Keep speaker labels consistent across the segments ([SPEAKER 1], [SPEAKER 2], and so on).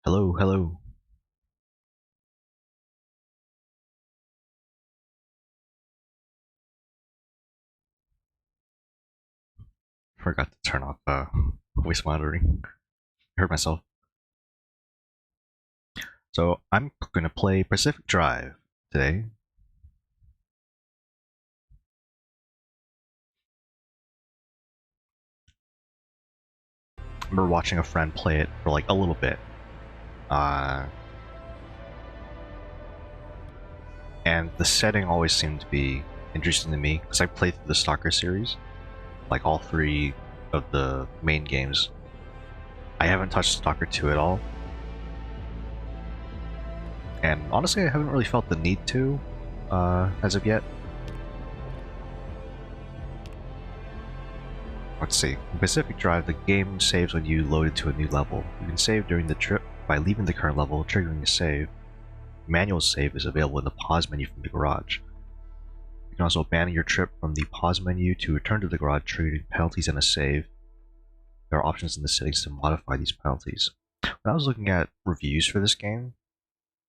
[SPEAKER 1] Hello, hello. Forgot to turn off voice monitoring. Heard myself. So I'm gonna play Pacific Drive today. I remember watching a friend play it for like a little bit. And the setting always seemed to be interesting to me because I played through the S.T.A.L.K.E.R series, like all three of the main games. I haven't touched S.T.A.L.K.E.R 2 at all. And honestly, I haven't really felt the need to, as of yet. Let's see. In Pacific Drive, the game saves when you load into a new level. You can save during the trip by leaving the current level, triggering a save. Manual save is available in the pause menu from the garage. You can also abandon your trip from the pause menu to return to the garage, triggering penalties and a save. There are options in the settings to modify these penalties. When I was looking at reviews for this game,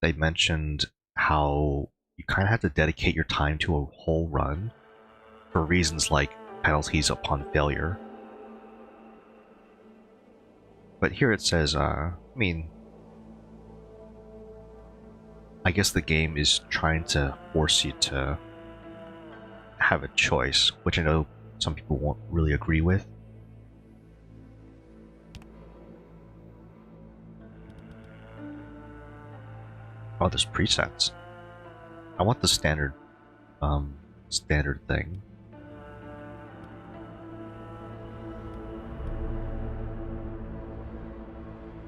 [SPEAKER 1] they mentioned how you kind of have to dedicate your time to a whole run for reasons like penalties upon failure. But here it says, I guess the game is trying to force you to have a choice, which I know some people won't really agree with. Oh, there's presets. I want the standard thing.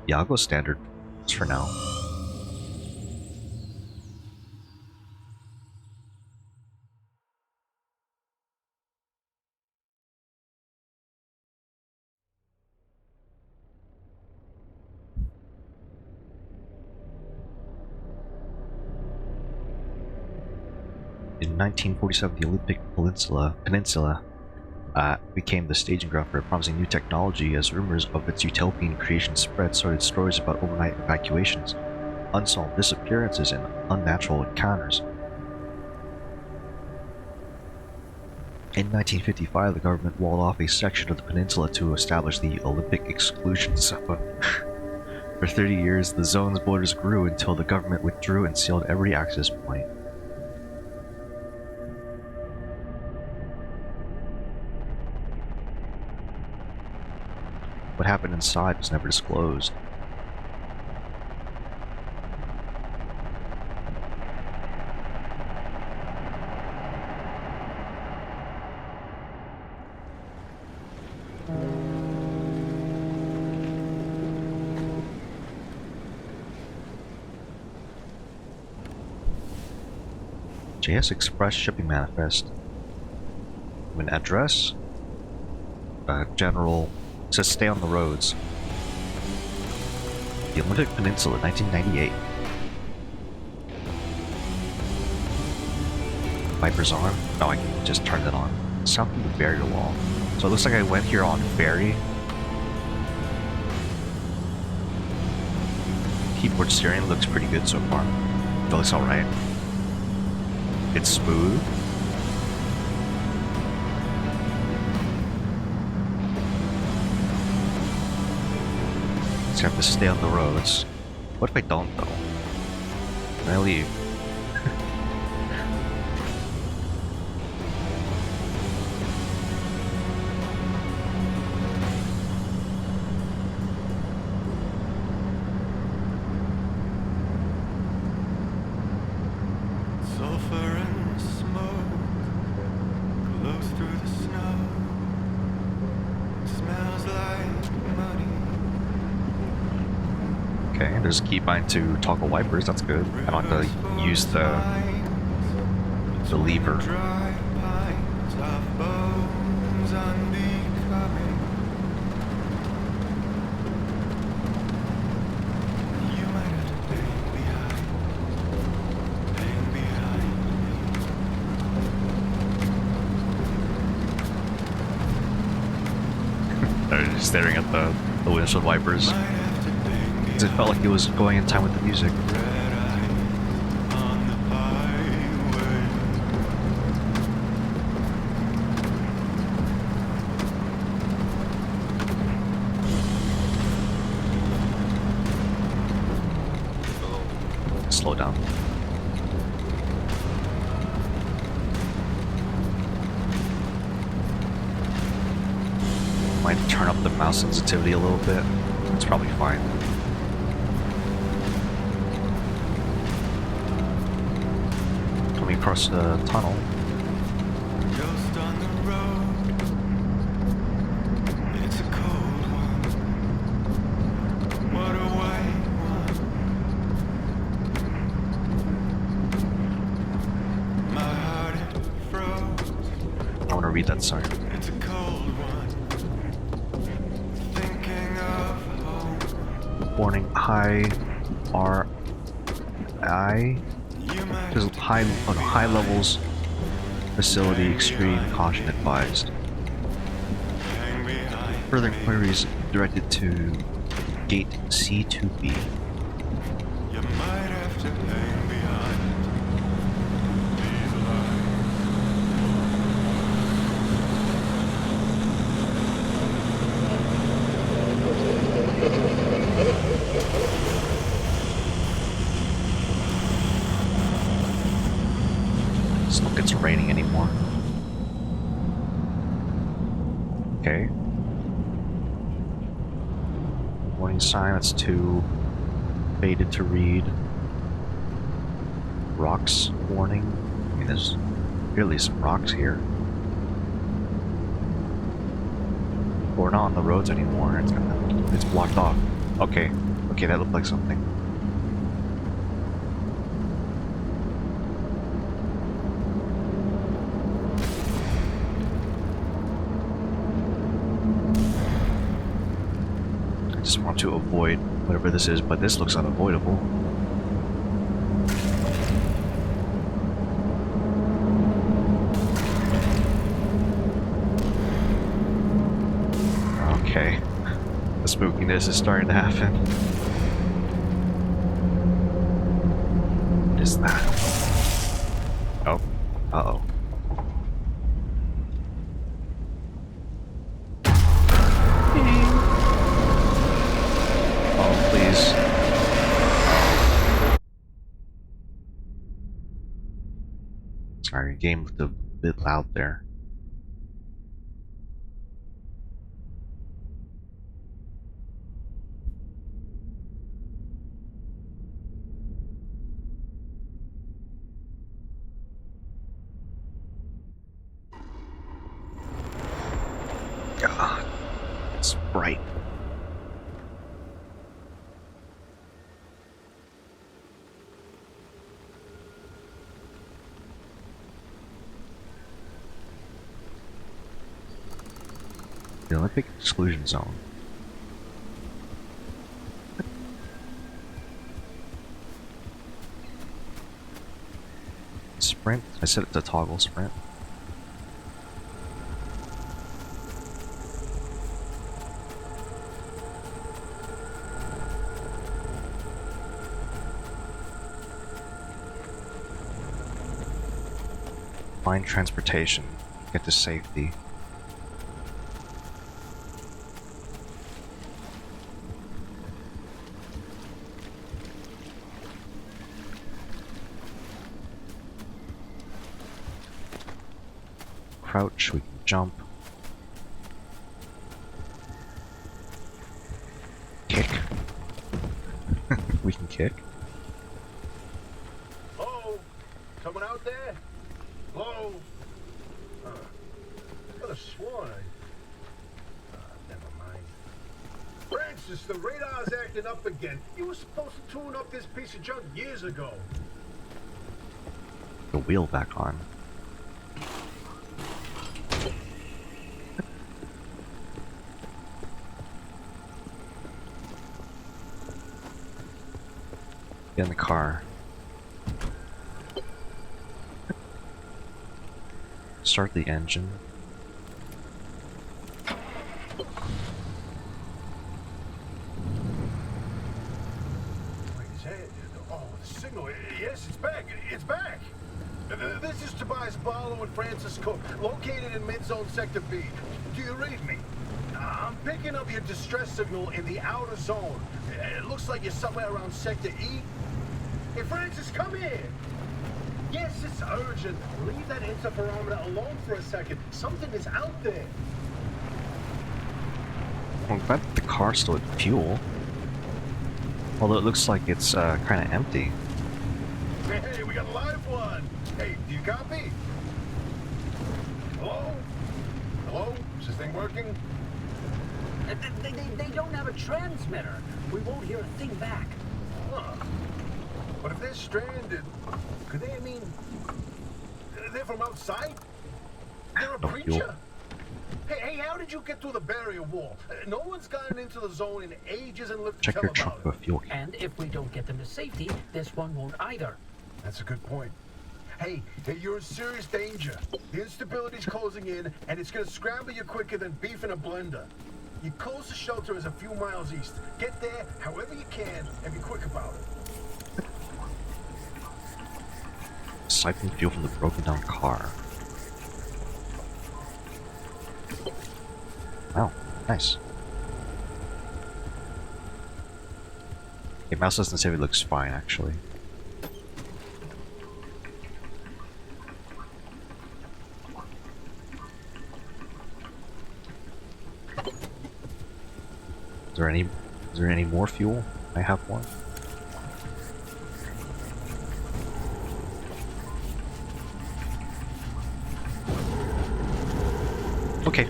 [SPEAKER 1] Yeah, I'll go standard just for now. In 1947, the Olympic Peninsula became the staging ground for a promising new technology. As rumors of its utopian creation spread, started stories about overnight evacuations, unsolved disappearances, and unnatural encounters. In 1955, the government walled off a section of the peninsula to establish the Olympic Exclusion Zone. For 30 years, the zone's borders grew until the government withdrew and sealed every access point. What happened inside was never disclosed. JS Express shipping manifest. An address. General. It says stay on the roads. The Olympic Peninsula, 1998. Viper's on. Oh, I can just turn it on. South of the barrier wall. So it looks like I went here on ferry. Keyboard steering looks pretty good so far. It looks alright. It's smooth. So I have to stay on the roads. What if I don't though? Can I leave? Okay, there's a keybind to toggle wipers, that's good. I don't have to use the lever. They're just staring at the windshield wipers. It felt like it was going in time with the music. Slow down. Might turn up the mouse sensitivity a little bit. It's probably fine. Coming across the tunnel.
[SPEAKER 2] Just on the road. It's a cold one. What a white one. My heart it froze.
[SPEAKER 1] I want to read that sign.
[SPEAKER 2] It's a cold one. Thinking of home.
[SPEAKER 1] Warning: high RI.
[SPEAKER 2] You might
[SPEAKER 1] There's high levels. Facility extreme caution advised.
[SPEAKER 2] hang behind.
[SPEAKER 1] Further inquiries directed to gate C2B.
[SPEAKER 2] You might have to hang behind these lines.
[SPEAKER 1] It's not like it's raining anymore. Okay. Warning sign, that's too faded to read. Rocks warning. I mean, there's clearly some rocks here. But we're not on the roads anymore. It's blocked off. Okay. Okay, that looked like something. I just want to avoid whatever this is, but this looks unavoidable. Okay. The spookiness is starting to happen. What is that? Oh. Uh-oh. Oh, please. Sorry, game looked a bit loud there. God, it's bright. The Olympic exclusion zone. Sprint. I set it to toggle sprint. Find transportation. Get to safety. Crouch, we can jump. Kick. We can kick.
[SPEAKER 3] Oh, someone out there? Hello? I could have sworn never mind. Francis, the radar's acting up again. You were supposed to tune up this piece of junk years ago.
[SPEAKER 1] The wheel back on. Get in the car. Start the engine.
[SPEAKER 3] Hey, oh, the signal. Yes, it's back. It's back. This is Tobias Barlow and Francis Cook, located in mid-zone Sector B. Do you read me? I'm picking up your distress signal in the outer zone. It looks like you're somewhere around Sector E. Hey, Francis, come here. Yes, it's urgent. Leave that interferometer alone for a second. Something is out there.
[SPEAKER 1] Well, I'm glad the car still had fuel. Although it looks like it's kind of empty.
[SPEAKER 3] Hey, we got a live one. Hey, do you copy? Hello? Hello? Is this thing working?
[SPEAKER 4] They don't have a transmitter. We won't hear a thing back.
[SPEAKER 3] Huh. But if they're stranded, could they, I mean, they're from outside? They're a
[SPEAKER 1] No
[SPEAKER 3] preacher.
[SPEAKER 1] fuel.
[SPEAKER 3] Hey, how did you get through the barrier wall? No one's gotten into the zone in ages and lived to
[SPEAKER 1] Check
[SPEAKER 3] tell
[SPEAKER 1] your
[SPEAKER 3] about
[SPEAKER 1] truck
[SPEAKER 3] it.
[SPEAKER 1] for a fuel can.
[SPEAKER 4] And if we don't get them to safety, this one won't either.
[SPEAKER 3] That's a good point. Hey, you're in serious danger. The instability's closing in, and it's gonna scramble you quicker than beef in a blender. Your closest shelter is a few miles east. Get there however you can, and be quick about it.
[SPEAKER 1] Siphon fuel from the broken down car. Wow, nice. Okay, mouse doesn't say it looks fine actually. Is there any more fuel? I have one. Okay.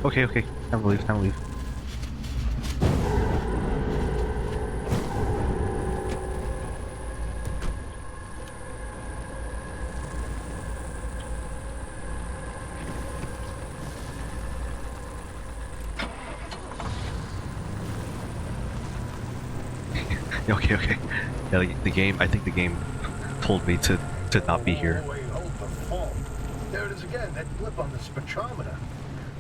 [SPEAKER 1] Time to leave. Okay. Yeah, the game. I think the game told me to not be here.
[SPEAKER 3] Wait, hold the phone. There it is again, that blip on the spectrometer.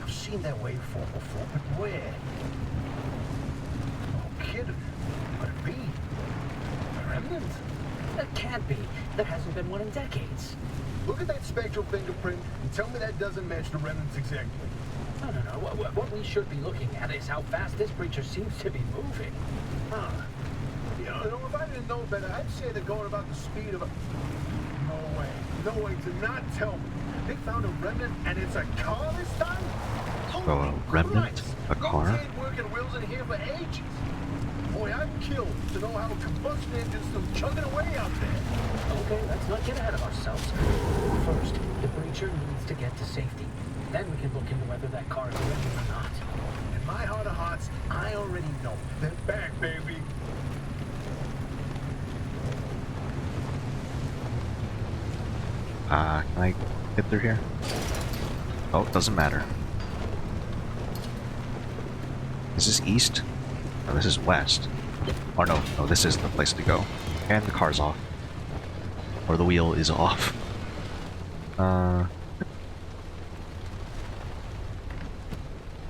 [SPEAKER 3] I've seen that waveform before, but where? No kidding. Could it be? A remnant?
[SPEAKER 4] That can't be. There hasn't been one in decades.
[SPEAKER 3] Look at that spectral fingerprint and tell me that doesn't match the remnants exactly.
[SPEAKER 4] No. What we should be looking at is how fast this creature seems to be moving.
[SPEAKER 3] Huh. You know, if I didn't know better, I'd say they're going about the speed of a... No way. Do not tell me. They found a remnant and it's a car this time?
[SPEAKER 1] So a remnant? A car?
[SPEAKER 3] Those ain't working wheels in here for ages. Boy, I'm killed to know how a combustion engine's still chugging away out there.
[SPEAKER 4] Okay, let's not get ahead of ourselves. First, the breacher needs to get to safety. Then we can look into whether that car is working or not.
[SPEAKER 3] In my heart of hearts, I already know. They're back, baby.
[SPEAKER 1] Can I get through here? Oh, it doesn't matter. Is this east? No, this is west. Or no, this isn't the place to go. And the car's off. Or the wheel is off.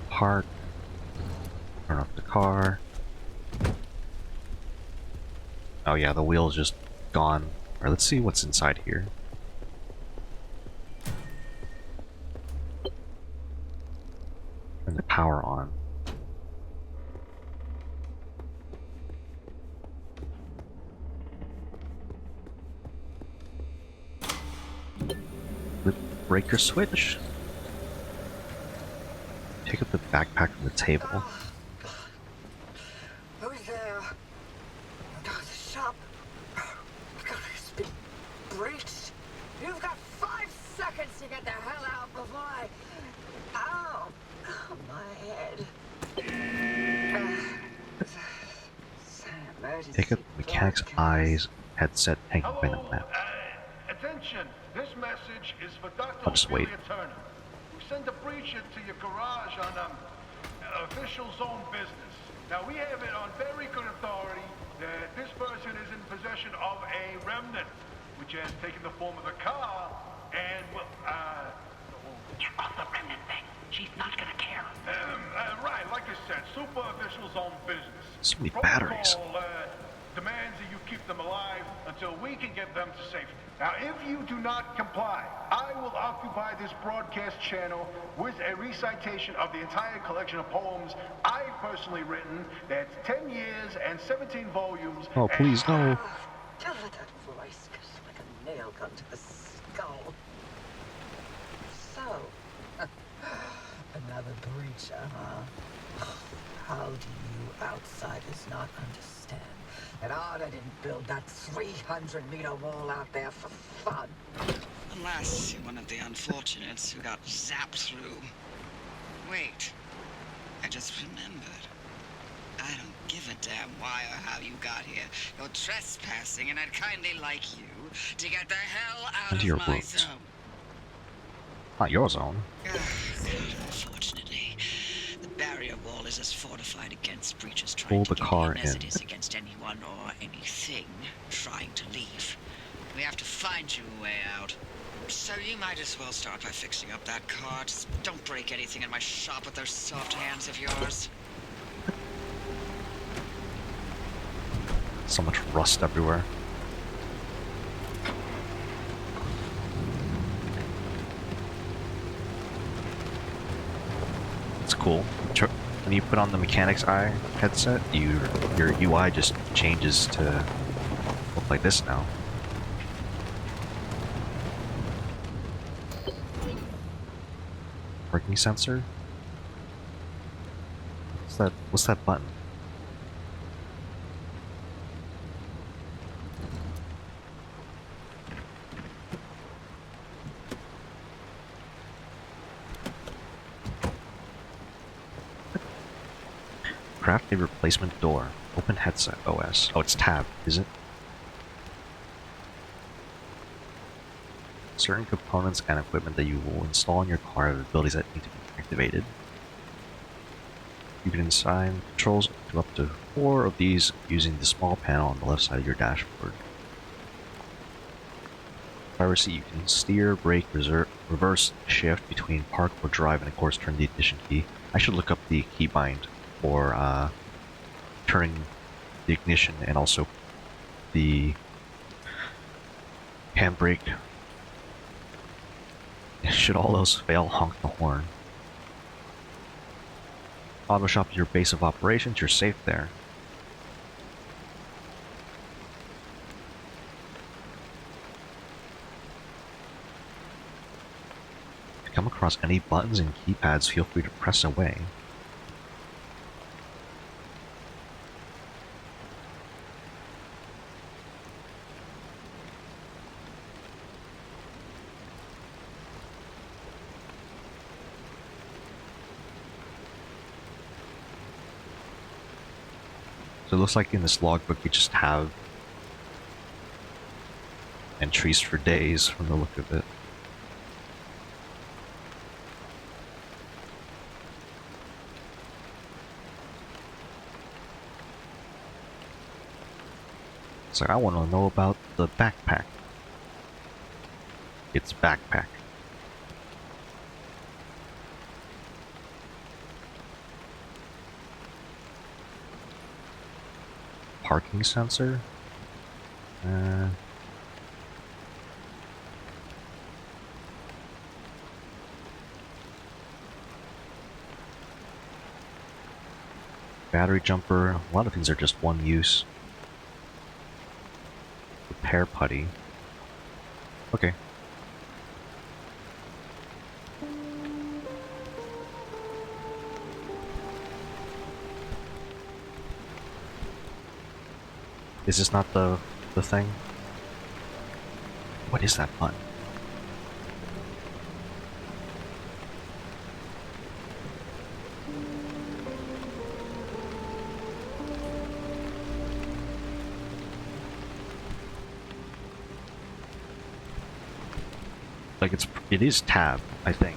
[SPEAKER 1] Park. Turn off the car. Oh yeah, the wheel's just gone. Alright, let's see what's inside here. Turn the power on. Breaker switch. Pick up the backpack from the table.
[SPEAKER 5] Who's there? Oh, the shop. God, it's been breached. You've got 5 seconds to get the hell out before I... Ow! Oh, my head.
[SPEAKER 1] Pick up the mechanic's eyes headset hanging by the
[SPEAKER 3] Hello,
[SPEAKER 1] map.
[SPEAKER 3] attention. This message is for Dr.
[SPEAKER 1] I'll just wait.
[SPEAKER 3] Ophelia Turner. We sent a breacher to your garage on official zone business. Now, we have it on very good authority that this person is in possession of a remnant, which has taken the form of a car and will,
[SPEAKER 4] Get off the remnant thing. She's not gonna care.
[SPEAKER 3] right, like I said, super official zone business.
[SPEAKER 1] So many batteries.
[SPEAKER 3] Protocol, demands that you keep them alive until we can get them to safety. Now, if you do not comply, I will occupy this broadcast channel with a recitation of the entire collection of poems I've personally written. That's 10 years and 17 volumes.
[SPEAKER 1] Oh, please, no.
[SPEAKER 5] Don't let that voice go like a nail gun to the skull. So, another breacher, huh? How do you outsiders not understand that Arda didn't build that 300-meter wall out there for fun?
[SPEAKER 6] Unless you're one of the unfortunates who got zapped through. Wait, I just remembered. I don't give a damn why or how you got here. You're trespassing, and I'd kindly like you to get the hell out
[SPEAKER 1] Into
[SPEAKER 6] of
[SPEAKER 1] your
[SPEAKER 6] my
[SPEAKER 1] room.
[SPEAKER 6] zone.
[SPEAKER 1] Not your zone.
[SPEAKER 6] Unfortunately, the barrier wall is as fortified against breaches
[SPEAKER 1] Pull
[SPEAKER 6] trying to
[SPEAKER 1] the
[SPEAKER 6] get
[SPEAKER 1] car
[SPEAKER 6] in as
[SPEAKER 1] in.
[SPEAKER 6] it is against anyone or anything trying to leave. We have to find you a way out. So you might as well start by fixing up that car. Just don't break anything in my shop with those soft hands of yours.
[SPEAKER 1] So much rust everywhere. It's cool. When you put on the Mechanic's Eye headset, your UI just changes to look like this now. Parking sensor? What's that button? Craft a replacement door. Open headset OS. Oh, it's tab, is it? Certain components and equipment that you will install in your car have abilities that need to be activated. You can assign controls to up to 4 of these using the small panel on the left side of your dashboard. Driver seat, you can steer, brake, reverse, shift between park or drive, and of course turn the ignition key. I should look up the keybind for turning the ignition and also the handbrake. Should all those fail, honk the horn. Auto shop is your base of operations, you're safe there. If you come across any buttons and keypads, feel free to press away. So it looks like in this logbook you just have entries for days from the look of it. So I want to know about the backpack. It's backpack. Parking sensor? Battery jumper. A lot of things are just one use. Repair putty. Okay. Is this not the thing? What is that button? Like it is tab, I think.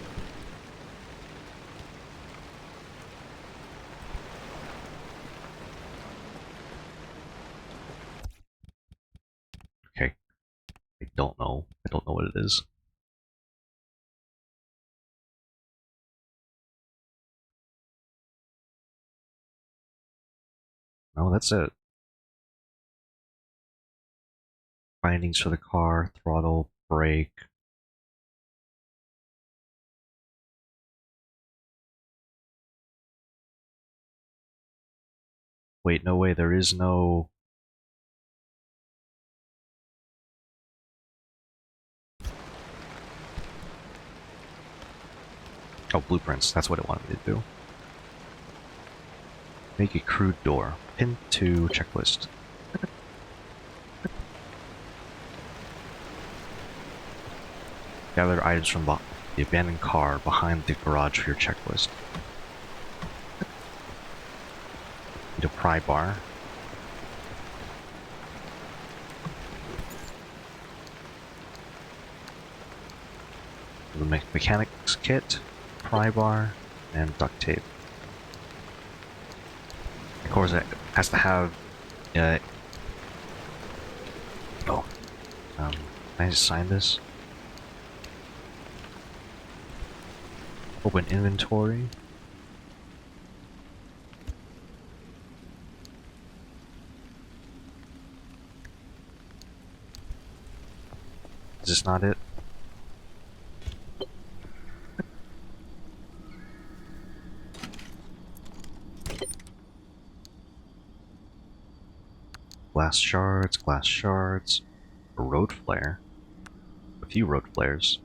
[SPEAKER 1] Okay. I don't know. I don't know what it is. No, that's it. bindings for the car, throttle, brake. Wait, no way, there is no... Oh, blueprints, that's what it wanted me to do. Make a crude door. Pin to checklist. Gather items from the abandoned car behind the garage for your checklist. Need a pry bar. The mechanics kit, pry bar, and duct tape. Of course, it has to have. Can I just sign this? Open inventory. Is this not it? Glass shards, a road flare, a few road flares.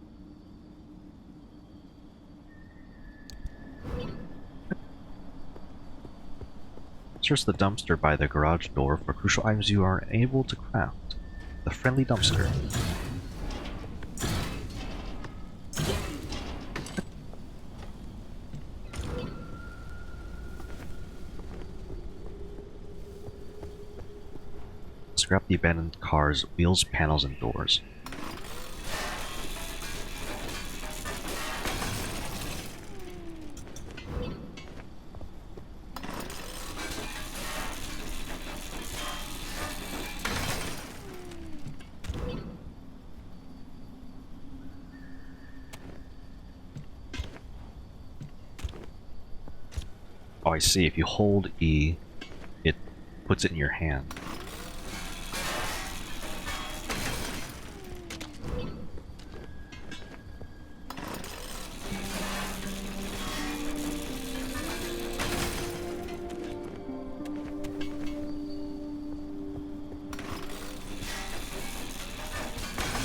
[SPEAKER 1] Search the dumpster by the garage door for crucial items you are able to craft. The friendly dumpster. Scrap the abandoned car's wheels, panels, and doors. Oh, I see. If you hold E, it puts it in your hand.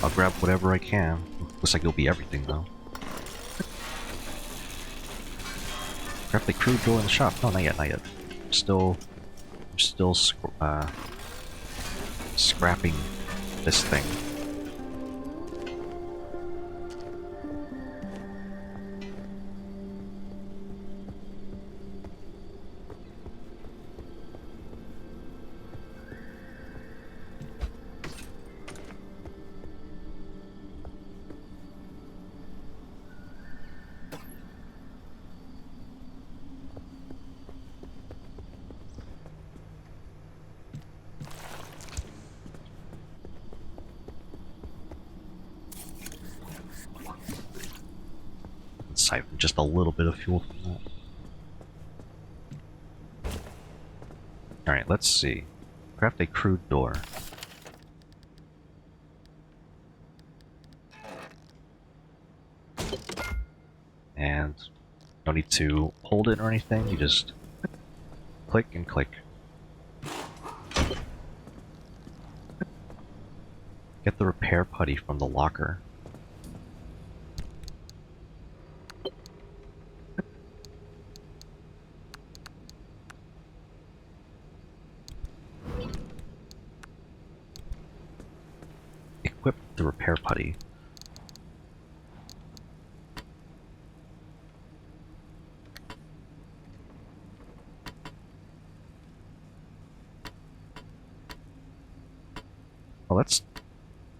[SPEAKER 1] I'll grab whatever I can. Looks like it'll be everything, though. Grab the crude door in the shop. No, not yet, not yet. I'm still scrapping this thing. Siphon just a little bit of fuel from that. Alright, let's see. Craft a crude door. And no need to hold it or anything, you just click and click. Get the repair putty from the locker. Equip the repair putty. Well, that's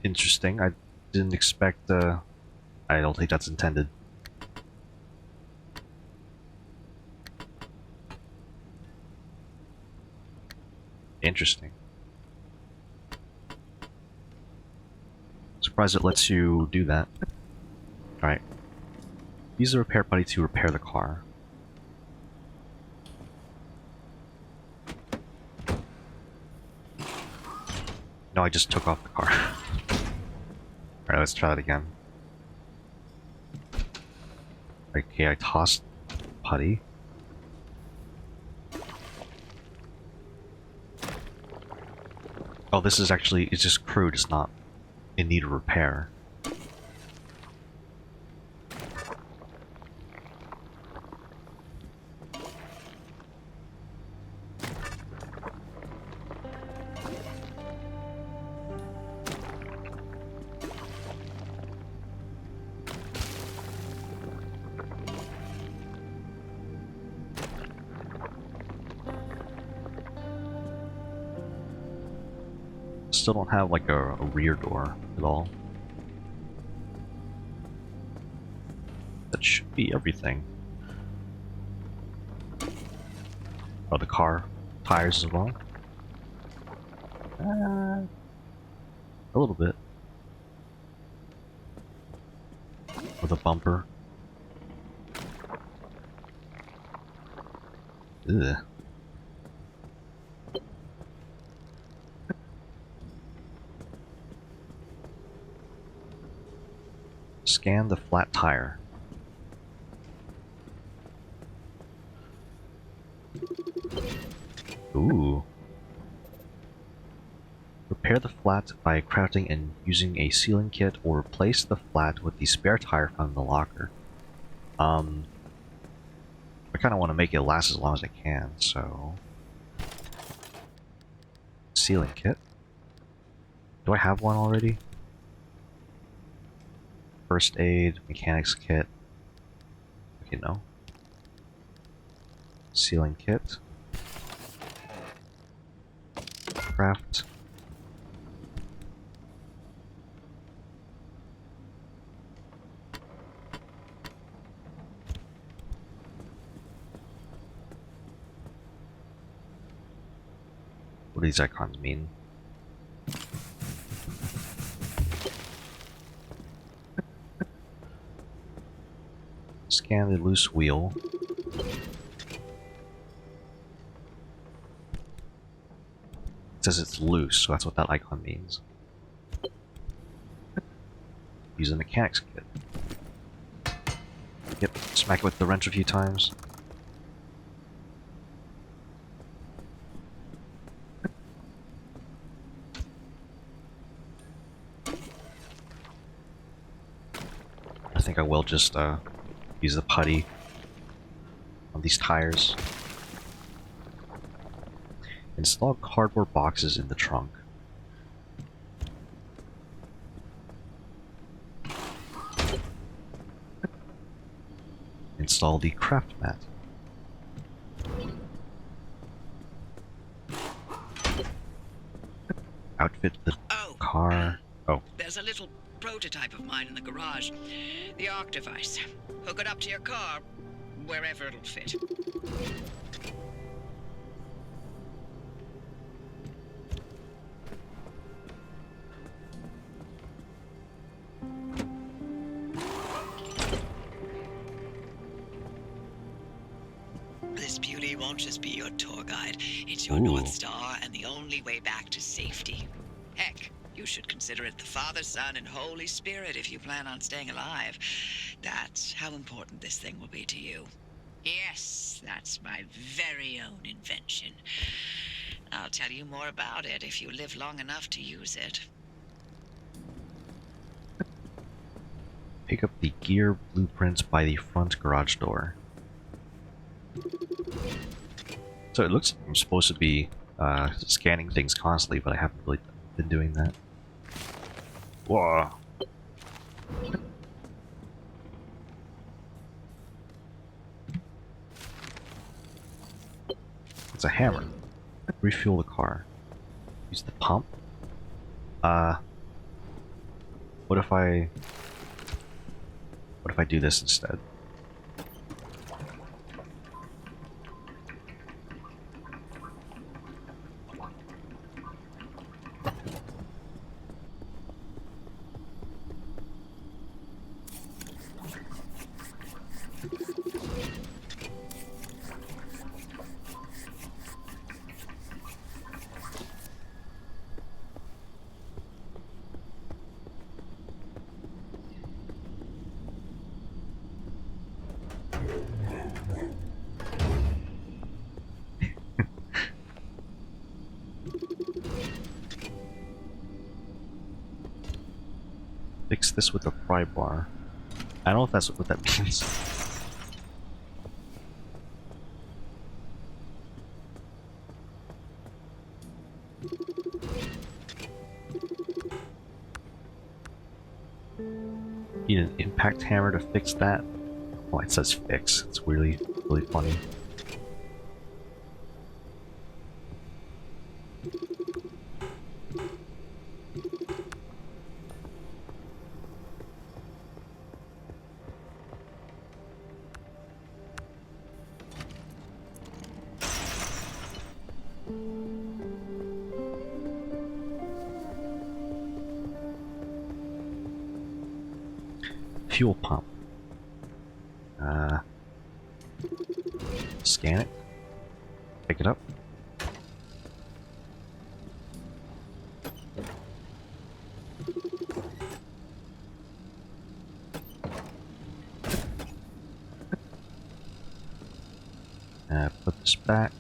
[SPEAKER 1] interesting. I didn't expect, I don't think that's intended. Interesting. Surprised it lets you do that. Alright. Use the repair putty to repair the car. No, I just took off the car. Alright, let's try that again. Okay, I tossed putty. Oh, this is actually, it's just crude, it's not in need of repair. Still don't have like a rear door at all. That should be everything. Oh, the car tires as well. A little bit. With a bumper. Ugh. Scan the flat tire. Ooh. Repair the flat by crafting and using a sealing kit, or replace the flat with the spare tire found in the locker. I kind of want to make it last as long as I can, so... Sealing kit. Do I have one already? First aid, mechanics kit. Okay, no. Sealing kit. Craft. What do these icons mean? Scan the loose wheel. It says it's loose, so that's what that icon means. Use the mechanics kit. Yep, smack it with the wrench a few times. I think I will just use the putty on these tires. Install cardboard boxes in the trunk. Install the craft mat. Outfit the car. Oh.
[SPEAKER 6] There's a little prototype of mine in the garage. The ARC device. Hook it up to your car, wherever it'll fit. This beauty won't just be your tour guide. It's your North Star and the only way back to safety. Heck, you should consider it the Father, Son, and Holy Spirit if you plan on staying alive. That's how important this thing will be to you. Yes, that's my very own invention. I'll tell you more about it if you live long enough to use it.
[SPEAKER 1] Pick up the gear blueprints by the front garage door. So it looks like I'm supposed to be scanning things constantly, but I haven't really been doing that. Whoa! It's a hammer. Refuel the car. Use the pump. What if I do this instead? Fix this with the pry bar. I don't know if that's what that means. Need an impact hammer to fix that? Oh, it says fix. It's really funny. Fuel pump. Scan it. Pick it up. Put this back.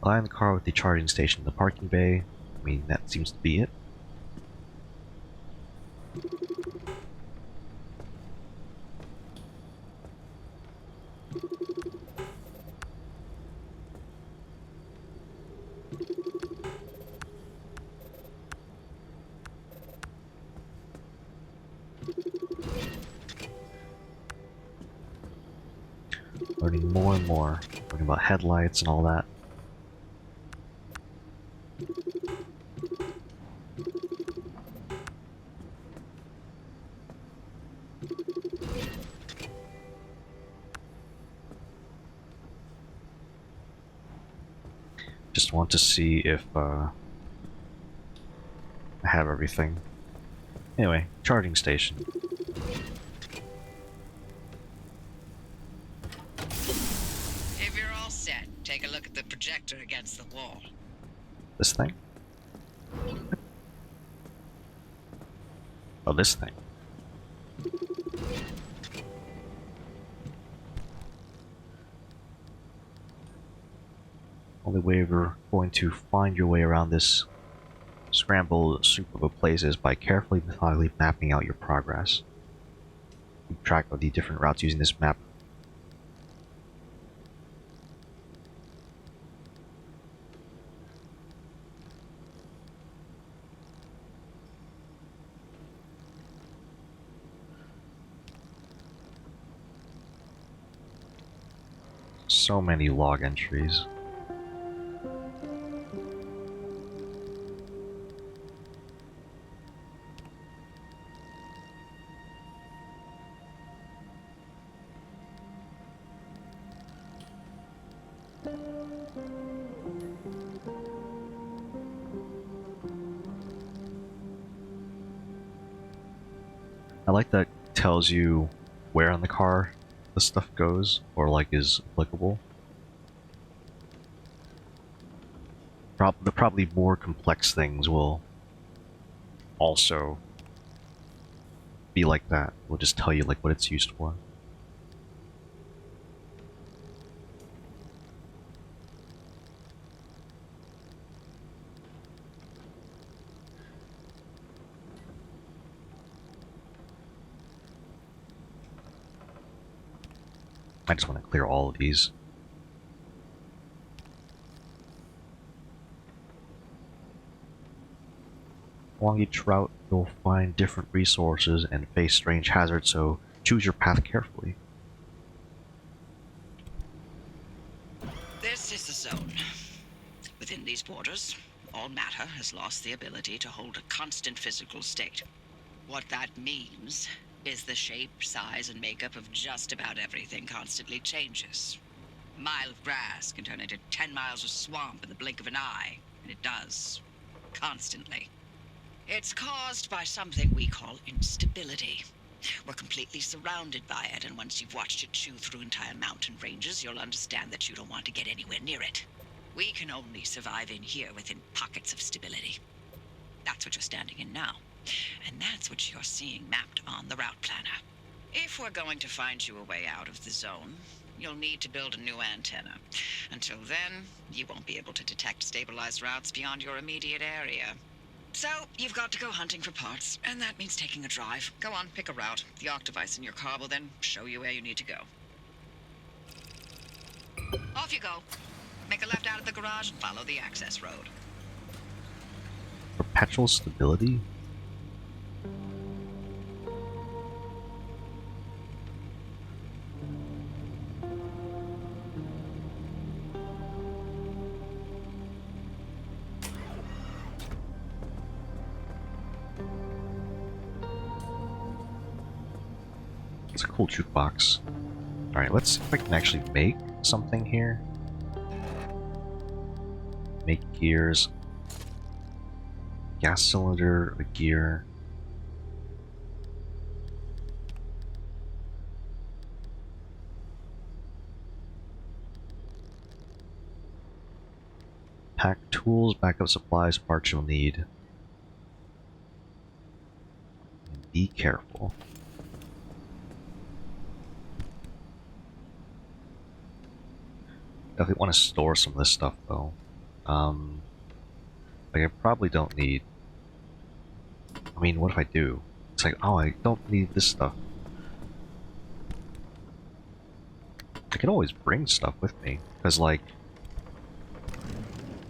[SPEAKER 1] Align the car with the charging station in the parking bay. I mean, that seems to be it. Learning more and more. Learning about headlights and all that. Just want to see if I have everything. Anyway, charging station.
[SPEAKER 6] If you're all set, take a look at the projector against the wall.
[SPEAKER 1] This thing? Oh, this thing. Only way we're going to find your way around this scrambled soup of a place is by carefully, methodically mapping out your progress. Keep track of the different routes using this map. So many log entries. I like that it tells you where on the car the stuff goes, or like is applicable. The probably more complex things will also be like that. We'll just tell you like what it's used for. I just want to clear all of these. Along each route, you'll find different resources and face strange hazards, so choose your path carefully.
[SPEAKER 6] This is the zone. Within these borders, all matter has lost the ability to hold a constant physical state. What that means is the shape, size, and makeup of just about everything constantly changes. A mile of grass can turn into 10 miles of swamp in the blink of an eye, and it does. Constantly. It's caused by something we call instability. We're completely surrounded by it, and once you've watched it chew through entire mountain ranges, you'll understand that you don't want to get anywhere near it. We can only survive in here within pockets of stability. That's what you're standing in now. And that's what you're seeing mapped on the route planner. If we're going to find you a way out of the zone, you'll need to build a new antenna. Until then, you won't be able to detect stabilized routes beyond your immediate area. So, you've got to go hunting for parts, and that means taking a drive. Go on, pick a route. The ARC device in your car will then show you where you need to go. Off you go. Make a left out of the garage and follow the access road.
[SPEAKER 1] Perpetual stability? It's a cool jukebox. Alright, let's see if I can actually make something here. Make gears. Gas cylinder, a gear. Pack tools, backup supplies, parts you'll need. And be careful. Definitely want to store some of this stuff though. Like I probably don't need. I mean, what if I do? It's like, oh, I don't need this stuff. I can always bring stuff with me, because like,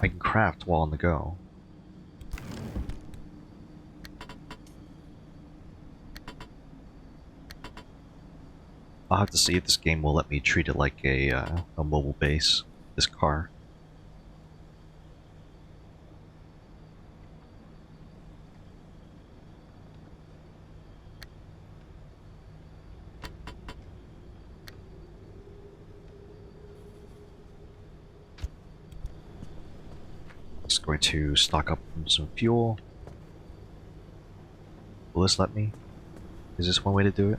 [SPEAKER 1] I can craft while on the go. I'll have to see if this game will let me treat it like a mobile base, this car. Just going to stock up on some fuel. Will this let me? Is this one way to do it?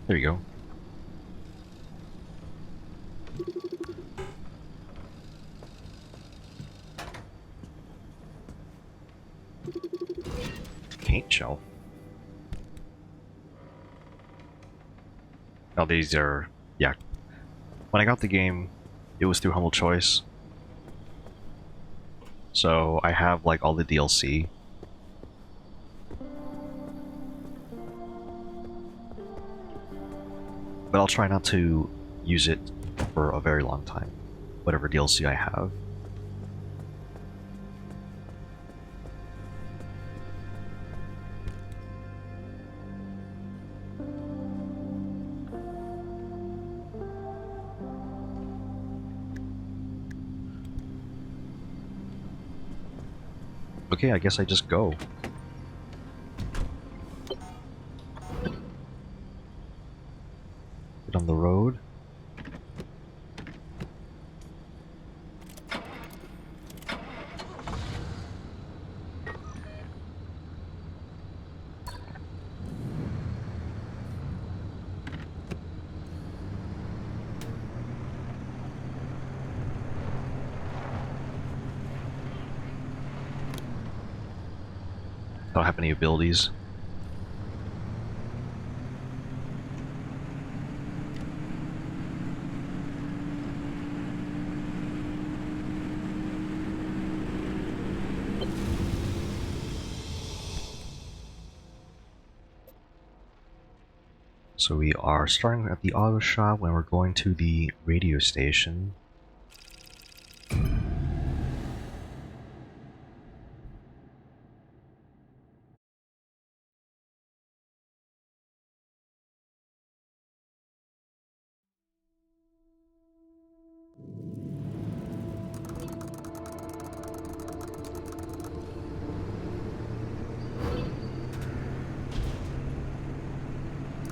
[SPEAKER 1] There you go. Paint shelf. Now these are, yeah. When I got the game, it was through Humble Choice. So I have like all the DLC. But I'll try not to use it for a very long time, whatever DLC I have. Okay, I guess I just go. Get on the road. Don't have any abilities. So we are starting at the auto shop when we're going to the radio station.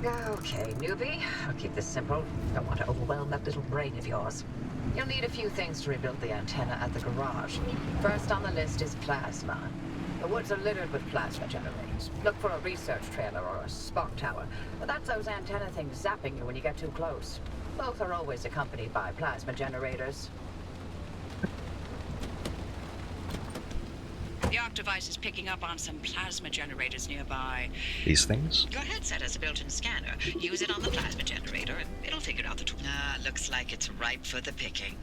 [SPEAKER 5] Okay, newbie. I'll keep this simple. Don't want to overwhelm that little brain of yours. You'll need a few things to rebuild the antenna at the garage. First on the list is plasma. The woods are littered with plasma generators. Look for a research trailer or a spark tower. But that's those antenna things zapping you when you get too close. Both are always accompanied by plasma generators.
[SPEAKER 6] The ARC device is picking up on some plasma generators nearby.
[SPEAKER 1] These things?
[SPEAKER 6] Your headset has a built-in scanner. Use it on the plasma generator, and it'll figure out the tool. Looks like it's ripe for the picking.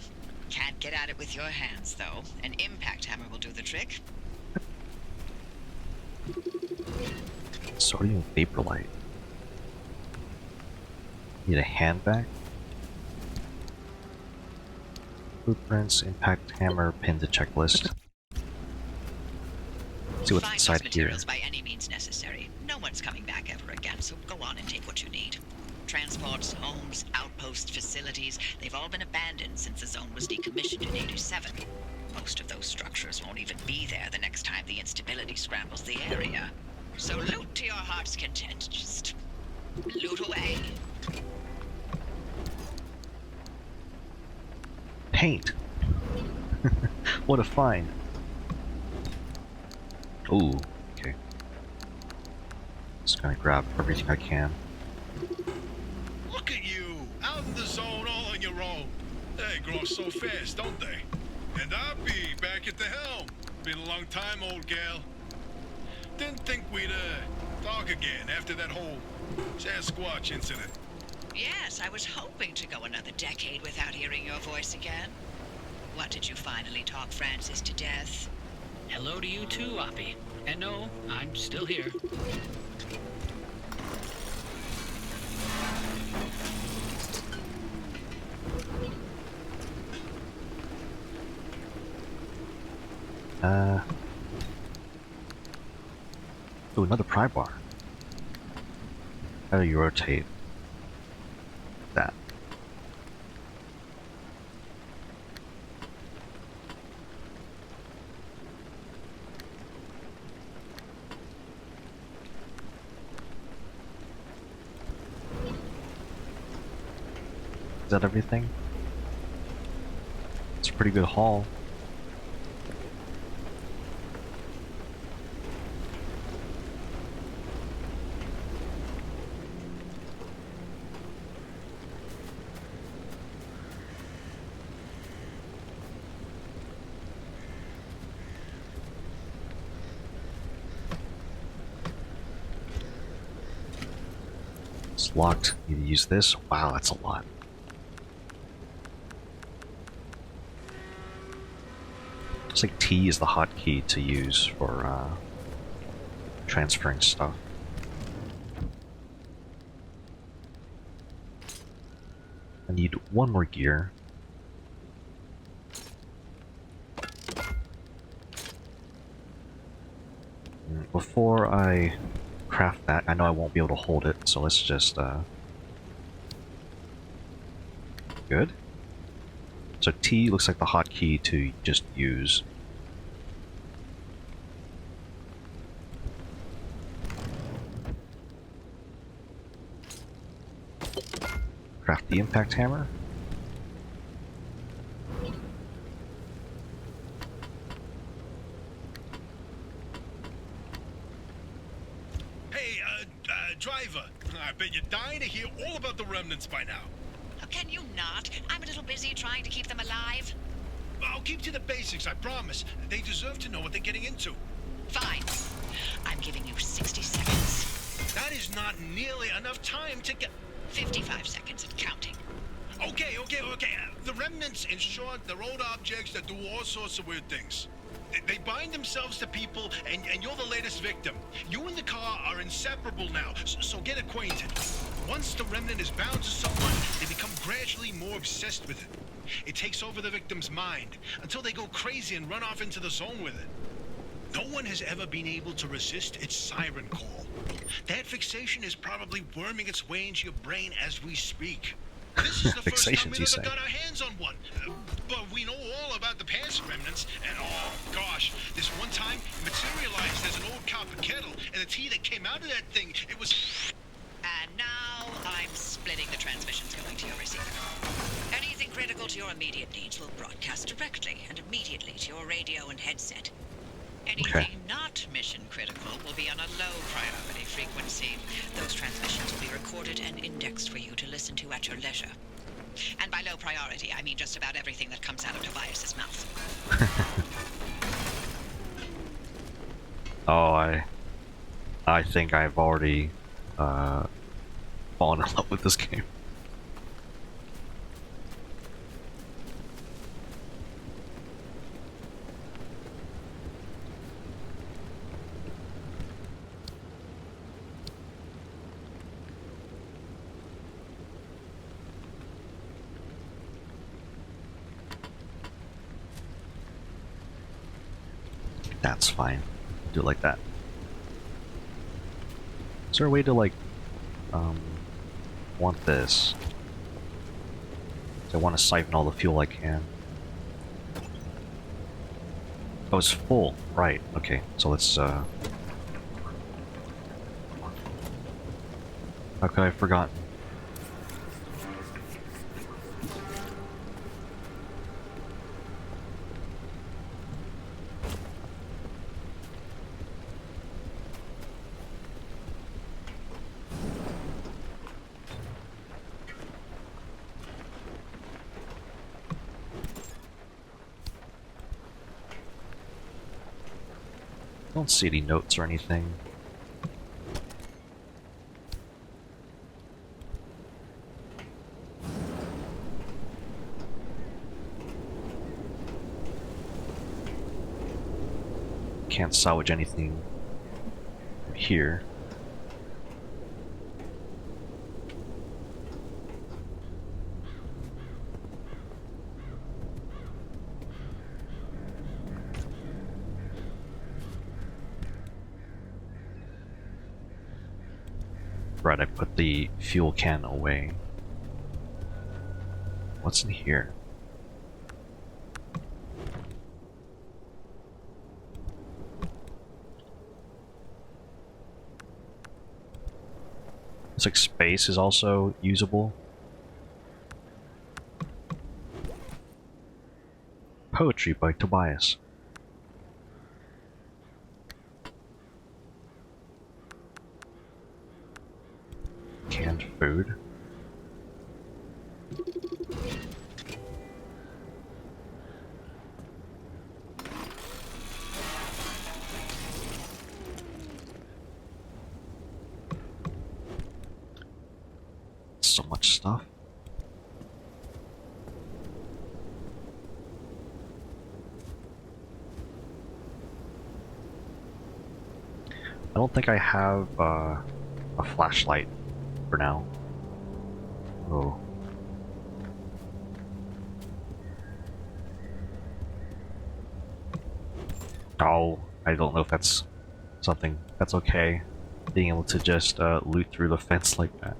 [SPEAKER 6] Can't get at it with your hands, though. An impact hammer will do the trick.
[SPEAKER 1] Sodium vapor light. Need a handbag? Blueprints, impact hammer, pin to checklist. See what's
[SPEAKER 6] Find
[SPEAKER 1] inside
[SPEAKER 6] those
[SPEAKER 1] here.
[SPEAKER 6] materials by any means necessary. No one's coming back ever again, so go on and take what you need. Transports, homes, outpost facilities, they've all been abandoned since the zone was decommissioned in '87. Most of those structures won't even be there the next time the instability scrambles the area. So loot to your heart's content. Just loot away.
[SPEAKER 1] Paint! What a find! Ooh, okay. Just gonna grab everything I can.
[SPEAKER 3] Look at you, out in the zone all on your own. They grow so fast, don't they? And I'll be back at the helm. Been a long time, old gal. Didn't think we'd talk again after that whole Sasquatch incident.
[SPEAKER 6] Yes, I was hoping to go another decade without hearing your voice again. What, did you finally talk Francis to death?
[SPEAKER 4] Hello to you too, Oppie. And no, I'm still here.
[SPEAKER 1] Ooh, another pry bar. How do you rotate that? Is that everything? It's a pretty good haul. It's locked. Need to use this. Wow, that's a lot. Looks like T is the hotkey to use for transferring stuff. I need one more gear. Before I craft that, I know I won't be able to hold it, so let's just good. So T looks like the hotkey to just use. Craft the impact hammer.
[SPEAKER 3] Hey, driver, I bet you're dying to hear all about the remnants by now.
[SPEAKER 6] Oh, can you not? I'm a little busy trying to keep them alive.
[SPEAKER 3] I'll keep to the basics, I promise. They deserve to know what they're getting into.
[SPEAKER 6] Fine. I'm giving you 60 seconds.
[SPEAKER 3] That is not nearly enough time to get...
[SPEAKER 6] 55 seconds and counting.
[SPEAKER 3] Okay. The remnants, in short, they're old objects that do all sorts of weird things. They bind themselves to people, and you're the latest victim. You and the car are inseparable now, so get acquainted. Once the remnant is bound to someone, they become gradually more obsessed with it. It takes over the victim's mind, until they go crazy and run off into the zone with it. No one has ever been able to resist its siren call. That fixation is probably worming its way into your brain as we speak. This is the first time we've ever got our hands on one. But we know all about the past remnants, and oh gosh, this one time it materialized as an old copper kettle, and the tea that came out of that thing, it was...
[SPEAKER 6] And now I'm splitting the transmissions going to your receiver. Anything critical to your immediate needs will broadcast directly and immediately to your radio and headset. Anything not mission critical will be on a low priority frequency. Those transmissions will be recorded and indexed for you to listen to at your leisure. And by low priority, I mean just about everything that comes out of Tobias's mouth.
[SPEAKER 1] Oh, I think I've already fallen in love with this game. That's fine. Do it like that. Is there a way to like want this? I want to siphon all the fuel I can. Oh, it's full. Right. Okay. So let's how could I have forgotten? I don't see any notes or anything. Can't salvage anything from here. Right, I put the fuel can away. What's in here? Looks like space is also usable. Poetry by Tobias. Canned food. So much stuff. I don't think I have a flashlight for now. Oh. Oh, I don't know if that's something that's okay. Being able to just loot through the fence like that.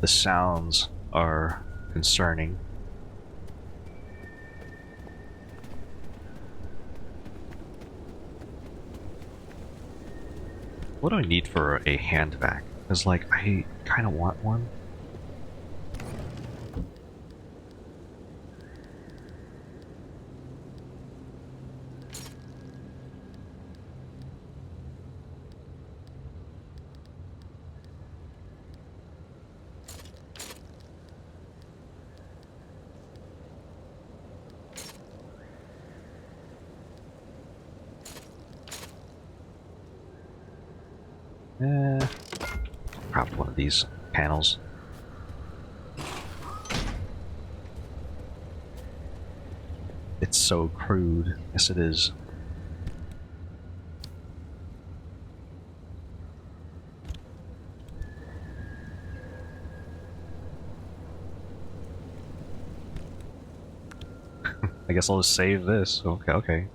[SPEAKER 1] The sounds are concerning. What do I need for a hand vac? Because, like, I kind of want one. Craft one of these panels. It's so crude. Yes, it is. I guess I'll just save this. Okay, okay.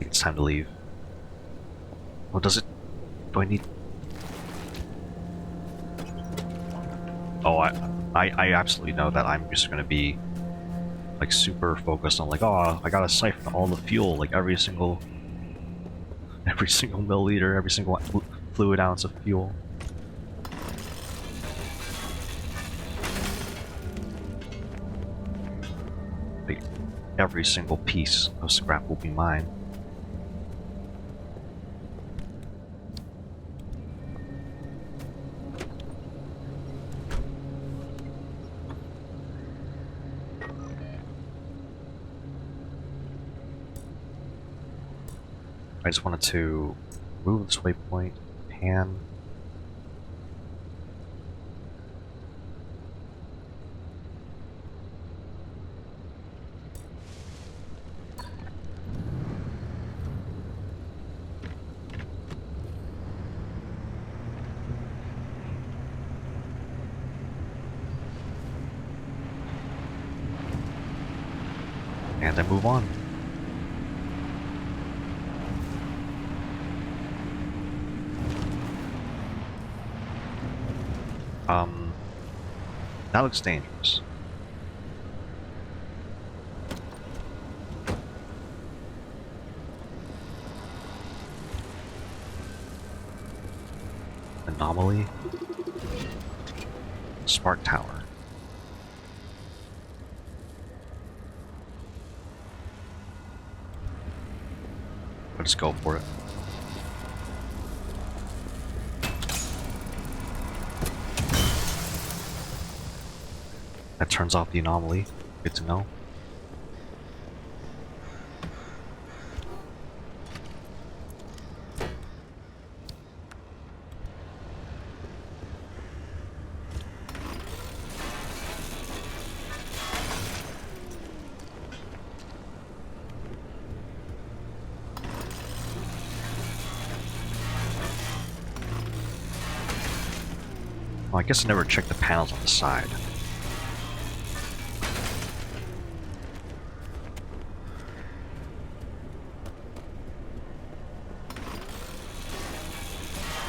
[SPEAKER 1] It's time to leave. What does it... Do I need... Oh, I absolutely know that I'm just gonna be like super focused on like, oh, I gotta siphon all the fuel, like every single milliliter, every single fluid ounce of fuel. Like every single piece of scrap will be mine. I just wanted to move this waypoint, pan. And then move on. That looks dangerous. Anomaly. Spark tower. Let's go for it. That turns off the anomaly. Good to know. Well, I guess I never checked the panels on the side.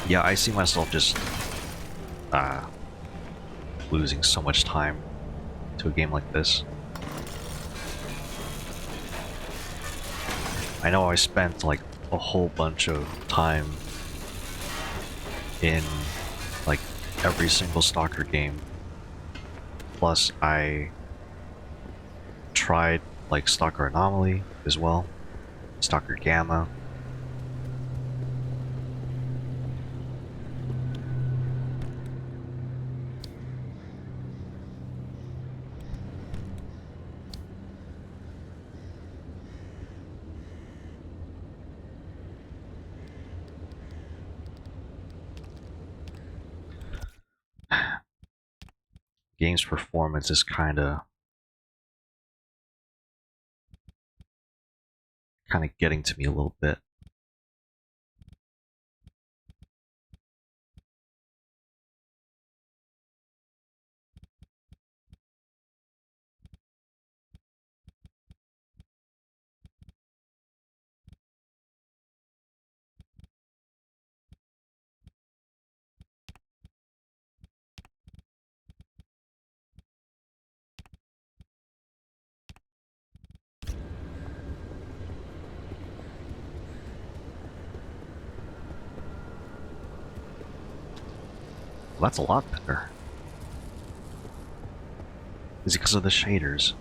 [SPEAKER 1] Yeah, I see myself just losing so much time to a game like this. I know I spent like a whole bunch of time in like every single S.T.A.L.K.E.R game. Plus I tried like S.T.A.L.K.E.R Anomaly as well, S.T.A.L.K.E.R Gamma. Game's performance is kind of getting to me a little bit. Well, that's a lot better. Is it because of the shaders?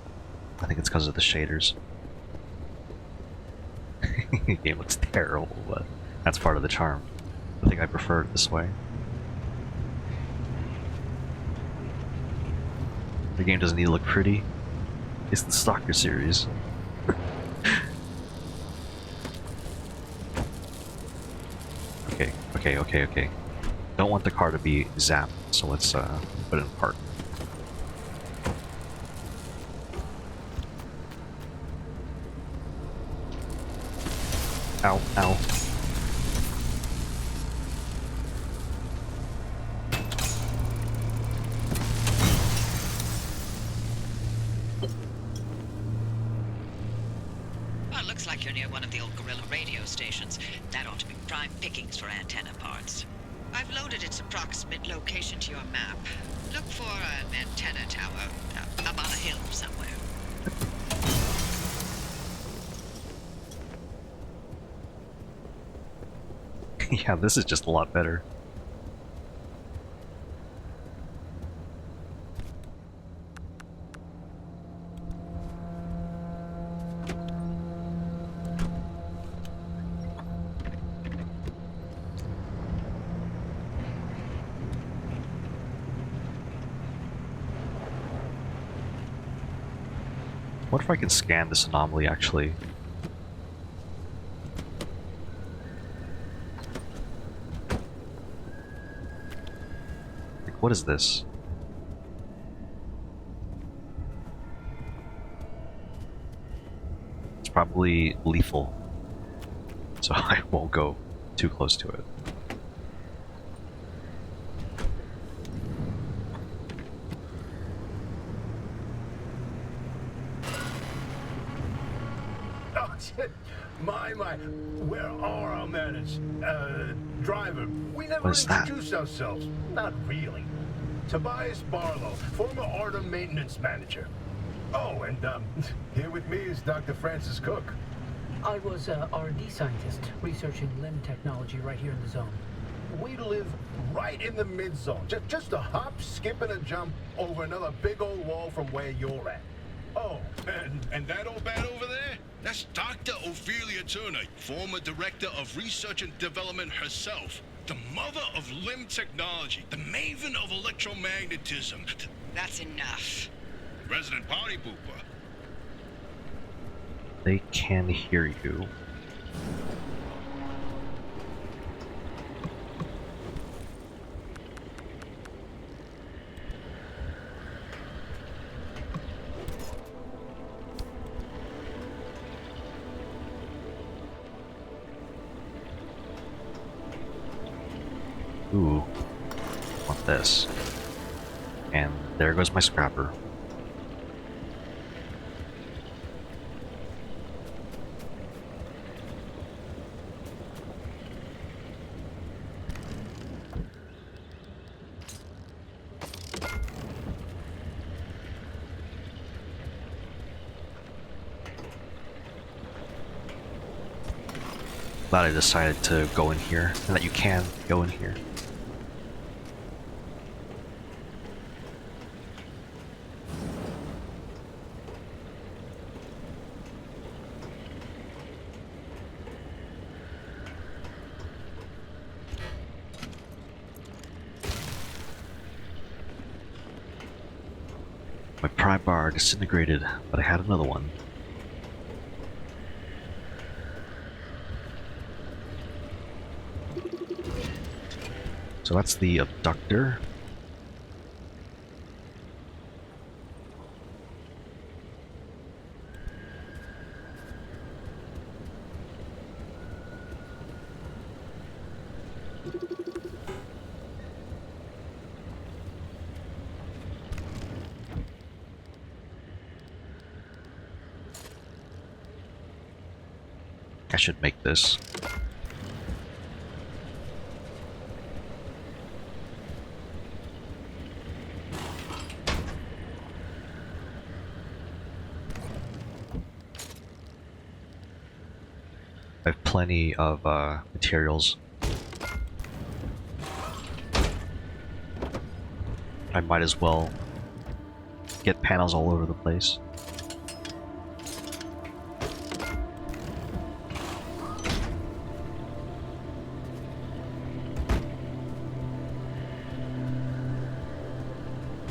[SPEAKER 1] I think it's because of the shaders. The game looks terrible, but that's part of the charm. I think I prefer it this way. The game doesn't need to look pretty. It's the S.T.A.L.K.E.R series. Okay. Don't want the car to be zapped, so let's put it in park. Ow, ow.
[SPEAKER 6] Well, it looks like you're near one of the old guerrilla radio stations. That ought to be prime pickings for antenna parts. I've loaded its approximate location to your map. Look for an antenna tower up on a hill somewhere.
[SPEAKER 1] Yeah, this is just a lot better. What if I can scan this anomaly actually? Like, what is this? It's probably lethal, so I won't go too close to it.
[SPEAKER 3] Oh, shit. My. Where are our manners? Driver, we never
[SPEAKER 1] What is that?
[SPEAKER 3] introduced ourselves. Not really. Tobias Barlow, former Artem maintenance manager. Oh, and, here with me is Dr. Francis Cook.
[SPEAKER 4] I was a R&D scientist researching limb technology right here in the zone.
[SPEAKER 3] We live right in the mid-zone. Just a hop, skip, and a jump over another big old wall from where you're at. Oh, and that old bat over there?
[SPEAKER 7] That's Dr. Ophelia Turner, former director of research and development herself. The mother of limb technology, the maven of electromagnetism.
[SPEAKER 6] That's enough.
[SPEAKER 7] Resident party pooper.
[SPEAKER 1] They can hear you. Ooh, want this. And there goes my scrapper. Glad I decided to go in here, and that you can go in here. My pry bar disintegrated, but I had another one. So that's the abductor. I should make this. I have plenty of materials. I might as well get panels all over the place.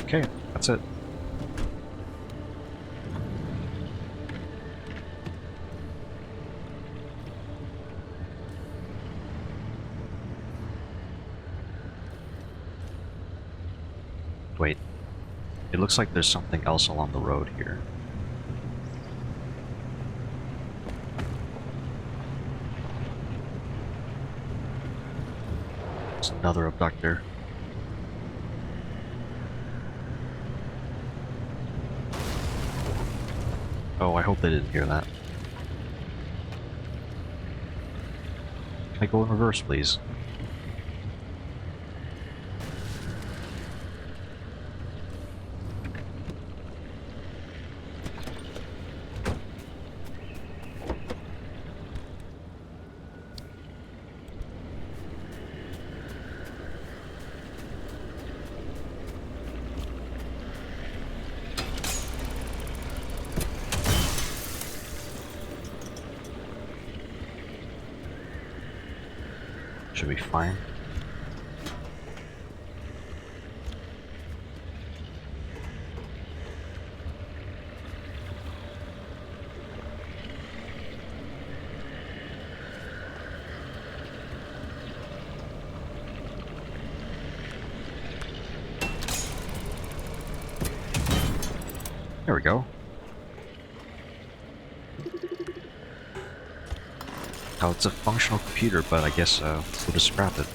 [SPEAKER 1] Okay, that's it. Wait, it looks like there's something else along the road here. There's another abductor. Oh, I hope they didn't hear that. Can I go in reverse, please? Should be fine. There we go. Oh, it's a functional computer, but I guess we'll just scrap it.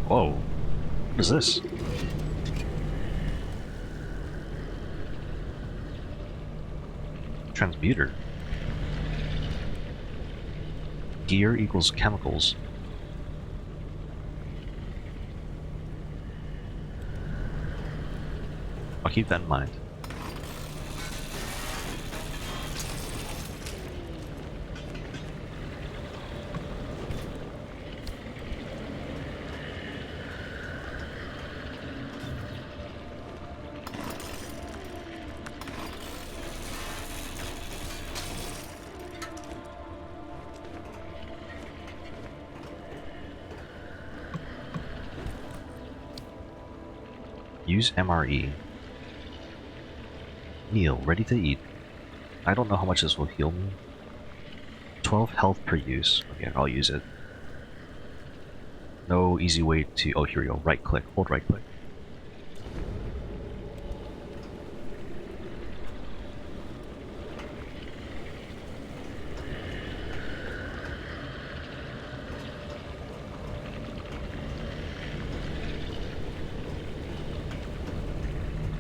[SPEAKER 1] Whoa. What is this? Transmuter. Gear equals chemicals. I'll keep that in mind. Use MRE. Meal, ready to eat. I don't know how much this will heal me. 12 health per use. Okay, I'll use it. No easy way to... Oh, here we go. Right click. Hold right click.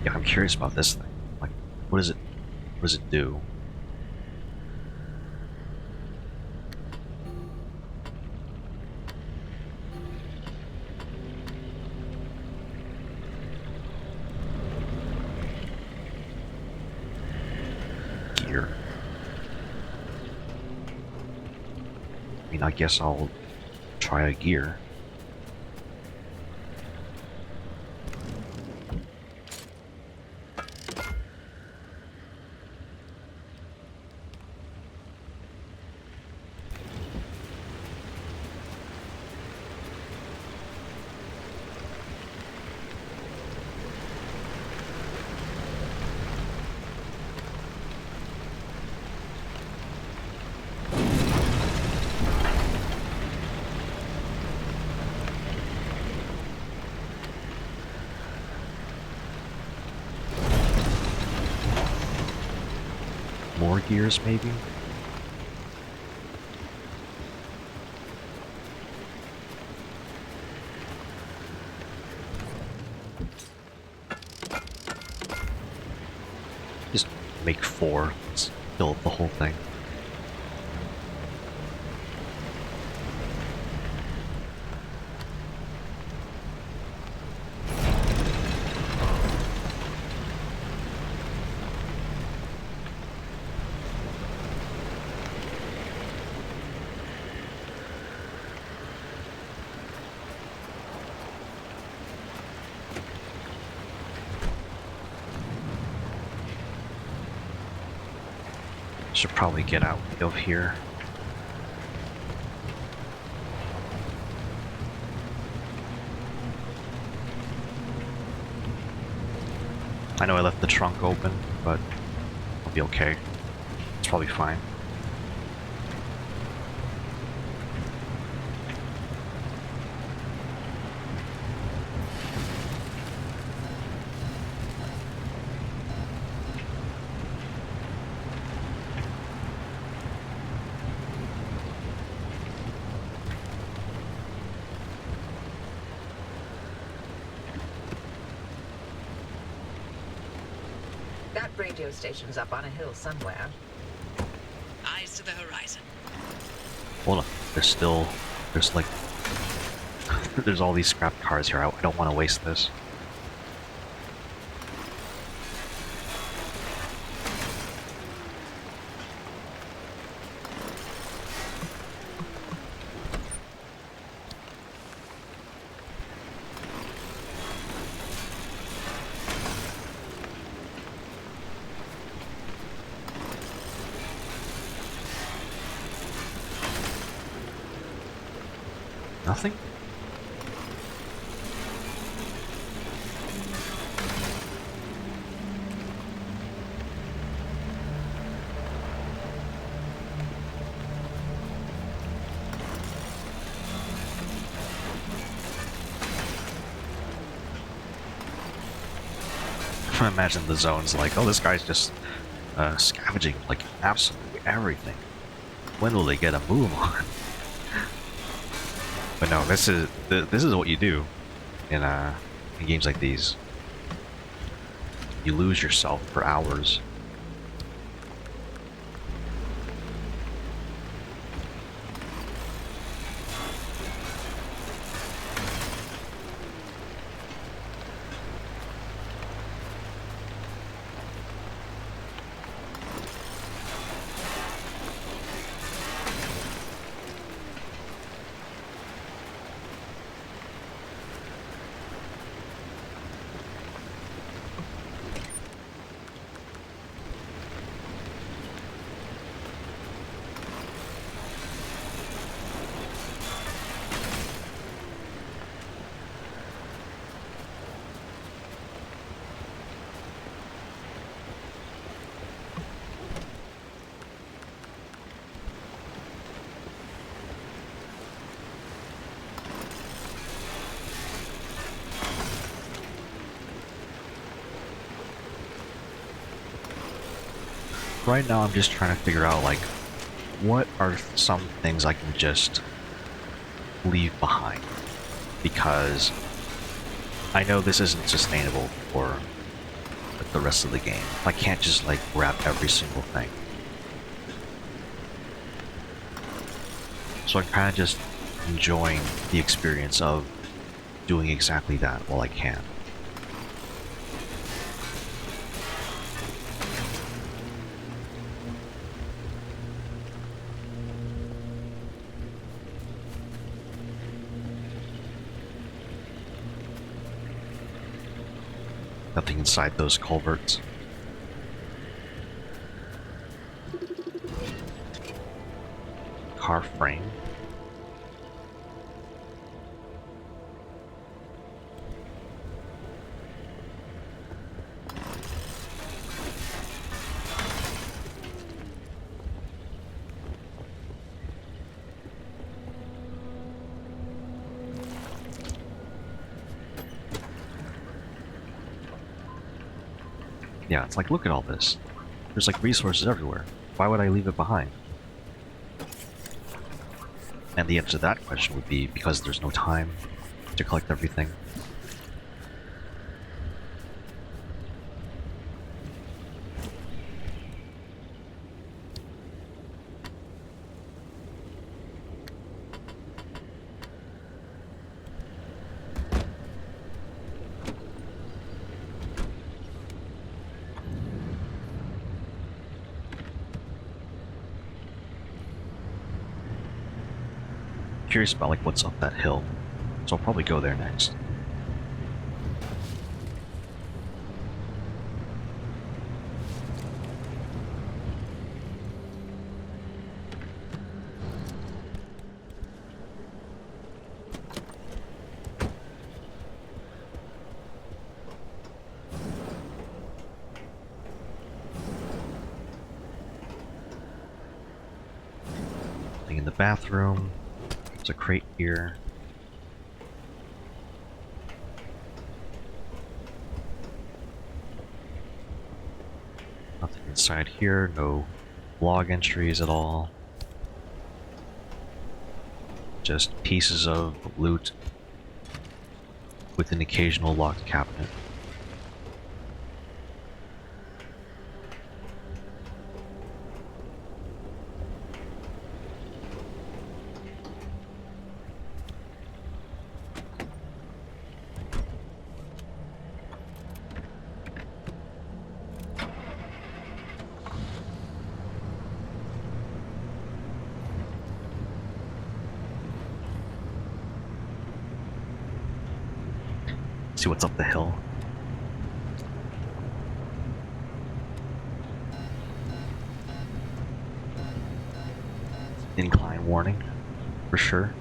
[SPEAKER 1] Yeah, I'm curious about this thing. Like, what does it do? Gear. I mean, I guess I'll try a gear. More gears, maybe? Just make 4. Let's fill up the whole thing. Should probably get out of here. I know I left the trunk open, but I'll be okay. It's probably fine.
[SPEAKER 5] That radio station's up on a hill somewhere.
[SPEAKER 6] Eyes to the horizon.
[SPEAKER 1] Hold on. There's like, there's all these scrap cars here. I don't want to waste this. Nothing? I imagine the zone's like, oh, this guy's just scavenging like absolutely everything. When will they get a move on? But no, this is what you do in games like these. You lose yourself for hours. Right now I'm just trying to figure out, like, what are some things I can just leave behind? Because I know this isn't sustainable for the rest of the game. I can't just, like, grab every single thing. So I'm kind of just enjoying the experience of doing exactly that while I can. Nothing inside those culverts. Car frame. Yeah, it's like, look at all this. There's like resources everywhere. Why would I leave it behind? And the answer to that question would be because there's no time to collect everything. Curious about like what's up that hill, so I'll probably go there next. Nothing in the bathroom. There's a crate here. Nothing inside here, no log entries at all. Just pieces of loot with an occasional locked cabinet. See what's up the hill. Incline warning, for sure.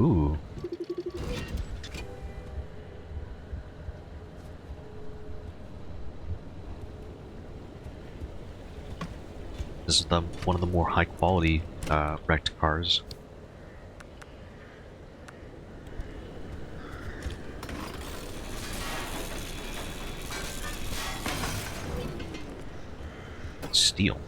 [SPEAKER 1] Ooh. This is one of the more high quality wrecked cars. Steel.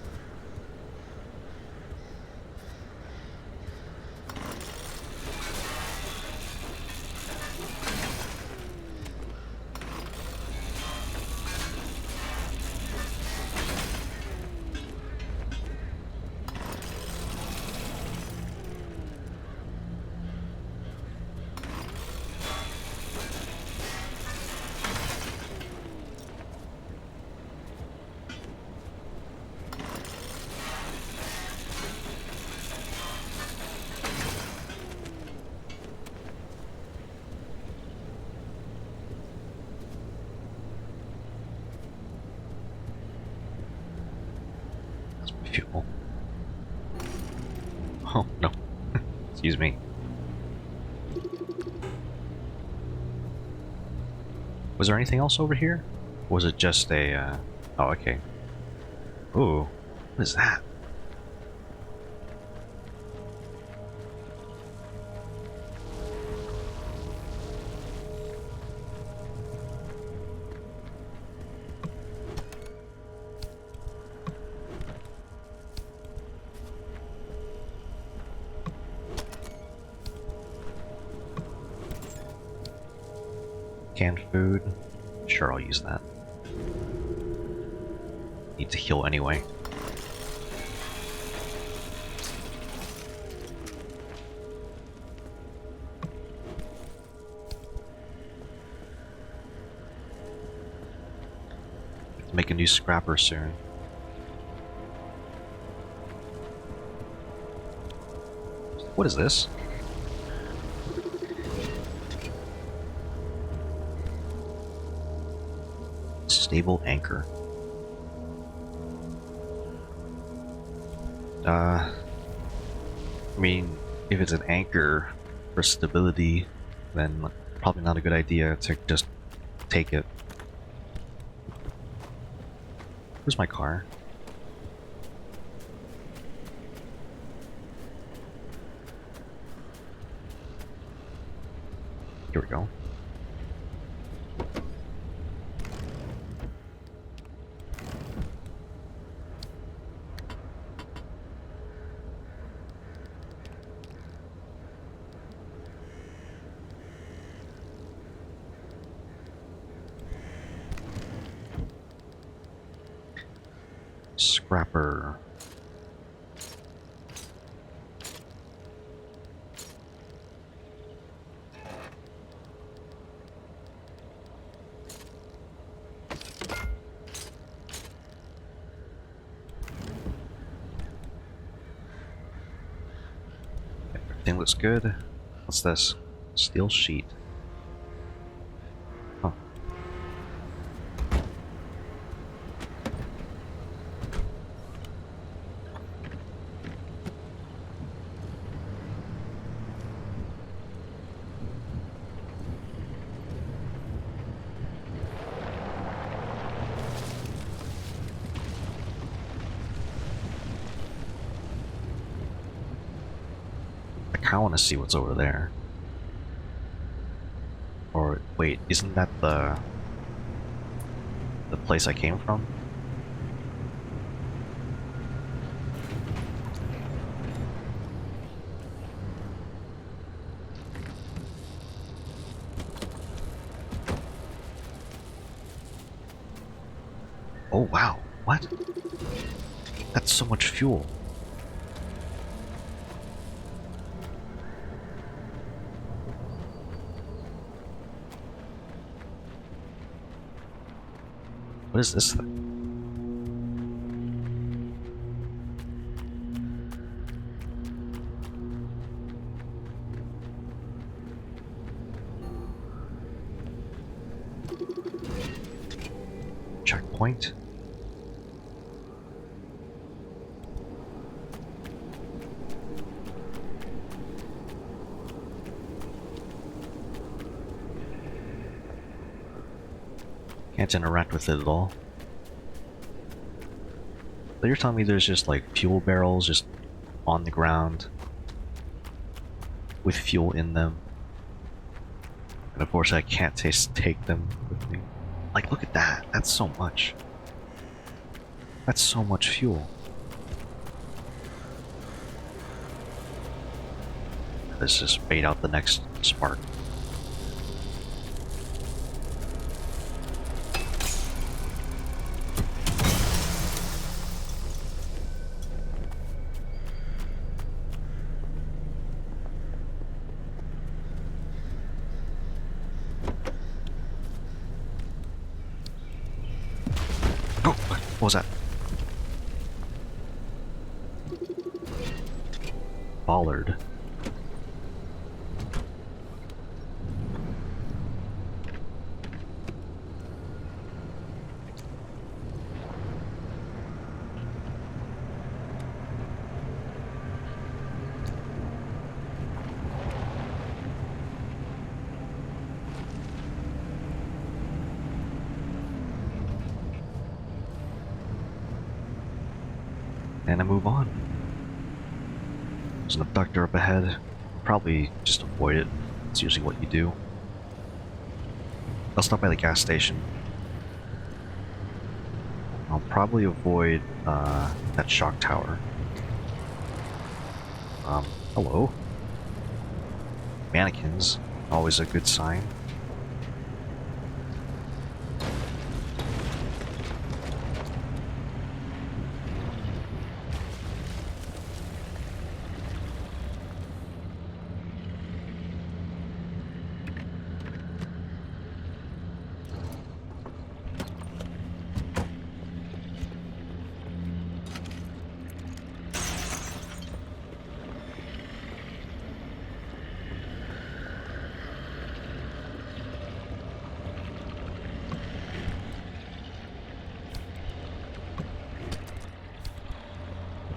[SPEAKER 1] Fuel. Oh, no. Excuse me. Was there anything else over here? Or was it just a, Oh, okay. Ooh. What is that? Canned food. Sure, I'll use that. Need to heal anyway. Have to make a new scrapper soon. What is this? Stable anchor. I mean, if it's an anchor for stability, then probably not a good idea to just take it. Where's my car? Here we go. Scrapper. Everything looks good. What's this? Steel sheet. Huh. I want to see what's over there. Or wait, isn't that the place I came from? Oh wow, what? That's so much fuel. What is this thing? Checkpoint? Can't interact with it at all. So you're telling me there's just like fuel barrels just on the ground with fuel in them, and of course I can't take them with me. Like, look at that. That's so much. That's so much fuel. Let's just bait out the next spark. Oh, what was that? Bollard. And I move on. There's an abductor up ahead. Probably just avoid it. It's usually what you do. I'll stop by the gas station. I'll probably avoid that shock tower. Hello. Mannequins, always a good sign.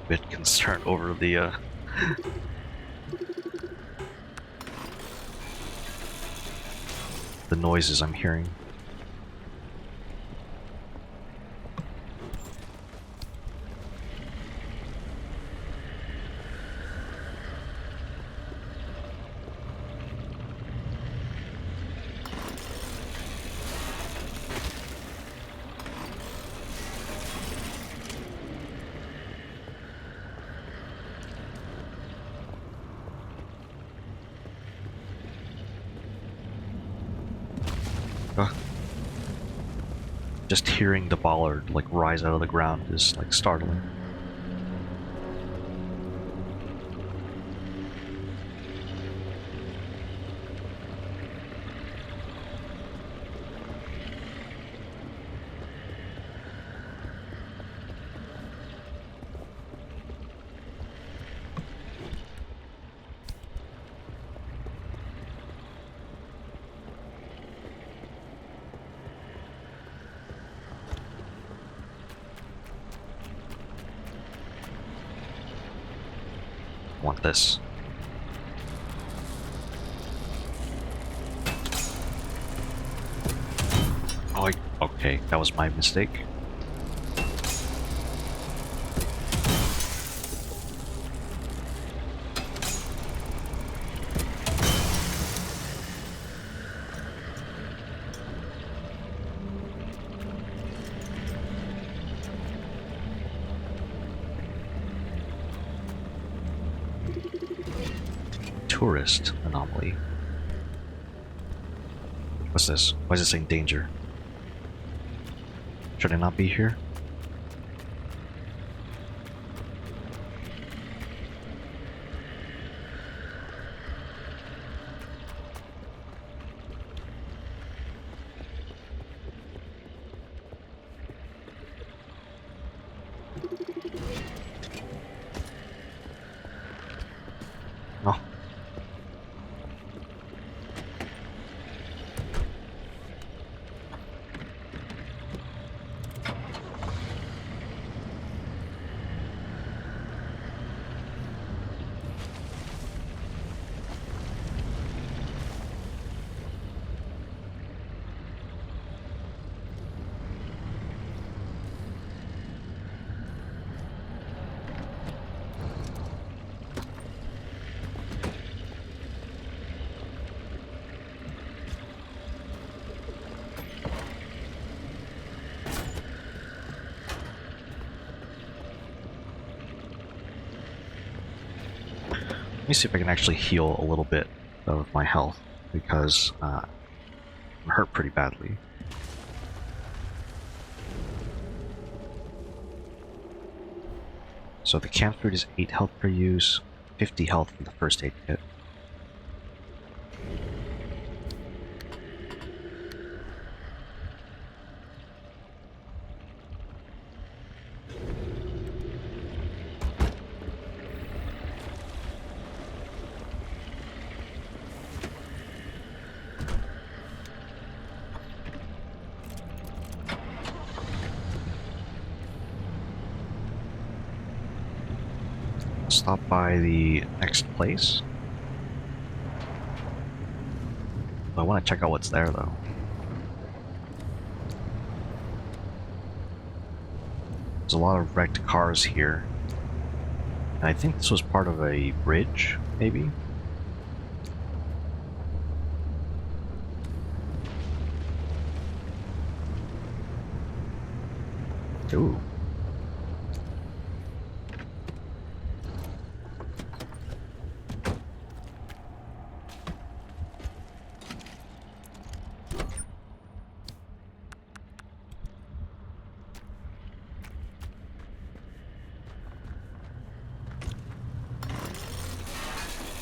[SPEAKER 1] Bit concerned over the the noises I'm hearing. Just hearing the bollard like rise out of the ground is like startling. Want this. Oh, okay, that was my mistake. Tourist anomaly. What's this? Why is it saying danger? Should I not be here? No. Let me see if I can actually heal a little bit of my health, because I'm hurt pretty badly. So the canned food is 8 health per use, 50 health for the first aid kit. Stop by the next place. I want to check out what's there though. There's a lot of wrecked cars here. And I think this was part of a bridge, maybe? Ooh.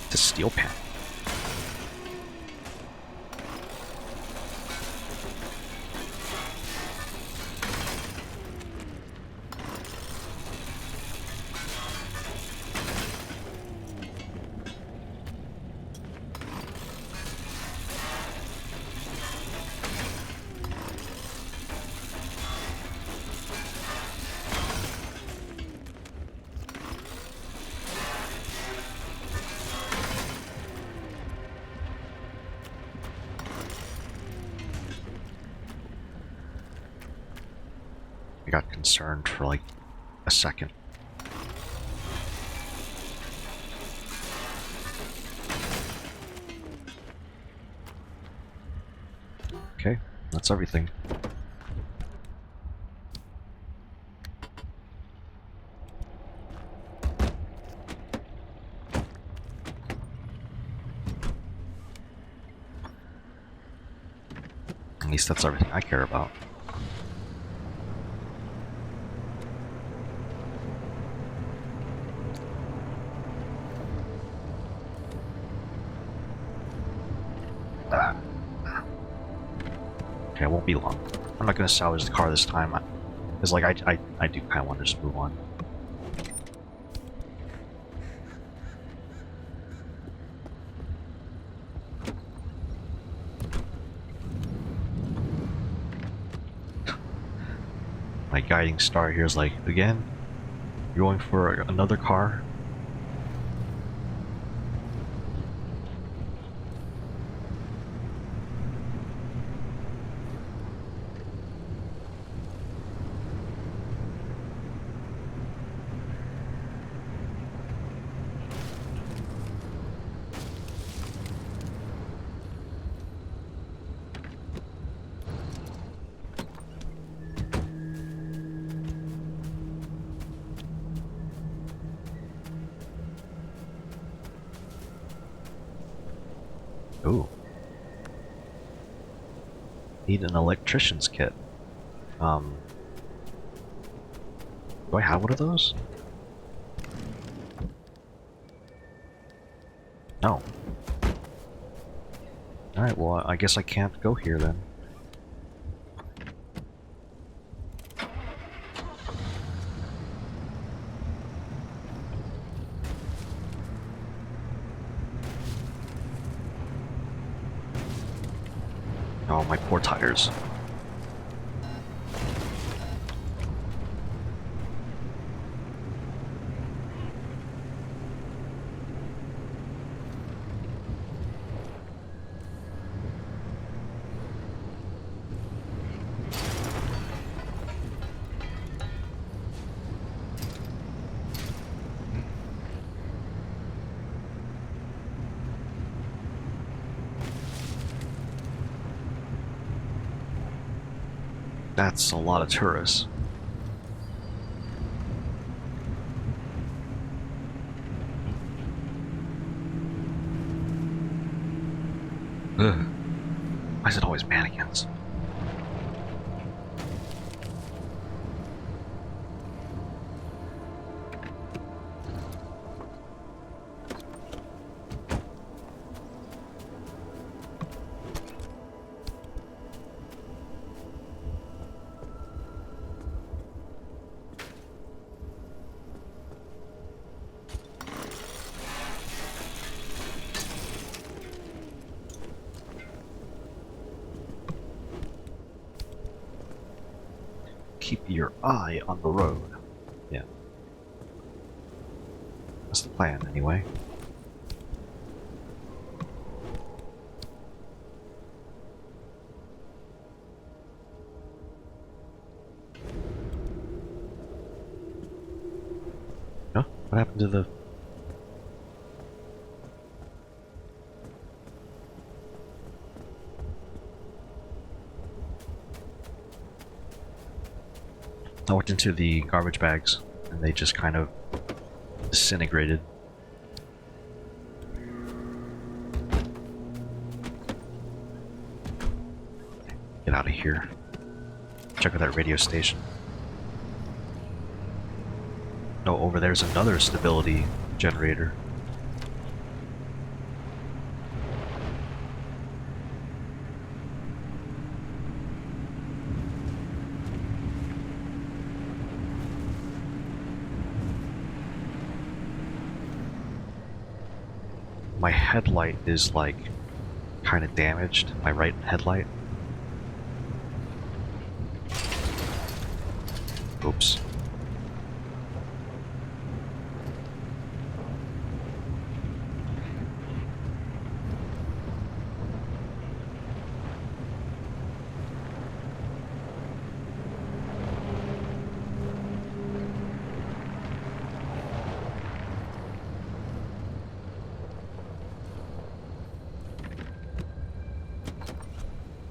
[SPEAKER 1] The steel pan. I got concerned for like a second. Okay, that's everything. At least that's everything I care about. Okay, it won't be long. I'm not gonna salvage the car this time. Because like I do kind of want to just move on. My guiding star here is like, again, you're going for another car? Ooh. Need an electrician's kit. Do I have one of those? No. Alright, well, I guess I can't go here then. Oh, my poor tires. That's a lot of tourists. Ugh. Why is it always mannequins? Keep your eye on the road. Yeah. That's the plan, anyway. Huh? What happened to the... I went into the garbage bags, and they just kind of disintegrated. Get out of here. Check out that radio station. Oh, over there's another stability generator. My headlight is like kind of damaged, my right headlight. Oops.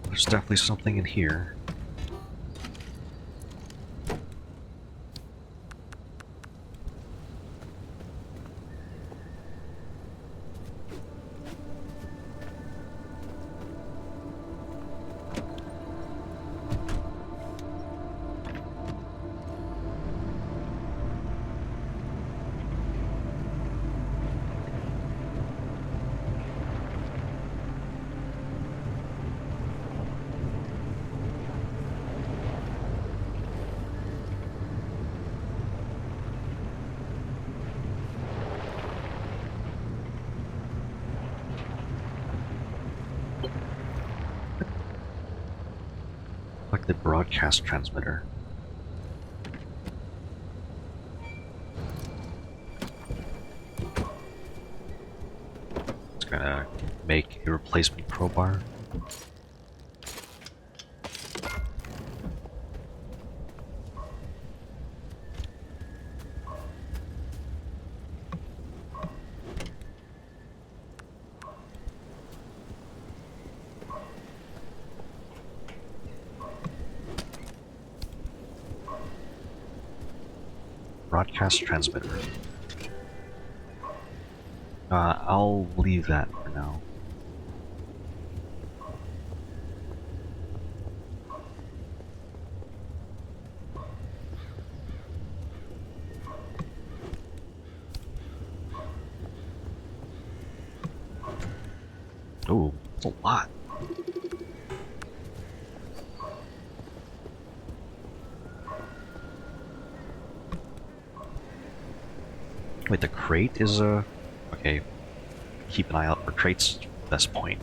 [SPEAKER 1] There's definitely something in here. Like the broadcast transmitter. It's gonna make a replacement crowbar. Broadcast transmitter. I'll leave that for now. Ooh, that's a lot. Wait, the crate is a... Okay, keep an eye out for crates at this point.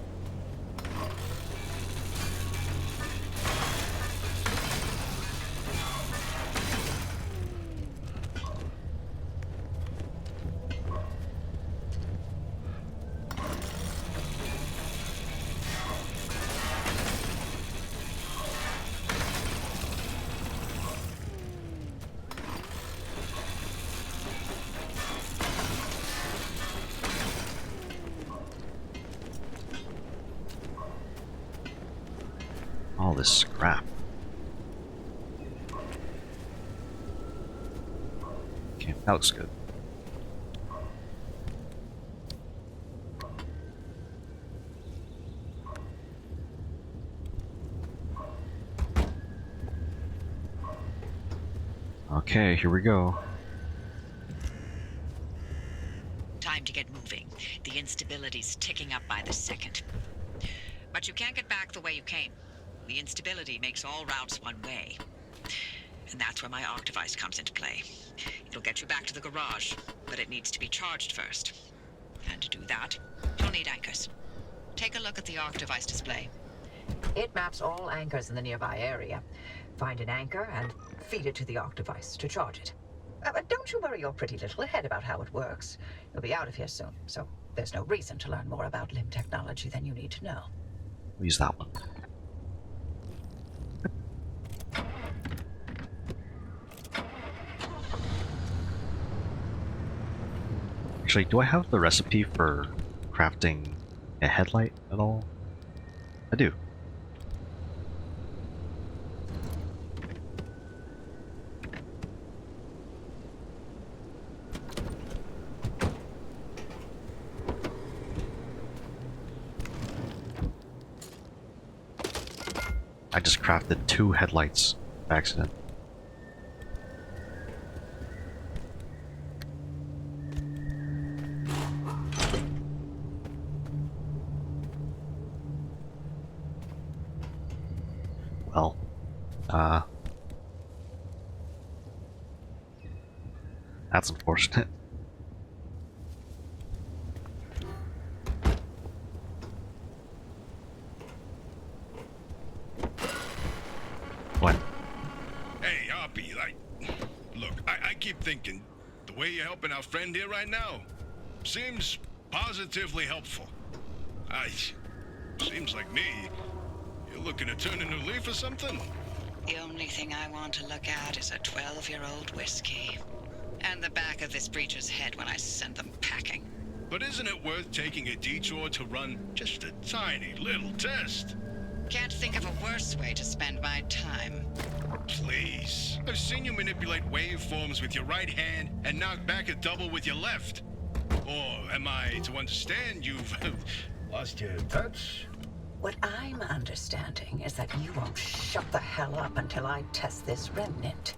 [SPEAKER 1] All this scrap. Okay, that looks good. Okay, here we go.
[SPEAKER 8] Time to get moving. The instability's ticking up by the second. But you can't get back the way you came. The instability makes all routes one way. And that's where my ARC device comes into play. It'll get you back to the garage, but it needs to be charged first. And to do that, you'll need anchors. Take a look at the ARC device display.
[SPEAKER 9] It maps all anchors in the nearby area. Find an anchor and feed it to the ARC device to charge it. But don't you worry your pretty little head about how it works. You'll be out of here soon, so there's no reason to learn more about limb technology than you need to know.
[SPEAKER 1] We'll use that one. Actually, do I have the recipe for crafting a headlight at all? I do. I just crafted 2 headlights by accident. Well, that's unfortunate. What?
[SPEAKER 7] Hey, Hoppy, look, I keep thinking, the way you're helping our friend here right now seems positively helpful. Seems like me, you're looking to turn a new leaf or something?
[SPEAKER 6] The only thing I want to look at is a 12-year-old whiskey. And the back of this breacher's head when I send them packing.
[SPEAKER 7] But isn't it worth taking a detour to run just a tiny little test?
[SPEAKER 6] Can't think of a worse way to spend my time.
[SPEAKER 7] Please. I've seen you manipulate waveforms with your right hand and knock back a double with your left. Or am I to understand you've
[SPEAKER 3] Lost your touch?
[SPEAKER 9] What I'm understanding is that you won't shut the hell up until I test this remnant.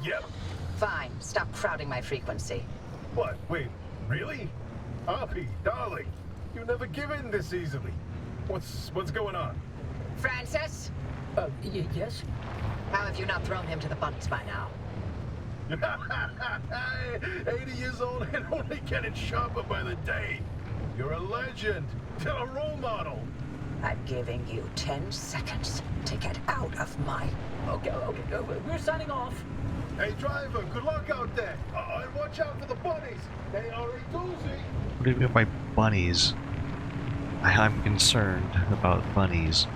[SPEAKER 3] Yep.
[SPEAKER 9] Fine, stop crowding my frequency.
[SPEAKER 3] What? Wait, really? Hoppy, darling, you never give in this easily. What's going on?
[SPEAKER 4] Francis? Yes?
[SPEAKER 9] How have you not thrown him to the bunnies by now?
[SPEAKER 3] 80 years old and only getting sharper by the day. You're a legend, a role model.
[SPEAKER 9] I'm giving you 10 seconds to get out of my...
[SPEAKER 4] Okay, we're signing off.
[SPEAKER 3] Hey, driver, good luck out there. And watch out for the bunnies. They are a doozy.
[SPEAKER 1] What do you mean by bunnies? I'm concerned about bunnies.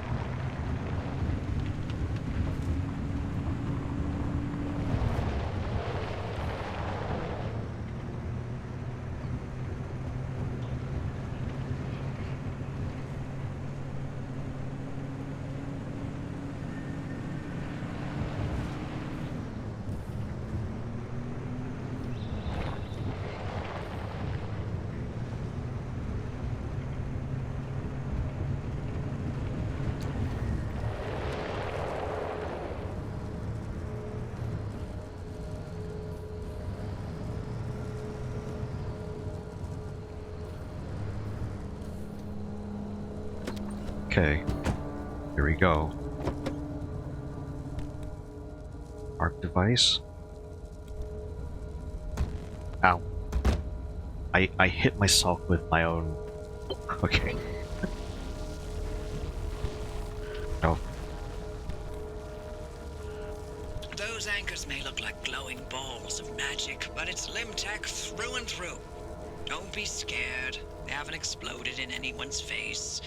[SPEAKER 1] Okay, here we go. ARC device. Ow. I hit myself with my own... Okay. No.
[SPEAKER 8] Those anchors may look like glowing balls of magic, but it's limb tech through and through. Don't be scared. They haven't exploded in anyone's face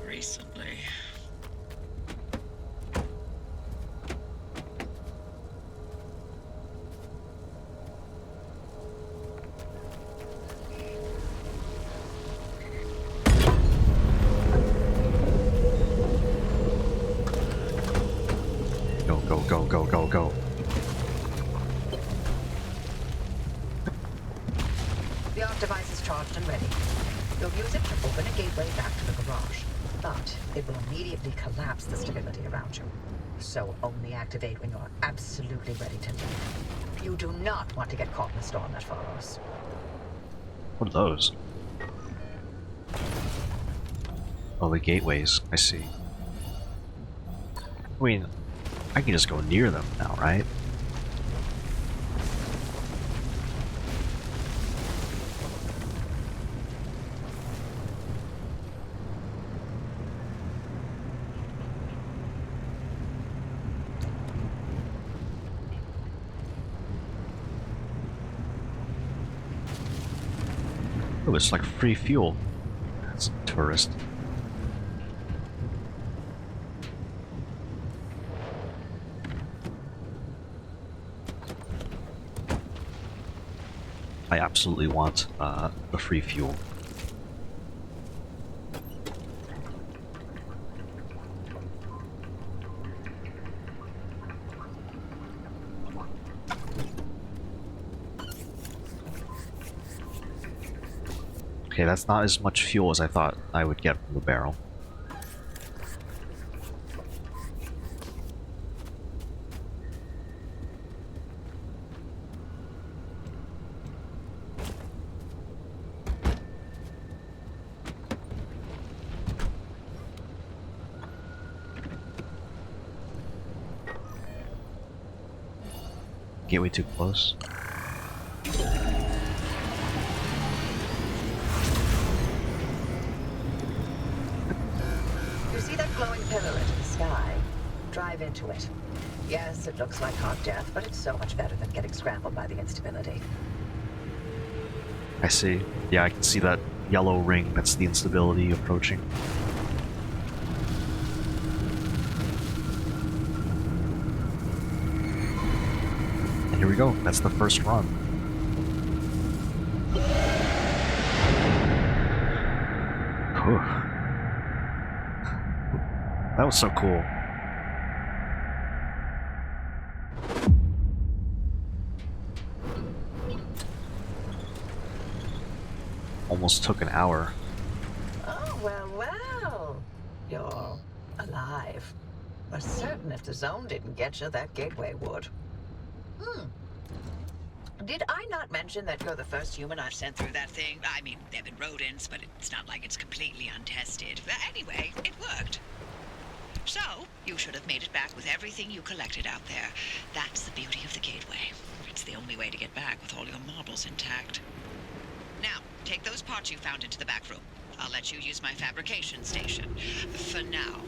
[SPEAKER 8] recently.
[SPEAKER 1] Go.
[SPEAKER 9] The ARC device is charged and ready. You'll use it to open a gateway back to the garage, but it will immediately collapse the stability around you. so only activate when you're absolutely ready to leave. You do not want to get caught in the storm that follows.
[SPEAKER 1] What are those? Oh, the gateways. I see. I mean, I can just go near them now, right? Oh, it's like free fuel. That's a tourist. I absolutely want the free fuel. Okay, that's not as much fuel as I thought I would get from the barrel. Gateway too close.
[SPEAKER 9] You see that glowing pillar into the sky? Drive into it. Yes, it looks like hot death, but it's so much better than getting scrambled by the instability.
[SPEAKER 1] I see. Yeah, I can see that yellow ring. That's the instability approaching. And here we go. That's the first run. Whew. That was so cool. Almost took an hour.
[SPEAKER 9] Oh, well. You're alive. We're certain if the zone didn't get you, that gateway would. Did I not mention that you're the first human I've sent through that thing?
[SPEAKER 8] I mean, they've been rodents, but it's not like it's completely untested. Anyway, it worked. So, you should have made it back with everything you collected out there. That's the beauty of the gateway. It's the only way to get back with all your marbles intact. Now, take those parts you found into the back room. I'll let you use my fabrication station. For now.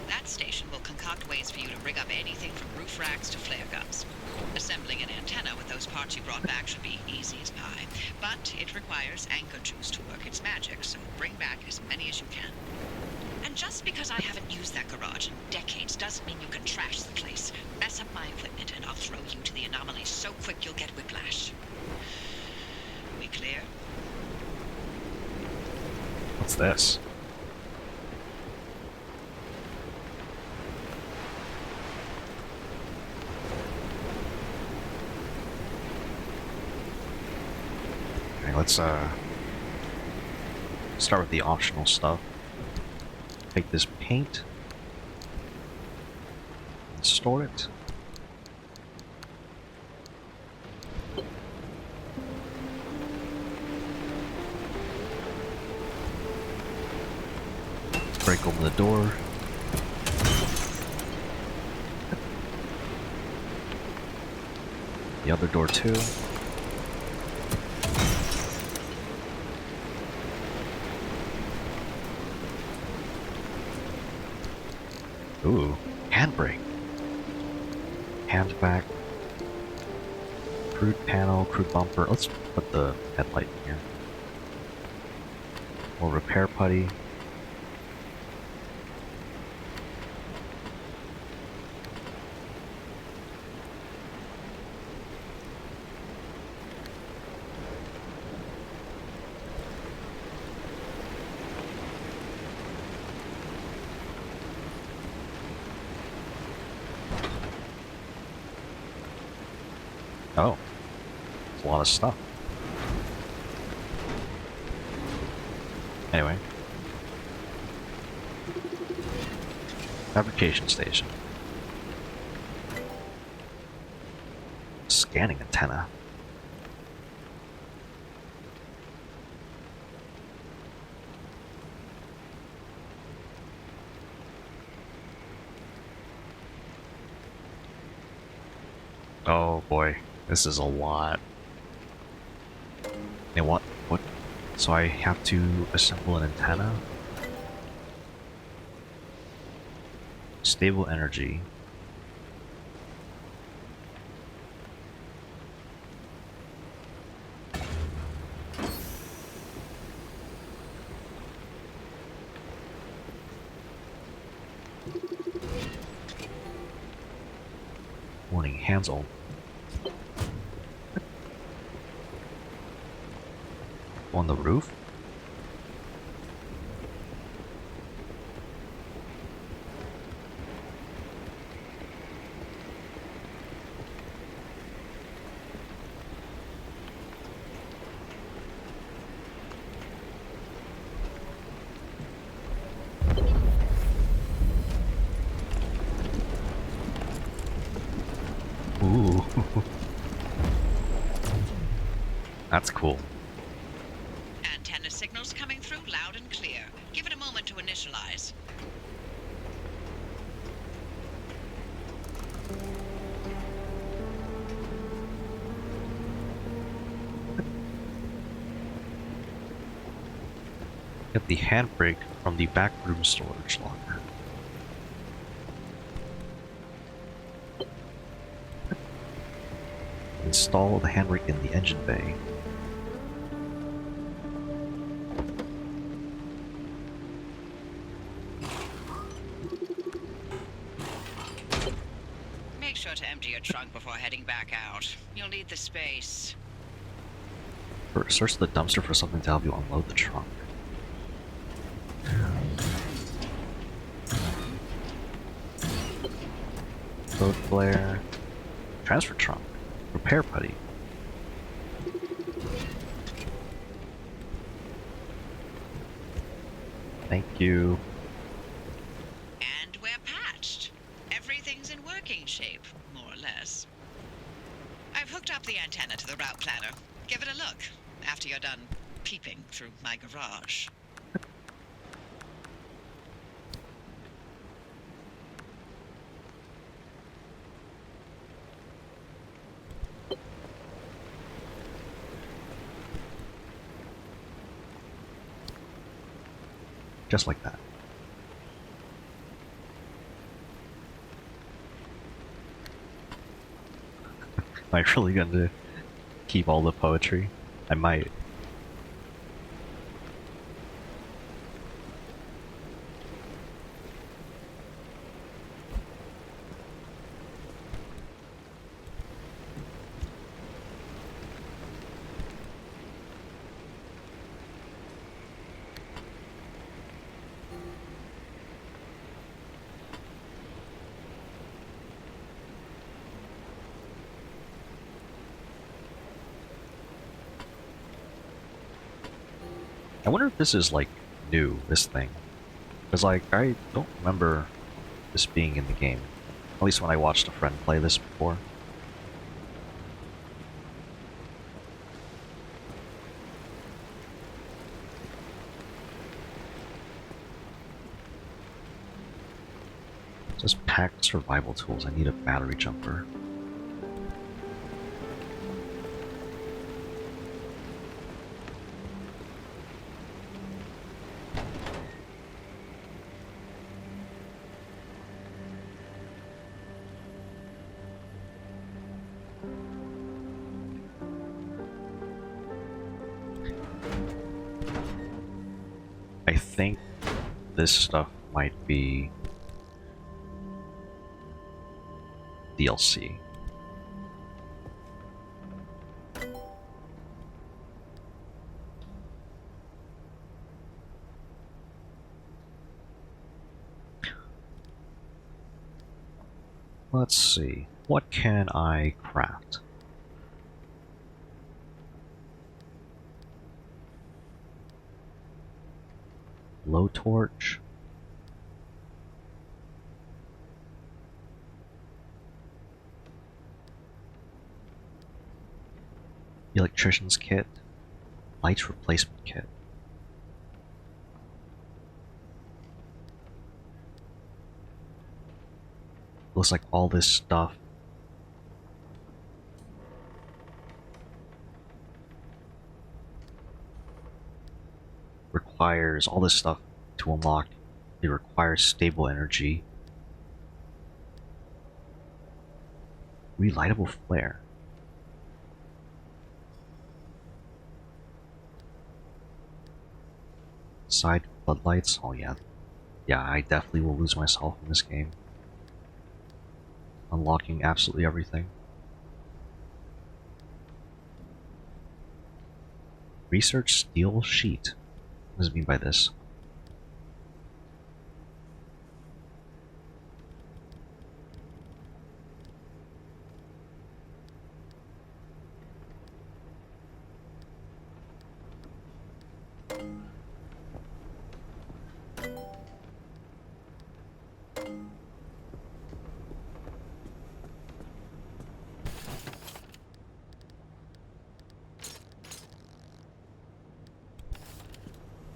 [SPEAKER 8] That station will concoct ways for you to rig up anything from roof racks to flare guns. Assembling an antenna with those parts you brought back should be easy as pie. But it requires anchor juice to work its magic, so bring back as many as you can. And just because I haven't used that garage in decades doesn't mean you can trash the place. Mess up my equipment and I'll throw you to the anomalies so quick you'll get whiplash. We clear?
[SPEAKER 1] What's this? Okay, let's start with the optional stuff. Take this paint and store it. Break open the door. The other door too. Ooh, handbrake. Handback. Crude panel, crude bumper. Let's put the headlight in here. More repair putty. Oh, it's a lot of stuff. Anyway. Fabrication station. scanning antenna. Oh boy, this is a lot. And what? So I have to assemble an antenna? Stable energy. Warning, hands on. On the roof? Ooh. That's cool.
[SPEAKER 8] Antenna signals coming through loud and clear. Give it a moment to initialize.
[SPEAKER 1] Get the handbrake from the back room storage locker. Install the handbrake in the engine bay.
[SPEAKER 8] Make sure to empty your trunk before heading back out. You'll need the space.
[SPEAKER 1] Search the dumpster for something to help you unload the trunk. Code flare. Transfer trunk. Repair putty. Thank you.
[SPEAKER 8] And we're patched. Everything's in working shape, more or less. I've hooked up the antenna to the route planner. Give it a look after you're done peeping through my garage.
[SPEAKER 1] Just like that. Am I really going to keep all the poetry? I might. I wonder if this is like new, this thing. Because like, I don't remember this being in the game. At least when I watched a friend play this before. Just packed survival tools. I need a battery jumper. I think this stuff might be DLC. Let's see. What can I craft? Low torch. Electrician's kit, lights replacement kit. Looks like all this stuff requires all this stuff to unlock. It requires stable energy. Relightable flare. Side floodlights. Oh yeah. Yeah, I definitely will lose myself in this game. Unlocking absolutely everything. Research steel sheet. What does it mean by this?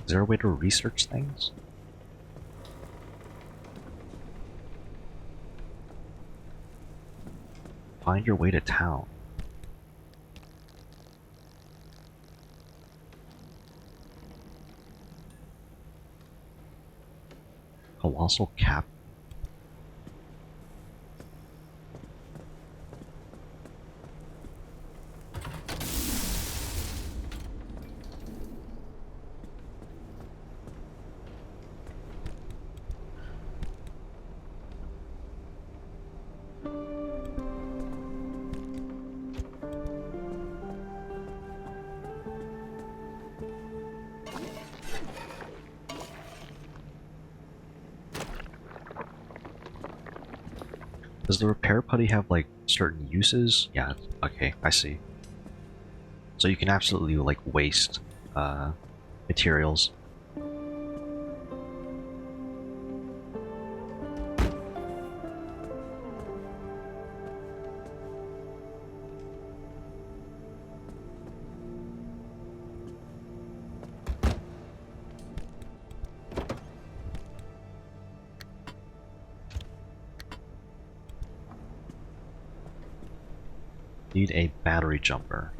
[SPEAKER 1] Is there a way to research things? Find your way to town. Colossal cap. Does the repair putty have like certain uses? Yeah, okay, I see. So you can absolutely like waste materials. Need a battery jumper.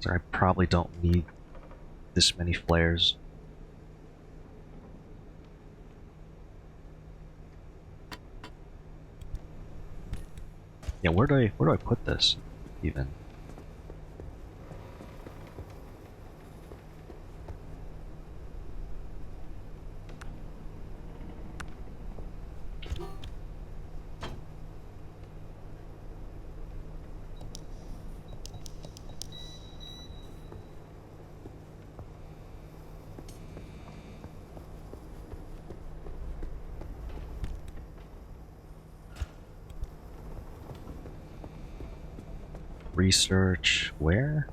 [SPEAKER 1] So I probably don't need this many flares. Yeah, where do I put this even? Research where?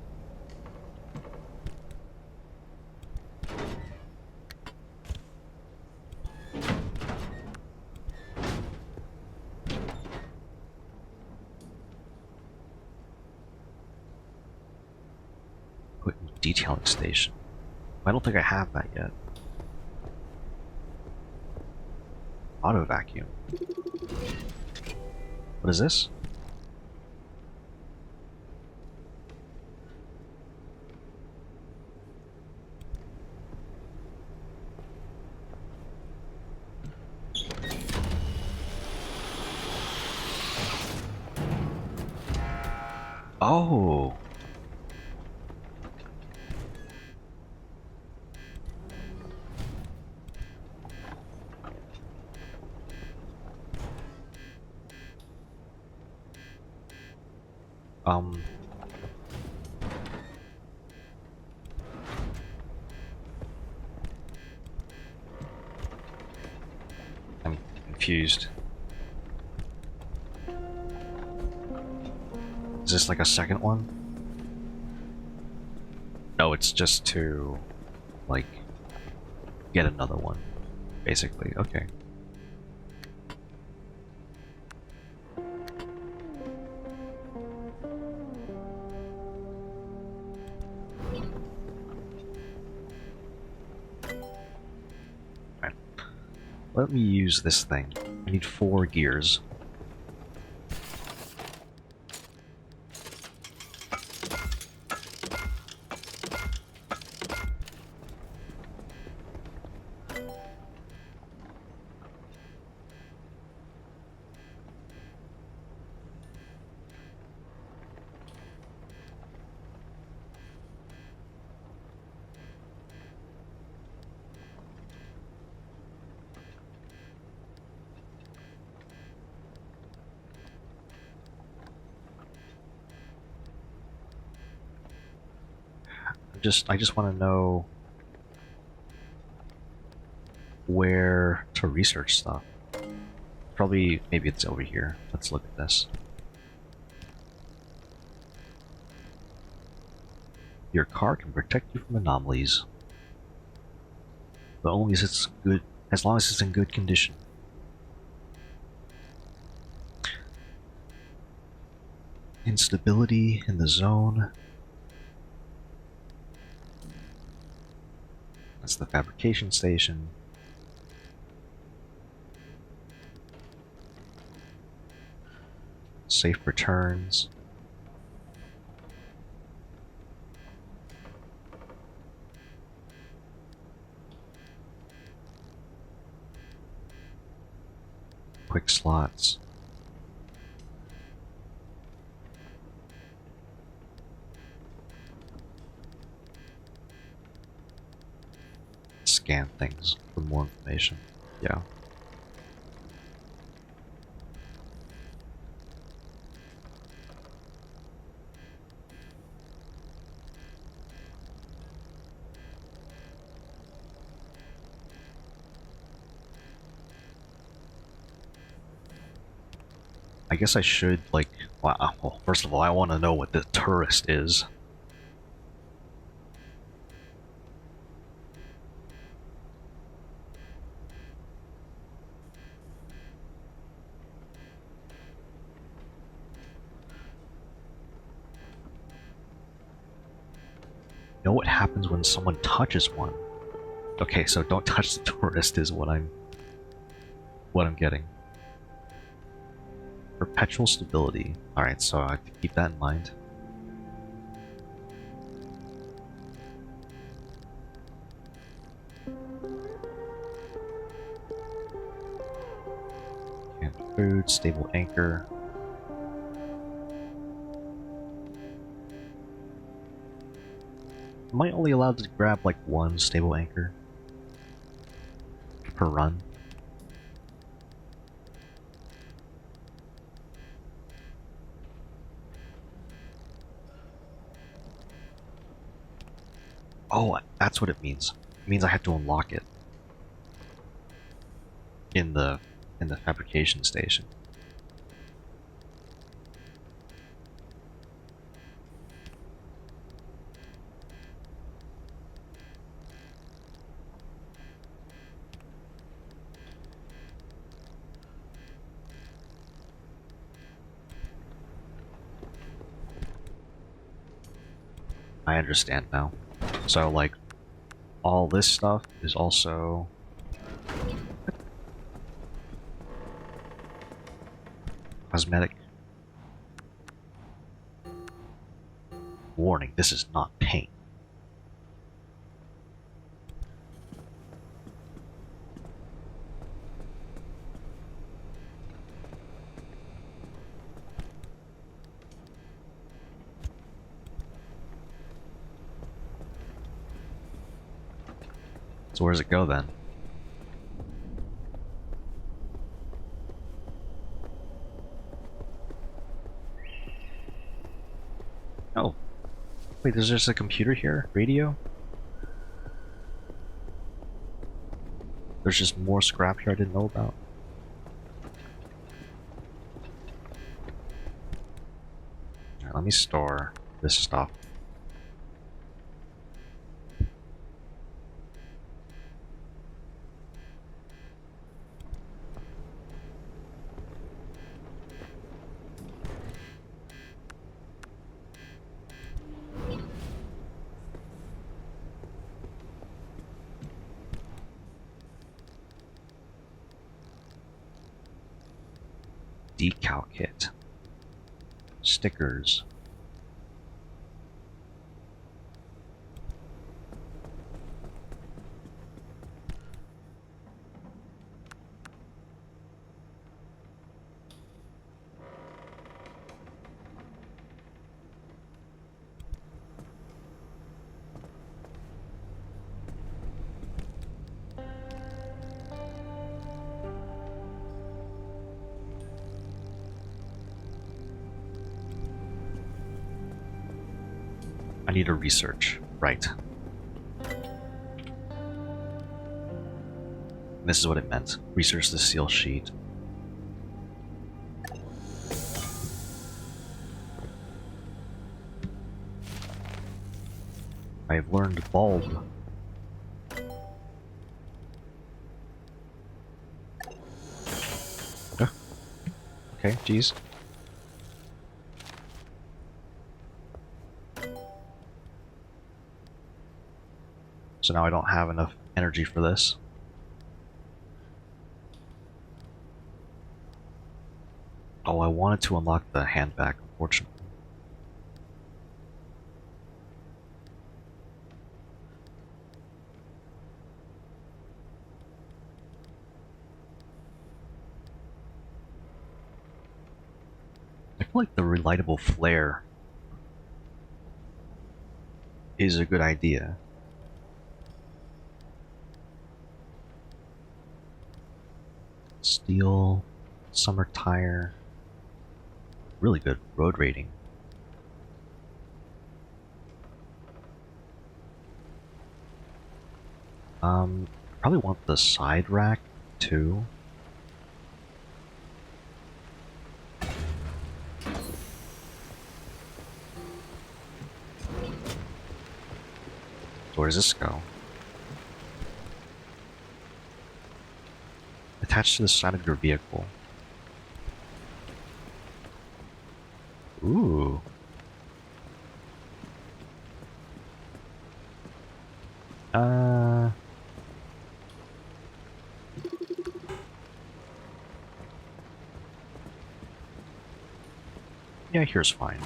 [SPEAKER 1] Equipment detailing station. I don't think I have that yet. Auto vacuum. What is this? Oh. confused. Is this like a second one? No, it's just to, like, get another one, basically. Okay. Alright. Let me use this thing. I need 4 gears. I just want to know where to research stuff. Probably, maybe it's over here. Let's look at this. Your car can protect you from anomalies, but only as long as it's in good condition. Instability in the zone. That's the fabrication station. Safe returns. Quick slots. Scan things for more information. Yeah. I guess I should, like, well, first of all, I want to know what the tourist is. Know what happens when someone touches one. Okay, so don't touch the tourist is what I'm getting. Perpetual stability. Alright, so I have to keep that in mind. Canned food, stable anchor. Am I only allowed to grab like one stable anchor per run? Oh, that's what it means. It means I have to unlock it in the fabrication station. I understand now. So, like, all this stuff is also... cosmetic. Warning, this is not paint. So where does it go then? Oh. Wait, there's just a computer here? Radio? There's just more scrap here I didn't know about. Let me store this stuff. Decal kit. Stickers. I need to research. Right. This is what it meant. Research the seal sheet. I've learned bulb. Okay, geez. So now I don't have enough energy for this. Oh, I wanted to unlock the handbag, unfortunately. I feel like the relightable flare is a good idea. Steel, summer tire, really good road rating. Probably want the side rack too. So where does this go? Attached to the side of your vehicle. Ooh. Yeah, here's fine.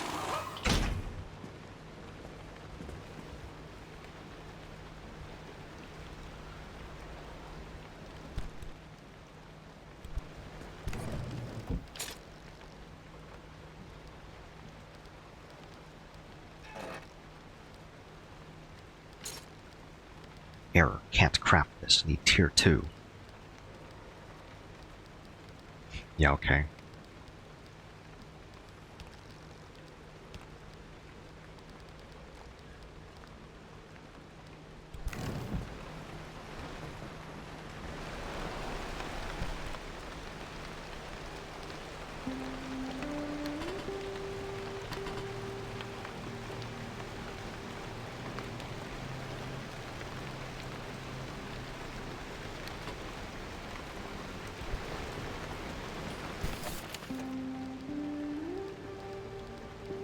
[SPEAKER 1] Error. Can't craft this. Need tier 2. Yeah, okay.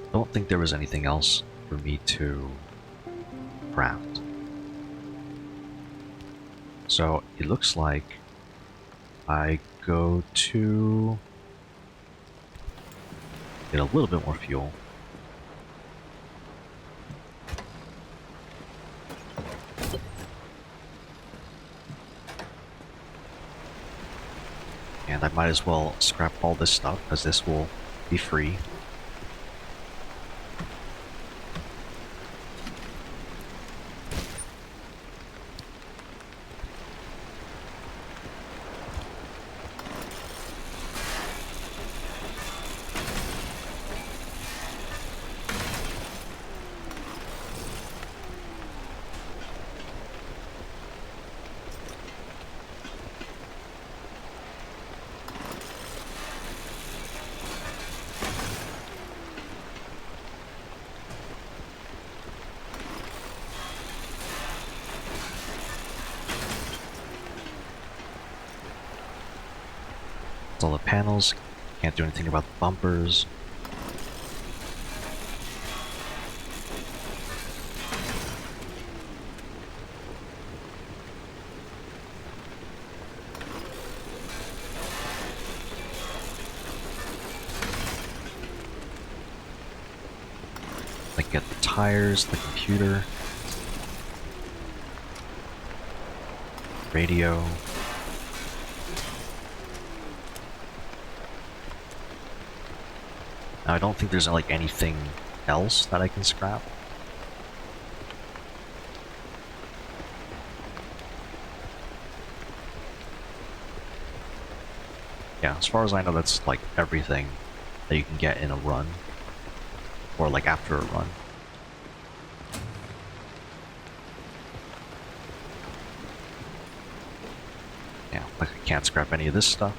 [SPEAKER 1] I don't think there was anything else for me to craft. So it looks like I go to get a little bit more fuel. And I might as well scrap all this stuff because this will be free. It's all the panels. Can't do anything about the bumpers. Like get the tires, the computer, radio. Now, I don't think there's like anything else that I can scrap. Yeah, as far as I know, that's like everything that you can get in a run. Or like after a run. Yeah, like I can't scrap any of this stuff.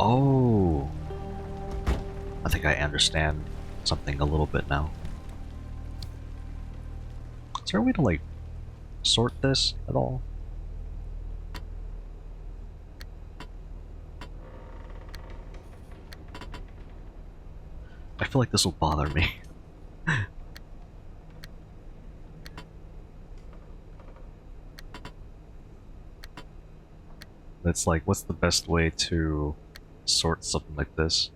[SPEAKER 1] Oh, I think I understand something a little bit now. Is there a way to like sort this at all? I feel like this will bother me. It's like, what's the best way to sort something like this?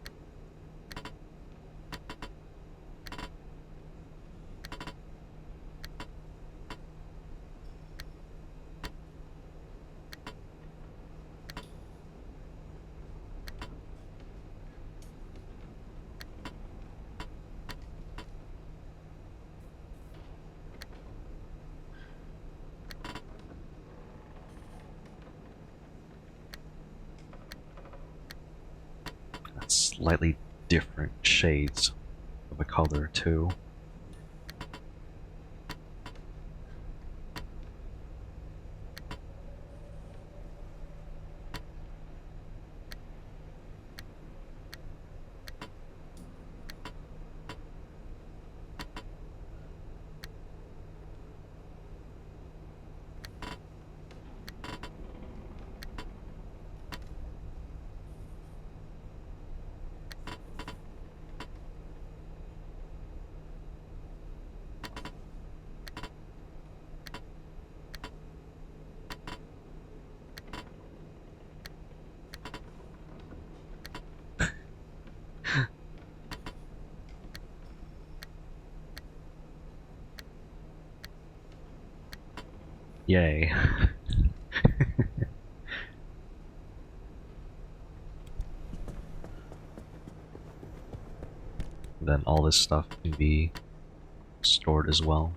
[SPEAKER 1] That's slightly different shades of a color too. Yay. Then all this stuff can be stored as well.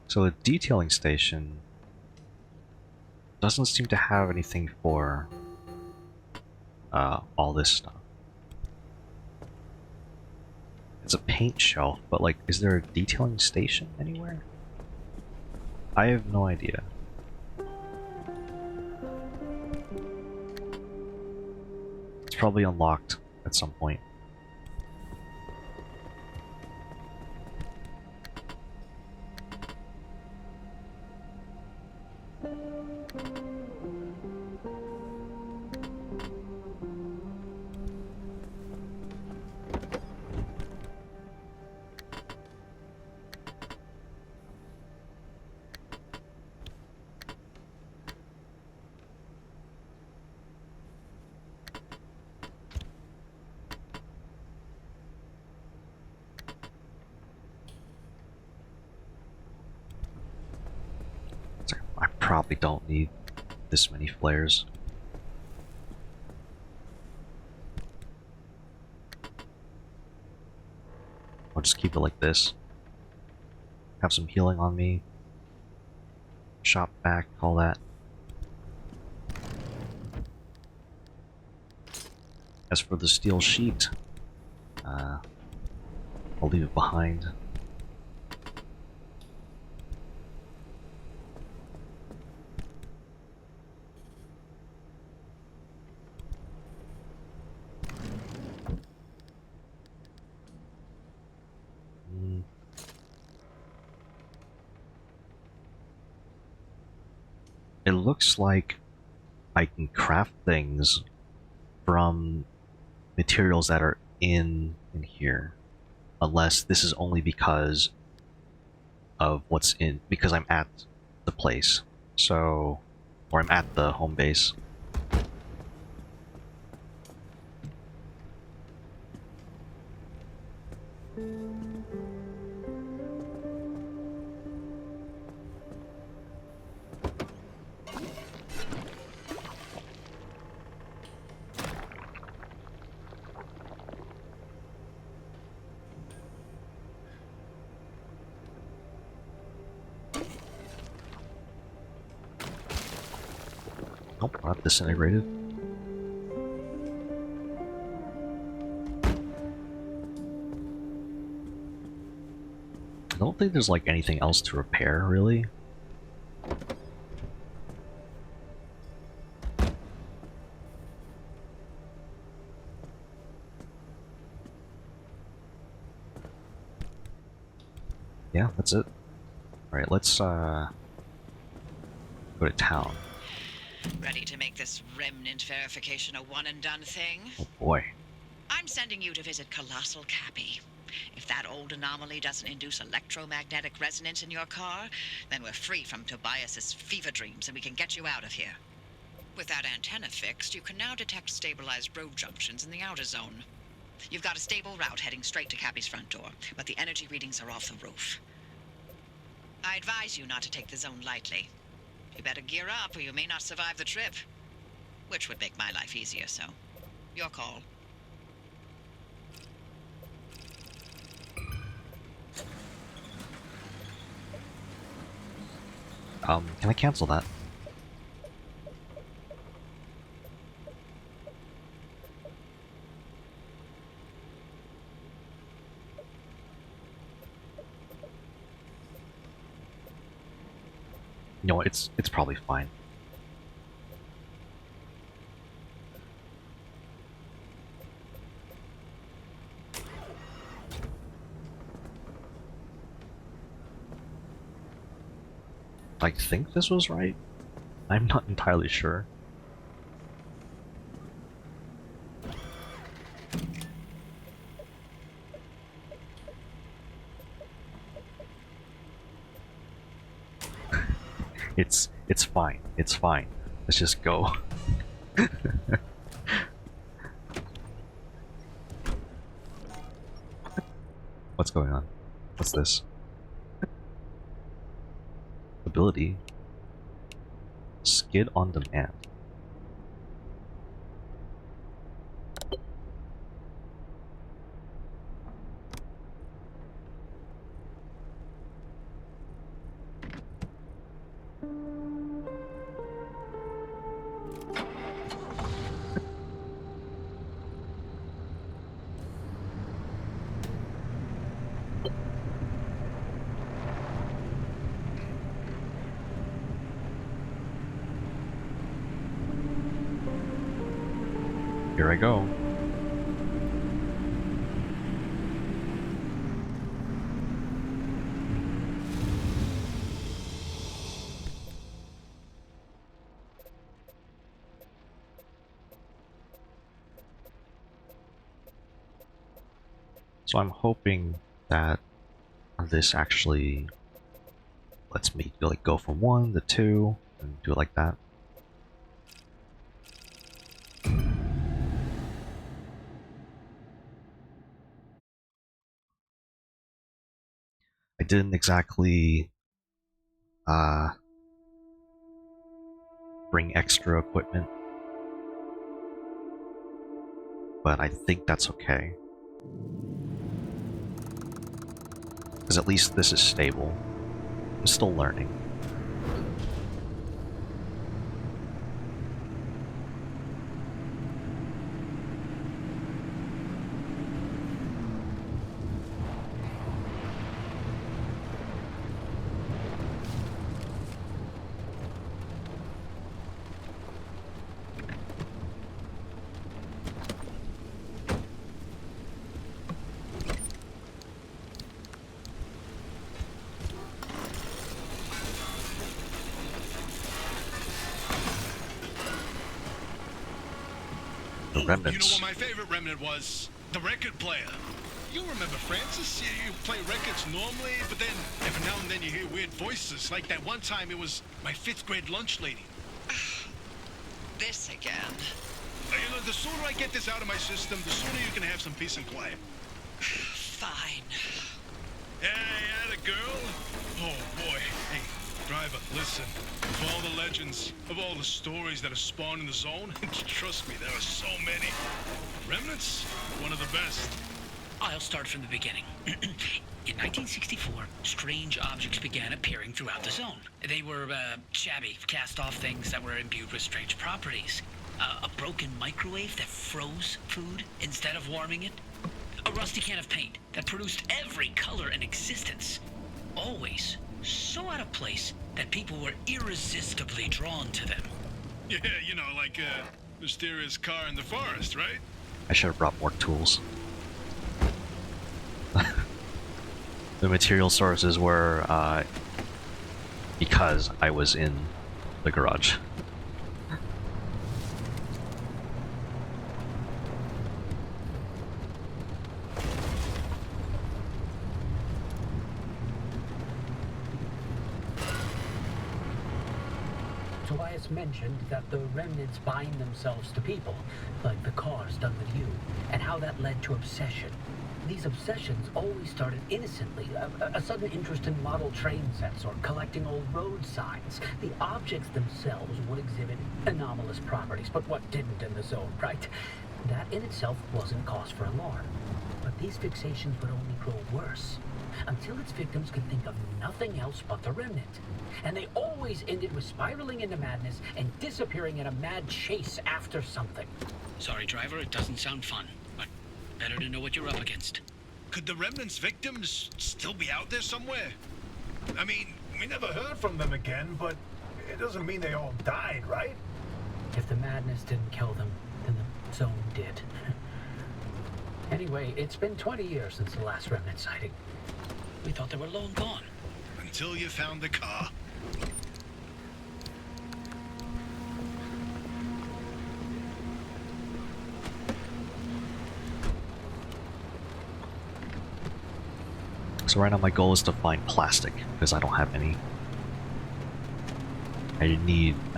[SPEAKER 1] So the detailing station doesn't seem to have anything for all this stuff. It's a paint shelf, but like, is there a detailing station anywhere? I have no idea. It's probably unlocked at some point. probably don't need this many flares. I'll just keep it like this. Have some healing on me. Shop back, all that. As for the steel sheet, I'll leave it behind. It looks like I can craft things from materials that are in here, unless this is only because of what's in, because I'm at the place, so, or I'm at the home base. Nope, not disintegrated. I don't think there's like anything else to repair, really. Yeah, that's it. Alright, let's go to town.
[SPEAKER 8] Ready to make this remnant verification a one-and-done thing?
[SPEAKER 1] Oh boy.
[SPEAKER 8] I'm sending you to visit Colossal Cappy. If that old anomaly doesn't induce electromagnetic resonance in your car, then we're free from Tobias's fever dreams and we can get you out of here. With that antenna fixed, you can now detect stabilized road junctions in the outer zone. You've got a stable route heading straight to Cappy's front door, but the energy readings are off the roof. I advise you not to take the zone lightly. You better gear up or you may not survive the trip. Which would make my life easier, so your call.
[SPEAKER 1] Can I cancel that? You know what, it's probably fine. I think this was right. I'm not entirely sure. It's fine. It's fine. Let's just go. What's going on? What's this? Ability. Skid on demand. Here I go. So I'm hoping that this actually lets me like go from 1 to 2 and do it like that. I didn't exactly bring extra equipment. But I think that's okay. Because at least this is stable. I'm still learning. The remnants.
[SPEAKER 7] You know what my favorite remnant was? The record player. You remember, Francis? You play records normally, but then every now and then you hear weird voices. Like that one time it was my 5th grade lunch lady.
[SPEAKER 8] This again.
[SPEAKER 7] You know, the sooner I get this out of my system, the sooner you can have some peace and quiet.
[SPEAKER 8] Fine.
[SPEAKER 7] Hey, a girl. Oh, boy. Hey, driver, listen. Of all the legends, of all the stories that have spawned in the zone, trust me, there are so many. Remnants, one of the best.
[SPEAKER 10] I'll start from the beginning. In 1964, strange objects began appearing throughout the zone. They were shabby, cast-off things that were imbued with strange properties. A broken microwave that froze food instead of warming it. A rusty can of paint that produced every color in existence. Always so out of place that people were irresistibly drawn to them.
[SPEAKER 7] Yeah, you know, like a mysterious car in the forest, right?
[SPEAKER 1] I should have brought more tools. The material sources were because I was in the garage.
[SPEAKER 4] Tobias mentioned that the remnants bind themselves to people, like the cars done with you, and how that led to obsession. These obsessions always started innocently, a sudden interest in model train sets or collecting old road signs. The objects themselves would exhibit anomalous properties, but what didn't in the zone, right? That in itself wasn't cause for alarm. But these fixations would only grow worse, until its victims could think of nothing else but the remnant. And they always ended with spiraling into madness and disappearing in a mad chase after something.
[SPEAKER 10] Sorry, driver, it doesn't sound fun, but better to know what you're up against.
[SPEAKER 7] Could the remnants' victims still be out there somewhere? I mean,
[SPEAKER 3] We never heard from them again, but it doesn't mean they all died, right?
[SPEAKER 4] If the madness didn't kill them, then the zone did. Anyway, it's been 20 years since the last remnant sighting.
[SPEAKER 10] We thought they were long gone.
[SPEAKER 7] until you found the car.
[SPEAKER 1] So right now my goal is to find plastic, because I don't have any. I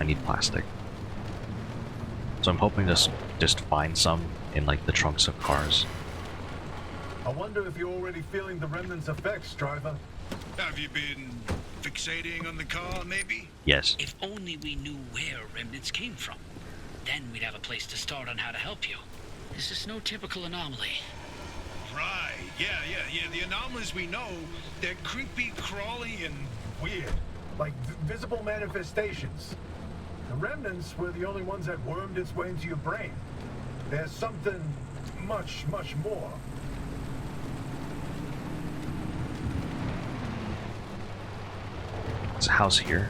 [SPEAKER 1] need plastic. So I'm hoping to just find some in like the trunks of cars.
[SPEAKER 3] I wonder if you're already feeling the remnant's effects, driver.
[SPEAKER 7] Have you been fixating on the car, maybe?
[SPEAKER 1] Yes.
[SPEAKER 10] If only we knew where remnants came from. Then we'd have a place to start on how to help you. This is no typical anomaly.
[SPEAKER 7] Right, yeah. The anomalies we know, they're creepy, crawly, and
[SPEAKER 3] Weird. Like visible manifestations. The remnants were the only ones that wormed its way into your brain. There's something much, much more.
[SPEAKER 1] There's a house here.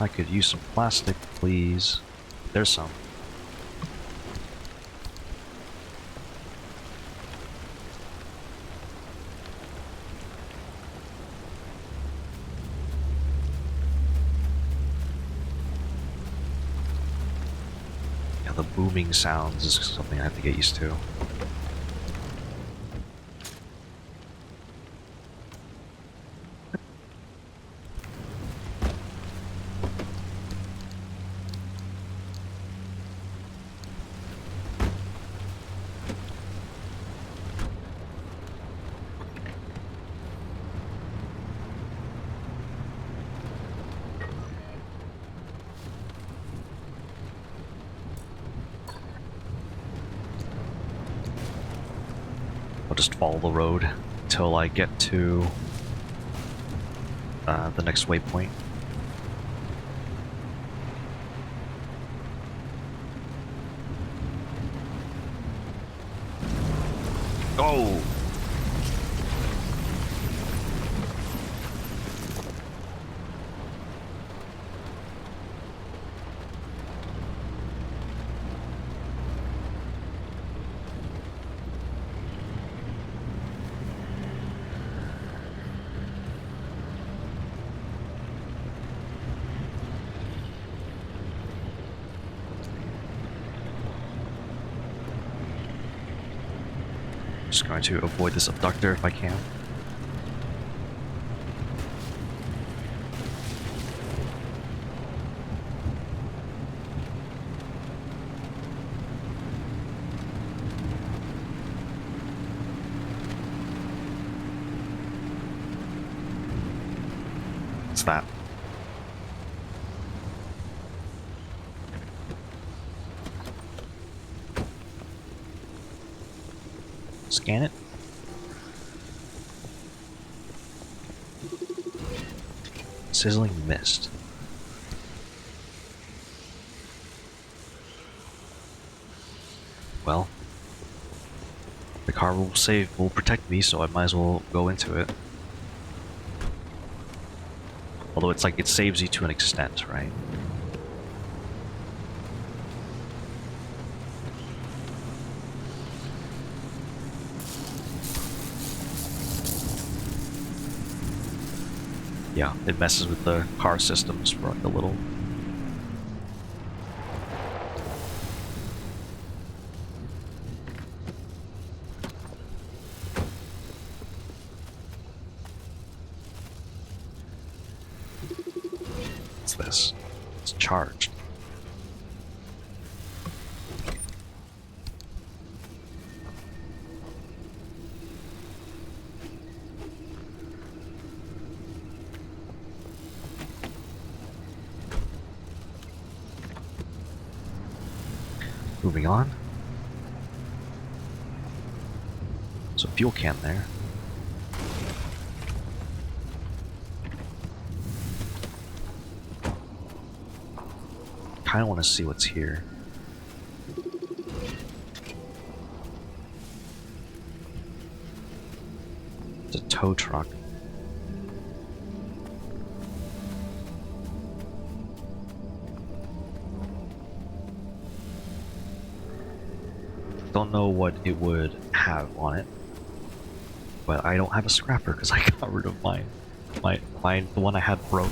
[SPEAKER 1] I could use some plastic, please. There's some. Yeah, the booming sounds is something I have to get used to. just follow the road until I get to the next waypoint. Oh! Just going to avoid this abductor if I can. What's that? Scan it. Sizzling mist. Well, the car will protect me, so I might as well go into it. Although it's like it saves you to an extent, right? Yeah, it messes with the car systems for like a little. What's this? It's charged. Moving on. There's a fuel can there. Kinda wanna see what's here. It's a tow truck. Don't know what it would have on it, but I don't have a scrapper because I got rid of mine. The one I had broke.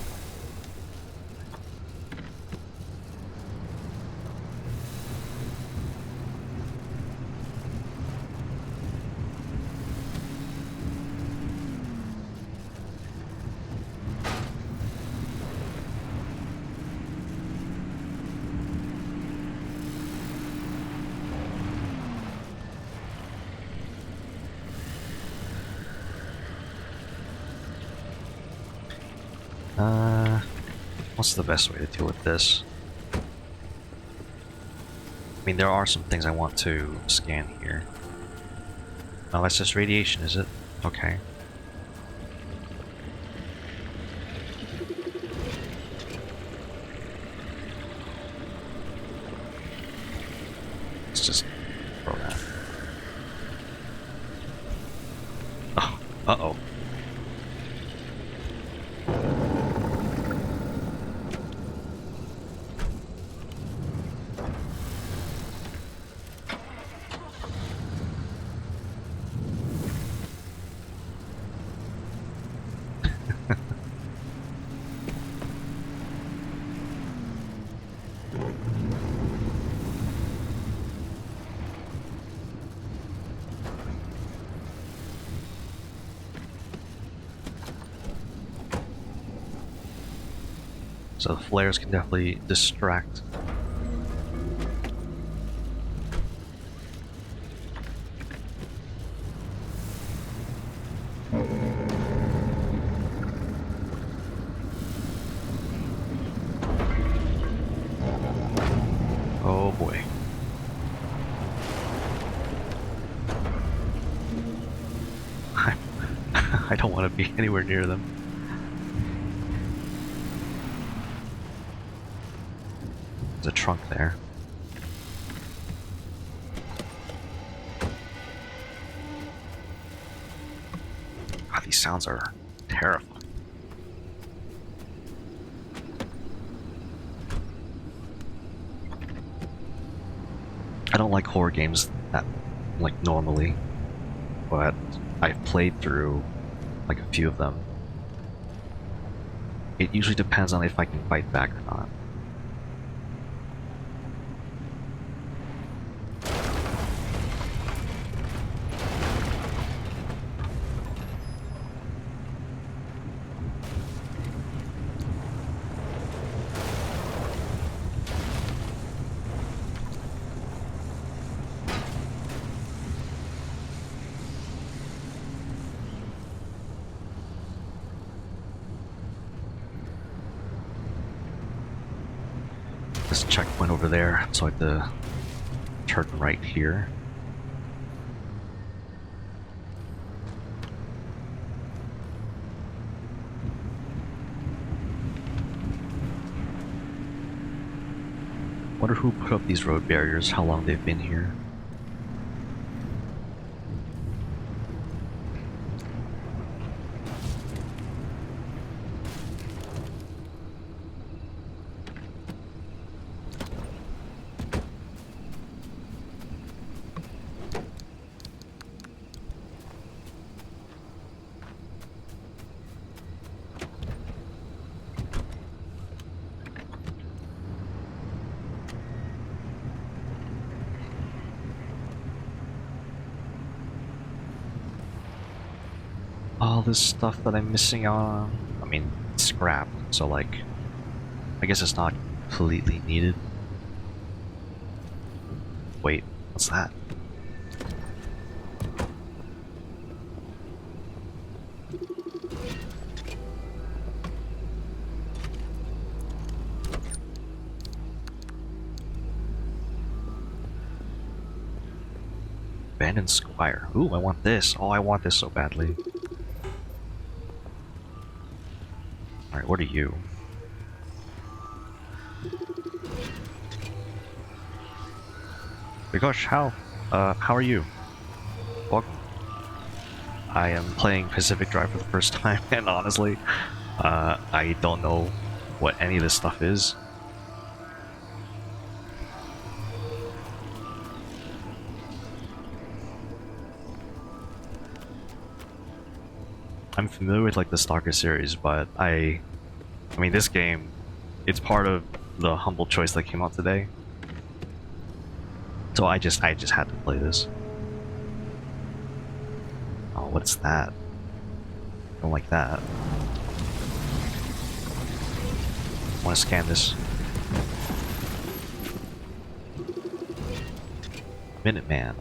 [SPEAKER 1] What's the best way to deal with this? I mean, there are some things I want to scan here. Oh, that's just radiation, is it? Okay. Let's just throw that. Oh, uh-oh. So the flares can definitely distract. Oh boy. don't want to be anywhere near them. There's a trunk there. God, these sounds are terrifying. I don't like horror games that, like, normally, but I've played through, like, a few of them. It usually depends on if I can fight back or not. This checkpoint over there, so I have to turn right here. Wonder who put up these road barriers, how long they've been here. All this stuff that I'm missing out on. I mean, it's scrap, so like, I guess it's not completely needed. Wait, what's that? Abandoned Squire. Ooh, I want this. Oh, I want this so badly. Alright, what are you? Gosh, how are you? Welcome. I am playing Pacific Drive for the first time, and honestly, I don't know what any of this stuff is. I'm familiar with like the S.T.A.L.K.E.R series, but I mean this game, it's part of the humble choice that came out today. So I just had to play this. Oh, what's that? Don't like that. I want to scan this. Minuteman.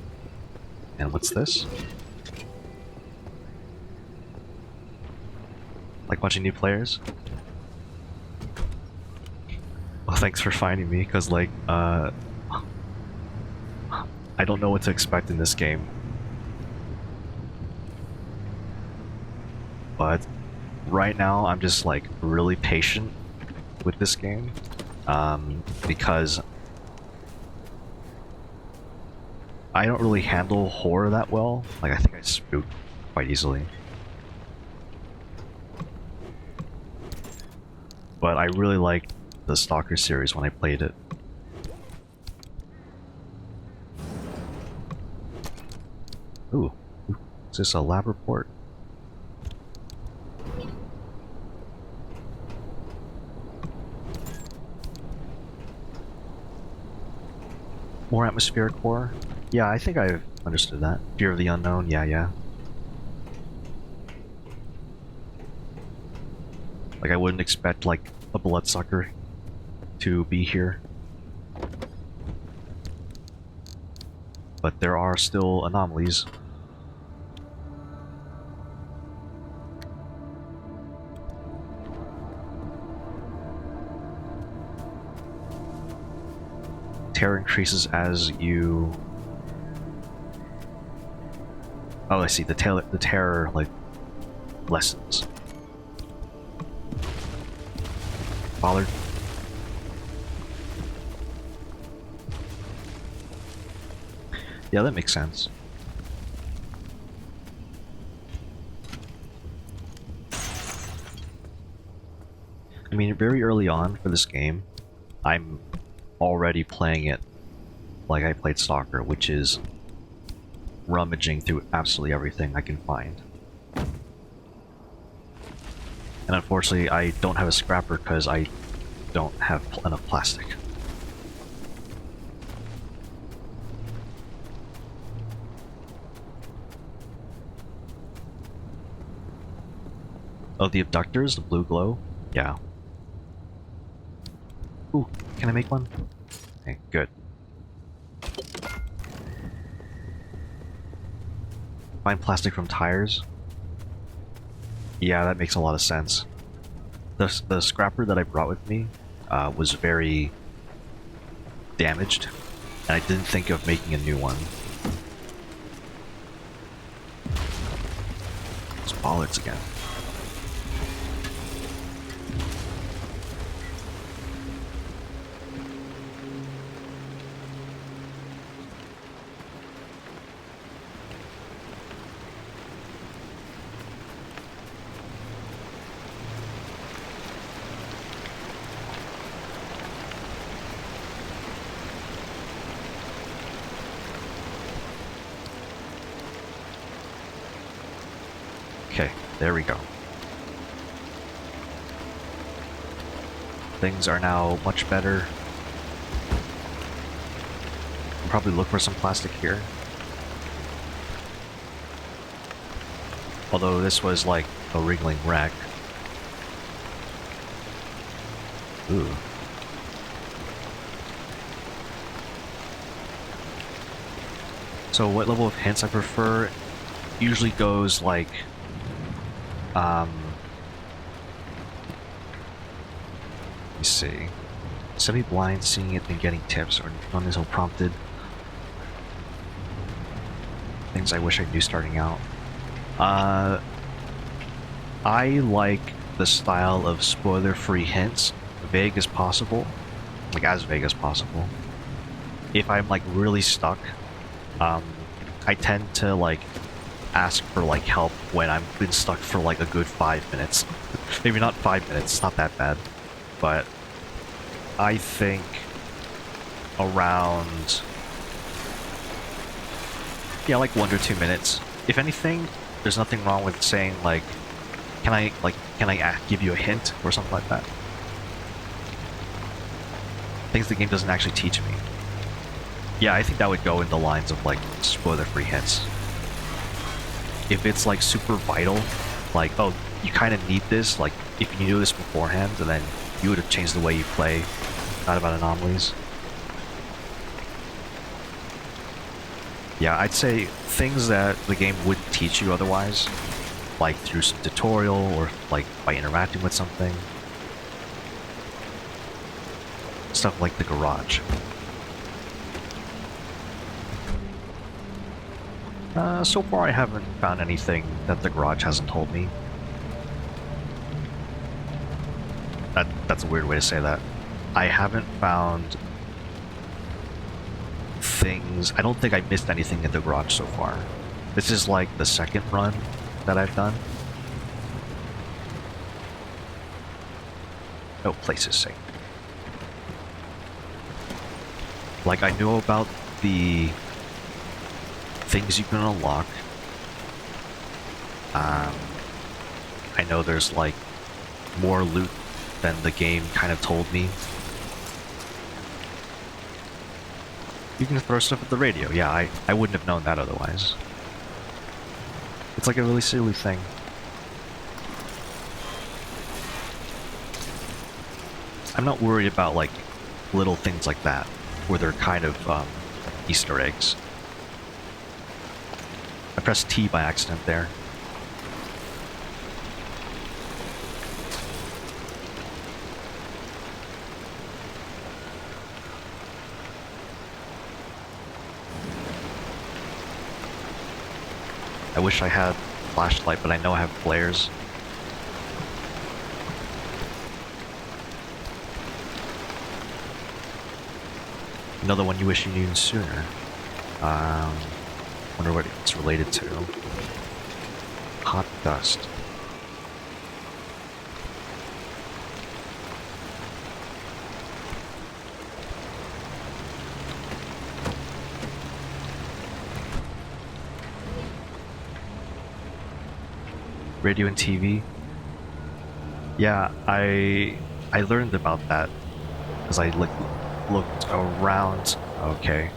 [SPEAKER 1] And what's this? Like watching new players? Well, thanks for finding me, because like, I don't know what to expect in this game. But right now, I'm just like really patient with this game, because I don't really handle horror that well. Like, I think I spook quite easily. But I really liked the S.T.A.L.K.E.R series when I played it. Ooh, is this a lab report? More atmospheric horror? Yeah, I think I've understood that. Fear of the unknown, yeah. Like, I wouldn't expect, like, a bloodsucker to be here. But there are still anomalies. Terror increases as you... Oh, I see. The terror, like, lessons. Pollard. Yeah, that makes sense. I mean, very early on for this game, I'm already playing it like I played soccer, which is rummaging through absolutely everything I can find. And unfortunately, I don't have a scrapper because I don't have enough plastic. Oh, the abductors, the blue glow? Yeah. Ooh, can I make one? Okay, good. Find plastic from tires? Yeah, that makes a lot of sense. The scrapper that I brought with me was very damaged, and I didn't think of making a new one. It's bollards again. Okay, there we go. Things are now much better. I'll probably look for some plastic here. Although this was like a wriggling wreck. Ooh. So what level of hints I prefer usually goes like let me see. Semi-blind, seeing it and getting tips, or non-until prompted. Things I wish I knew starting out. I like the style of spoiler-free hints, vague as possible, like as vague as possible. If I'm like really stuck, I tend to like ask for like help when I've been stuck for like a good 5 minutes. Maybe not 5 minutes, it's not that bad, but I think around, yeah, like 1 or 2 minutes. If anything, there's nothing wrong with saying like, can I give you a hint or something like that. Things the game doesn't actually teach me. Yeah, I think that would go in the lines of like spoiler-free hints. If it's like super vital, like, oh, you kind of need this, like if you knew this beforehand, and then you would have changed the way you play, not about anomalies. Yeah, I'd say things that the game wouldn't teach you otherwise, like through some tutorial or like by interacting with something. Stuff like the garage. So far I haven't found anything that the garage hasn't told me. That's a weird way to say that. I haven't found things... I don't think I missed anything in the garage so far. This is like the second run that I've done. No place is safe. Like, I know about the things you can unlock. I know there's like more loot than the game kind of told me. You can throw stuff at the radio. Yeah, I wouldn't have known that otherwise. It's like a really silly thing. I'm not worried about like little things like that, where they're kind of Easter eggs. I pressed T by accident there. I wish I had flashlight, but I know I have flares. Another one you wish you knew sooner. Wonder what it's related to. Hot dust. Radio and TV. Yeah, I learned about that because I looked around. Okay.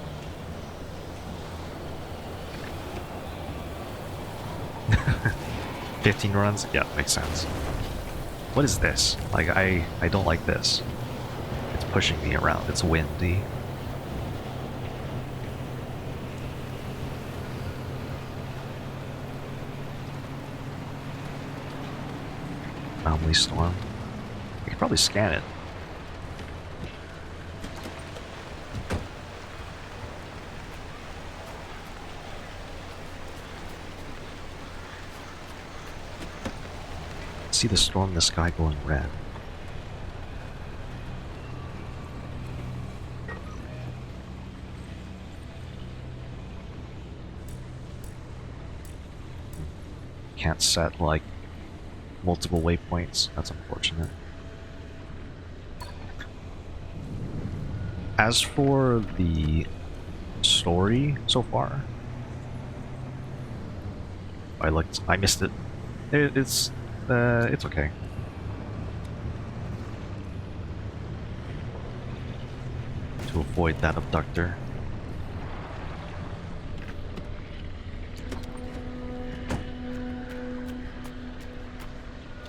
[SPEAKER 1] $15 runs? Yeah, makes sense. What is this? Like, I don't like this. It's pushing me around. It's windy. Anomaly storm. We could probably scan it. See the storm in the sky going red. Can't set like multiple waypoints. That's unfortunate. As for the story so far, I missed it. It's okay. To avoid that abductor.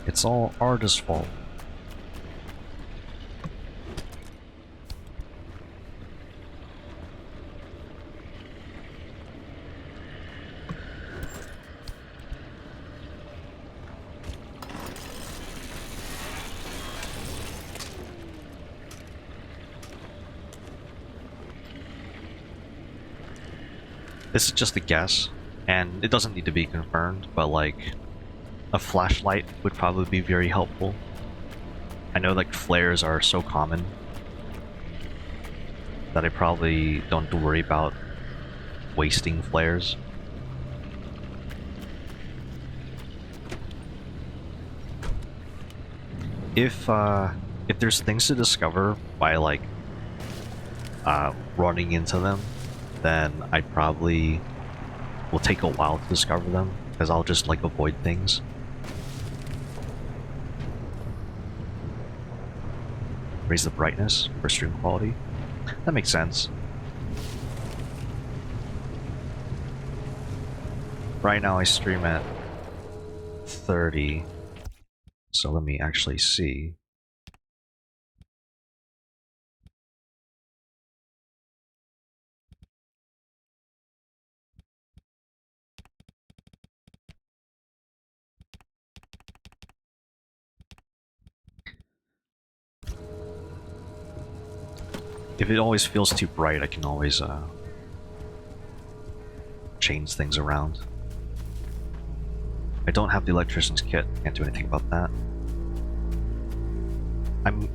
[SPEAKER 1] It's all Arda's fault. This is just a guess, and it doesn't need to be confirmed, but like, a flashlight would probably be very helpful. I know like flares are so common that I probably don't have to worry about wasting flares. If there's things to discover by like running into them, then I probably will take a while to discover them, because I'll just like avoid things. Raise the brightness for stream quality. That makes sense. Right now I stream at 30, so let me actually see. If it always feels too bright, I can always change things around. I don't have the electrician's kit, can't do anything about that. I'm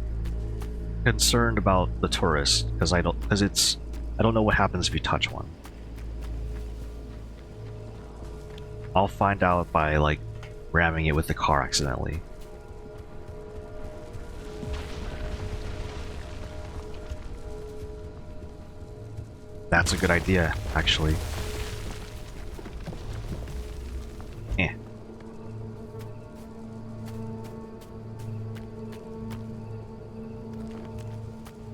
[SPEAKER 1] concerned about the tourist because I don't know what happens if you touch one. I'll find out by like ramming it with the car accidentally. That's a good idea, actually. Eh.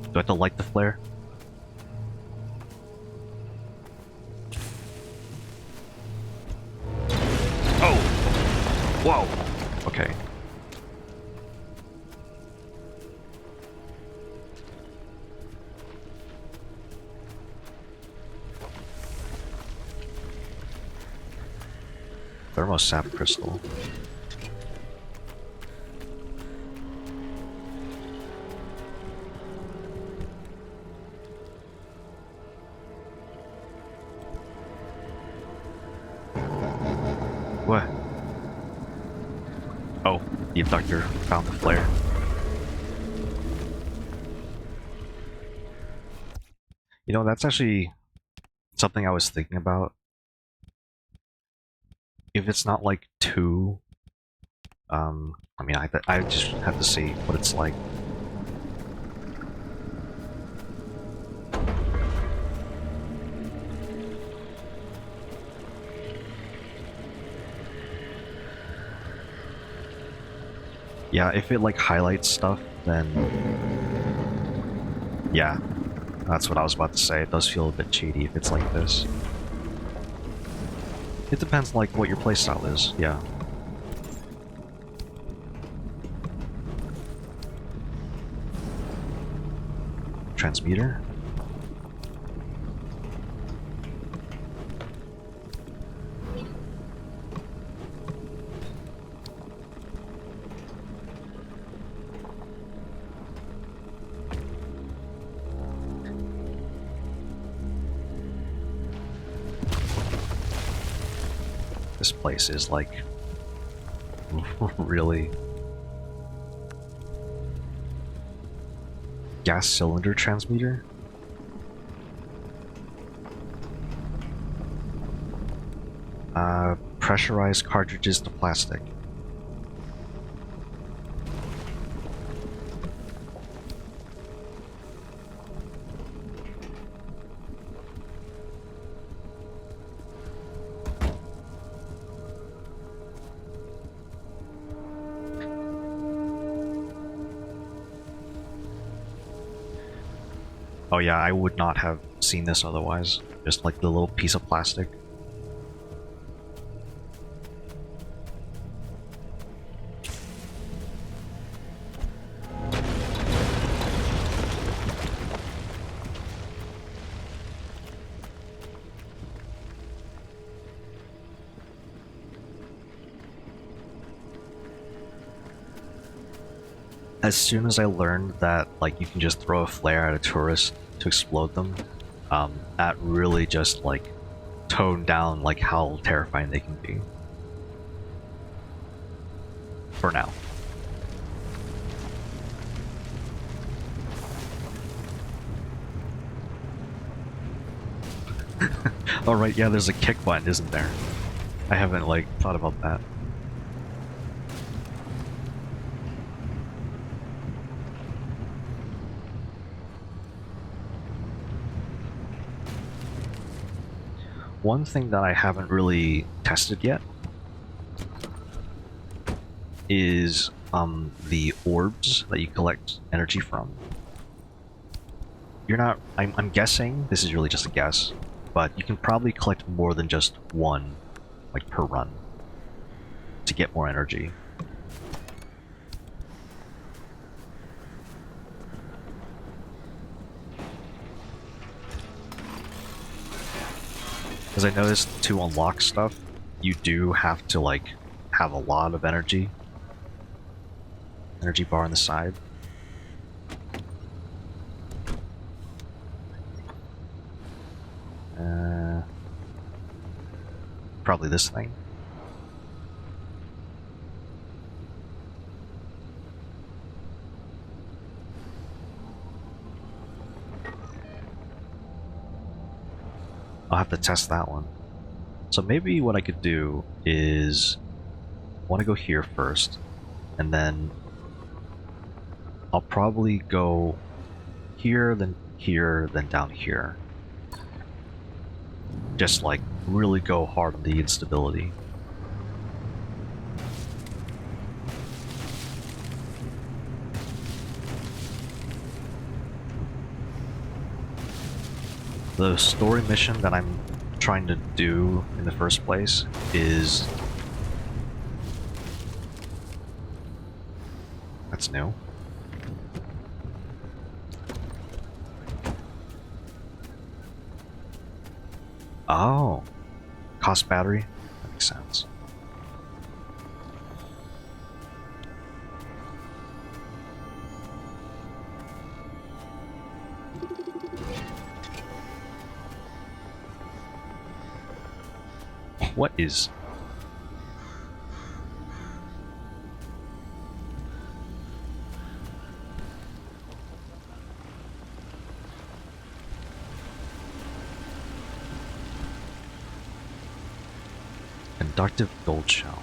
[SPEAKER 1] Do I have to light the flare? Oh! Whoa! Okay. Thermosap crystal. What? The abductor found the flare. You know, that's actually something I was thinking about. If it's not like too, I mean, I just have to see what it's like. Yeah, if it like highlights stuff, then yeah, that's what I was about to say. It does feel a bit cheaty if it's like this. It depends like what your playstyle is, yeah. Transmuter. This place is like really gas cylinder transmitter. Pressurized cartridges to plastic. Oh yeah, I would not have seen this otherwise. Just like the little piece of plastic. As soon as I learned that like you can just throw a flare at a tourist to explode them, that really just like toned down like how terrifying they can be. For now. Oh right, yeah, there's a kick button, isn't there? I haven't like thought about that. One thing that I haven't really tested yet is the orbs that you collect energy from. You're not, I'm guessing, this is really just a guess, but you can probably collect more than just one, like per run, to get more energy. Because I noticed to unlock stuff, you do have to like have a lot of energy. Energy bar on the side. Probably this thing. I'll have to test that one. So maybe what I could do is I want to go here first, and then I'll probably go here, then down here. Just like really go hard on the instability. The story mission that I'm trying to do in the first place is... That's new. Oh, cost battery? That makes sense. What is... Productive gold shell.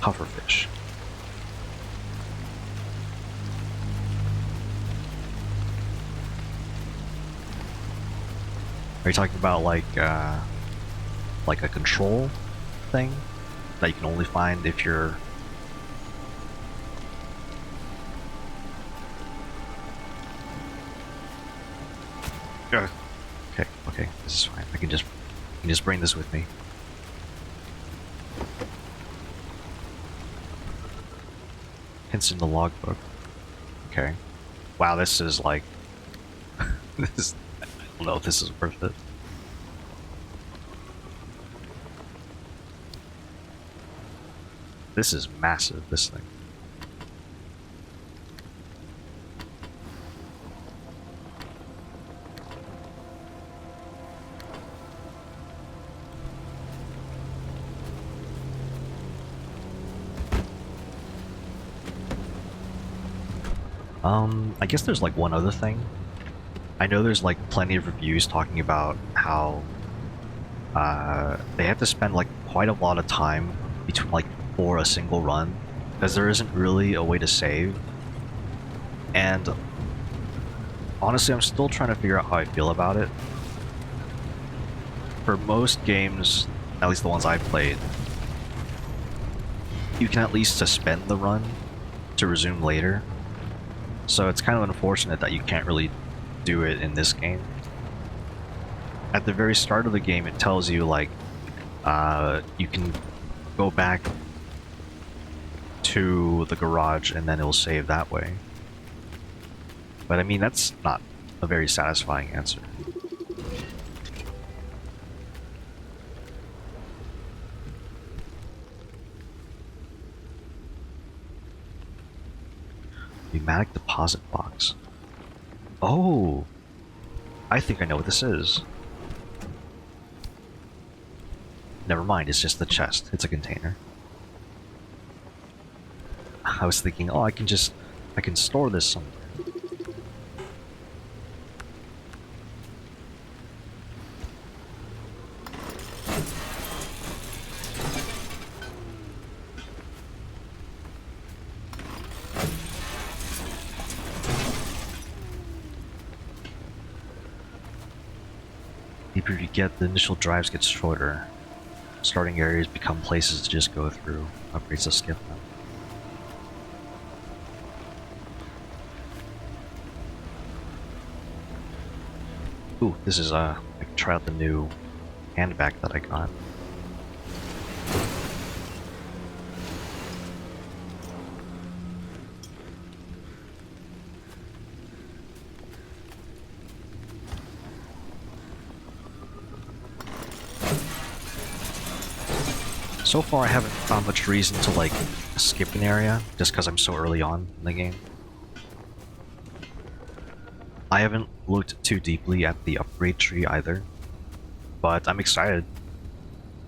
[SPEAKER 1] Pufferfish. Are you talking about like a control thing that you can only find if you're... Okay, this is fine. I can just bring this with me. Hints in the logbook. Okay. Wow, this is like... this... I don't know if this is worth it. This is massive, this thing. I guess there's like one other thing. I know there's like plenty of reviews talking about how they have to spend like quite a lot of time between like for a single run because there isn't really a way to save. And honestly, I'm still trying to figure out how I feel about it. For most games, at least the ones I've played, you can at least suspend the run to resume later. So it's kind of unfortunate that you can't really do it in this game. At the very start of the game, it tells you like you can go back to the garage and then it'll save that way. But I mean, that's not a very satisfying answer. Pneumatic deposit box. Oh! I think I know what this is. Never mind, it's just the chest. It's a container. I was thinking, oh, I can store this somewhere. The deeper you get, the initial drives get shorter. Starting areas become places to just go through. Upgrades to skip them. Ooh, this is I can try out the new handbag that I got. So far I haven't found much reason to like skip an area, just because I'm so early on in the game. I haven't looked too deeply at the upgrade tree either, but I'm excited.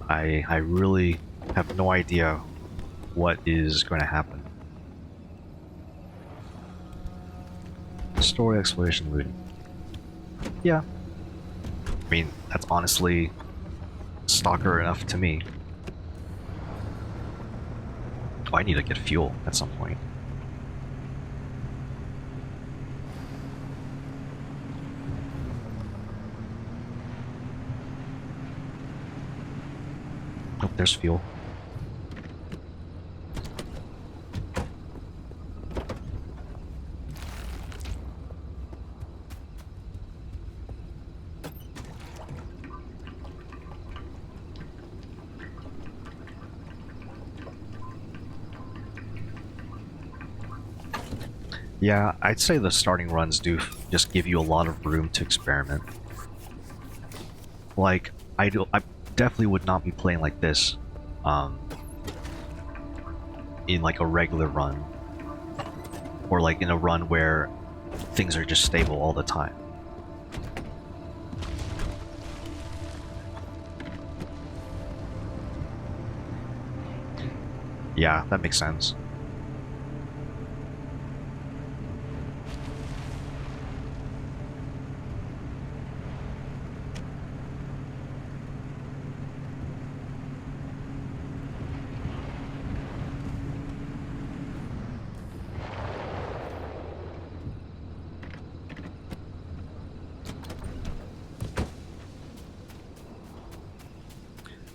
[SPEAKER 1] I really have no idea what is going to happen. Story, exploration, looting. Yeah. I mean, that's honestly stalker enough to me. Oh, I need to get fuel at some point. Oh, there's fuel. Yeah, I'd say the starting runs do just give you a lot of room to experiment. Like, I definitely would not be playing like this in like a regular run, or like in a run where things are just stable all the time. Yeah, that makes sense.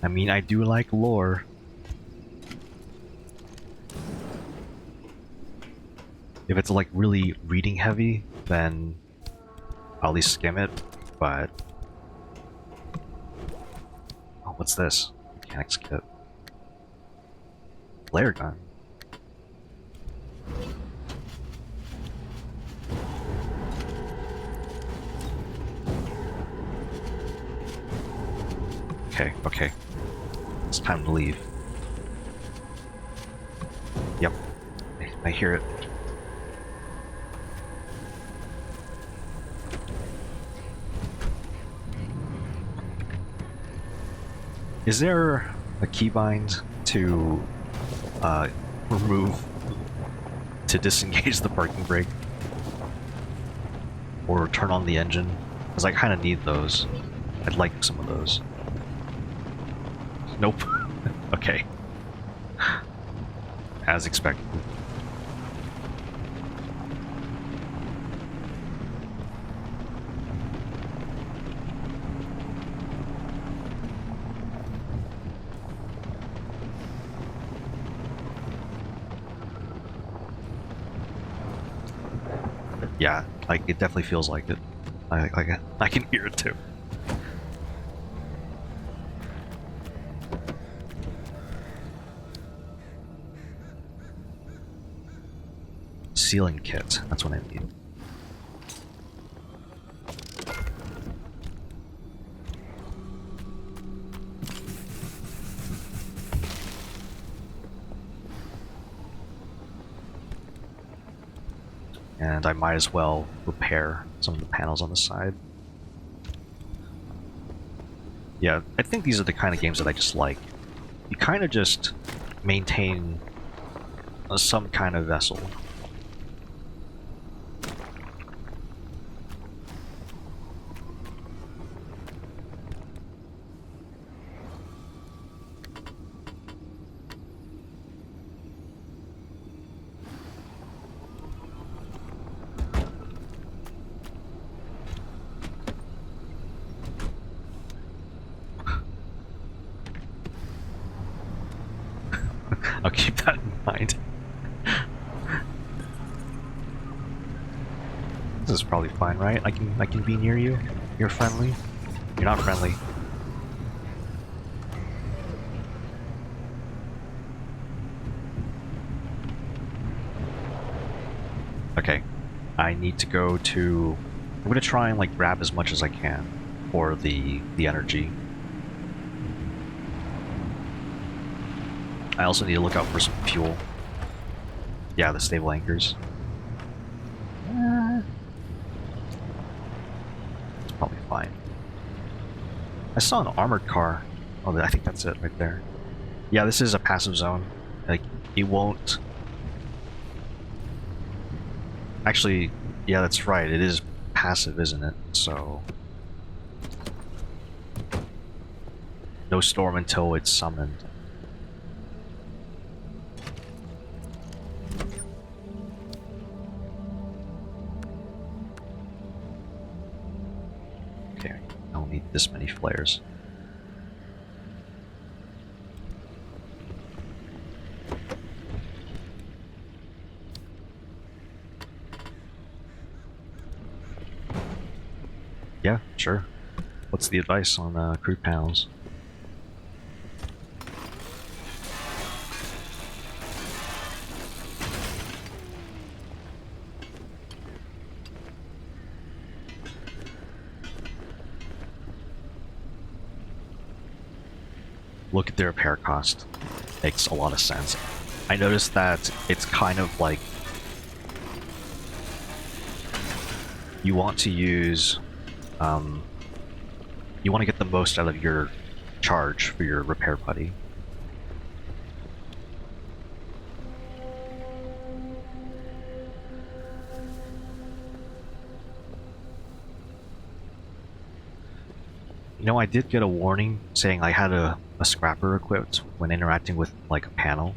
[SPEAKER 1] I mean, I do like lore. If it's like really reading heavy, then I'll at least skim it, but... Oh, what's this? Mechanics kit. Flare gun. Okay, okay. It's time to leave. Yep. I hear it. Is there a keybind to remove, to disengage the parking brake? Or turn on the engine? Because I kind of need those. I'd like some of those. Nope. Okay. As expected. Yeah, like it definitely feels like it. I can hear it too. Sealing kit, that's what I need. And I might as well repair some of the panels on the side. Yeah, I think these are the kind of games that I just like. You kind of just maintain some kind of vessel. I'll keep that in mind. This is probably fine, right? I can be near you. You're friendly. You're not friendly. Okay. I need to go to... I'm gonna try and like grab as much as I can for the energy. I also need to look out for some fuel. Yeah, the stable anchors. It's probably fine. I saw an armored car. Oh, I think that's it right there. Yeah, this is a passive zone. Like, it won't... Actually, yeah, that's right. It is passive, isn't it? So... no storm until it's summoned. Okay, I don't need this many flares. Yeah, sure. What's the advice on crude panels? Look at the repair cost. Makes a lot of sense. I noticed that it's kind of like you want to use you want to get the most out of your charge for your repair buddy. I did get a warning saying I had a scrapper equipped when interacting with, like, a panel.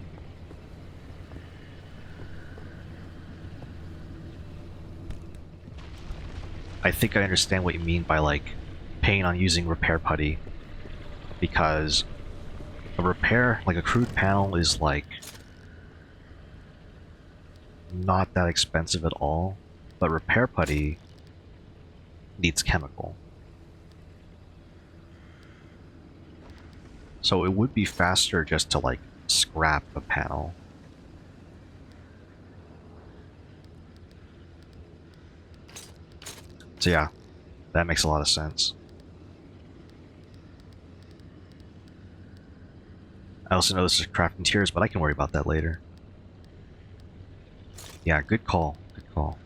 [SPEAKER 1] I think I understand what you mean by, like, paying on using repair putty. Because a repair, like a crude panel, is, like, not that expensive at all. But repair putty needs chemical. So it would be faster just to, like, scrap a panel. So yeah, that makes a lot of sense. I also know this is crafting tiers, but I can worry about that later. Yeah, good call. Good call.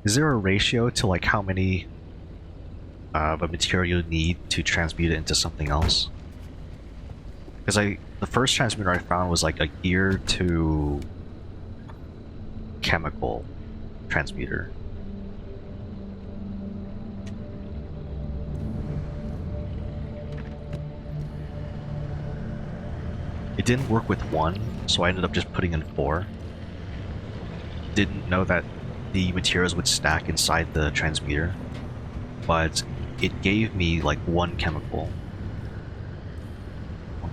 [SPEAKER 1] Is there a ratio to, like, how many of a material you need to transmute it into something else? Because the first transmuter I found was like a gear to chemical transmuter. It didn't work with one, so I ended up just putting in 4. Didn't know that the materials would stack inside the transmuter, but it gave me like 1 chemical.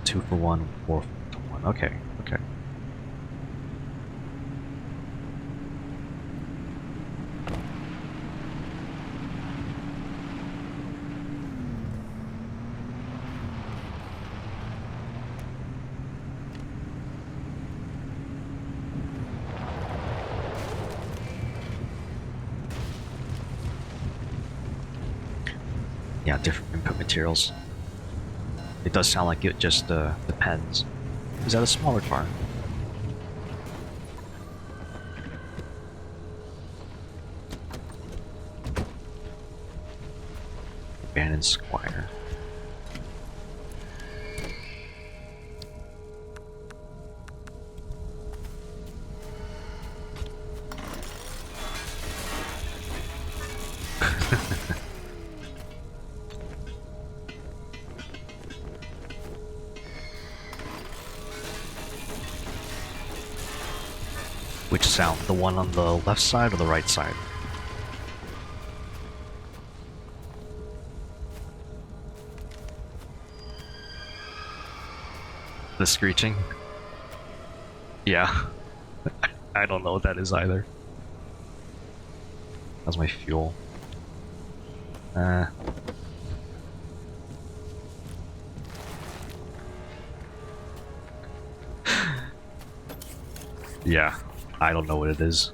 [SPEAKER 1] 2 for 1, 4 for 1. Okay, okay. Yeah, different input materials. It does sound like it just depends. Is that a smaller car? Abandoned Squire. Which sound? The one on the left side or the right side? The screeching? Yeah. I don't know what that is either. That's my fuel. Yeah. I don't know what it is.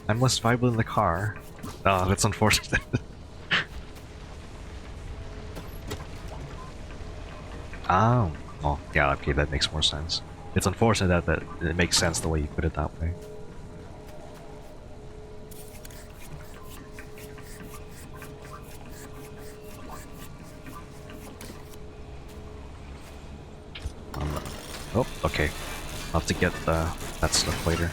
[SPEAKER 1] I'm less viable in the car. Oh, that's unfortunate. Oh. Oh, yeah, okay, that makes more sense. It's unfortunate that it makes sense the way you put it that way. Oh, okay. I'll have to get that stuff later.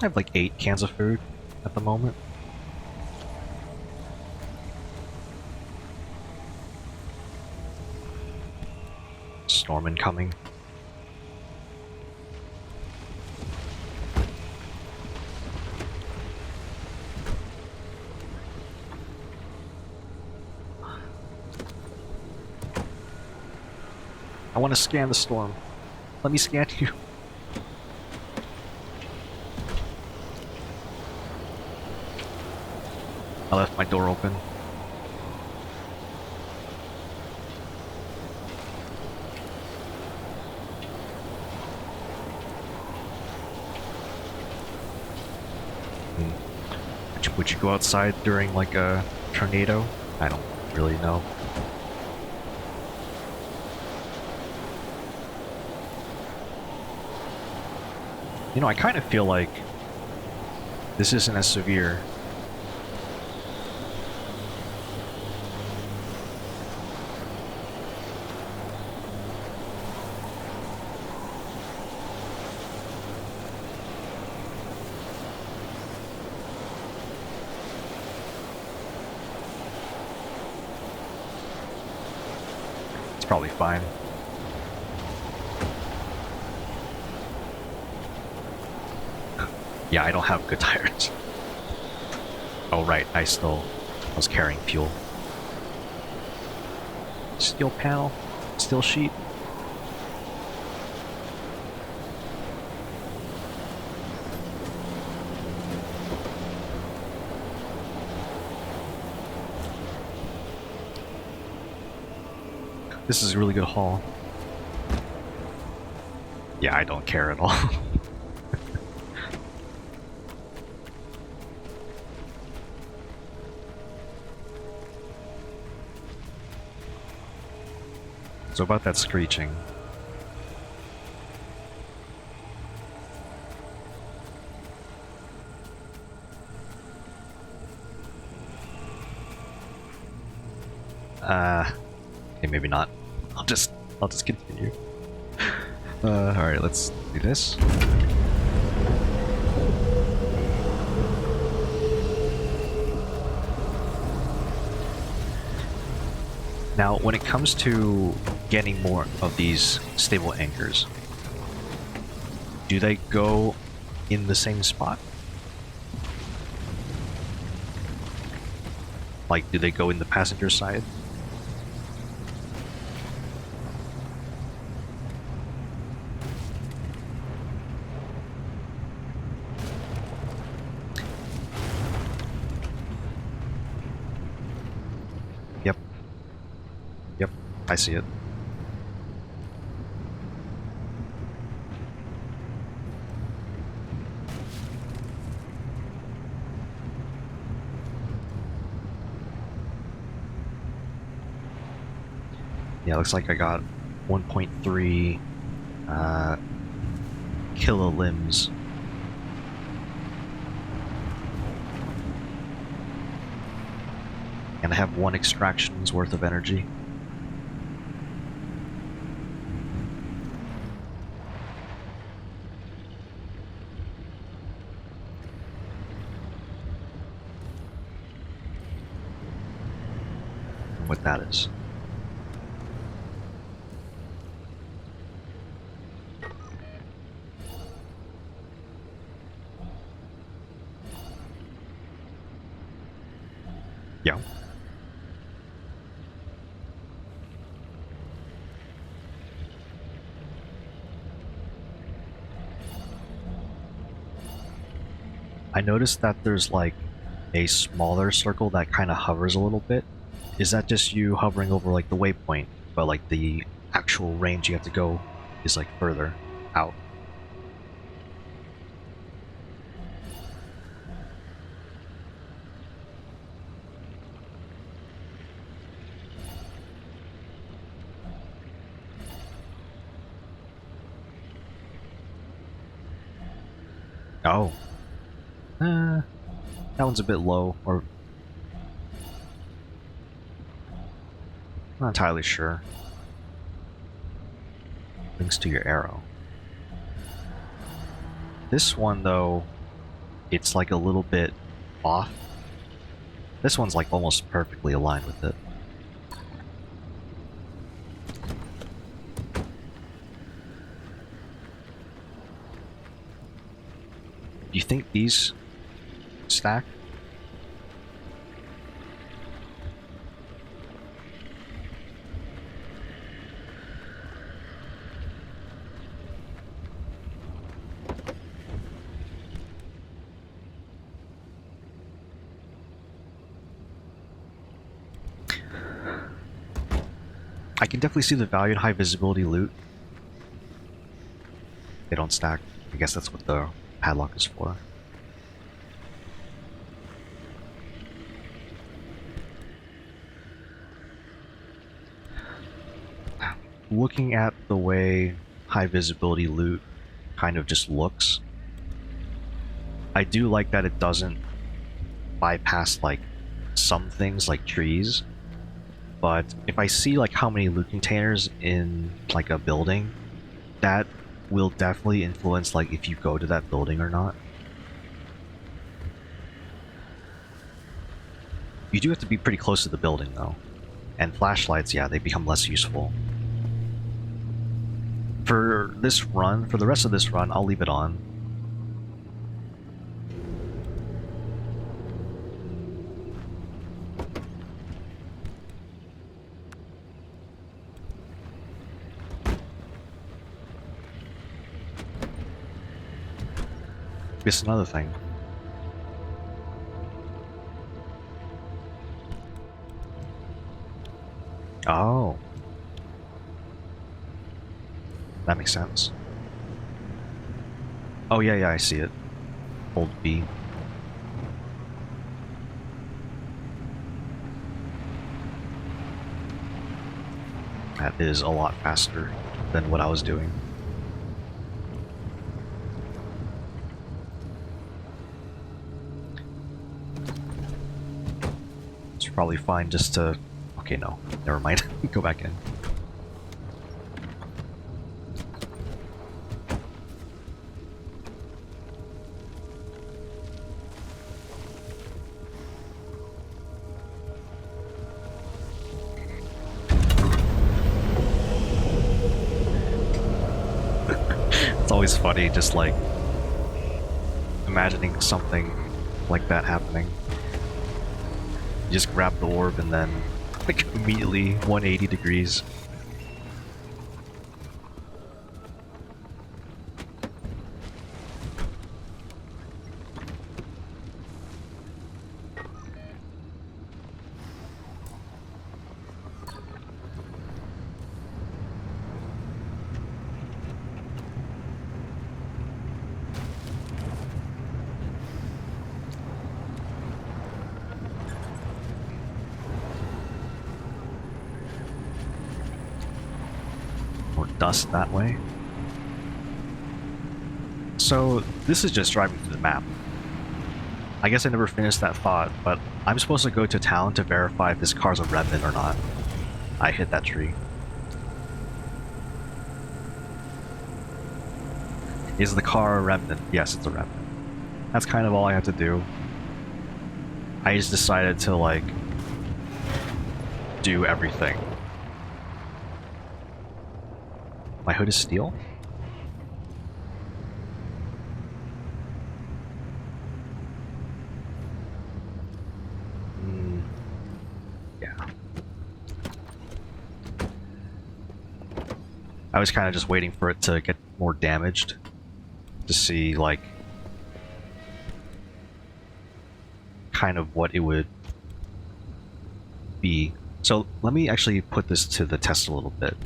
[SPEAKER 1] I have like 8 cans of food at the moment. Storm incoming. I want to scan the storm. Let me scan you. I left my door open. Would you go outside during like a tornado? I don't really know. You know, I kind of feel like this isn't as severe. It's probably fine. Yeah, I don't have good tires. Oh right, I was carrying fuel. Steel panel, steel sheet. This is a really good haul. Yeah, I don't care at all. So about that screeching. Okay, maybe not. I'll just continue. Alright, let's do this. Now, when it comes to getting more of these stable anchors, do they go in the same spot? Like, do they go in the passenger side? Yep. Yep, I see it. Yeah, looks like I got 1.3 kilolimbs. And I have 1 extraction's worth of energy. And what that is. Yeah. I noticed that there's like a smaller circle that kind of hovers a little bit. Is that just you hovering over like the waypoint, but like the actual range you have to go is like further out? Oh. That one's a bit low, or... I'm not entirely sure. Links to your arrow. This one, though, it's like a little bit off. This one's like almost perfectly aligned with it. Do you think these stack? I can definitely see the value in high visibility loot. They don't stack. I guess that's what the padlock is for. looking at the way high visibility loot kind of just looks, I do like that it doesn't bypass like some things like trees. But if I see like how many loot containers in like a building, that will definitely influence like if you go to that building or not. You do have to be pretty close to the building though. And flashlights, yeah, they become less useful. For this run, for the rest of this run, I'll leave it on. It's another thing. Oh. That makes sense. Oh yeah, I see it. Hold B. That is a lot faster than what I was doing. It's probably fine just to... Okay, no. Never mind. Go back in. It's always funny, just like imagining something like that happening. You just grab the orb and then like immediately 180 degrees. Dust that way. So this is just driving through the map. I guess I never finished that thought, but I'm supposed to go to town to verify if this car's a remnant or not. I hit that tree. Is the car a remnant? Yes, it's a remnant. That's kind of all I have to do. I just decided to like do everything. My hood is steel? Yeah. I was kind of just waiting for it to get more damaged to see, like, kind of what it would be. So let me actually put this to the test a little bit.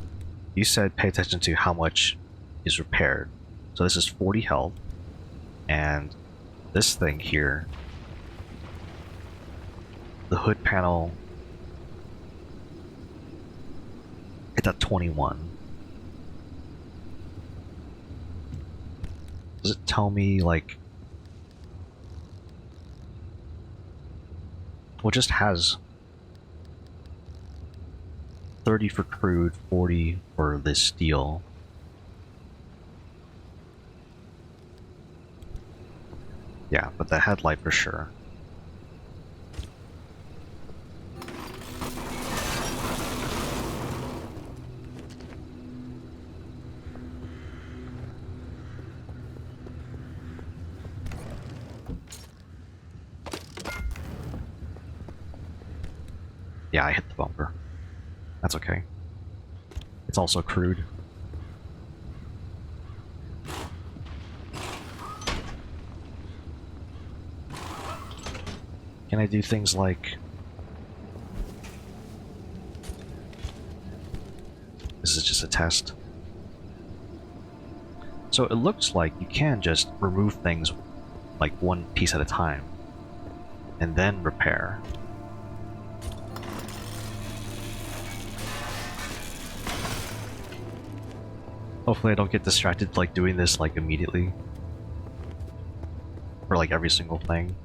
[SPEAKER 1] You said pay attention to how much is repaired. So this is 40 health, and this thing here, the hood panel, it's at 21. Does it tell me, like, well, it just has 30 for crude, 40 for this steel. Yeah, but the headlight for sure. Yeah, I hit the bumper. That's okay. It's also crude. Can I do things like... This is just a test. So it looks like you can just remove things like one piece at a time and then repair. Hopefully I don't get distracted like doing this like immediately. For like every single thing.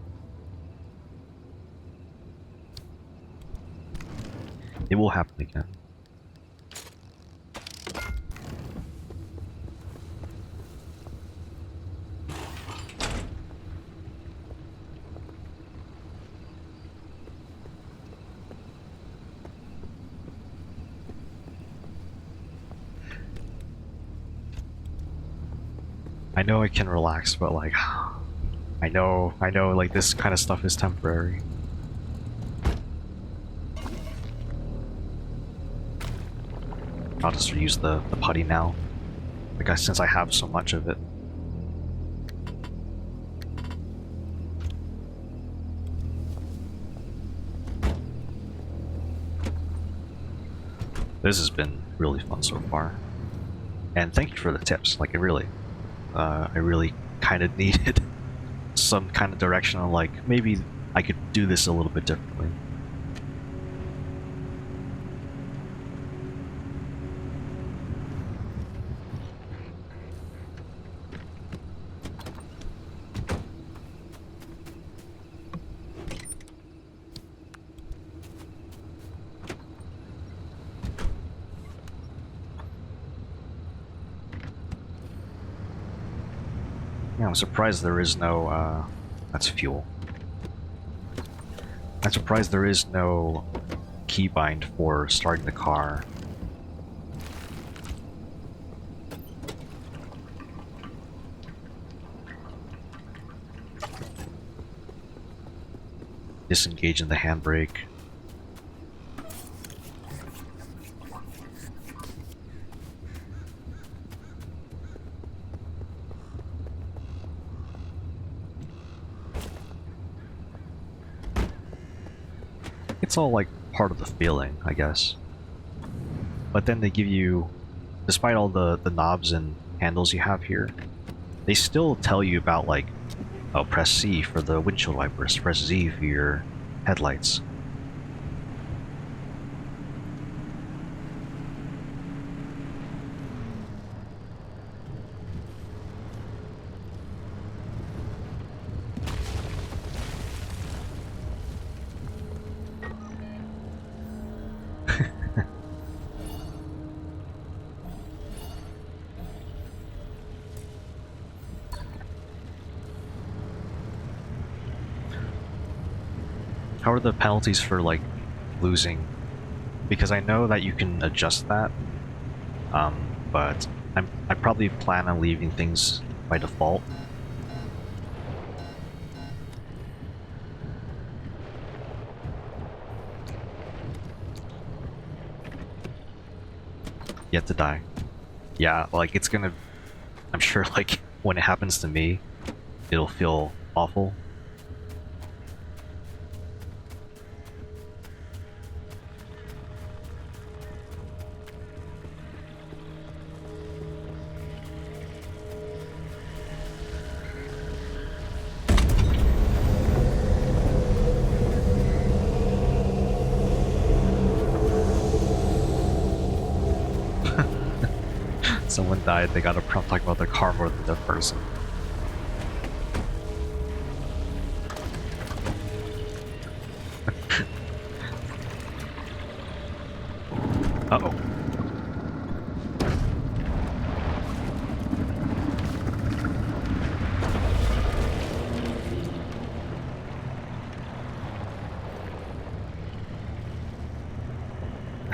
[SPEAKER 1] It will happen again. I know I can relax, but like, I know, like this kind of stuff is temporary. I'll just reuse the putty now, like since I have so much of it. This has been really fun so far, and thank you for the tips. Like, I really kind of needed some kind of direction on like maybe I could do this a little bit differently. Yeah, I'm surprised there is no, that's fuel. I'm surprised there is no keybind for starting the car. Disengaging the handbrake. It's all like part of the feeling, I guess. But then they give you, despite all the knobs and handles you have here, they still tell you about like, oh, press C for the windshield wipers, press Z for your headlights. How are the penalties for like losing? Because I know that you can adjust that, but I probably plan on leaving things by default. Yet to die. Yeah, like it's gonna. I'm sure like when it happens to me, it'll feel awful. Someone died, they got a prompt talking about their car more than the person. Uh-oh.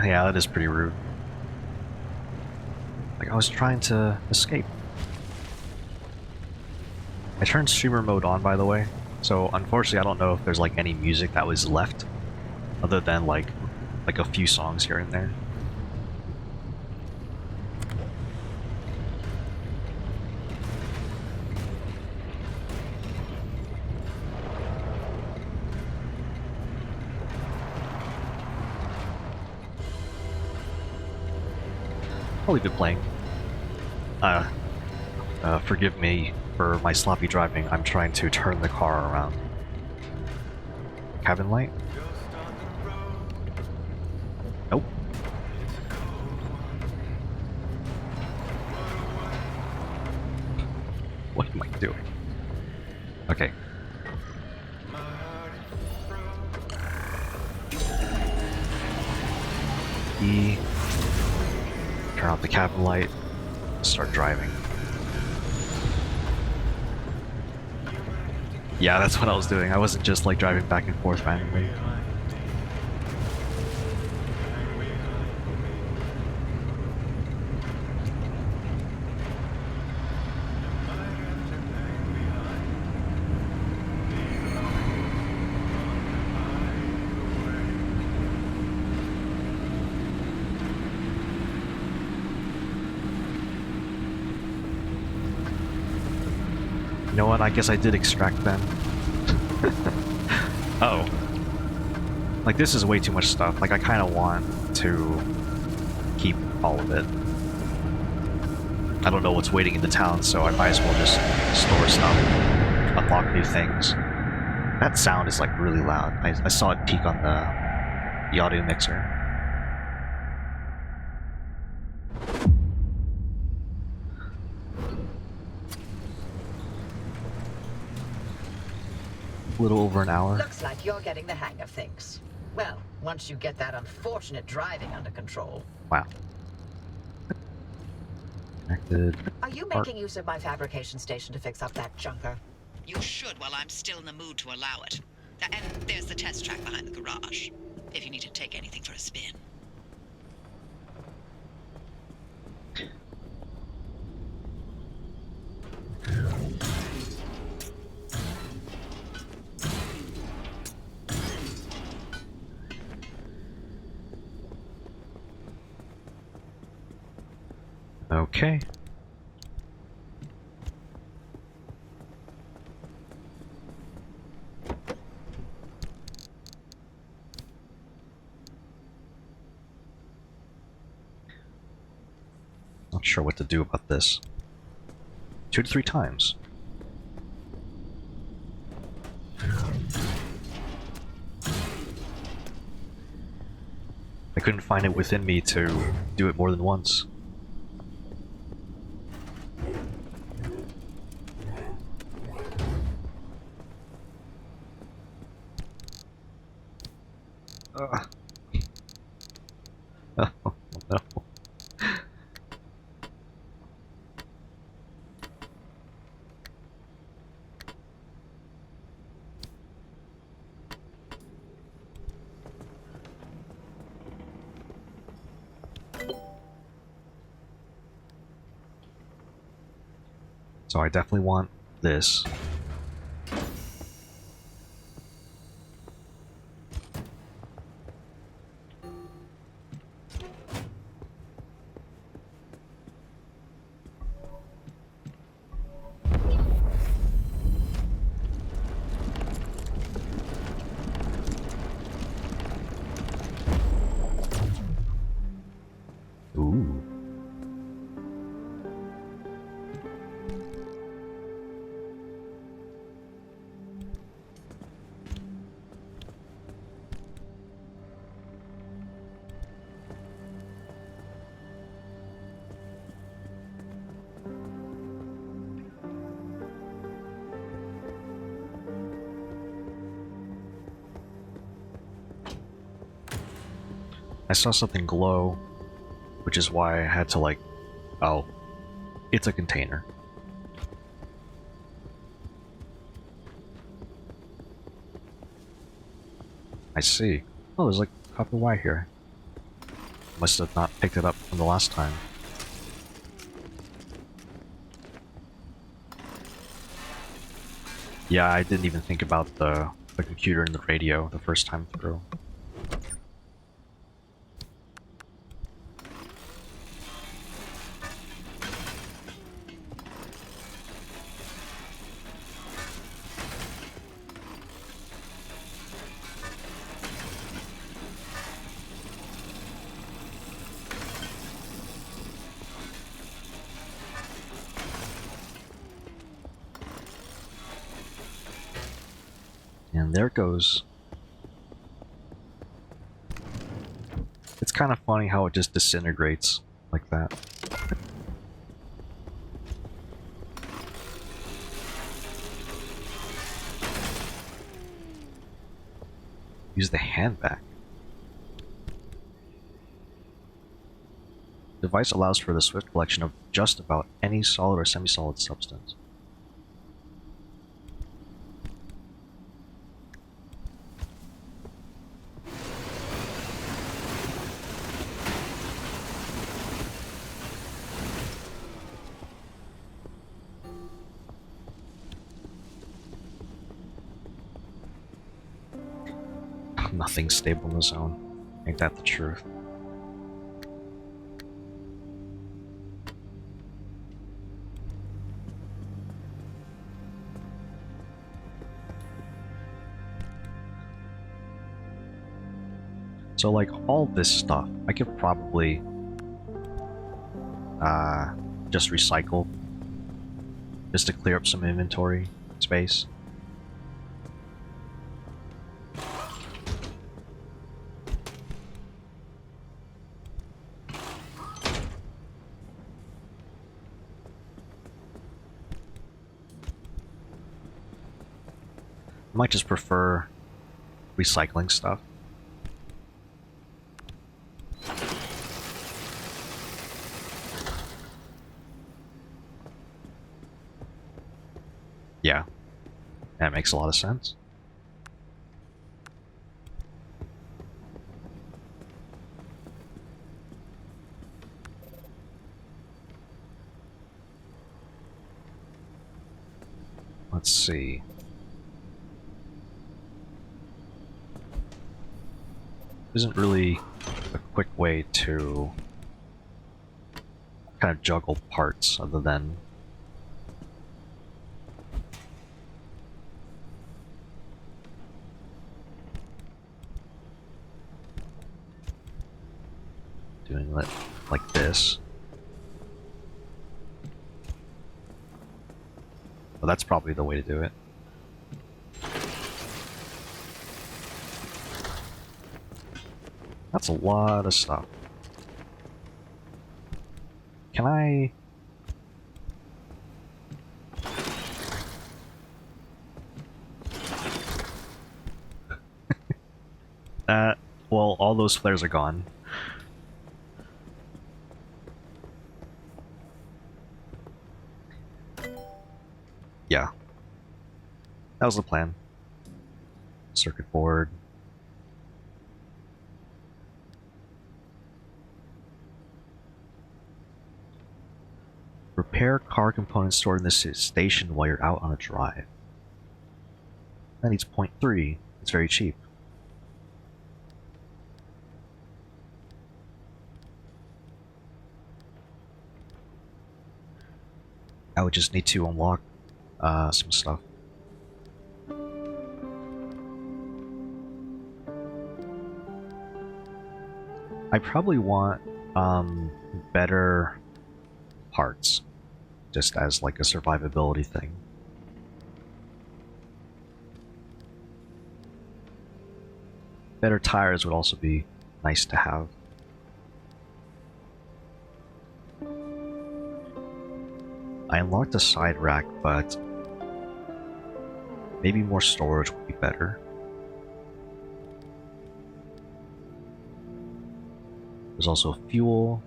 [SPEAKER 1] Yeah, that is pretty rude. Like, I was trying to escape. I turned streamer mode on, by the way, so unfortunately I don't know if there's like any music that was left, other than like a few songs here and there. I'll leave it playing. Forgive me for my sloppy driving. I'm trying to turn the car around. Cabin light? Nope. doing? Okay. E. Turn off the cabin light. Start driving. Yeah, that's what I was doing. I wasn't just like driving back and forth randomly. You know what? I guess I did extract then. Uh-oh. Like, this is way too much stuff. Like, I kind of want to keep all of it. I don't know what's waiting in the town, so I might as well just store stuff. Unlock new things. That sound is, like, really loud. I saw it peak on the audio mixer. A little over an hour.
[SPEAKER 9] Looks like you're getting the hang of things. Well, once you get that unfortunate driving under control.
[SPEAKER 1] Wow. Connected.
[SPEAKER 9] Are you making use of my fabrication station to fix up that junker?
[SPEAKER 8] You should while I'm still in the mood to allow it. And there's the test track behind the garage, if you need to take anything for a spin.
[SPEAKER 1] Okay. Not sure what to do about this. 2 to 3 times. I couldn't find it within me to do it more than once. Oh, no. So I definitely want this. Ooh. I saw something glow, which is why I had to like, oh, it's a container. I see. Oh, there's like copper wire here. Must have not picked it up from the last time. Yeah, I didn't even think about the computer and the radio the first time through. And there it goes. It's kind of funny how it just disintegrates like that. Use the hand vac. The device allows for the swift collection of just about any solid or semi-solid substance. Nothing's stable in the zone. Ain't that the truth? So like all this stuff, I could probably just recycle just to clear up some inventory space. I might just prefer recycling stuff. Yeah, that makes a lot of sense. Let's see. Isn't really a quick way to kind of juggle parts other than doing it like this. Well, that's probably the way to do it. That's a lot of stuff. Can I... well, all those flares are gone. Yeah. That was the plan. Circuit board. Repair car components stored in this station while you're out on a drive. That needs 0.3. It's very cheap. I would just need to unlock some stuff. I probably want better parts, just as like a survivability thing. Better tires would also be nice to have. I unlocked a side rack, but maybe more storage would be better. There's also fuel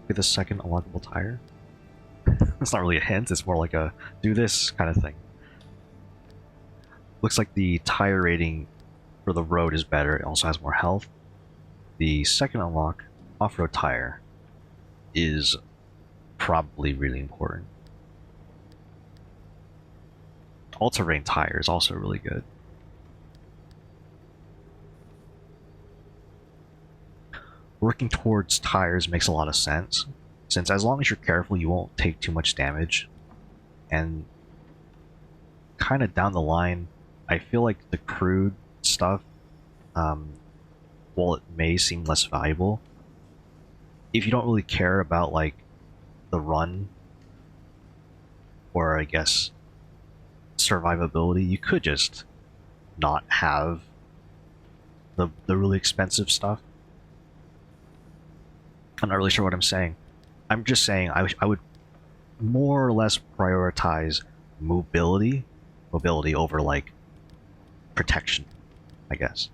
[SPEAKER 1] with a second unlockable tire. It's not really a hint, it's more like a do this kind of thing. Looks like the tire rating for the road is better, it also has more health. The second unlock, off-road tire, is probably really important. All-terrain tire is also really good. Working towards tires makes a lot of sense, since as long as you're careful you won't take too much damage, and kind of down the line I feel like the crude stuff, while it may seem less valuable, if you don't really care about like the run or I guess survivability, you could just not have the really expensive stuff. I'm not really sure what I'm saying. I'm just saying I would more or less prioritize mobility over like protection, I guess.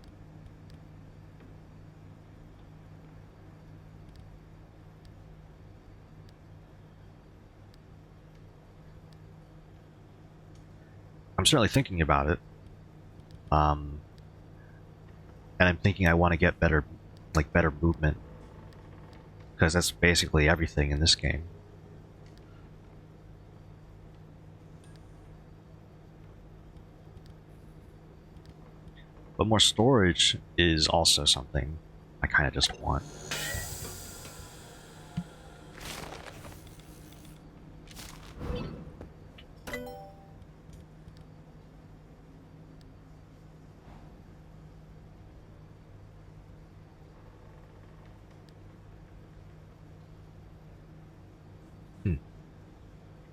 [SPEAKER 1] I'm certainly thinking about it. And I'm thinking I want to get better movement, because that's basically everything in this game. But more storage is also something I kind of just want.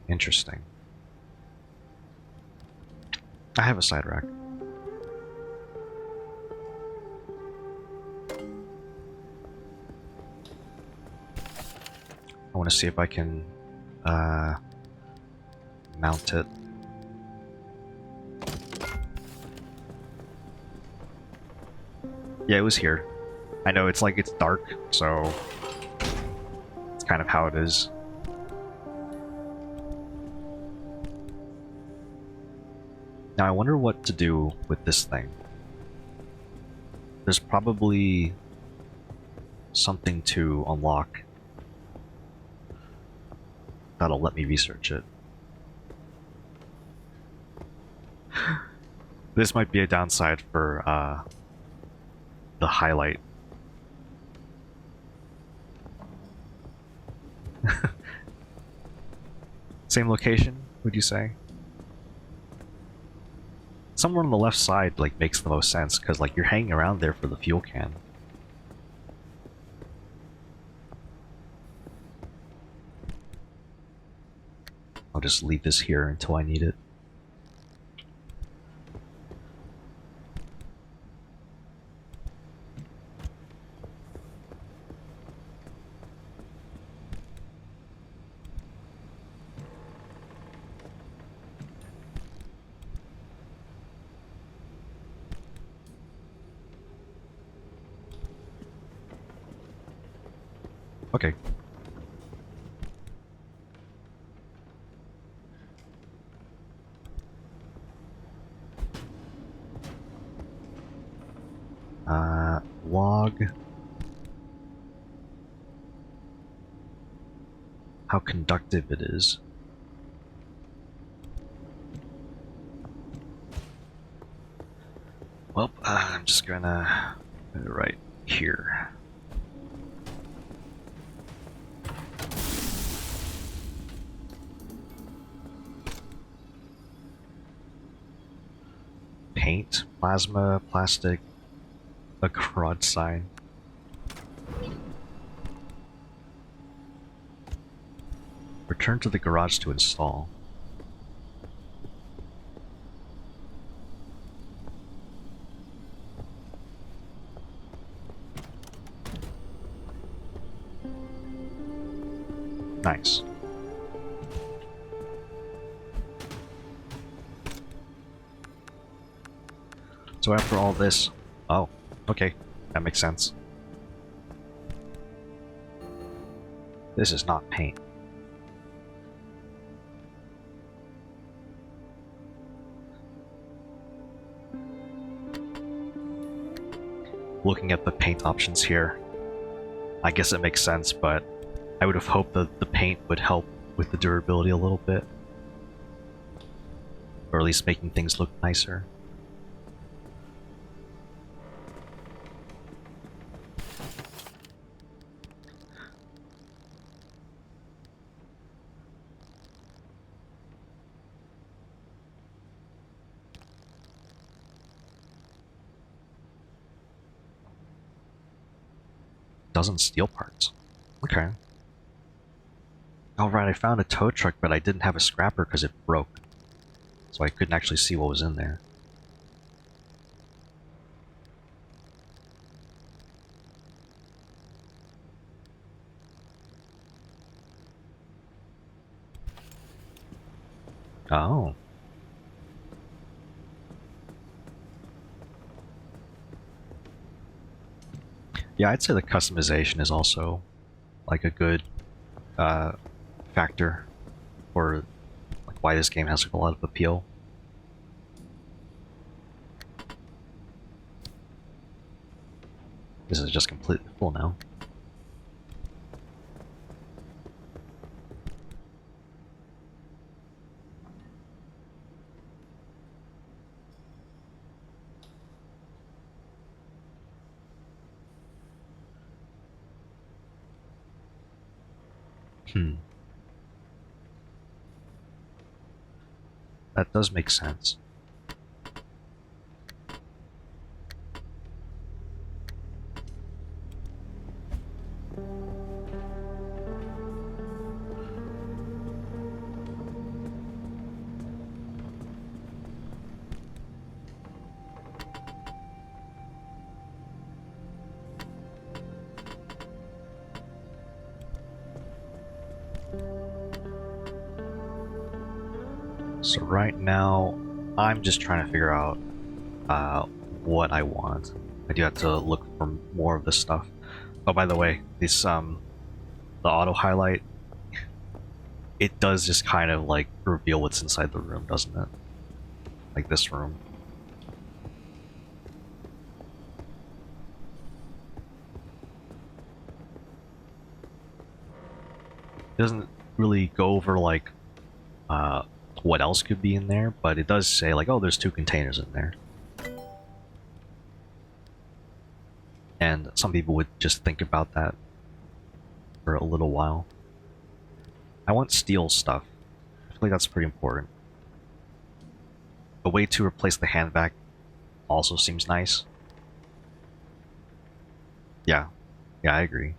[SPEAKER 1] Interesting. I have a side rack. I want to see if I can mount it. Yeah, it was here. I know it's dark, so it's kind of how it is. Now I wonder what to do with this thing. There's probably something to unlock that'll let me research it. This might be a downside for the highlight. Same location, would you say? Somewhere on the left side makes the most sense, because you're hanging around there for the fuel can. I'll just leave this here until I need it. Okay. Log. How conductive it is. Well, I'm just gonna put it right here. Paint, plasma, plastic, a garage sign. Return to the garage to install. Nice. So after all this... Oh, okay. That makes sense. This is not paint. Looking at the paint options here, I guess it makes sense, but I would have hoped that the paint would help with the durability a little bit. Or at least making things look nicer. Doesn't steal parts. Okay. Alright, I found a tow truck, but I didn't have a scrapper because it broke. So I couldn't actually see what was in there. Oh. Yeah, I'd say the customization is also a good factor for why this game has a lot of appeal. completely full now. That does make sense. So right now, I'm just trying to figure out what I want. I do have to look for more of this stuff. Oh, by the way, this the auto highlight, it does just kind of like reveal what's inside the room, doesn't it? Like this room. It doesn't really go over like what else could be in there, but it does say like, oh, there's 2 containers in there. And some people would just think about that for a little while. I want steel stuff. I feel like that's pretty important. A way to replace the hand vac also seems nice. Yeah, I agree.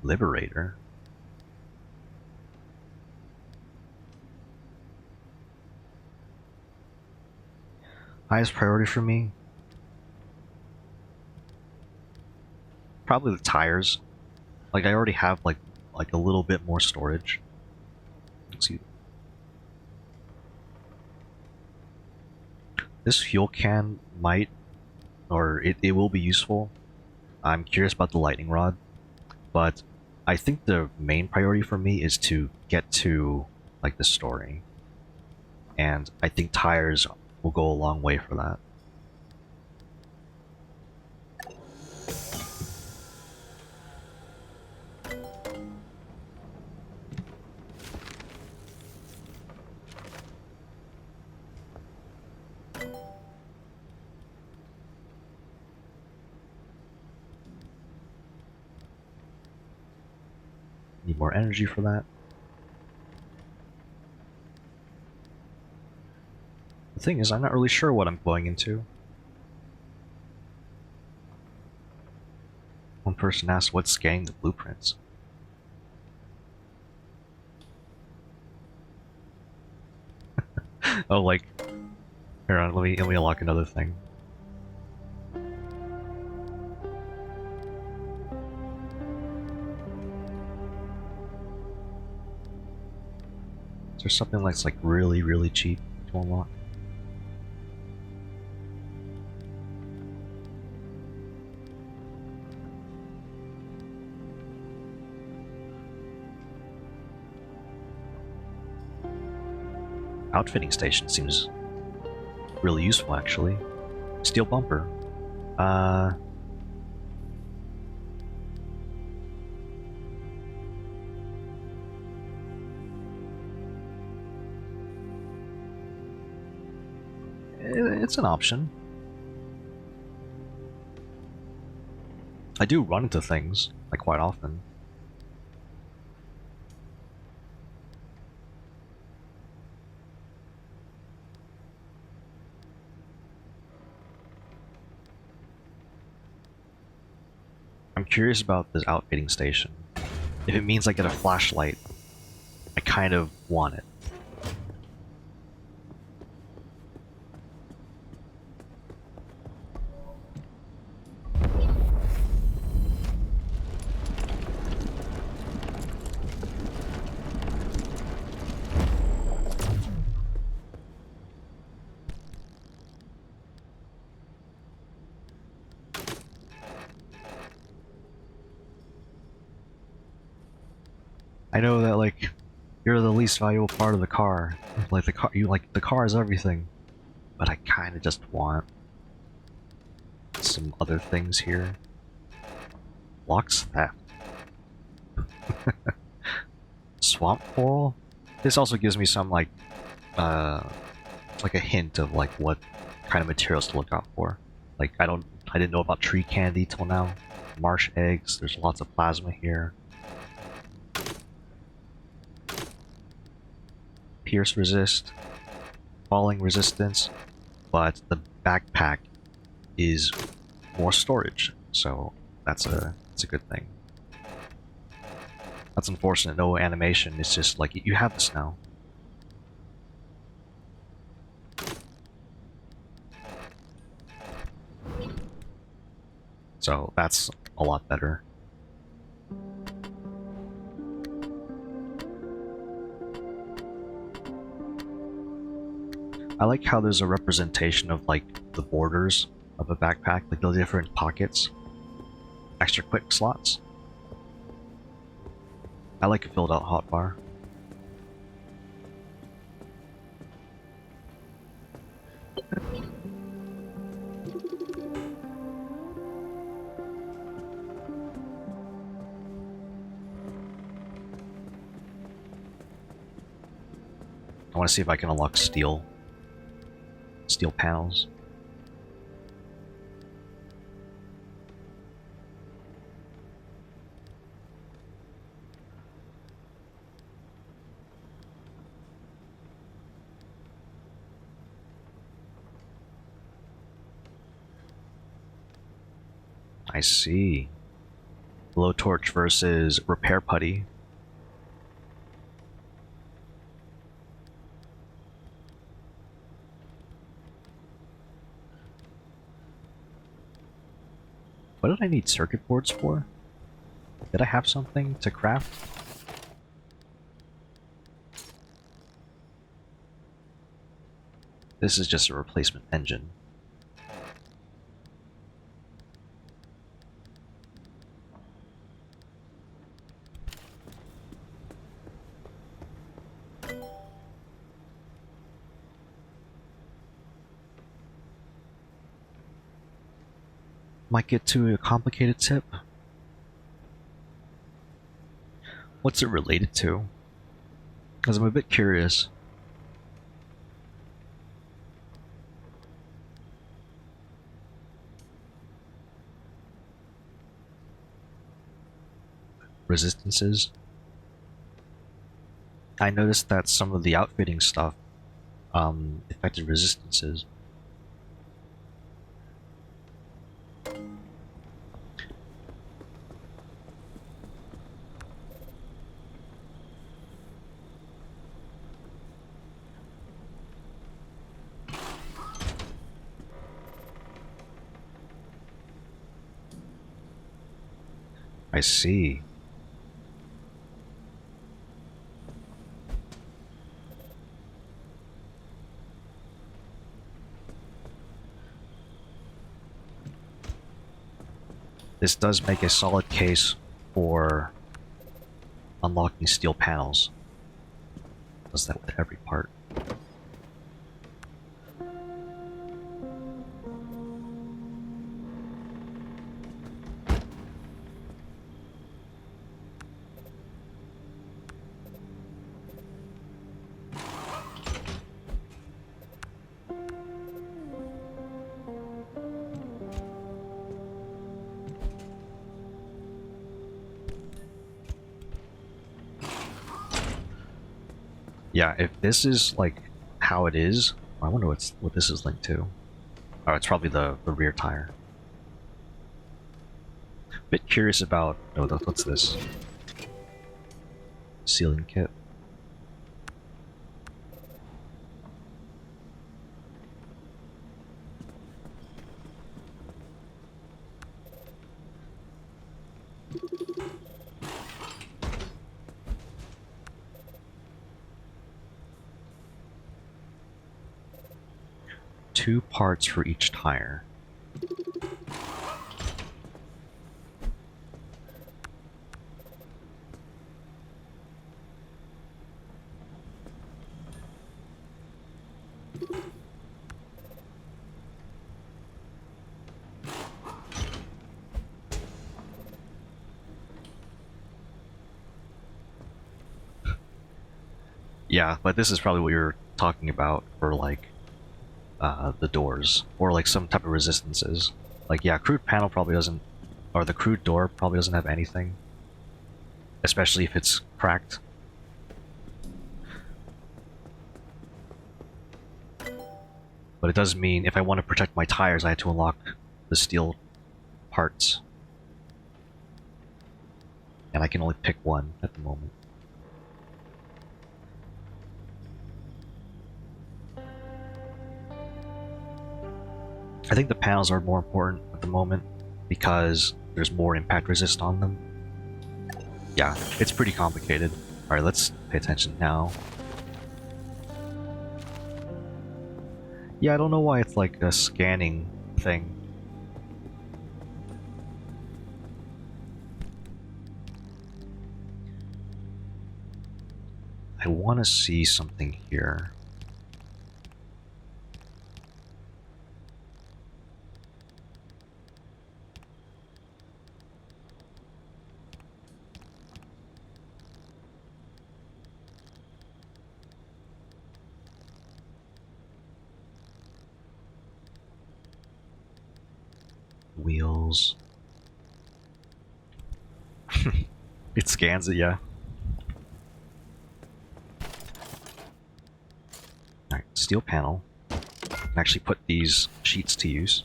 [SPEAKER 1] Liberator? Highest priority for me? Probably the tires. Like I already have like a little bit more storage. Let's see. This fuel can might, or it will be useful. I'm curious about the lightning rod, but I think the main priority for me is to get to like the story. And I think tires will go a long way for that. Need more energy for that. The thing is, I'm not really sure what I'm going into. One person asked what's scanning the blueprints. Oh, like, here on, let me unlock another thing. Is there something that's like really cheap to unlock? Outfitting station seems really useful, actually. Steel bumper. It's an option. I do run into things, like, quite often. I'm curious about this outfitting station. If it means I get a flashlight, I kind of want it. I know that, like, you're the least valuable part of the car. Like, the car is everything. but I kind of just want some other things here. Locks theft. Swamp coral? This also gives me some like a hint of like what kind of materials to look out for. Like I didn't know about tree candy till now. Marsh eggs, there's lots of plasma here. Pierce resist, falling resistance, but the backpack is more storage, so that's a good thing. That's unfortunate, no animation, it's just like you have this now. So that's a lot better. I like how there's a representation of like the borders of a backpack, like the different pockets. Extra quick slots. I like a filled out hotbar. I want to see if I can unlock steel panels. I see. Blowtorch versus repair putty. What did I need circuit boards for? Did I have something to craft? This is just a replacement engine. Might get to a complicated tip. What's it related to? Because I'm a bit curious. Resistances. I noticed that some of the outfitting stuff affected resistances. I see. This does make a solid case for unlocking steel panels. Does that with every part. Yeah, if this is like how it is, I wonder what this is linked to. Oh, it's probably the rear tire. Bit curious about what's this? Sealing kit. Two parts for each tire. Yeah, but this is probably what you're talking about for like the doors or like some type of resistances. Like yeah, crude panel probably doesn't, or the crude door probably doesn't have anything, especially if it's cracked. But it does mean if I want to protect my tires, I have to unlock the steel parts. And I can only pick one at the moment. I think the panels are more important at the moment because there's more impact resist on them. Yeah, it's pretty complicated. Alright, let's pay attention now. Yeah, I don't know why it's like a scanning thing. I want to see something here. Wheels. It scans it, yeah. Alright, steel panel. I can actually put these sheets to use.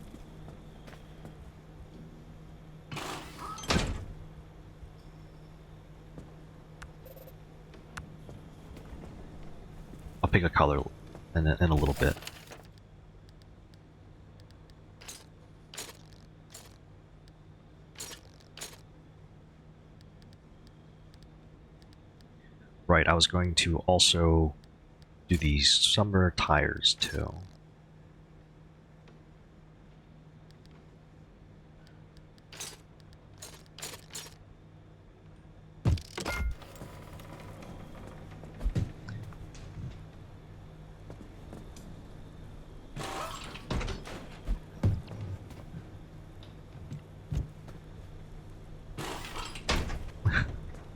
[SPEAKER 1] I'll pick a color in a little bit. Right, I was going to also do these summer tires too.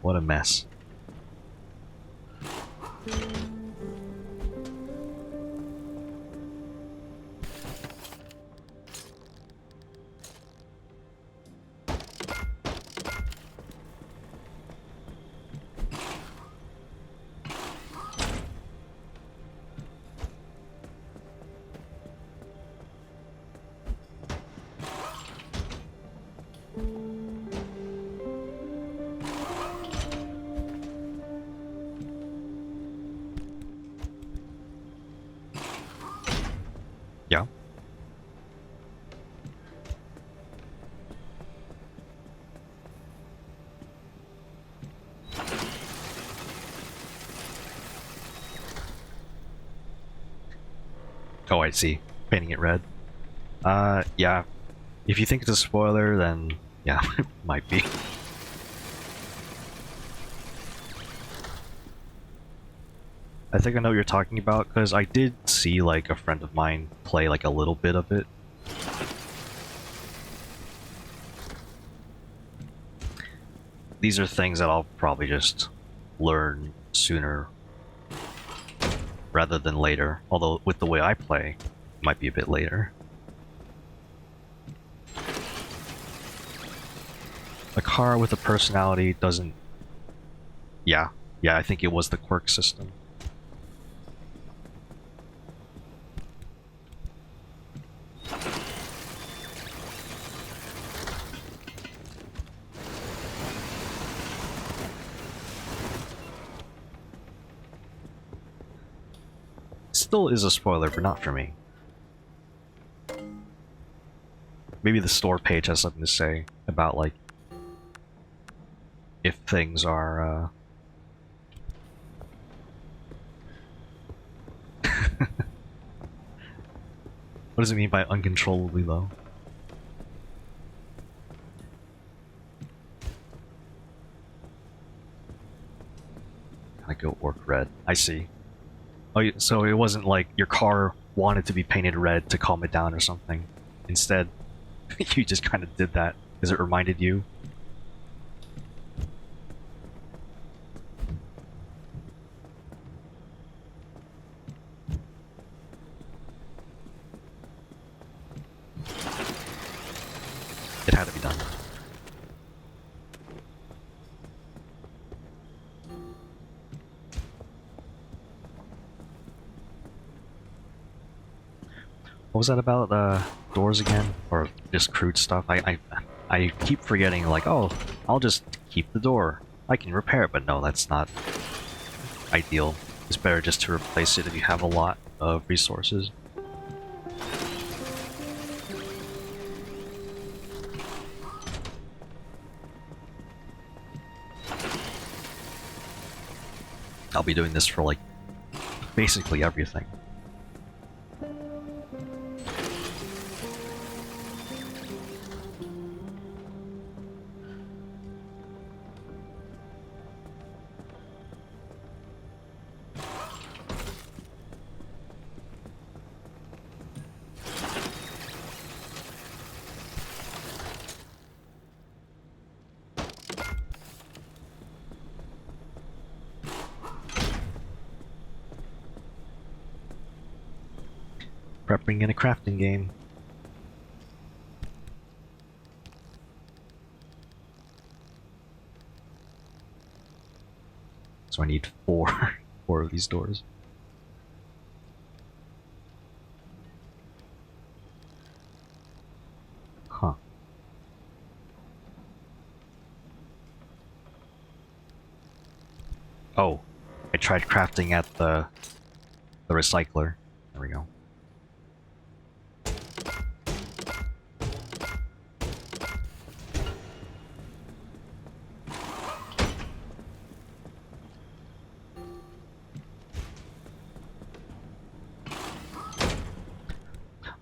[SPEAKER 1] What a mess. Yeah. Oh, I see. Painting it red. Yeah. If you think it's a spoiler, then yeah, it might be. I think I know what you're talking about, because I did see like a friend of mine play like a little bit of it. These are things that I'll probably just learn sooner rather than later, although with the way I play, it might be a bit later. A car with a personality doesn't... Yeah, I think it was the quirk system. Still is a spoiler, but not for me. Maybe the store page has something to say about, like, if things are, What does it mean by uncontrollably low? I go orc red. I see. Oh, so it wasn't like your car wanted to be painted red to calm it down or something. Instead, you just kind of did that because it reminded you. had to be done. What was that about doors again? Or just crude stuff? I keep forgetting, like, oh, I'll just keep the door. I can repair it, but no, that's not ideal. It's better just to replace it if you have a lot of resources. I'll be doing this for, like, basically everything. Prepping in a crafting game. So I need four of these doors. Huh. Oh, I tried crafting at the recycler. There we go.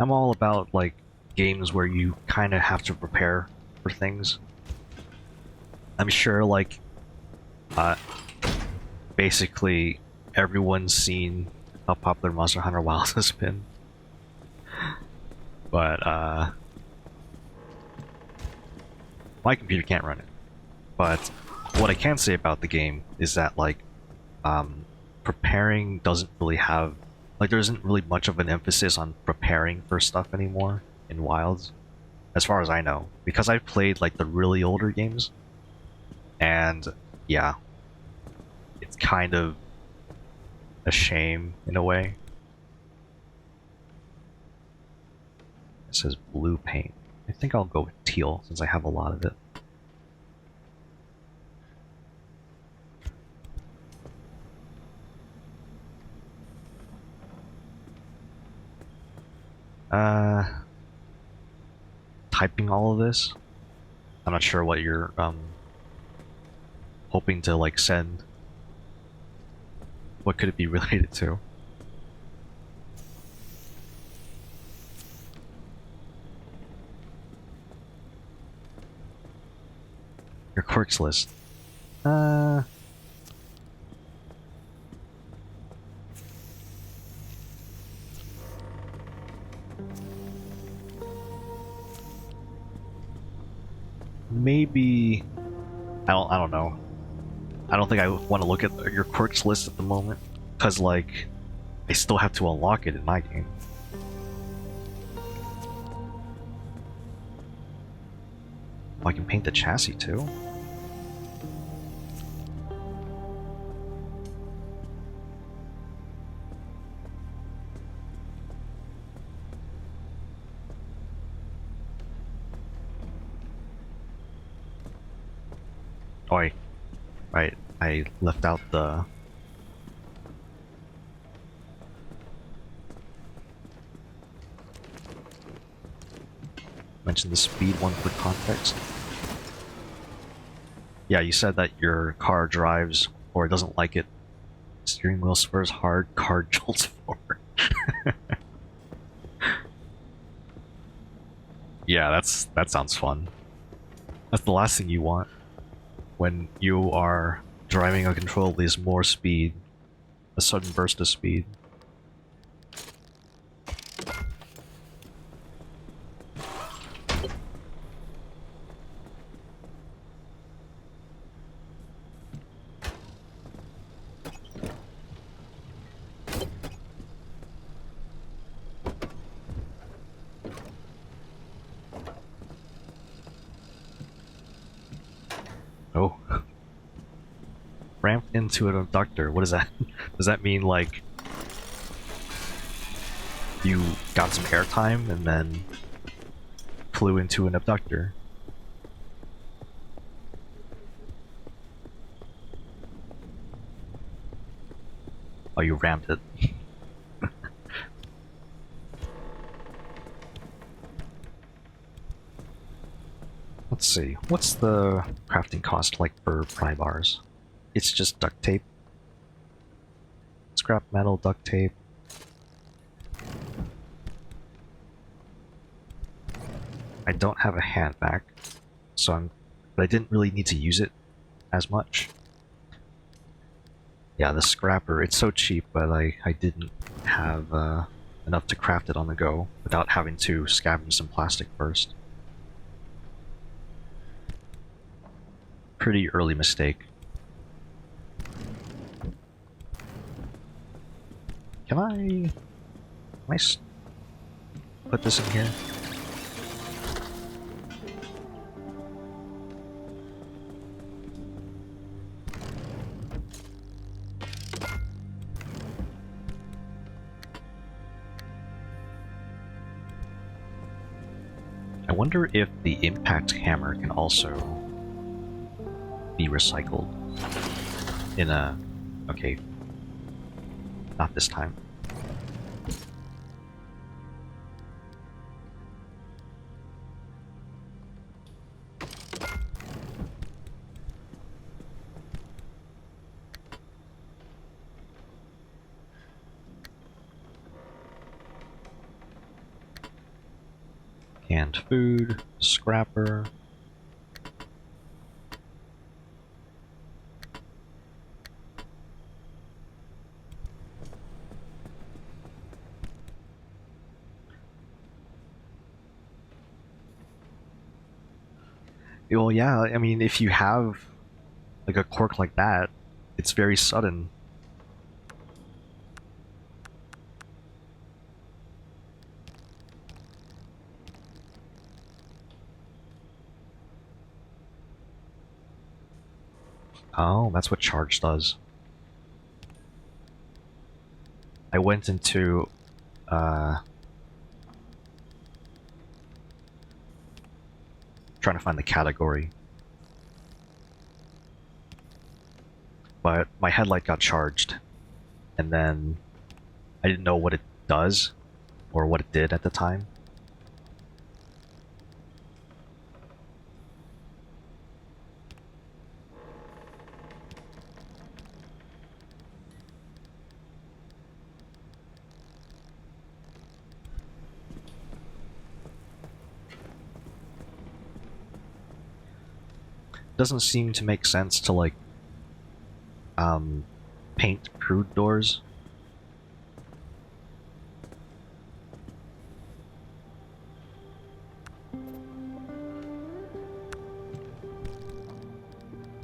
[SPEAKER 1] I'm all about, like, games where you kind of have to prepare for things. I'm sure, like, basically everyone's seen how popular Monster Hunter Wilds has been. But, my computer can't run it. But what I can say about the game is that, like, preparing doesn't really have... Like, there isn't really much of an emphasis on preparing for stuff anymore in Wilds, as far as I know. Because I've played, like, the really older games, and, yeah, it's kind of a shame, in a way. It says blue paint. I think I'll go with teal, since I have a lot of it. Typing all of this. I'm not sure what you're hoping to, like, send. What could it be related to? Your quirks list. Maybe... I don't know. I don't think I want to look at your quirks list at the moment, because, like, I still have to unlock it in my game. Oh, I can paint the chassis too? Oh, I left out the... Mention the speed one for context. Yeah, you said that your car drives, or it doesn't like it. Steering wheel spurs hard, car jolts forward. Yeah, that sounds fun. That's the last thing you want when you are driving uncontrollably, is more speed, a sudden burst of speed. ramped into an abductor. What is that? Does that mean like you got some airtime and then flew into an abductor? Oh, you rammed it. Let's see, what's the crafting cost like for pry bars? It's just duct tape. Scrap metal, duct tape. I don't have a hand vac, so but I didn't really need to use it as much. Yeah, the scrapper, it's so cheap, but I didn't have enough to craft it on the go without having to scavenge some plastic first. Pretty early mistake. Can I put this in here? I wonder if the impact hammer can also be recycled in a... okay. Not this time. Canned food, scrapper. Well, yeah, I mean, if you have like a quirk like that, it's very sudden. Oh, that's what charge does. I went into trying to find the category, but my headlight got charged, and then I didn't know what it does or what it did at the time. Doesn't seem to make sense to like paint crude doors.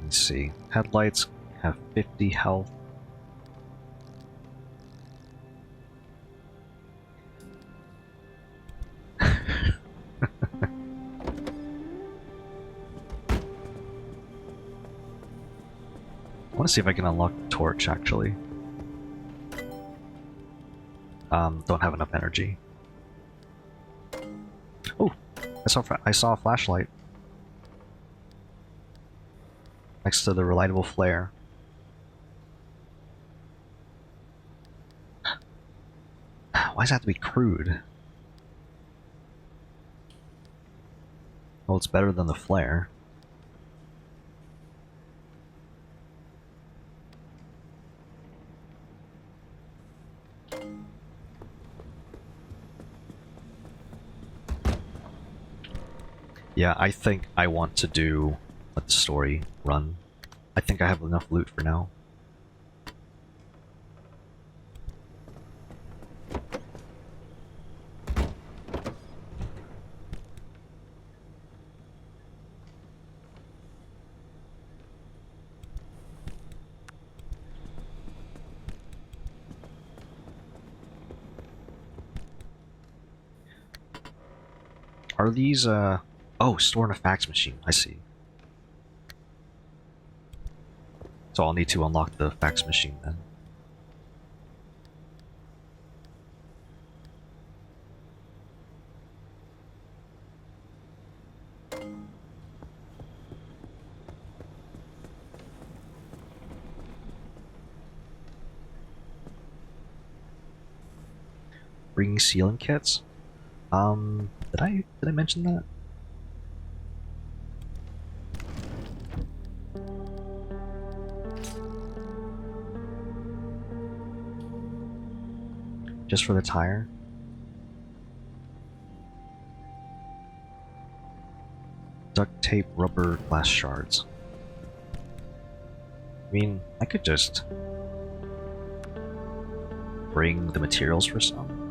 [SPEAKER 1] Let's see. Headlights have 50 health. I want to see if I can unlock the torch, actually. Don't have enough energy. Oh, I saw a flashlight next to the relightable flare. Why does it have to be crude? Well, it's better than the flare. Yeah, I think I want to let the story run. I think I have enough loot for now. Are these, oh, store in a fax machine. I see. So I'll need to unlock the fax machine then. Bringing sealing kits? Did I mention that? Just for the tire? Duct tape, rubber, glass shards. I mean, I could just bring the materials for some.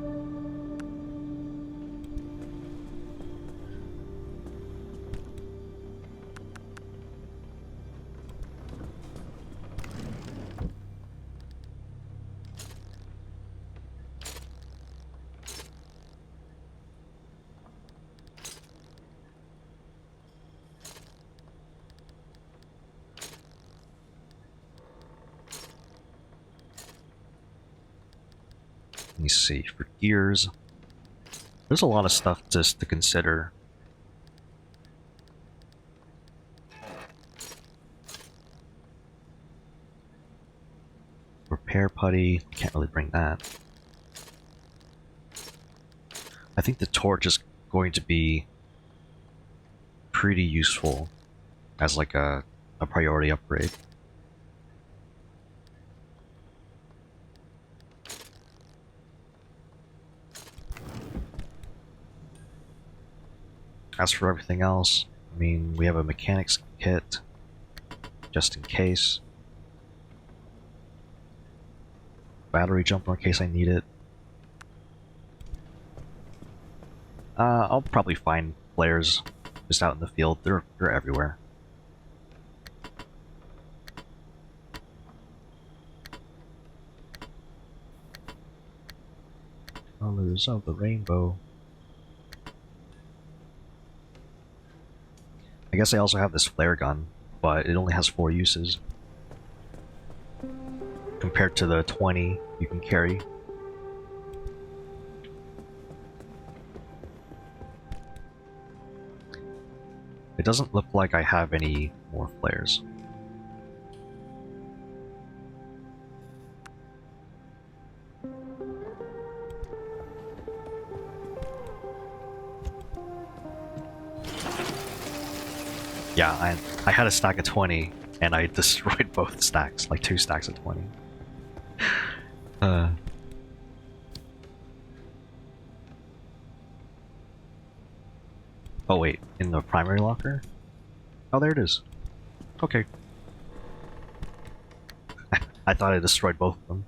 [SPEAKER 1] Let me see, for gears, there's a lot of stuff just to consider. Repair putty, can't really bring that. I think the torch is going to be pretty useful as like a priority upgrade. As for everything else, I mean, we have a mechanics kit, just in case. Battery jumper in case I need it. I'll probably find flares just out in the field. They're everywhere. Colors of the rainbow. I guess I also have this flare gun, but it only has 4 uses. Compared to the 20 you can carry. It doesn't look like I have any more flares. Yeah, I had a stack of 20, and I destroyed both stacks, like 2 stacks of 20. Oh wait, in the primary locker? Oh, there it is. Okay. I thought I destroyed both of them.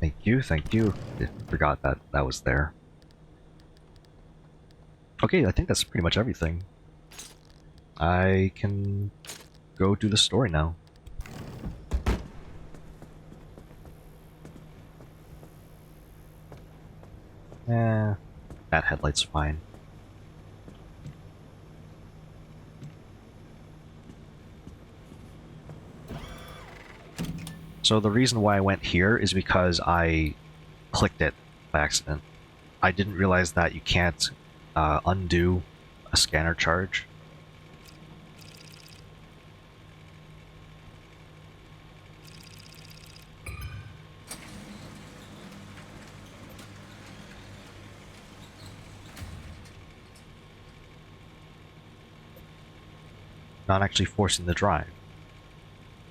[SPEAKER 1] Thank you, thank you. I forgot that that was there. Okay, I think that's pretty much everything. I can go do the story now. That headlight's fine. So the reason why I went here is because I clicked it by accident. I didn't realize that you can't undo a scanner charge. Not actually forcing the drive.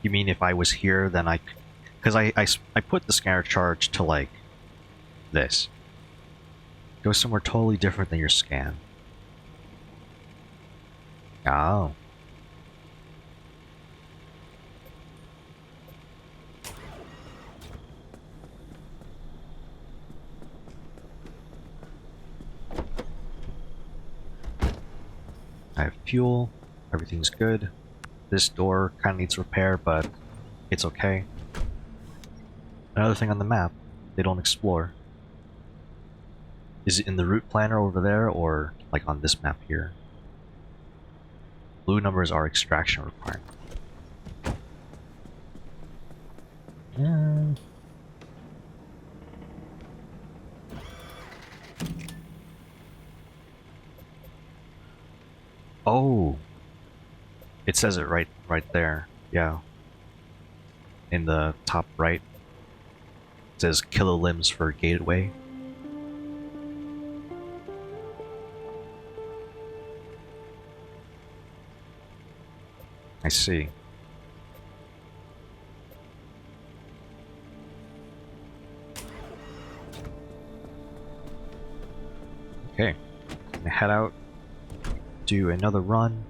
[SPEAKER 1] You mean if I was here, then I... Because I put the scanner charge to, like, this. Go somewhere totally different than your scan. Oh. I have fuel. Everything's good. This door kind of needs repair, but it's okay. Another thing on the map, they don't explore. Is it in the route planner over there, or like on this map here? Blue numbers are extraction requirement. Oh! It says it right there. Yeah. In the top right. It says killer limbs for gateway. I see. Okay. I'm gonna head out, do another run.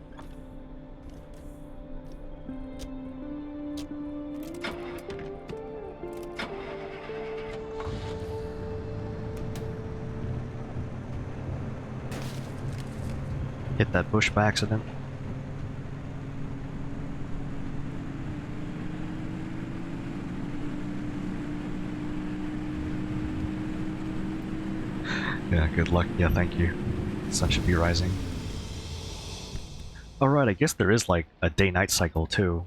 [SPEAKER 1] Hit that bush by accident. Yeah, good luck. Yeah, thank you. Sun should be rising. Alright, I guess there is like a day-night cycle too.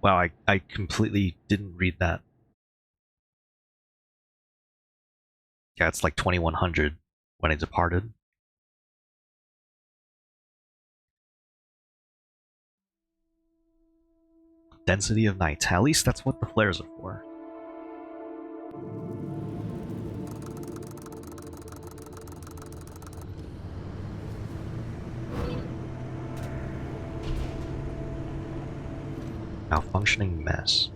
[SPEAKER 1] Wow, I completely didn't read that. Yeah, it's like 2100 when I departed. Density of night. At least that's what the flares are for. Malfunctioning mess.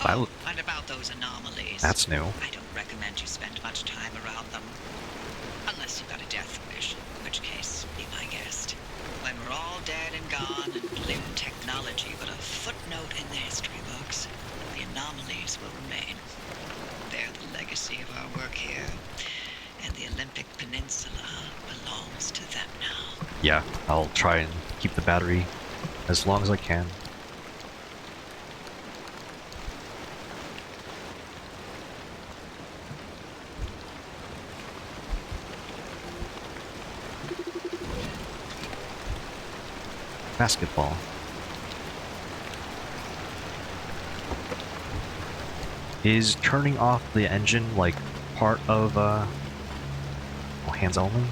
[SPEAKER 8] Oh, and about those anomalies.
[SPEAKER 1] That's new.
[SPEAKER 8] I don't recommend you spend much time around them. Unless you've got a death wish, in which case, be my guest. When we're all dead and gone and limb technology but a footnote in the history books, the anomalies will remain. They're the legacy of our work here, and the Olympic Peninsula belongs to them now.
[SPEAKER 1] Yeah, I'll try and keep the battery as long as I can. Basketball. Is turning off the engine like part of hands only?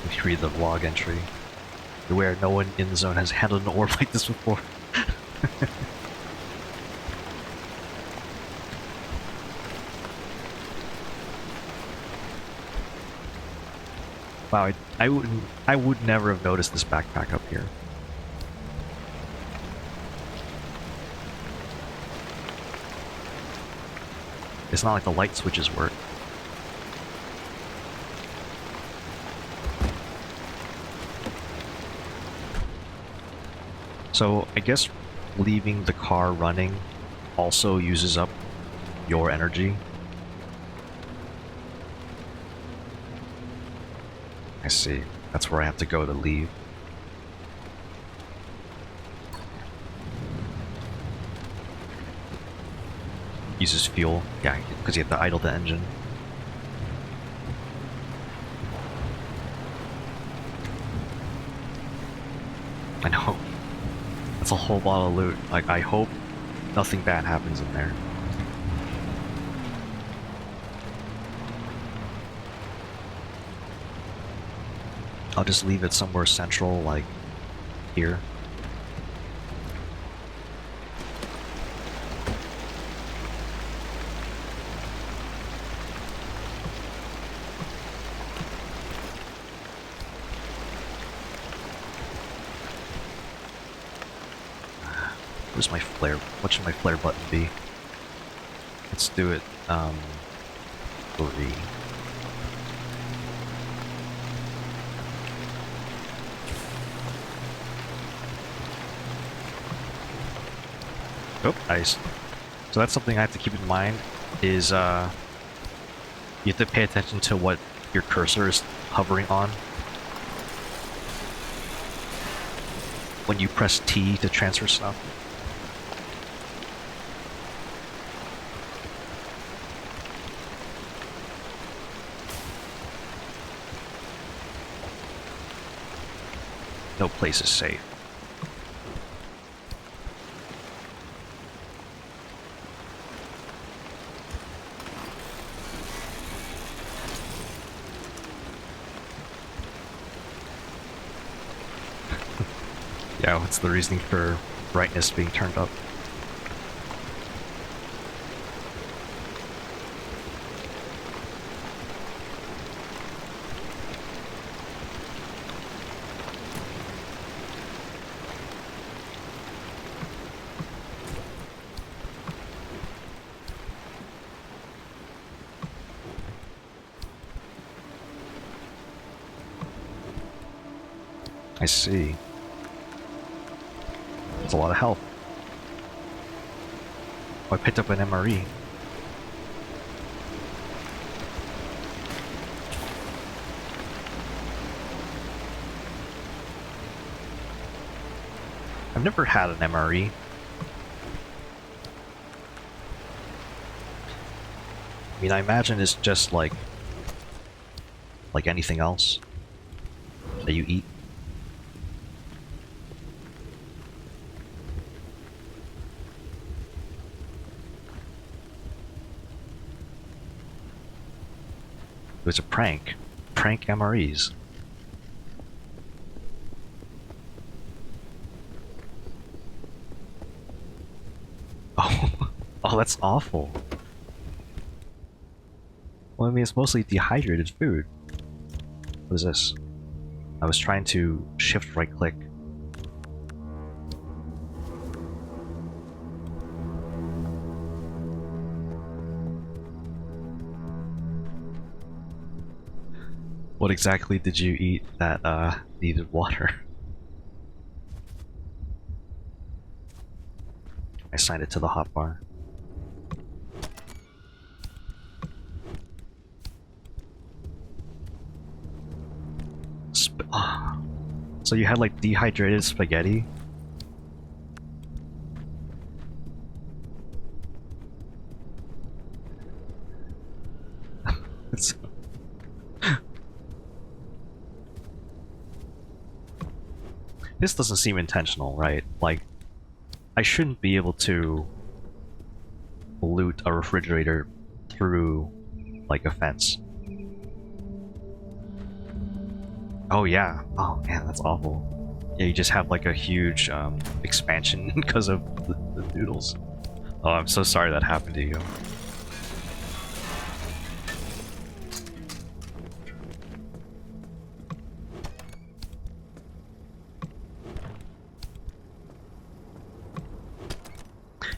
[SPEAKER 1] Let me read the log entry. Beware, no one in the zone has handled an orb like this before. Wow, I would never have noticed this backpack up here. It's not like the light switches work. So I guess leaving the car running also uses up your energy. I see. That's where I have to go to leave. Uses fuel. Yeah, because you have to idle the engine. I know. That's a whole lot of loot. Like, I hope nothing bad happens in there. I'll just leave it somewhere central, like here. Where's my flare? What should my flare button be? Let's do it, 3. Oh, nice. So that's something I have to keep in mind, is you have to pay attention to what your cursor is hovering on when you press T to transfer stuff. No place is safe. Yeah, what's the reasoning for brightness being turned up? I see. That's a lot of health. Oh, I picked up an MRE. I've never had an MRE. I mean, I imagine it's just like anything else that you eat. It was a prank. Prank MREs. Oh, oh, that's awful. Well, I mean, it's mostly dehydrated food. What is this? I was trying to shift right click. What exactly did you eat that needed water? I signed it to the hotbar. So you had like dehydrated spaghetti? It's... This doesn't seem intentional, right? Like, I shouldn't be able to loot a refrigerator through, like, a fence. Oh yeah. Oh man, that's awful. Yeah, you just have like a huge expansion because of the noodles. Oh, I'm so sorry that happened to you.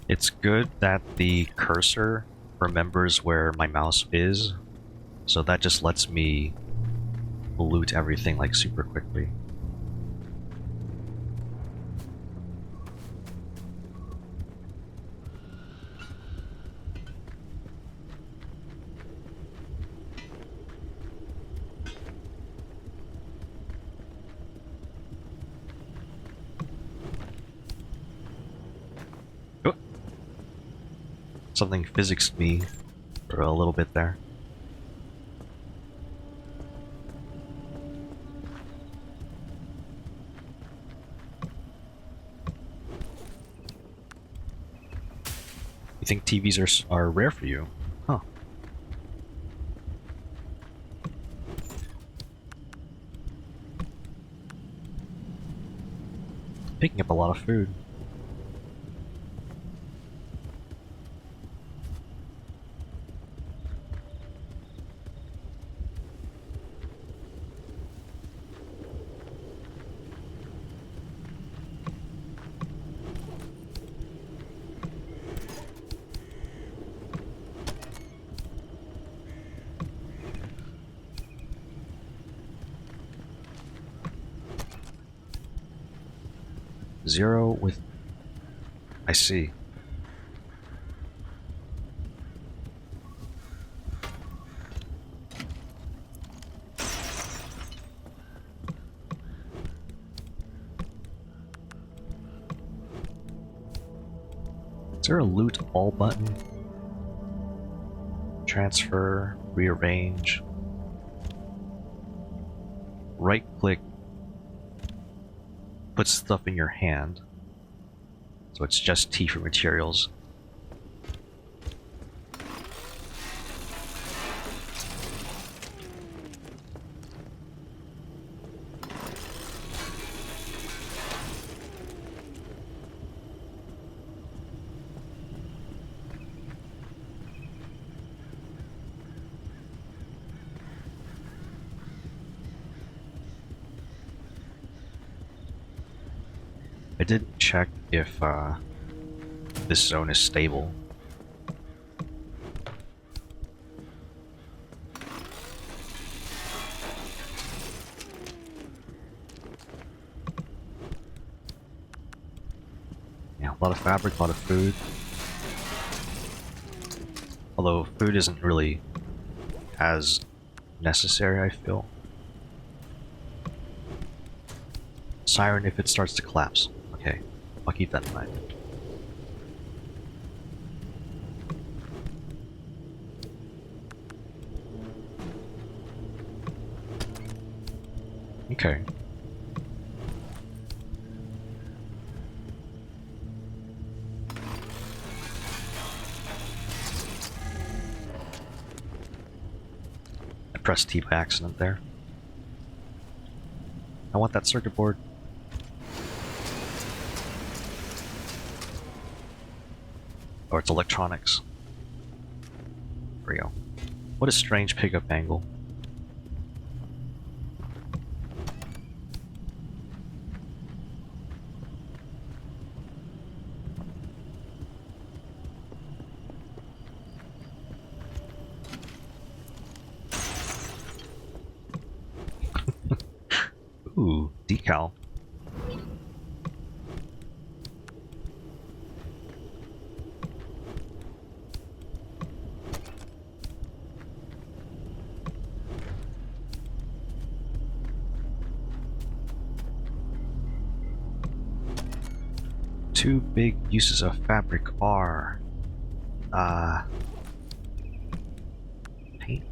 [SPEAKER 1] It's good that the cursor remembers where my mouse is, so that just lets me loot everything like super quickly. Oh. Something physicsed me for a little bit there. You think TVs are rare for you? Huh. Picking up a lot of food. Zero with... I see. there a loot all button? Transfer, rearrange. Right click puts stuff in your hand. So it's just T for materials. I didn't check if this zone is stable. Yeah, a lot of fabric, a lot of food. Although food isn't really as necessary, I feel. Siren if it starts to collapse. Okay, I'll keep that in mind. Okay. I pressed T by accident there. I want that circuit board. Oh, it's electronics. There we go. What a strange pickup angle. Ooh, decal. Two big uses of fabric are paint,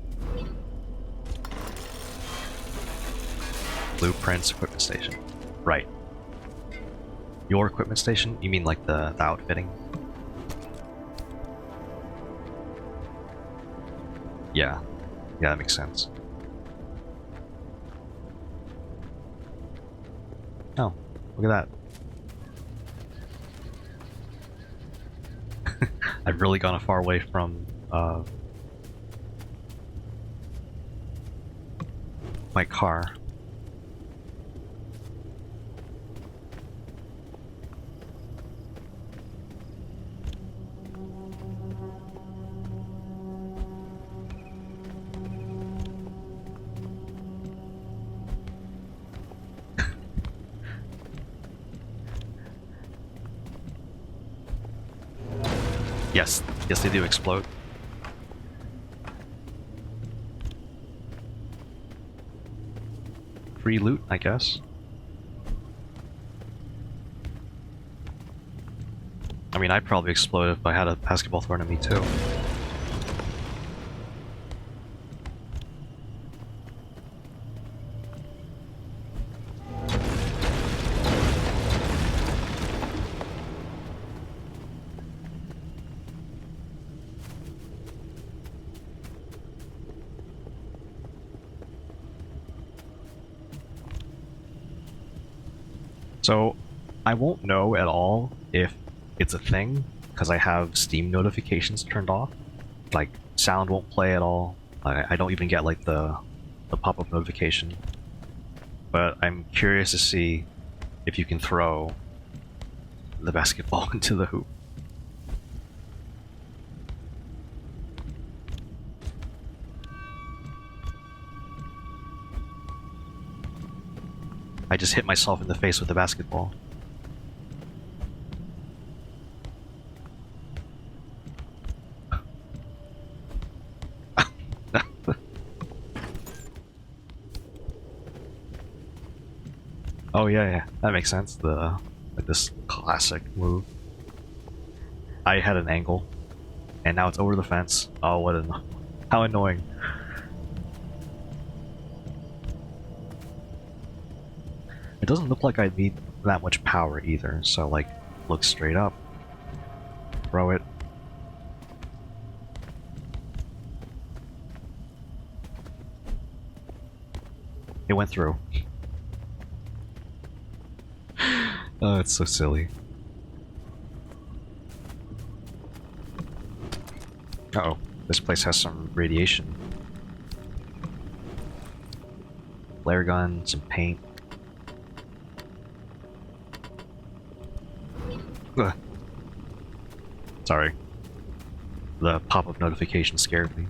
[SPEAKER 1] blueprints, equipment station. Right. Your equipment station? You mean like the outfitting? Yeah. Yeah, that makes sense. Oh, look at that. I've really gone far away from my car. Yes, yes they do explode. Free loot, I guess. I mean, I'd probably explode if I had a basketball thrown at me too. So, I won't know at all if it's a thing, because I have Steam notifications turned off. Like, sound won't play at all. I don't even get, like, the pop-up notification. But I'm curious to see if you can throw the basketball into the hoop. I just hit myself in the face with the basketball. Oh yeah, that makes sense. Like this classic move. I had an angle, and now it's over the fence. Oh, how annoying. It doesn't look like I need that much power either, so like, look straight up, throw it. It went through. Oh, it's so silly. Uh-oh, this place has some radiation. Flare gun, some paint. Ugh. Sorry. The pop-up notification scared me.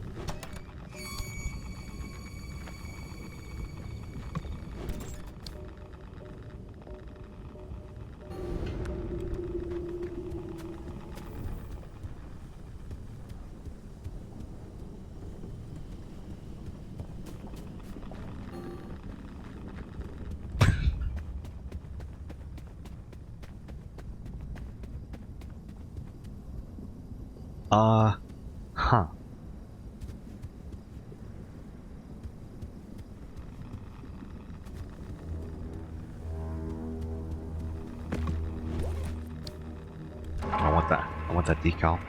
[SPEAKER 1] Huh. I want that. I want that decal.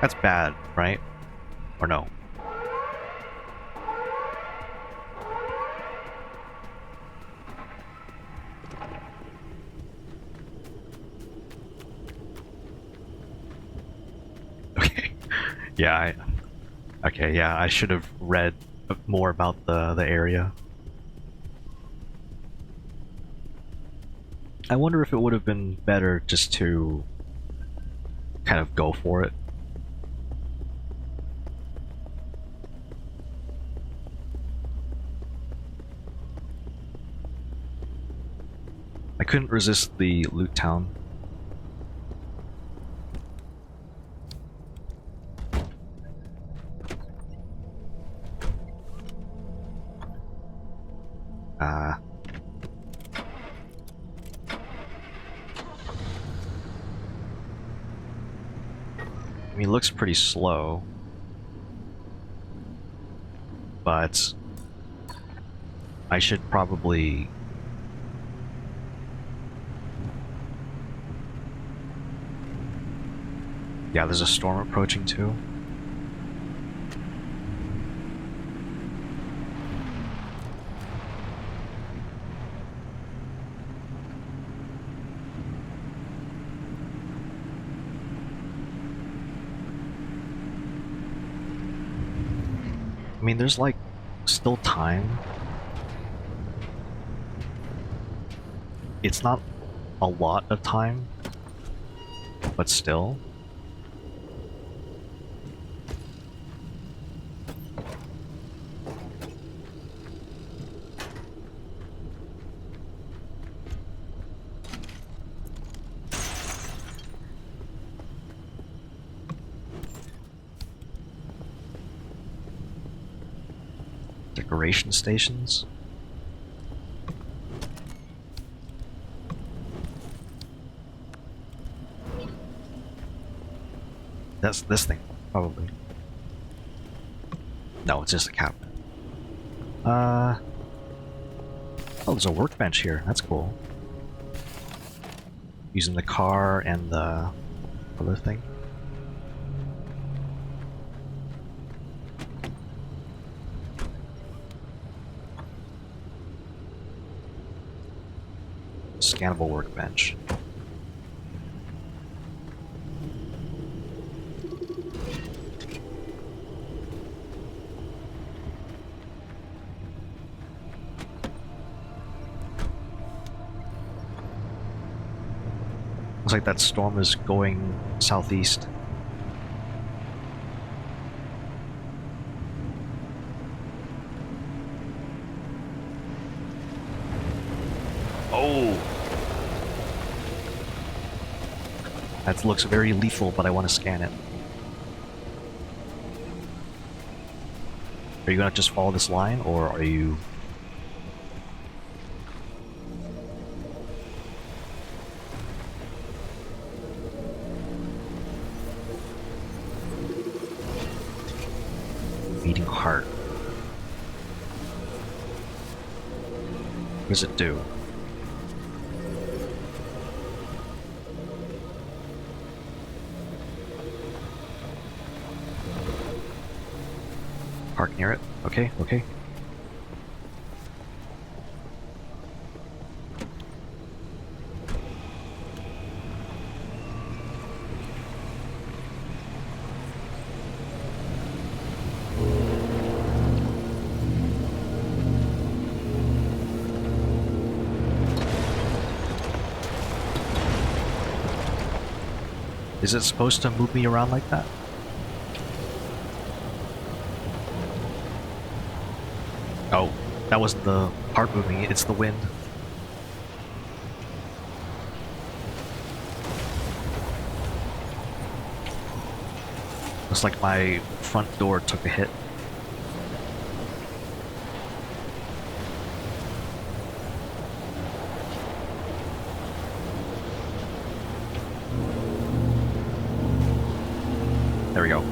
[SPEAKER 1] That's bad, right? Or no? Okay. Yeah, okay, yeah, I should have read more about the area. I wonder if it would have been better just to kind of go for it. I couldn't resist the loot town. I mean, he looks pretty slow, but I should probably... Yeah, there's a storm approaching too. I mean, there's like still time. It's not a lot of time, but still. Decoration stations. That's this thing, probably. No, it's just a cabinet. Oh, there's a workbench here. That's cool. Using the car and the other thing. Scannable workbench. Looks like that storm is going southeast. Oh! That looks very lethal, but I want to scan it. Are you gonna just follow this line, or are you... What does it do? Park near it. Okay, okay. Is it supposed to move me around like that? Oh, that wasn't the part moving, it's the wind. Looks like my front door took a hit. There we go.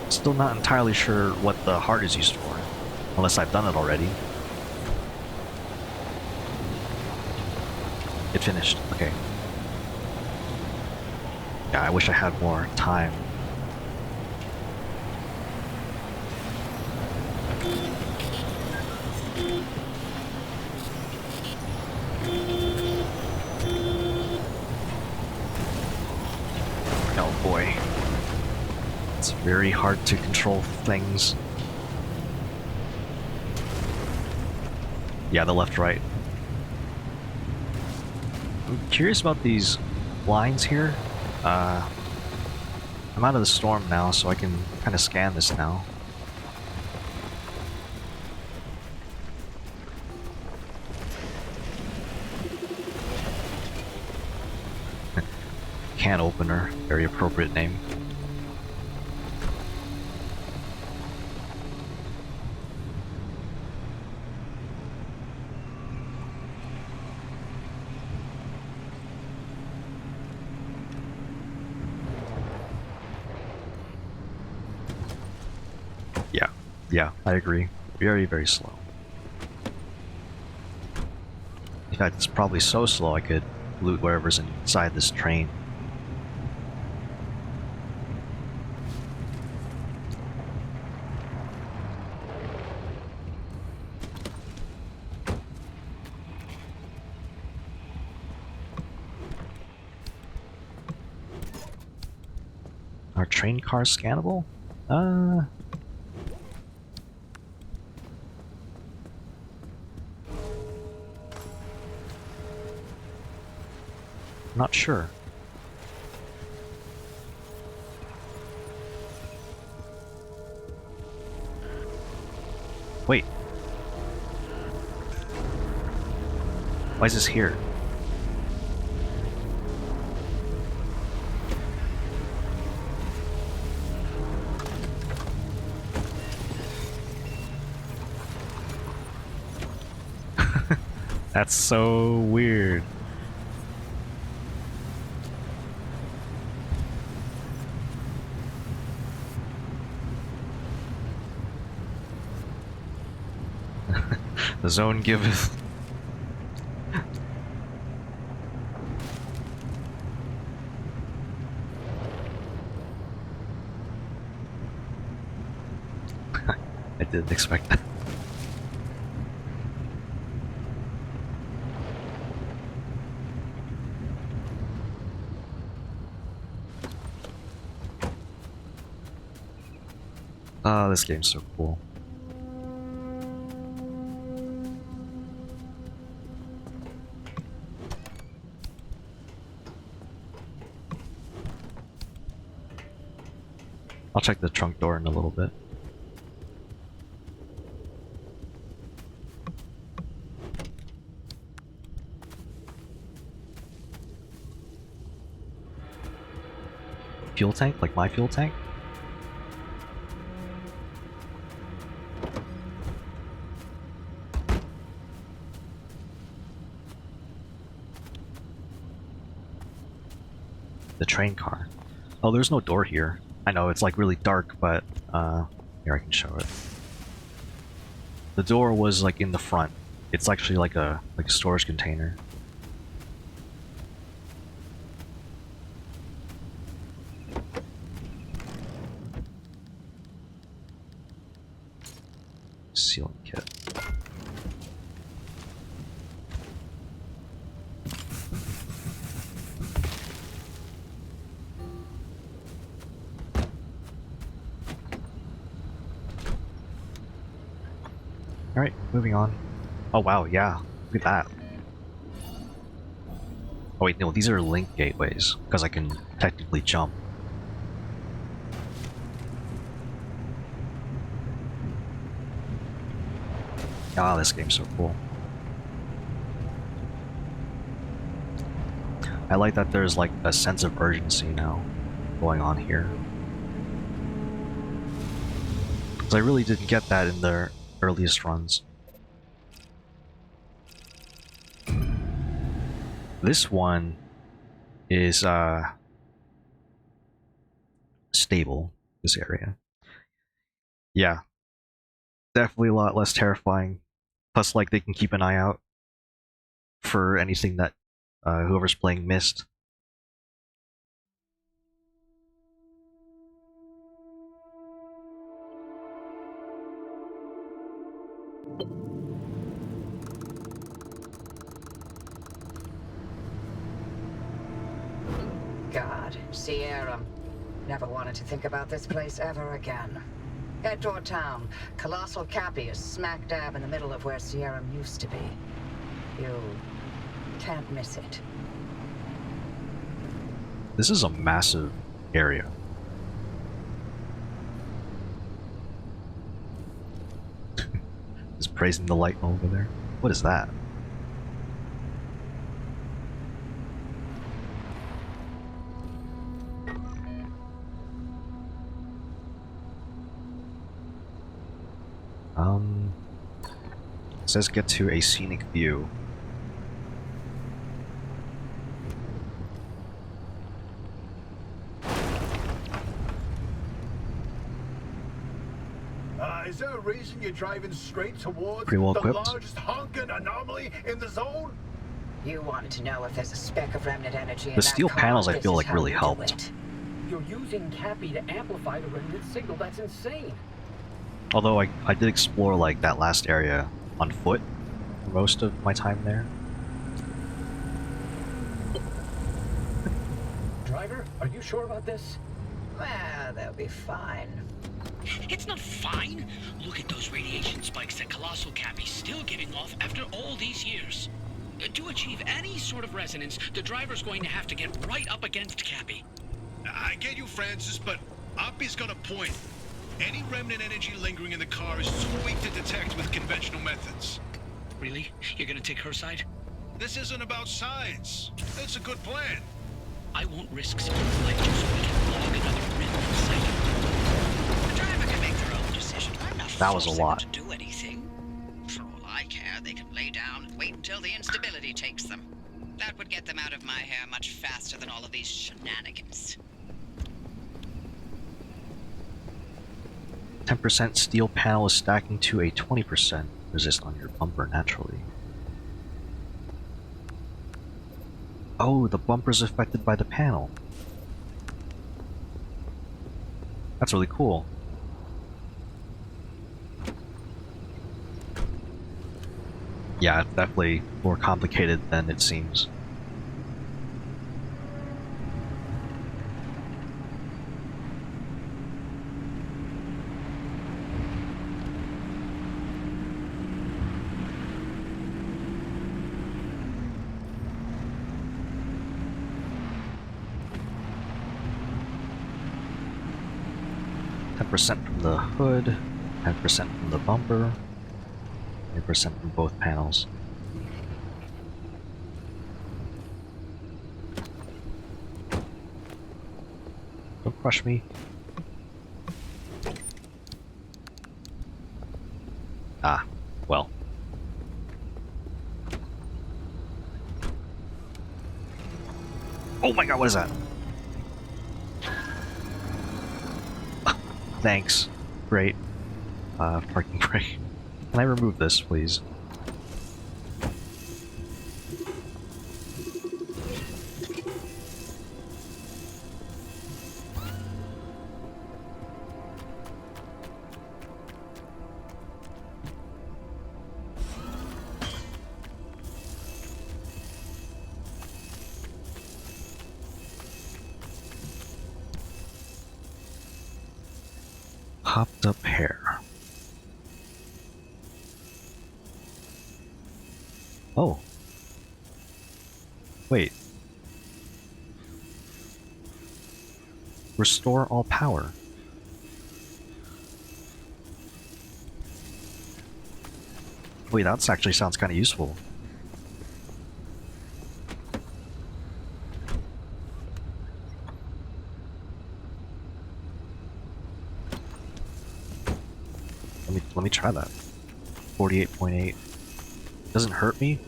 [SPEAKER 1] Still not entirely sure what the heart is used for, unless I've done it already. It finished, okay. Yeah, I wish I had more time. Oh boy. It's very hard to control things. Yeah, the left-right. I'm curious about these lines here. I'm out of the storm now, so I can kind of scan this now. Can opener, very appropriate name. Yeah, I agree. Very, very slow. In fact, it's probably so slow I could loot whatever's inside this train. Are train cars scannable? Not sure. Wait. Why is this here? That's so weird. The zone giveth. I didn't expect that. Oh, this game's so cool. I'll check the trunk door in a little bit. Fuel tank? Like my fuel tank? the train car. Oh, there's no door here. I know, it's like really dark, but here I can show it. The door was like in the front. It's actually like a storage container. Sealing kit. Alright, moving on. Oh wow, yeah. Look at that. Oh wait, no, these are link gateways, because I can technically jump. Ah, this game's so cool. I like that there's like a sense of urgency now going on here. Because I really didn't get that in the earliest runs. This one is stable, this area. Yeah. Definitely a lot less terrifying. Plus, like, they can keep an eye out for anything that whoever's playing missed.
[SPEAKER 9] God, Sierra. Never wanted to think about this place ever again. Head toward town. Colossal Cappy is smack dab in the middle of where Sierra used to be. You can't miss it.
[SPEAKER 1] This is a massive area. Just praising the light over there. What is that? It says get to a scenic view.
[SPEAKER 3] Is there a reason you're driving straight towards
[SPEAKER 1] Pretty well
[SPEAKER 3] the
[SPEAKER 1] equipped.
[SPEAKER 3] largest honking anomaly in the zone?
[SPEAKER 9] You wanted to know if there's a speck of remnant energy in
[SPEAKER 1] The
[SPEAKER 9] that
[SPEAKER 1] steel
[SPEAKER 9] car.
[SPEAKER 1] panels, I
[SPEAKER 9] This
[SPEAKER 1] feel
[SPEAKER 9] is
[SPEAKER 1] like,
[SPEAKER 9] how
[SPEAKER 1] really
[SPEAKER 9] you do
[SPEAKER 1] helped.
[SPEAKER 9] it.
[SPEAKER 4] You're using Cappy to amplify the remnant signal. That's insane.
[SPEAKER 1] Although I did explore like that last area on foot for most of my time there.
[SPEAKER 4] Driver, are you sure about this?
[SPEAKER 9] Well, they'll be fine.
[SPEAKER 10] It's not fine. Look at those radiation spikes that Colossal Cappy's still giving off after all these years. To achieve any sort of resonance, the driver's going to have to get right up against Cappy.
[SPEAKER 7] I get you, Francis, but Oppie's got a point. Any remnant energy lingering in the car is too weak to detect with conventional methods.
[SPEAKER 10] Really? You're gonna take her side?
[SPEAKER 7] This isn't about sides. It's a good plan.
[SPEAKER 10] I won't risk someone's life just so we can log another remnant sighting.
[SPEAKER 6] The driver can make their own decision. I'm not
[SPEAKER 1] That was a
[SPEAKER 6] forcing
[SPEAKER 1] lot.
[SPEAKER 6] them to do anything. For all I care, they can lay down and wait until the instability takes them. That would get them out of my hair much faster than all of these shenanigans.
[SPEAKER 1] 10% steel panel is stacking to a 20% resist on your bumper naturally. Oh, the bumper's affected by the panel. That's really cool. Yeah, it's definitely more complicated than it seems. Percent from the hood, 10% from the bumper, 20% from both panels. Don't crush me. Ah, well. Oh my god, what is that? Thanks. Great. Parking brake. Can I remove this, please? Hopped up hair. Oh. Wait. Restore all power. Wait, that actually sounds kind of useful. Let me try that. 48.8. Doesn't hurt me.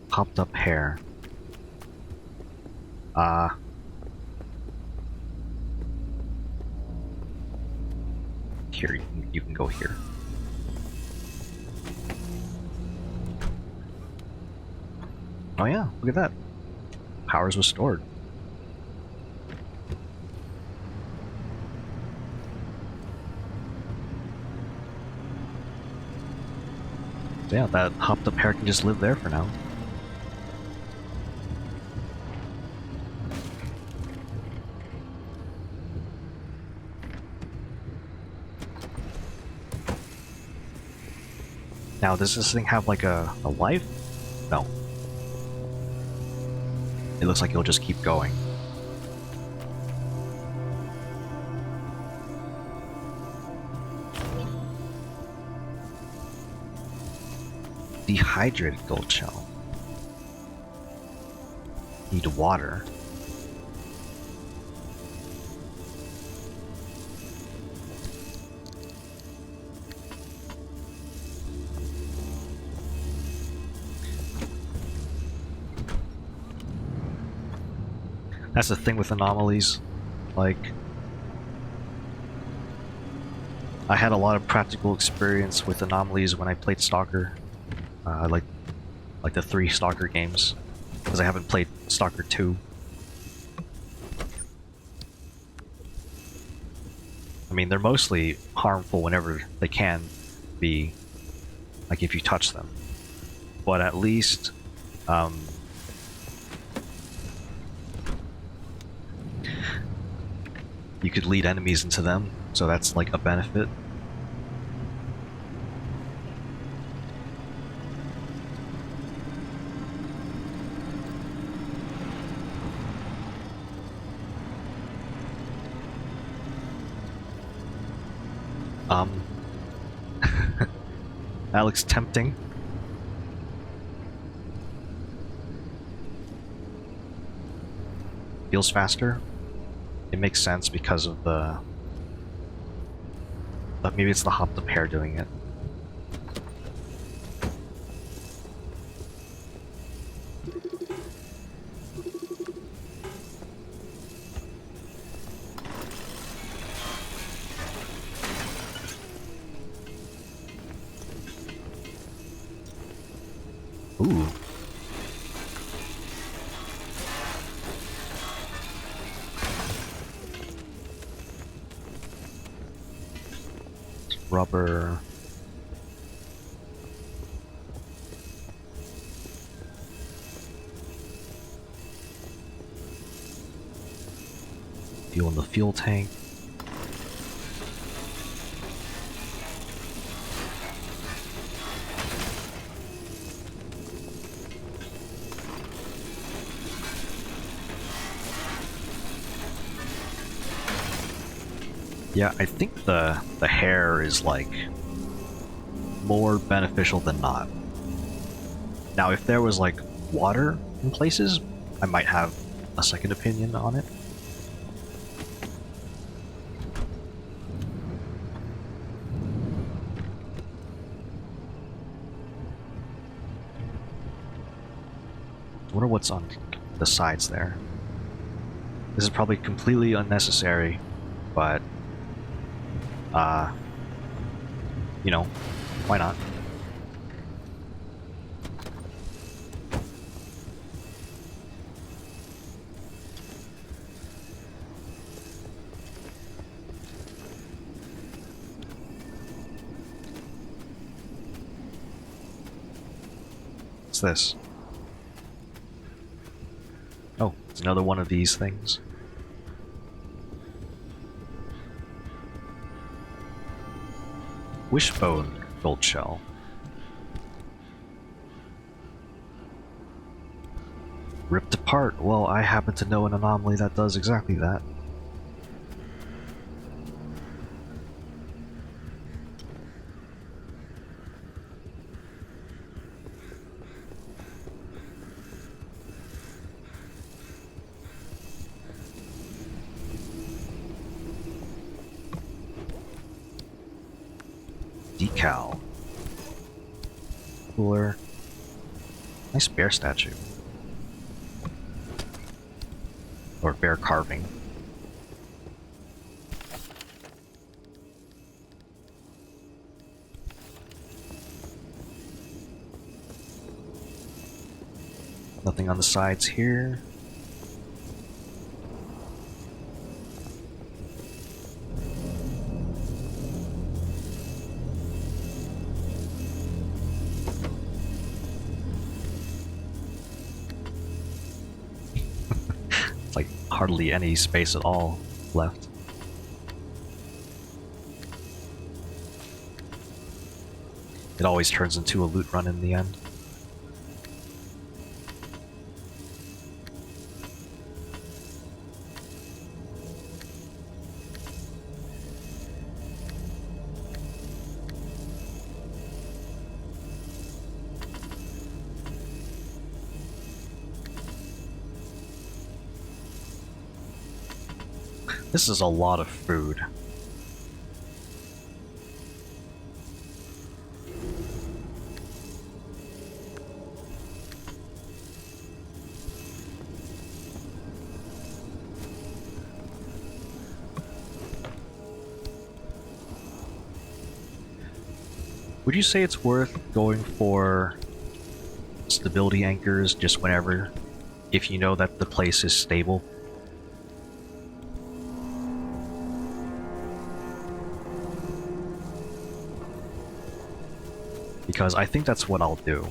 [SPEAKER 1] Popped up hair. Here, you can go here. Oh yeah, look at that. Power's restored. So yeah, that hopped up hair can just live there for now. Now, does this thing have like a life? No. It looks like it'll just keep going. Dehydrated gold shell. Need water. That's the thing with anomalies. Like, I had a lot of practical experience with anomalies when I played S.T.A.L.K.E.R. I like the 3 S.T.A.L.K.E.R games, because I haven't played S.T.A.L.K.E.R 2. I mean, they're mostly harmful whenever they can be, like if you touch them. But at least, you could lead enemies into them, so that's like a benefit. That looks tempting. Feels faster. It makes sense because of the... maybe it's the hopped up hair doing it. Ooh. Rubber. Fuel in the fuel tank. Yeah, I think the hair is like more beneficial than not. Now, if there was like water in places, I might have a second opinion on it. I wonder what's on the sides there. This is probably completely unnecessary, but, you know, why not? What's this? Oh, it's another one of these things. Wishbone gold shell. Ripped apart. Well, I happen to know an anomaly that does exactly that. Decal. Cooler. Nice bear statue. Or bear carving. Nothing on the sides here. Like hardly any space at all left. It always turns into a loot run in the end. This is a lot of food. Would you say it's worth going for stability anchors just whenever, if you know that the place is stable? Because I think that's what I'll do.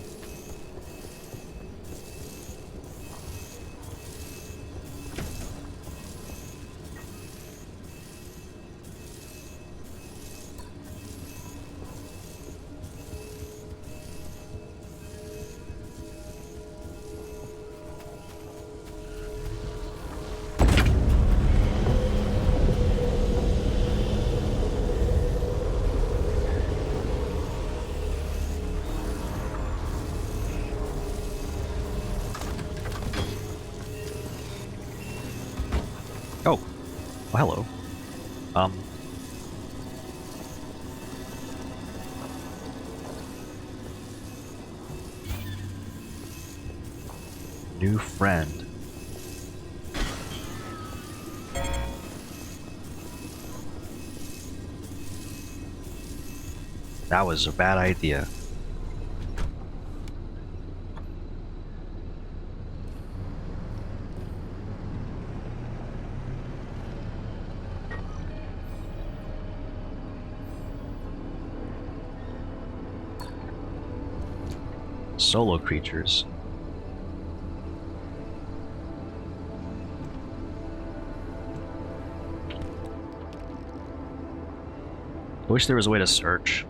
[SPEAKER 1] Oh, well, hello. New friend. That was a bad idea. Solo creatures. I wish there was a way to search.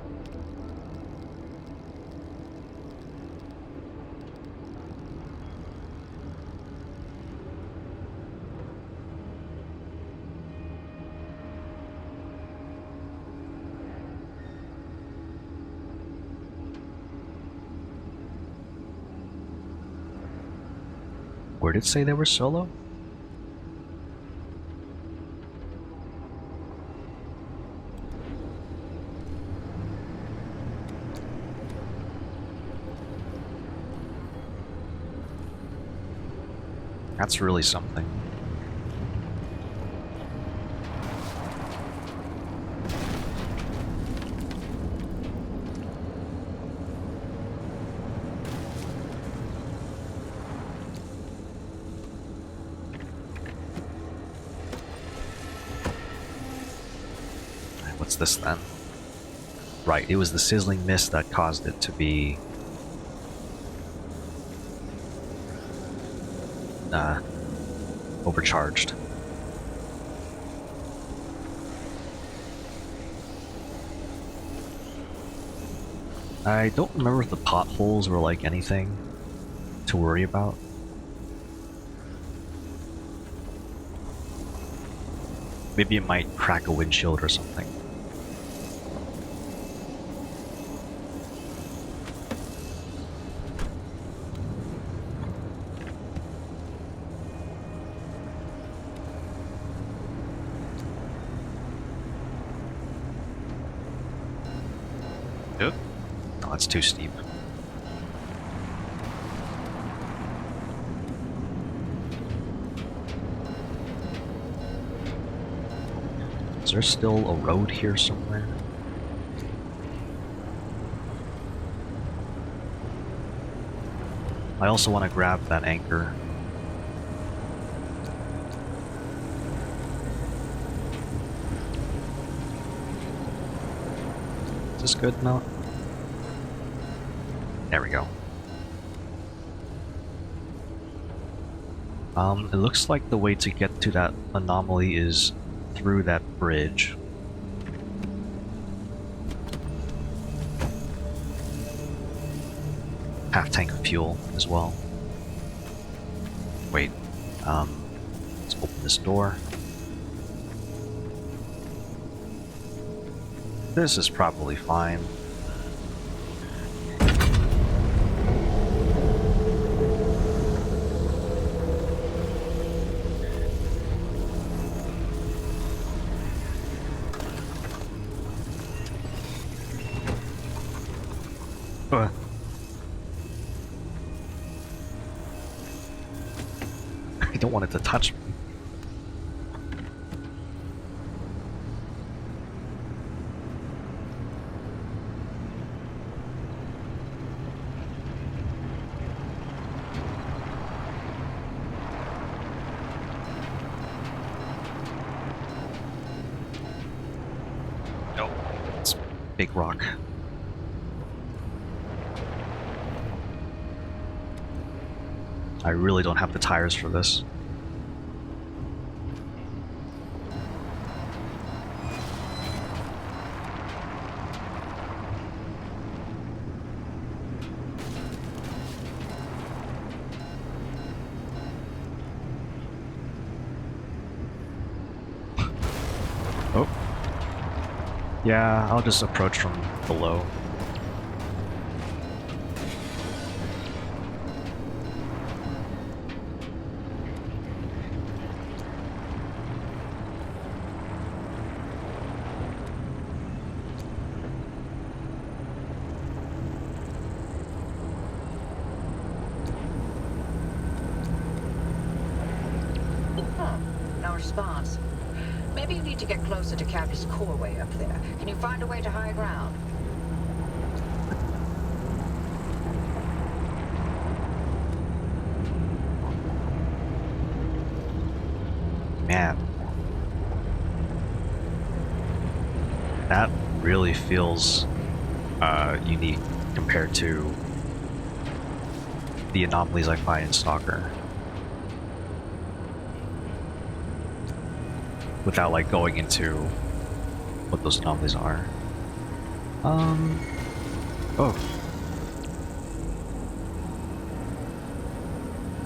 [SPEAKER 1] Where did it say they were solo? That's really something. What's this then? Right, it was the sizzling mist that caused it to be overcharged. I don't remember if the potholes were like anything to worry about. Maybe it might crack a windshield or something. Yep. No, that's too steep. Is there still a road here somewhere? I also want to grab that anchor. Is this good now? There we go. It looks like the way to get to that anomaly is through that bridge. Half tank of fuel as well. Wait, let's open this door. This is probably fine. I don't want it to touch me. Nope. It's a big rock. I really don't have the tires for this. Oh. Yeah, I'll just approach from below.
[SPEAKER 9] No response. Maybe you need to get closer to KirbSpecs way up there. Can you find a way to high ground?
[SPEAKER 1] Man. That really feels unique compared to the anomalies I find in S.T.A.L.K.E.R. Without like going into what those anomalies are. Oh.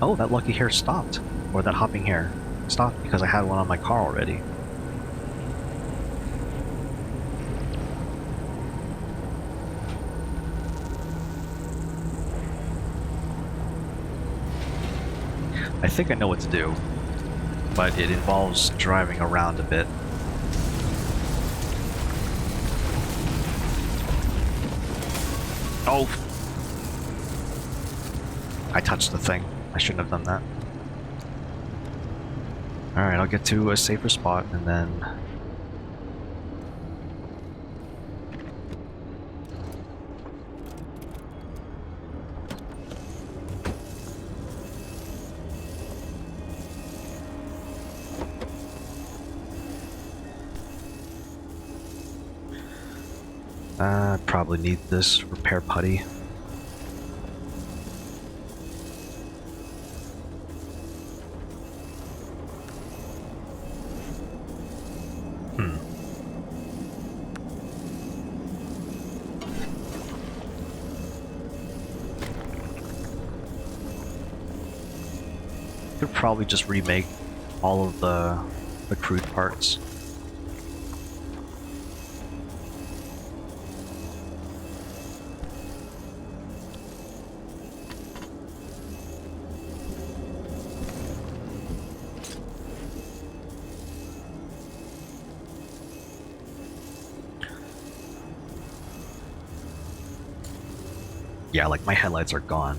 [SPEAKER 1] Oh, that lucky hare stopped. Or that hopping hare stopped because I had one on my car already. I think I know what to do, but it involves driving around a bit. Oh! I touched the thing. I shouldn't have done that. Alright, I'll get to a safer spot and then... Probably need this repair putty. Could probably just remake all of the crude parts. Yeah, like my headlights are gone.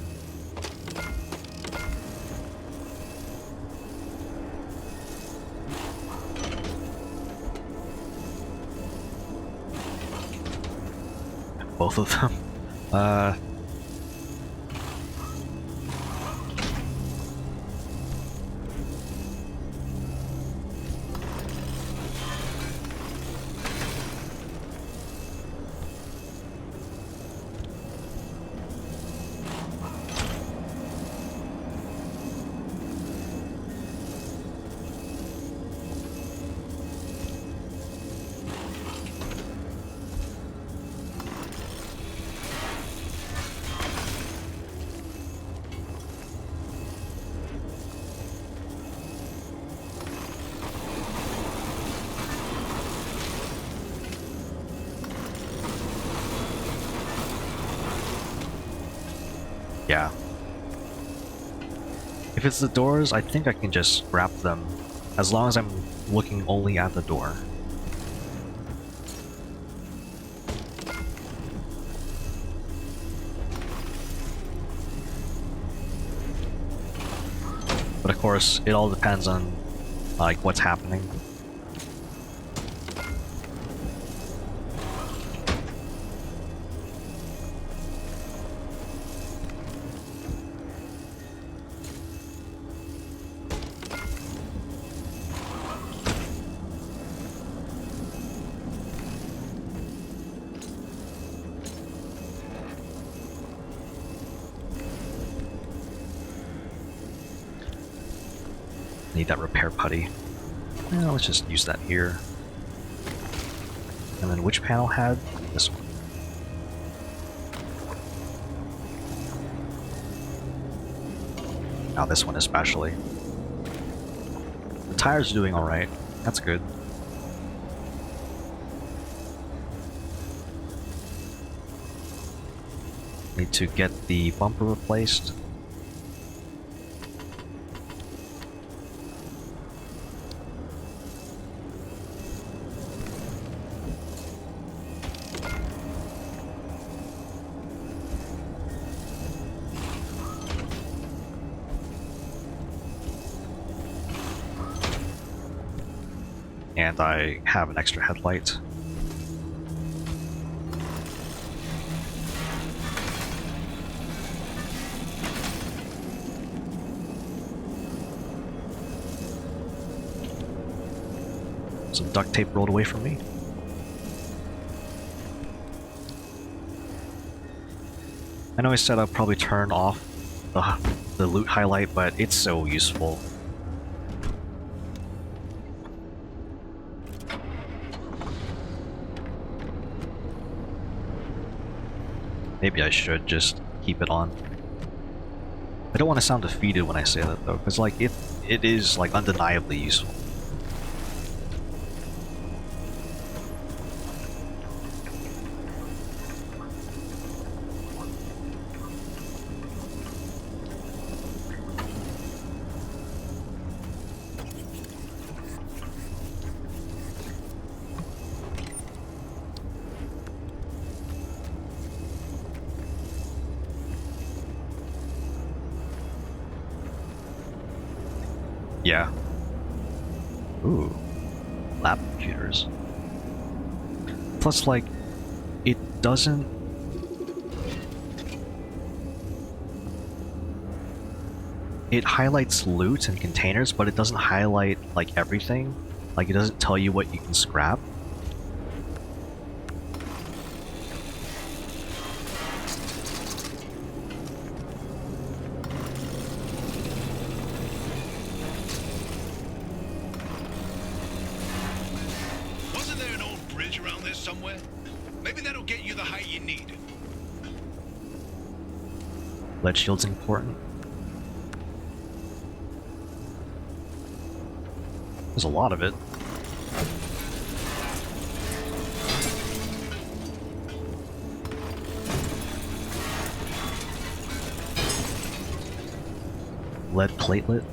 [SPEAKER 1] Both of them. Yeah. If it's the doors, I think I can just grab them, as long as I'm looking only at the door. But of course, it all depends on like what's happening. Need that repair putty. Well, let's just use that here. And then which panel had this one? Now this one especially. The tires are doing alright. That's good. Need to get the bumper replaced. And I have an extra headlight. Some duct tape rolled away from me. I know I said I'll probably turn off the loot highlight, but it's so useful. Maybe I should just keep it on. I don't want to sound defeated when I say that though, because like it is like undeniably useful. Yeah. Ooh. Lab computers. Plus, like, it doesn't... It highlights loot and containers, but it doesn't highlight, like, everything. Like, it doesn't tell you what you can scrap.
[SPEAKER 7] somewhere? Maybe that'll get you the height you need.
[SPEAKER 1] Lead shield's important. There's a lot of it. Lead platelet.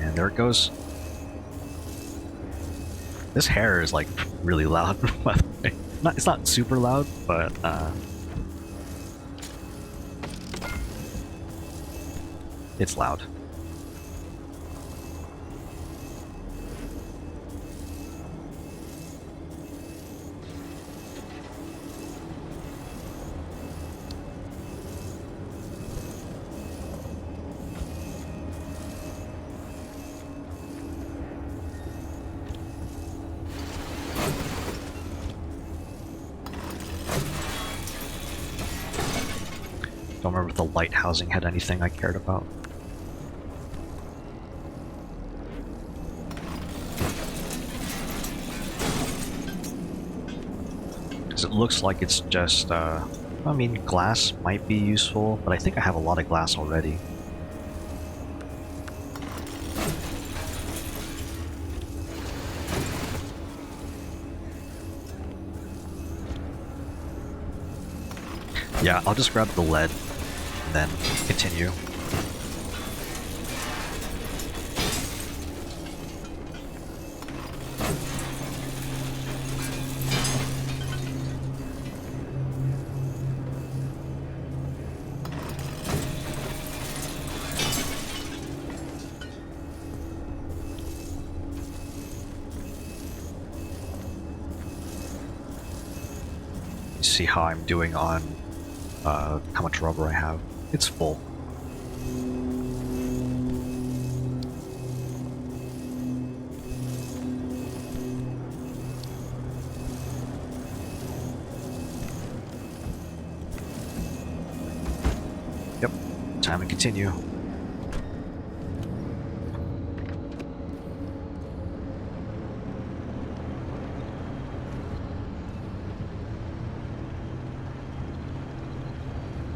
[SPEAKER 1] And there it goes. This hair is like really loud, by the way. It's not super loud, but it's loud. Don't remember if the light housing had anything I cared about. Because it looks like it's just, I mean, glass might be useful, but I think I have a lot of glass already. Yeah, I'll just grab the lead and then continue. See how I'm doing on how much rubber I have. It's full. Yep, time to continue.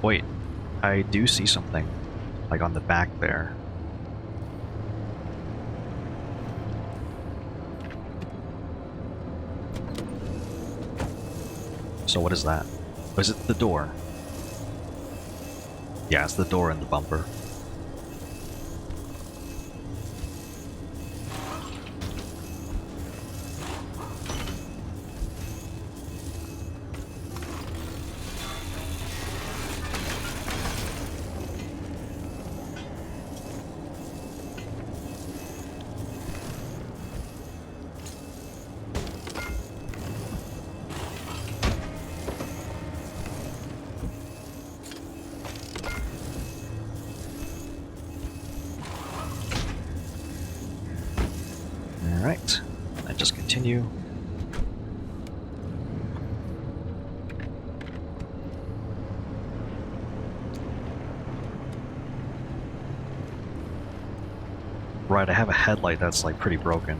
[SPEAKER 1] Wait, I do see something, like on the back there. So what is that? Or is it the door? Yeah, it's the door and the bumper. Alright, I just continue. Right, I have a headlight that's like pretty broken.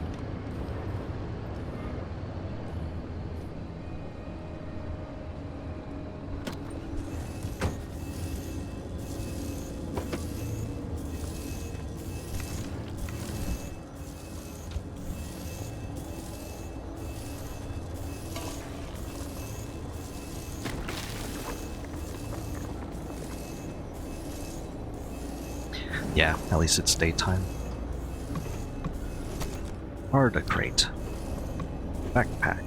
[SPEAKER 1] Yeah, at least it's daytime. Hard crate. Backpack.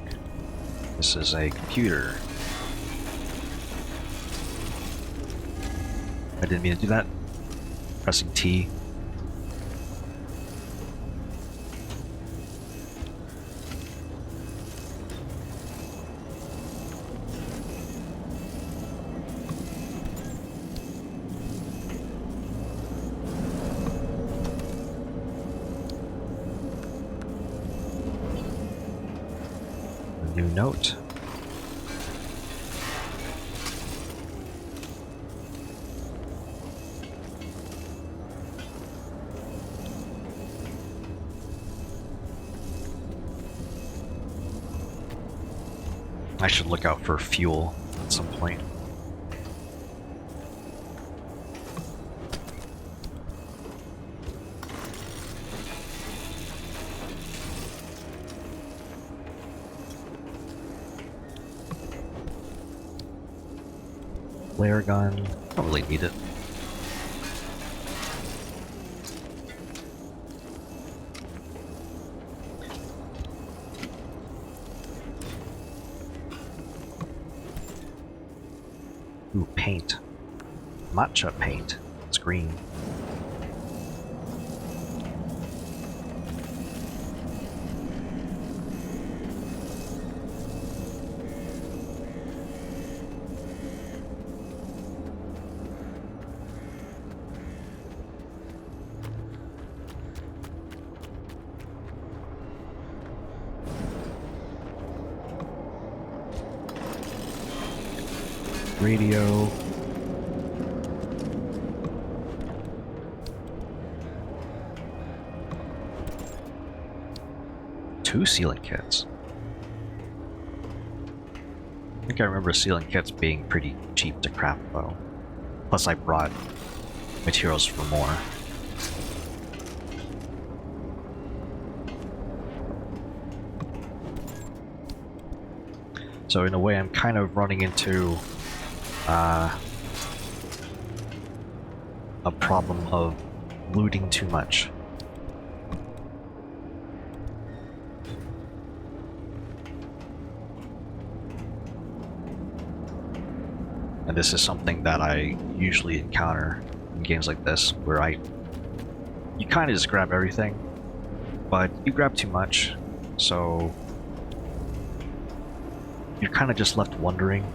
[SPEAKER 1] This is a computer. I didn't mean to do that. Pressing T. new note. I should look out for fuel at some point. Flare gun, don't really need it. Ooh, paint. Matcha paint. It's green. Radio. Two sealing kits. I think I remember sealing kits being pretty cheap to craft though. Plus I brought materials for more. So in a way I'm kind of running into a problem of looting too much. And this is something that I usually encounter in games like this, where you kind of just grab everything, but you grab too much, so you're kind of just left wondering.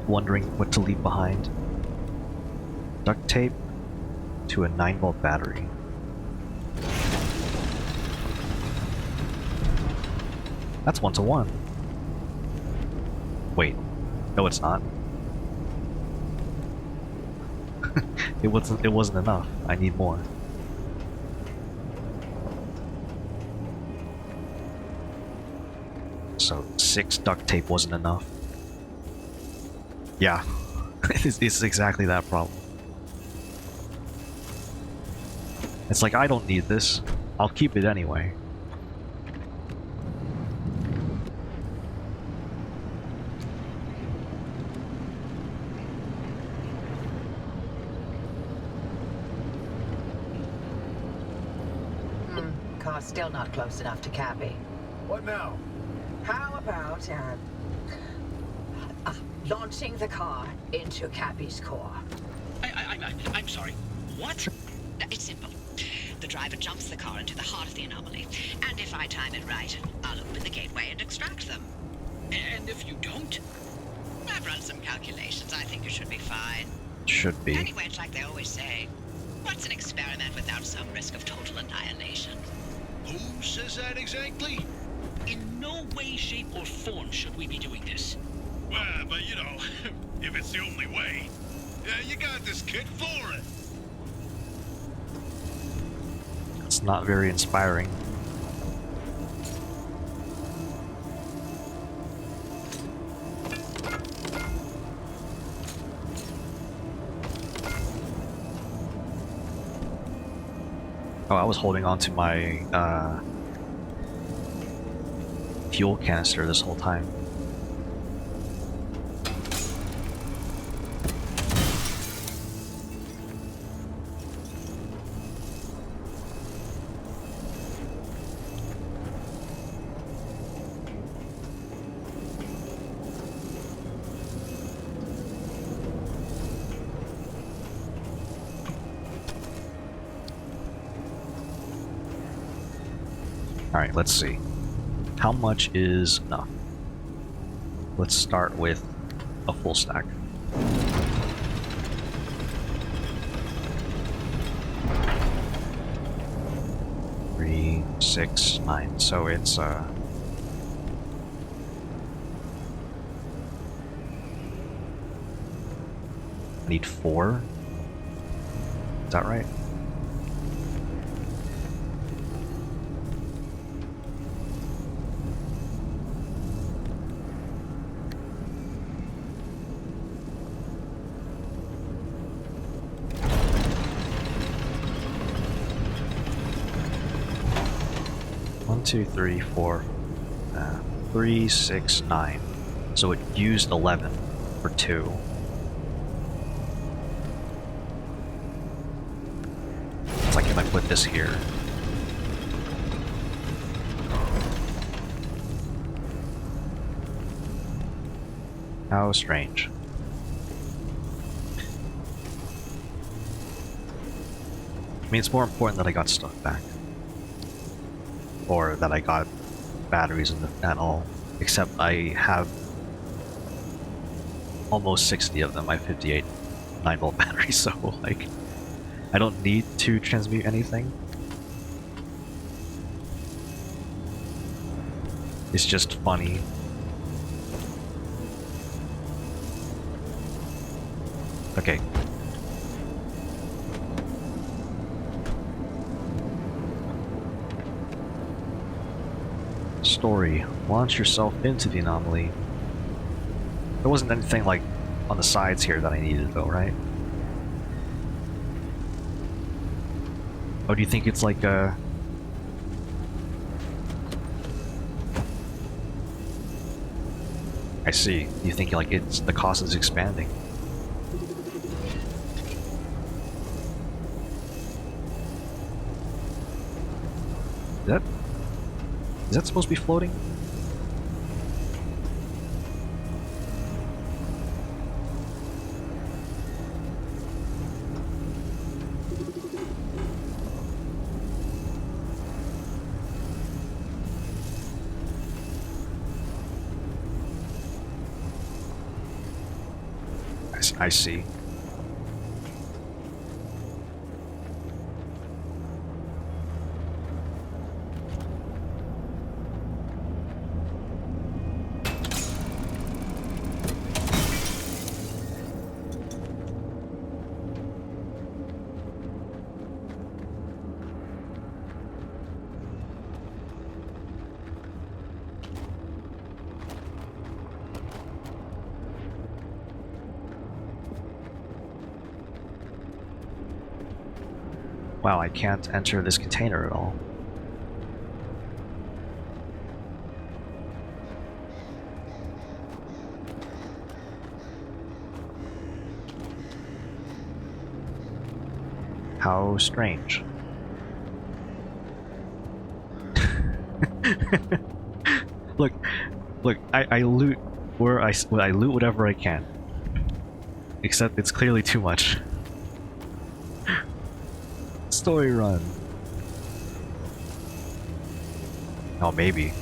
[SPEAKER 1] Wondering what to leave behind. Duct tape to a 9-volt battery. That's 1-to-1. Wait, no it's not. It wasn't enough. I need more. So 6 duct tape wasn't enough. Yeah, it's exactly that problem. It's like, I don't need this. I'll keep it anyway.
[SPEAKER 9] Car's still not close enough to Cappy.
[SPEAKER 3] What now?
[SPEAKER 9] How about, launching the car into Cappy's core?
[SPEAKER 10] I'm sorry. What?
[SPEAKER 8] It's simple. The driver jumps the car into the heart of the anomaly, and if I time it right, I'll open the gateway and extract them.
[SPEAKER 10] And if you don't?
[SPEAKER 8] I've run some calculations. I think it should be fine.
[SPEAKER 1] Should be.
[SPEAKER 8] Anyway, it's like they always say, what's an experiment without some risk of total annihilation?
[SPEAKER 7] Who says that exactly?
[SPEAKER 10] In no way, shape, or form should we be doing this.
[SPEAKER 7] Well, but you know, if it's the only way, you got this kid for it.
[SPEAKER 1] It's not very inspiring. Oh, I was holding on to my fuel canister this whole time. Alright, let's see. How much is enough? Let's start with a full stack. 3, 6, 9. So it's I need 4. Is that right? One, 2, 3, 4, 3, 6, 9. So it used 11 for 2. It's like if I put this here. How strange. I mean, it's more important that I got stuff back. Or that I got batteries at all. Except I have almost 60 of them. I have 58 9-volt batteries, so like I don't need to transmute anything. It's just funny. Okay. Story. Launch yourself into the anomaly. There wasn't anything like on the sides here that I needed though, right? Oh, do you think it's like a... I see. You think like it's the cost is expanding? Is that supposed to be floating? I see. Wow, I can't enter this container at all. How strange. Look, I loot where I loot whatever I can. Except it's clearly too much. Story run. Oh, maybe.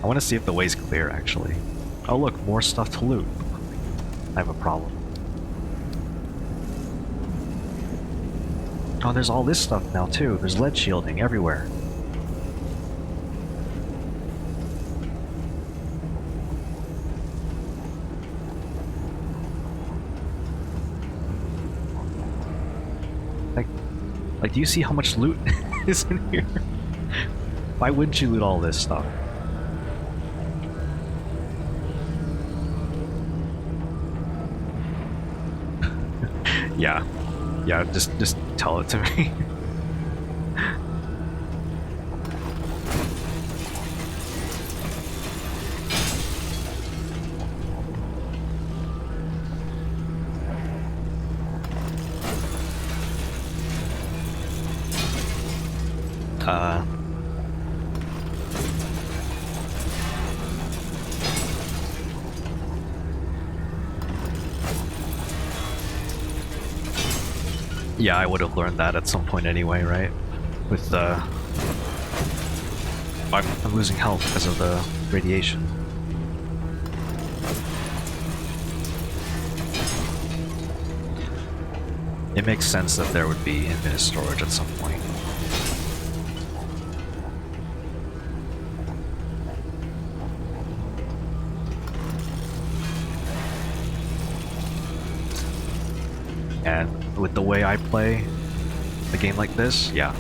[SPEAKER 1] I want to see if the way's clear, actually. Oh look, more stuff to loot. I have a problem. Oh, there's all this stuff now too. There's lead shielding everywhere. Like, do you see how much loot is in here? Why wouldn't you loot all this stuff? Yeah, just tell it to me. Yeah, I would have learned that at some point anyway, right? With I'm losing health because of the radiation. It makes sense that there would be infinite storage at some point. And with the way I play a game like this, yeah.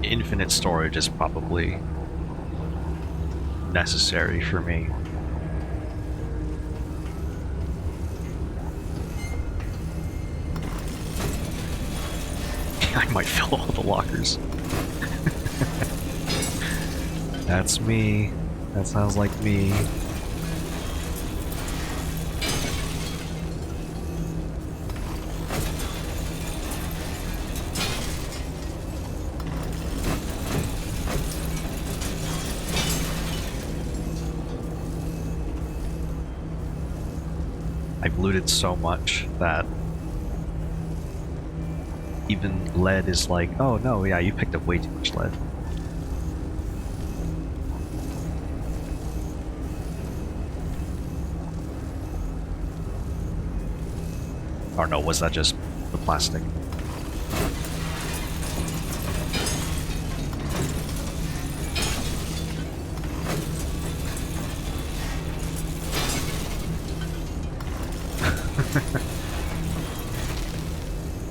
[SPEAKER 1] Infinite storage is probably necessary for me. I might fill all the lockers. That's me. That sounds like me. I've looted so much that even lead is like, oh no, yeah, you picked up way too much lead. Or no, was that just the plastic?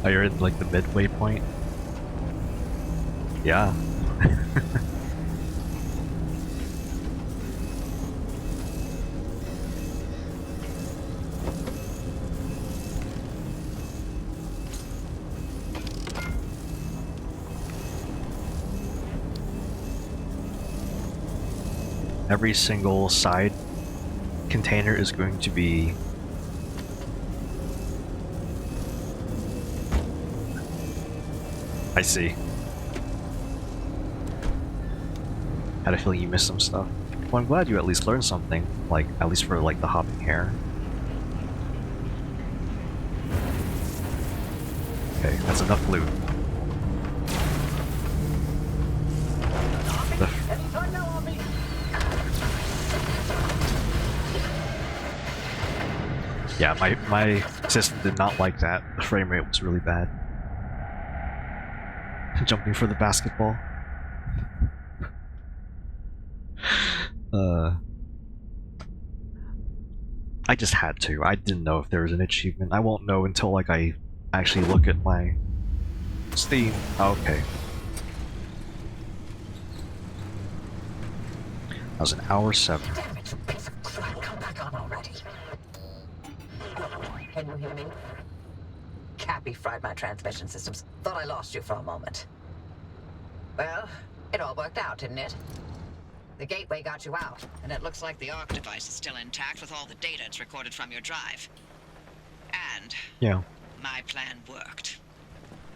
[SPEAKER 1] Oh, you're in like the midway point? Yeah. Every single side container is going to be I see. Had a feeling you missed some stuff. Well, I'm glad you at least learned something, like, at least for, like, the hopping hare. Okay, that's enough loot. Yeah, my system did not like that. The frame rate was really bad. Jumping for the basketball. I just had to. I didn't know if there was an achievement. I won't know until like I actually look at my Steam. Okay. That was an hour 7.
[SPEAKER 9] Damn it, you piece of crap. Come back on already. Can you hear me? Cappy fried my transmission systems. Thought I lost you for a moment. Well, it all worked out, didn't it? The gateway got you out,
[SPEAKER 8] And it looks like the ARC device is still intact with all the data it's recorded from your drive. And
[SPEAKER 1] Yeah.
[SPEAKER 8] my plan worked.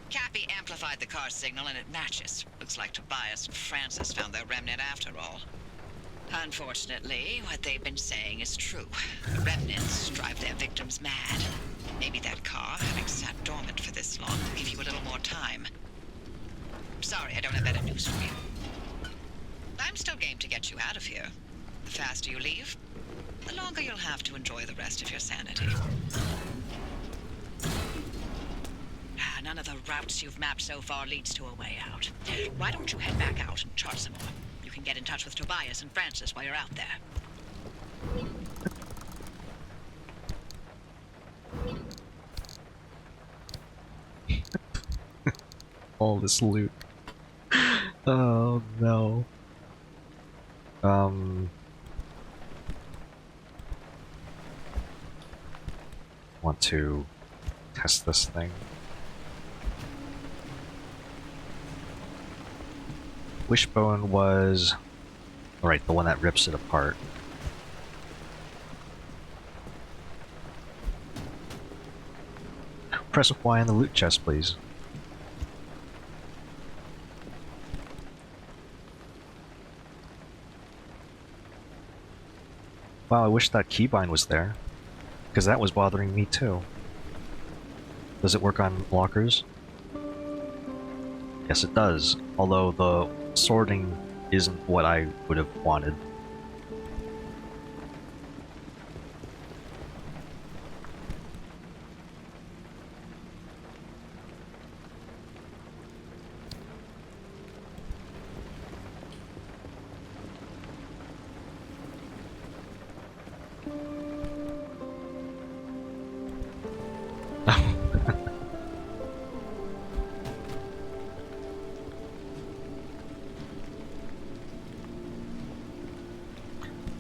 [SPEAKER 8] Cappy amplified the car signal and it matches. Looks like Tobias and Francis found their remnant after all. Unfortunately, what they've been saying is true. The remnants drive their victims mad. Maybe that car, having sat dormant for this long, will give you a little more time. Sorry, I don't have better news for you. I'm still game to get you out of here. The faster you leave, the longer you'll have to enjoy the rest of your sanity. None of the routes you've mapped so far leads to a way out. Why don't you head back out and chart some more? You can get in touch with Tobias and Francis while you're out there.
[SPEAKER 1] All this loot. Oh no. Want to test this thing. Wishbone was... Alright, the one that rips it apart. Press Y on the loot chest, please. Wow, I wish that keybind was there, because that was bothering me too. Does it work on lockers? Yes, it does, although the sorting isn't what I would have wanted.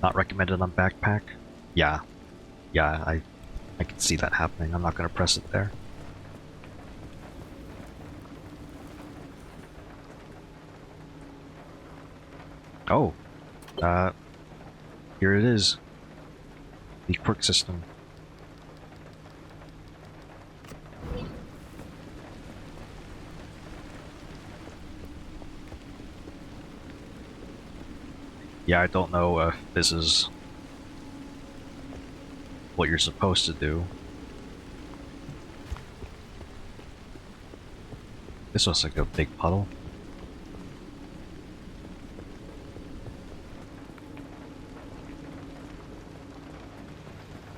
[SPEAKER 1] Not recommended on backpack? Yeah. Yeah, I can see that happening. I'm not gonna press it there. Oh. Here it is. The quirk system. Yeah, I don't know if this is what you're supposed to do. This looks like a big puddle.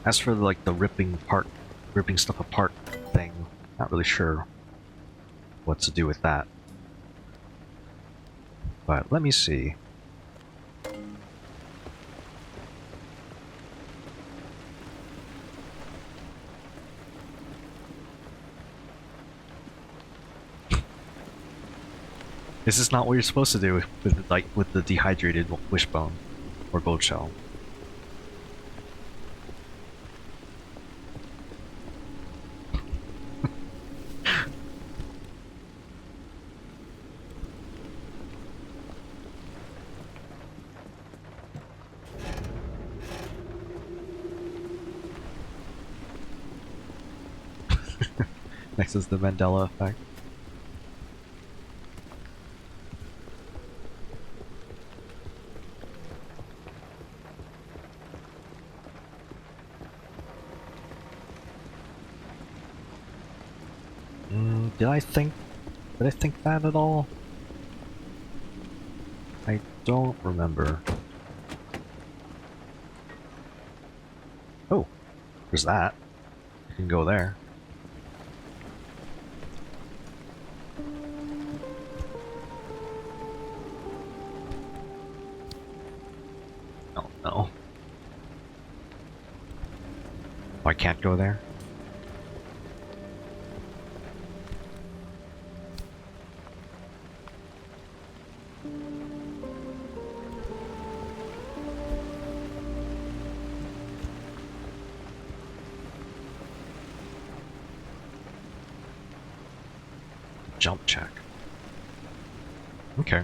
[SPEAKER 1] As for like the ripping stuff apart thing, not really sure what to do with that. But let me see. This is not what you're supposed to do with the dehydrated wishbone or gold shell. Next is the Mandela effect. Did I think that at all? I don't remember. Oh, there's that. You can go there. Oh no. Oh, I can't go there? Jump check. Okay.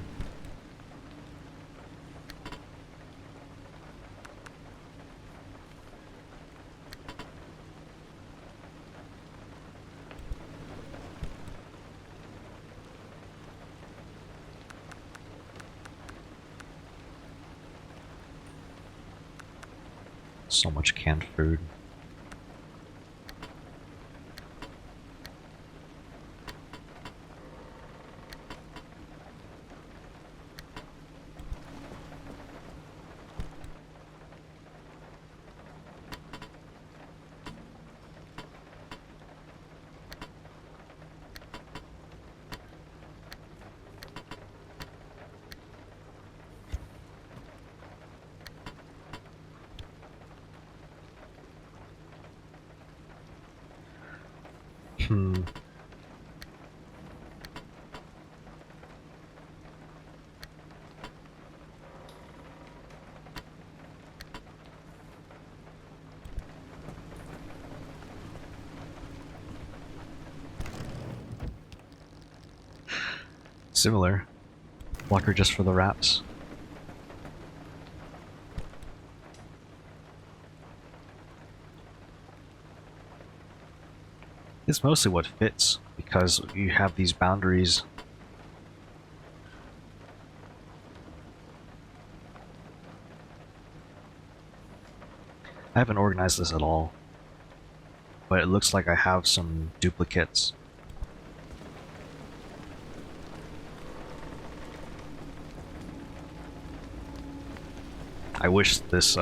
[SPEAKER 1] So much canned food. Hmm. Similar. Blocker just for the wraps. It's mostly what fits, because you have these boundaries. I haven't organized this at all, but it looks like I have some duplicates. I wish this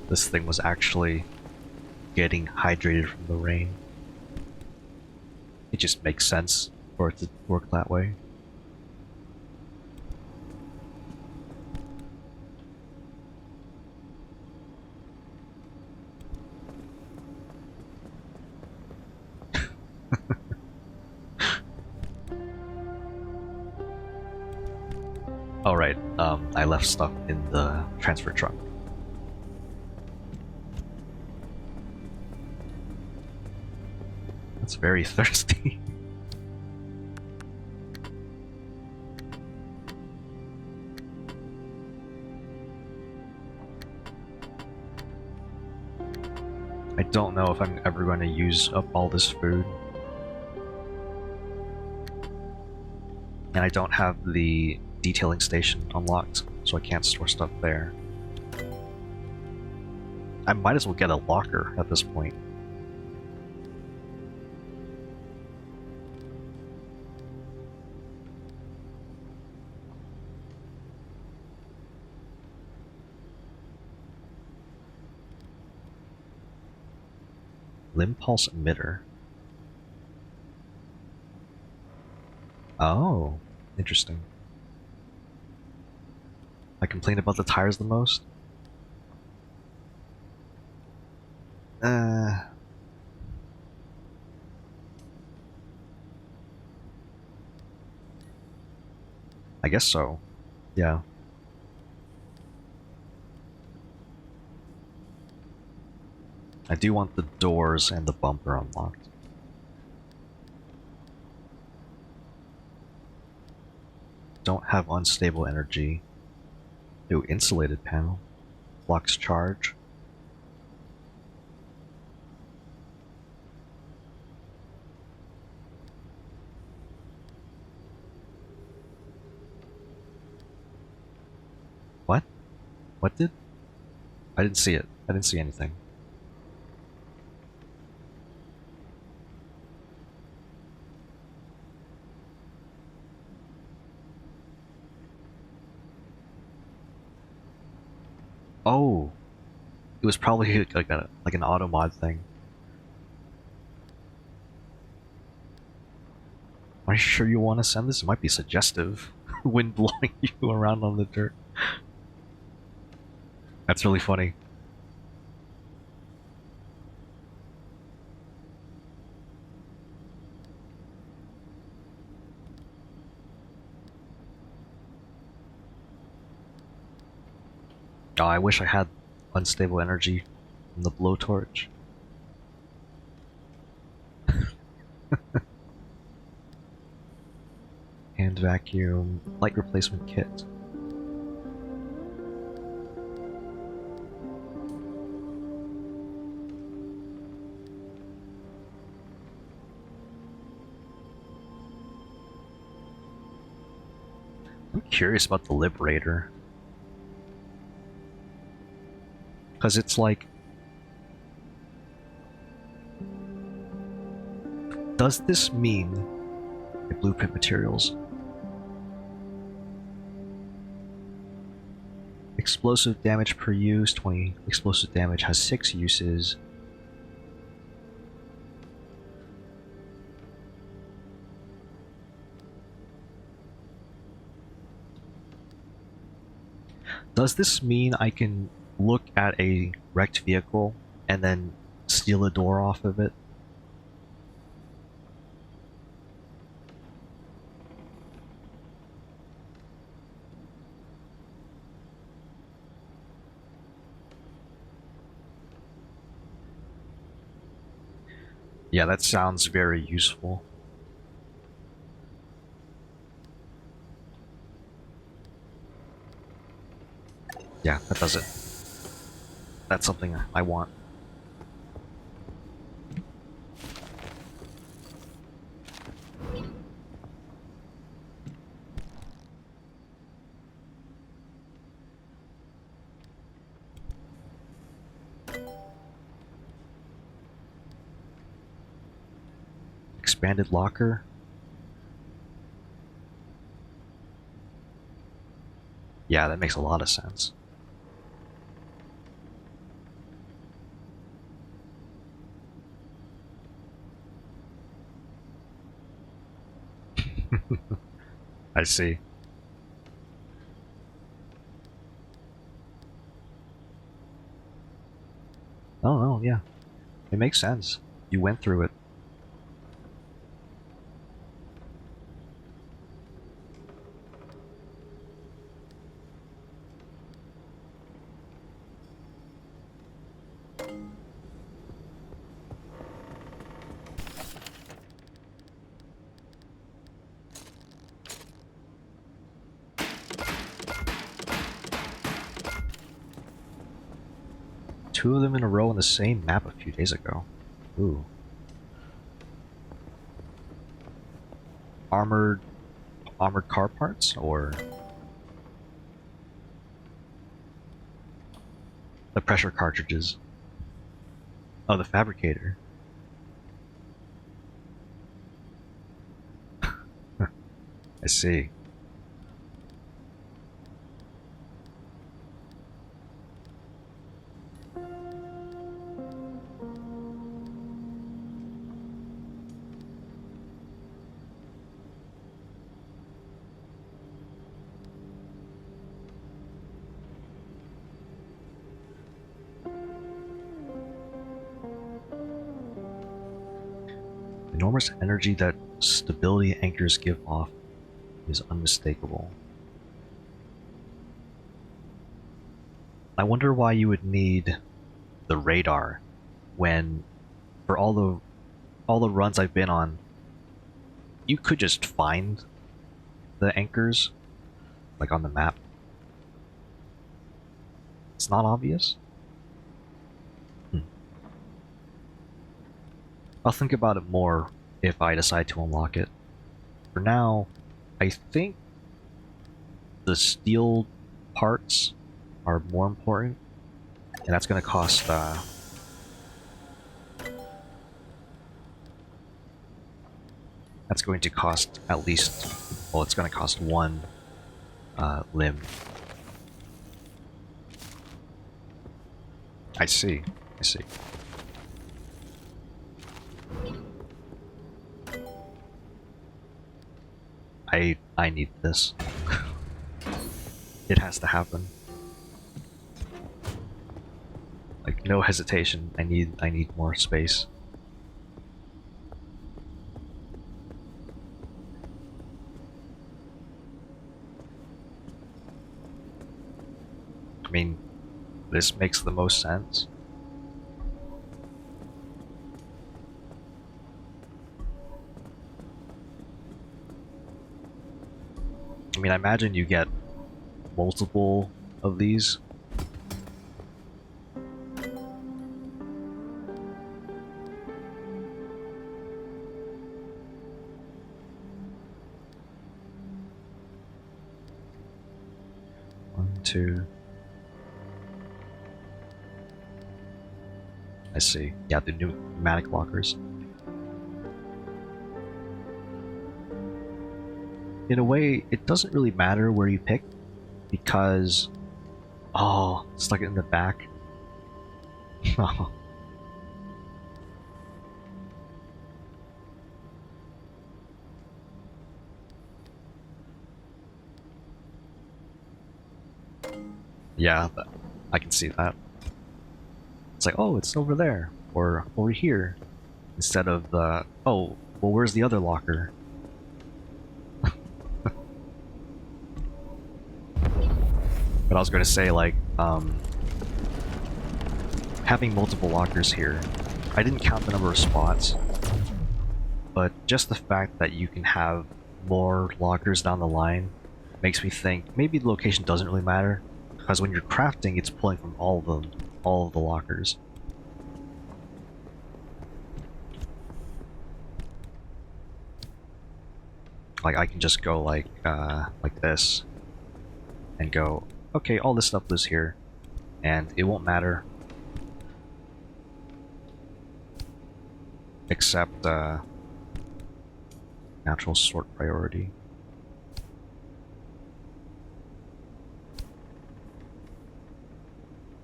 [SPEAKER 1] this thing was actually getting hydrated from the rain. It just makes sense for it to work that way. Oh right, I left stuff in the transfer truck. That's very thirsty. I don't know if I'm ever going to use up all this food. And I don't have the detailing station unlocked, so I can't store stuff there. I might as well get a locker at this point. Limb pulse emitter. Oh, interesting. I complain about the tires the most? I guess so. Yeah. I do want the doors and the bumper unlocked. Don't have unstable energy. Ooh, insulated panel. Blocks charge. What? What did? I didn't see it. I didn't see anything. Oh, it was probably like an auto mod thing. Are you sure you want to send this? It might be suggestive. Wind blowing you around on the dirt. That's really funny. Oh, I wish I had unstable energy from the blowtorch. Hand vacuum, light replacement kit. I'm curious about the Liberator. Because it's like... Does this mean the blueprint materials? Explosive damage per use, 20. Explosive damage has 6 uses. Does this mean I can look at a wrecked vehicle and then steal a door off of it? Yeah, that sounds very useful. Yeah, that does it. That's something I want. Expanded locker. Yeah, that makes a lot of sense. I see. Oh, no, yeah. It makes sense. You went through it. 2 of them in a row on the same map a few days ago. Ooh. Armored car parts, or the pressure cartridges. Oh, the fabricator. I see. The enormous energy that stability anchors give off is unmistakable. I wonder why you would need the radar when, for all the runs I've been on, you could just find the anchors, like on the map. It's not obvious. I'll think about it more if I decide to unlock it. For now, I think the steel parts are more important, and that's going to cost that's going to cost at least, well, it's going to cost 1 limb. I see. I need this. It has to happen. Like, no hesitation. I need more space. I mean, this makes the most sense. I mean, I imagine you get multiple of these. One, two. I see. Yeah, the pneumatic lockers. In a way, it doesn't really matter where you pick, because... Oh, stuck it in the back. Yeah, I can see that. It's like, oh, it's over there, or over here, instead of the, oh, well, where's the other locker? But I was going to say, like, having multiple lockers here, I didn't count the number of spots, but just the fact that you can have more lockers down the line makes me think maybe the location doesn't really matter, because when you're crafting, it's pulling from all of them, all of the lockers. Like, I can just go like this, and go, okay, all this stuff lives here, and it won't matter, except natural sort priority.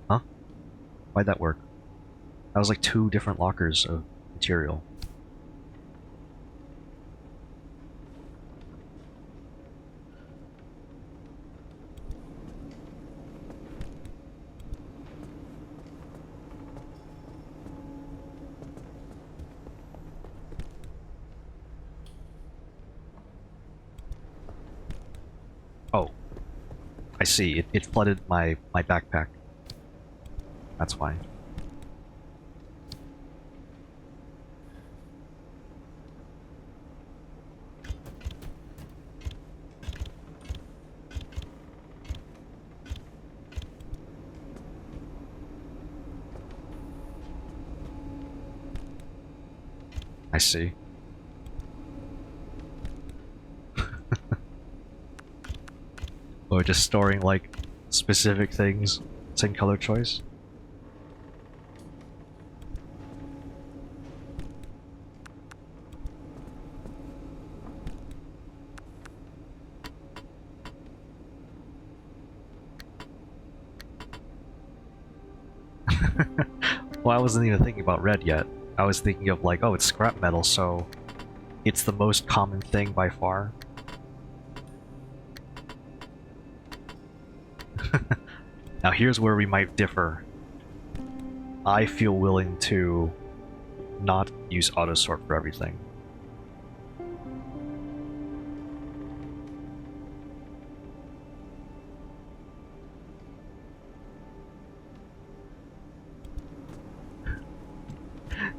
[SPEAKER 1] Huh? Why'd that work? That was like 2 different lockers of material. Oh, I see. It flooded my backpack. That's why. I see. Or just storing like specific things, same color choice. Well, I wasn't even thinking about red yet. I was thinking of like, oh, it's scrap metal, so it's the most common thing by far. Now here's where we might differ. I feel willing to not use autosort for everything.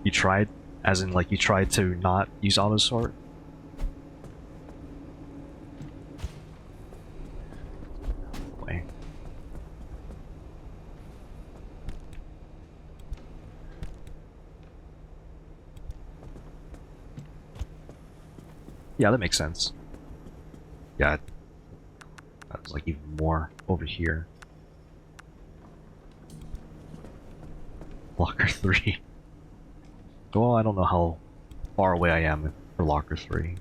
[SPEAKER 1] You tried? As in, like, you tried to not use autosort? Wait. Yeah, that makes sense. Yeah. That's like even more over here. Locker 3. Well, I don't know how far away I am for Locker 3.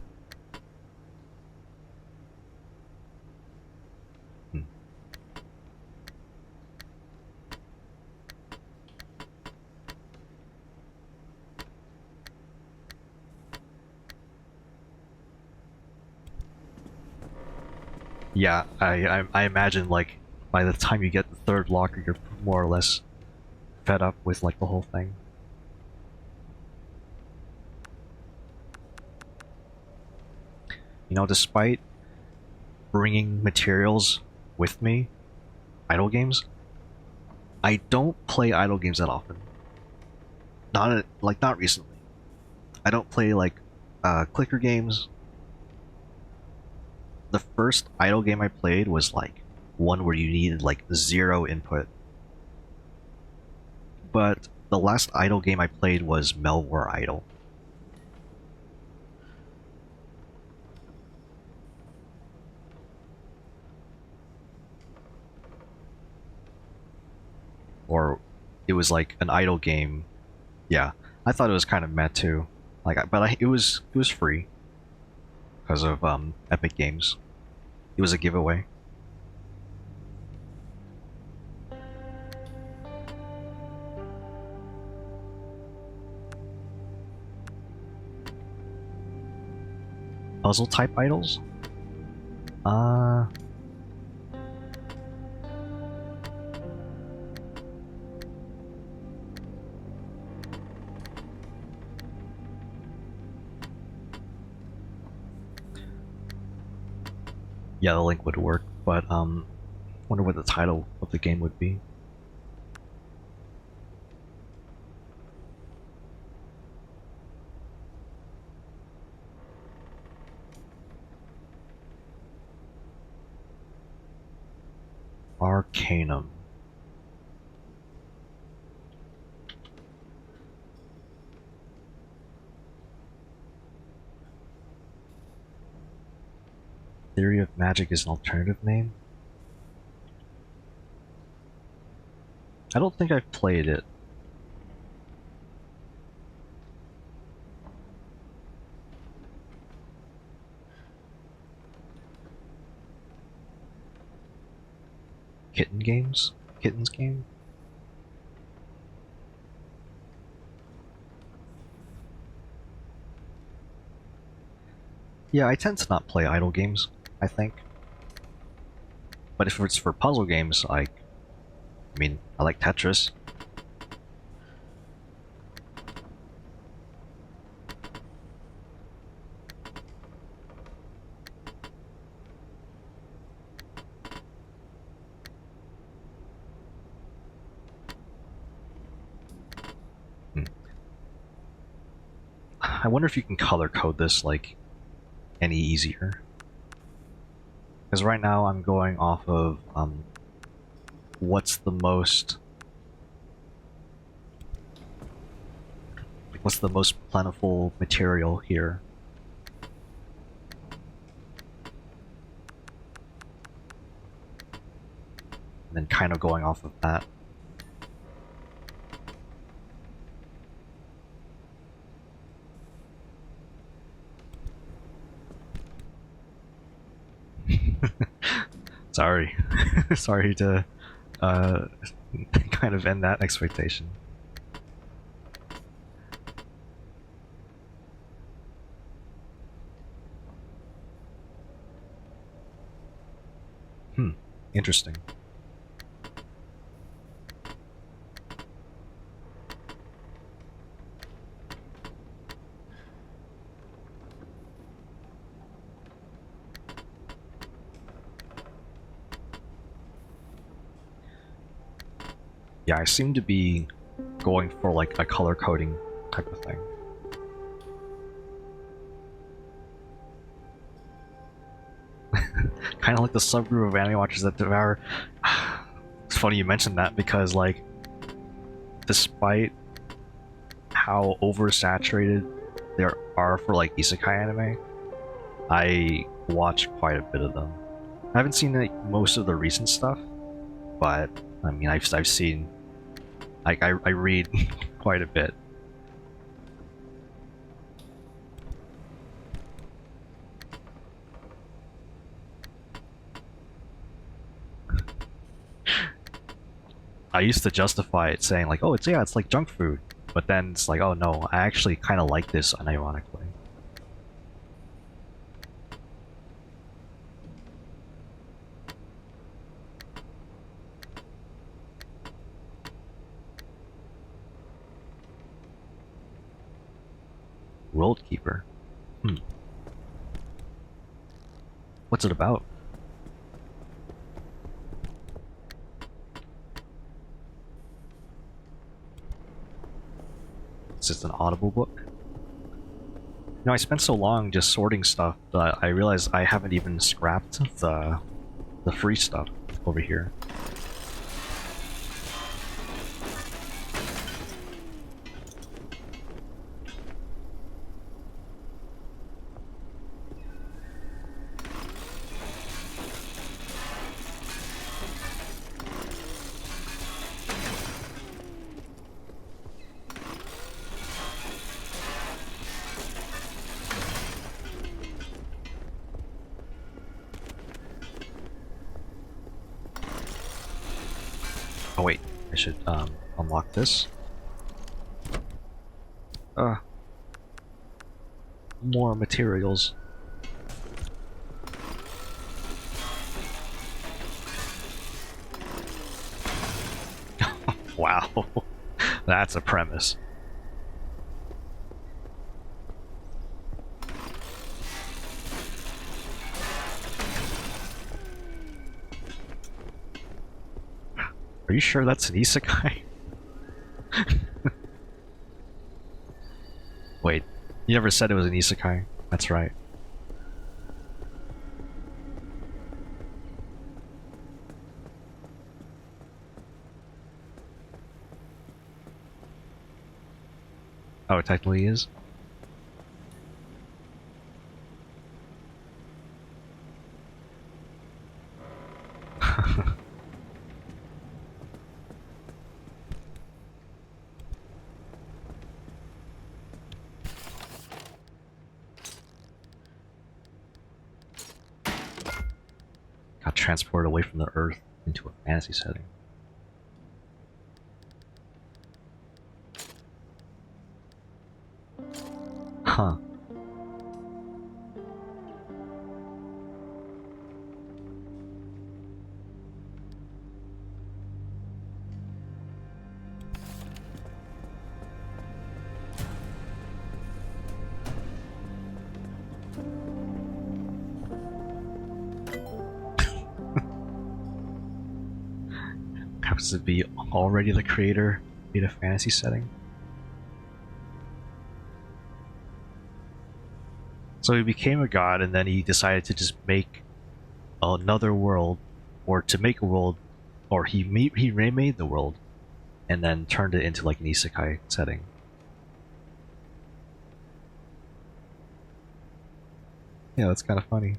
[SPEAKER 1] Yeah, I imagine, like, by the time you get the third locker, you're more or less fed up with, like, the whole thing. You know, despite bringing materials with me, idle games, I don't play idle games that often. Not recently. I don't play, like, clicker games. The first idle game I played was, like, one where you needed, like, 0 input. But the last idle game I played was Melwar Idle. Or it was like an idle game. Yeah, I thought it was kind of meh too. Like, it was free because of Epic Games. It was a giveaway. Puzzle type idols? Yeah, the link would work, but wonder what the title of the game would be. Arcanum. Theory of Magic is an alternative name? I don't think I've played it. Kitten games? Kittens game? Yeah, I tend to not play idle games, I think. But if it's for puzzle games, I mean, I like Tetris. I wonder if you can color code this, like, any easier. Because right now I'm going off of, what's the most... what's the most plentiful material here? And then kind of going off of that. Sorry. Sorry to kind of end that expectation. Interesting. Yeah, I seem to be going for like a color coding type of thing. Kind of like the subgroup of anime watchers that devour. It's funny you mentioned that because, like, despite how oversaturated there are for like isekai anime, I watch quite a bit of them. I haven't seen like most of the recent stuff, but I mean I've seen, like, I read quite a bit. I used to justify it saying like, oh, it's like junk food, but then it's like, oh no, I actually kind of like this unironically. World Keeper. What's it about? Is this an Audible book? You know, I spent so long just sorting stuff that I realized I haven't even scrapped the free stuff over here. Oh wait, I should unlock this. More materials. Wow, that's a premise. Are you sure that's an isekai? Wait, you never said it was an isekai. That's right. Oh, it technically is? Got transported away from the Earth into a fantasy setting. Huh. Happens to be already the creator in a fantasy setting. So he became a god, and then he decided to just make another world, or to make a world, or he remade the world, and then turned it into like an isekai setting. Yeah, that's kind of funny.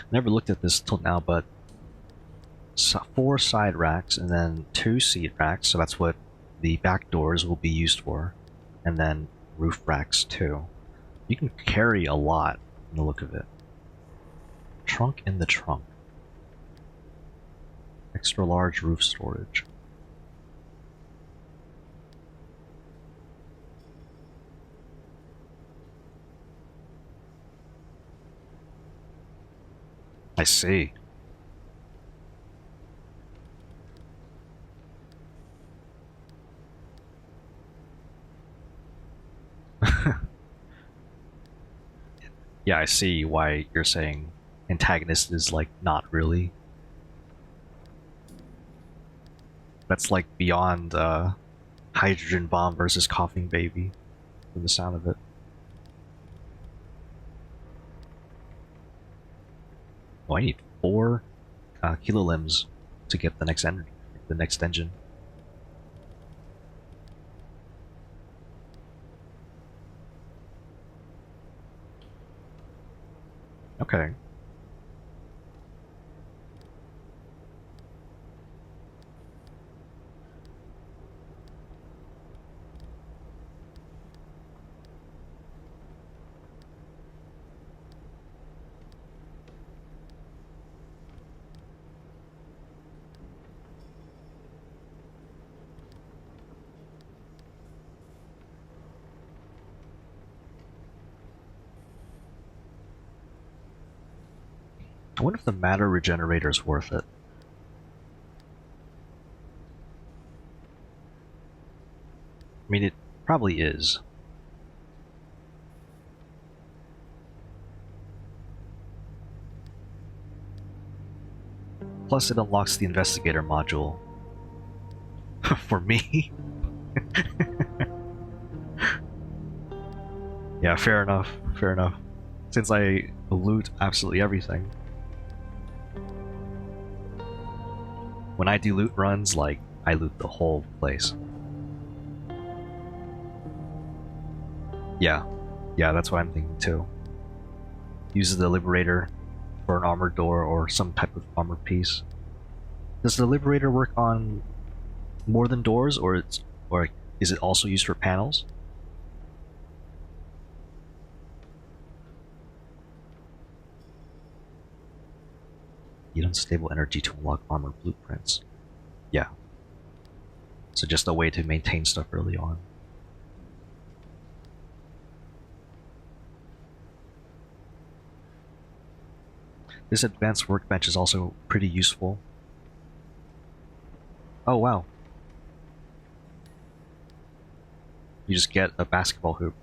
[SPEAKER 1] Never looked at this till now, but 4 side racks and then 2 seat racks, so that's what the back doors will be used for, and then roof racks too. You can carry a lot in the look of it. Trunk in the trunk. Extra large roof storage. I see. Yeah, I see why you're saying antagonist is like not really. That's like beyond hydrogen bomb versus coughing baby from the sound of it. Oh, I need 4 kilolimbs to get the next engine. Okay. I wonder if the matter regenerator is worth it. I mean, it probably is. Plus, it unlocks the investigator module. For me? Yeah, fair enough. Fair enough. Since I loot absolutely everything. When I do loot runs, like, I loot the whole place. Yeah. Yeah, that's what I'm thinking too. Use the Liberator for an armored door or some type of armored piece. Does the Liberator work on more than doors, or is it also used for panels? Need unstable energy to unlock armored blueprints. Yeah. So just a way to maintain stuff early on. This advanced workbench is also pretty useful. Oh wow. You just get a basketball hoop.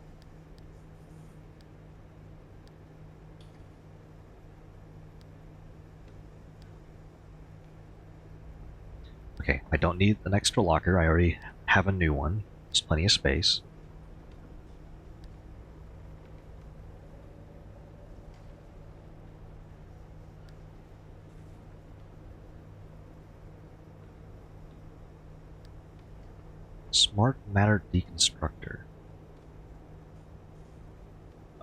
[SPEAKER 1] Okay, I don't need an extra locker, I already have a new one. There's plenty of space. Smart matter deconstructor.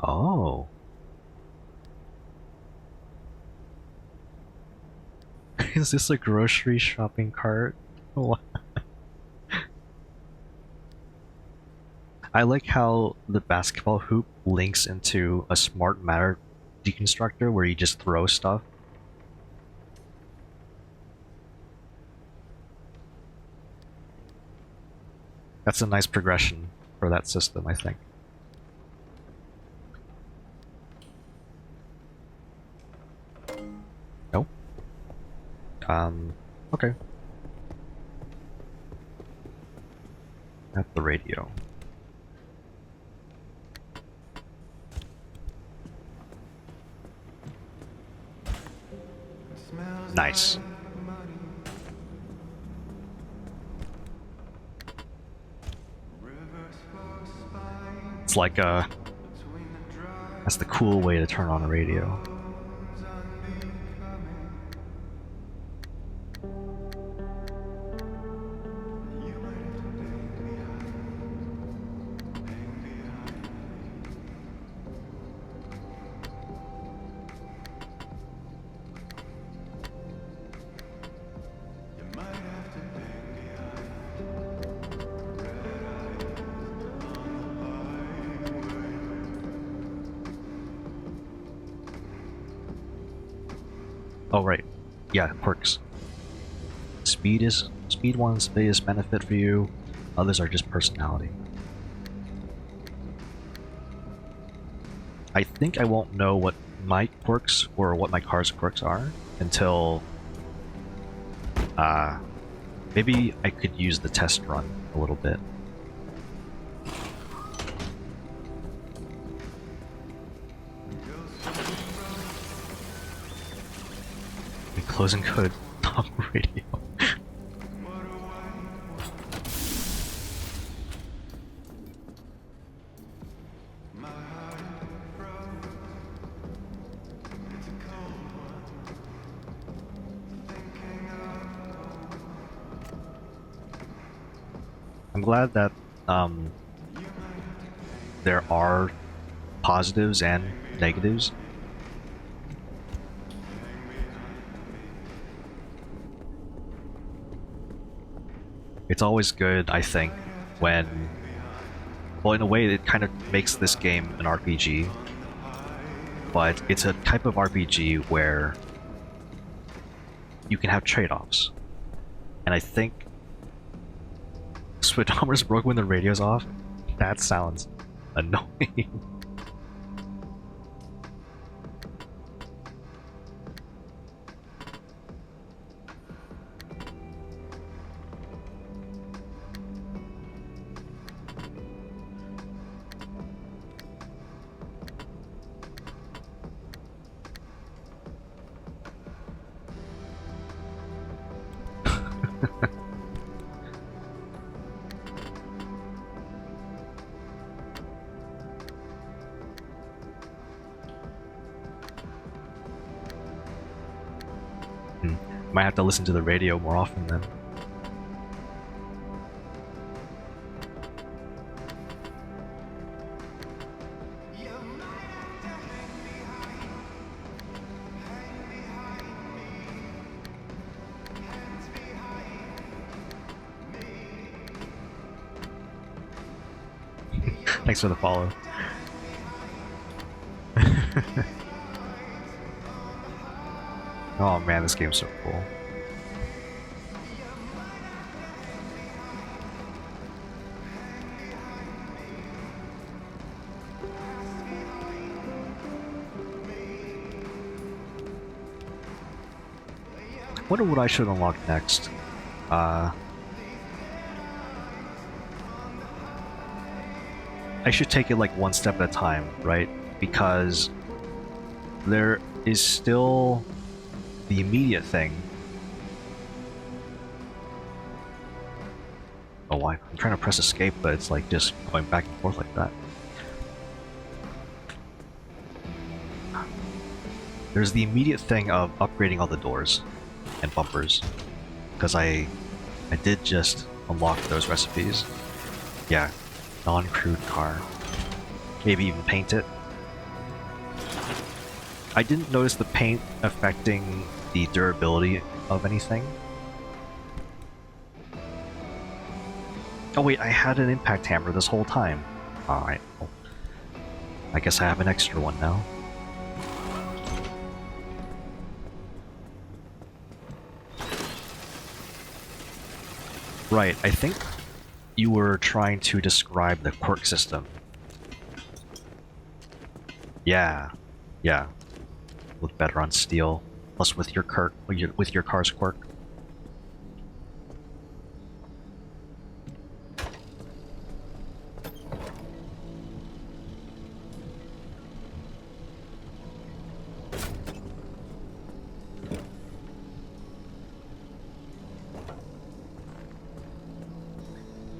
[SPEAKER 1] Oh. Is this a grocery shopping cart? I like how the basketball hoop links into a smart matter deconstructor where you just throw stuff. That's a nice progression for that system, I think. Nope. Okay. At the radio. Nice. It's like that's the cool way to turn on a radio. Oh right, yeah, perks. Speed one's biggest benefit for you. Others are just personality. I think I won't know what my quirks or what my car's quirks are until maybe I could use the test run a little bit. Closing code talk radio. I'm glad that there are positives and negatives. It's always good, I think, when... Well, in a way, it kind of makes this game an RPG, but it's a type of RPG where you can have trade-offs. And I think speedometer's broke when the radio's off? That sounds annoying. Might have to listen to the radio more often then. Thanks for the follow. Oh man, this game's so cool. I wonder what I should unlock next. I should take it like one step at a time, right? Because there is still the immediate thing. Oh, I'm trying to press escape, but it's like just going back and forth like that. There's the immediate thing of upgrading all the doors and bumpers, because I did just unlock those recipes. Yeah, non-crude car. Maybe even paint it. I didn't notice the paint affecting the durability of anything. Oh wait, I had an impact hammer this whole time. Alright, well, I guess I have an extra one now. Right, I think you were trying to describe the quirk system. Yeah, yeah. Look better on steel, plus with your car's quirk.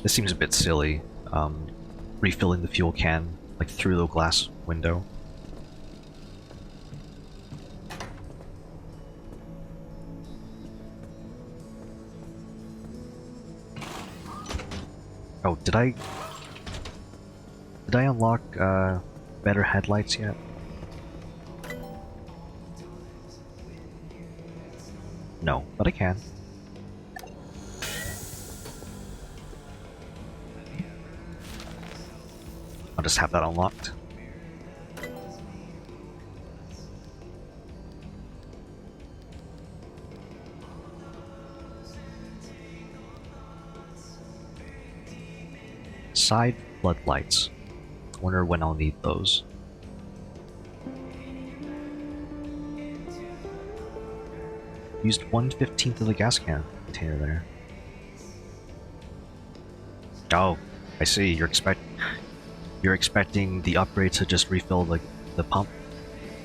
[SPEAKER 1] This seems a bit silly. refilling the fuel can, like, through the glass window. Oh, did I unlock, better headlights yet? No, but I can. I'll just have that unlocked. Side floodlights. Wonder when I'll need those. Used 1/15 of the gas can container there. Oh, I see. You're expecting the upgrade to just refill the pump.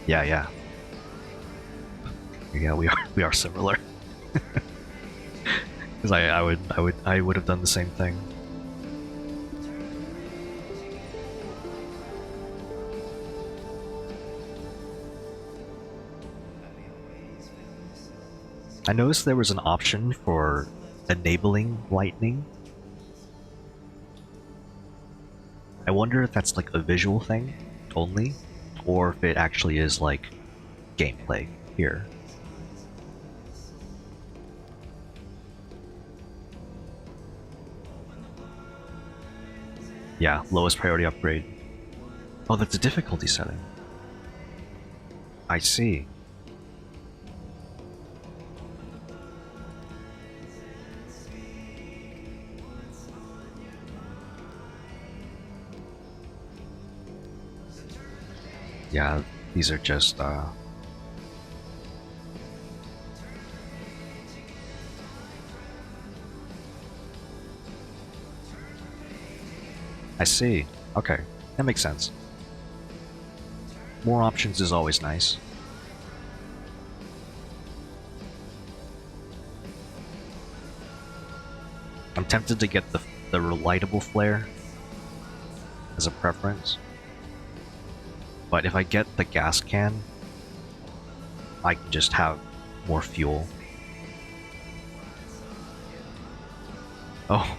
[SPEAKER 1] Yeah, yeah. Yeah, we are similar. Because I would have done the same thing. I noticed there was an option for enabling lightning. I wonder if that's like a visual thing only, or if it actually is like gameplay here. Yeah, lowest priority upgrade. Oh, that's a difficulty setting. I see. Yeah, these are just, I see. Okay, that makes sense. More options is always nice. I'm tempted to get the relightable flare as a preference. But if I get the gas can, I can just have more fuel. Oh,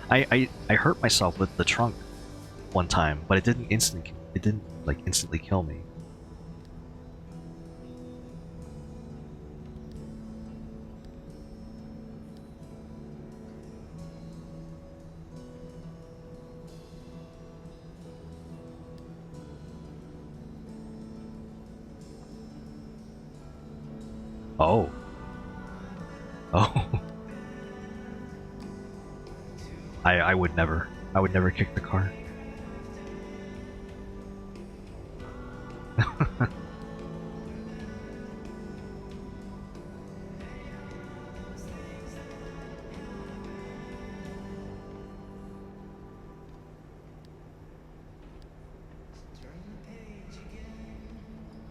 [SPEAKER 1] I hurt myself with the trunk one time, but it didn't instantly kill me. Oh. Oh. I would never kick the car.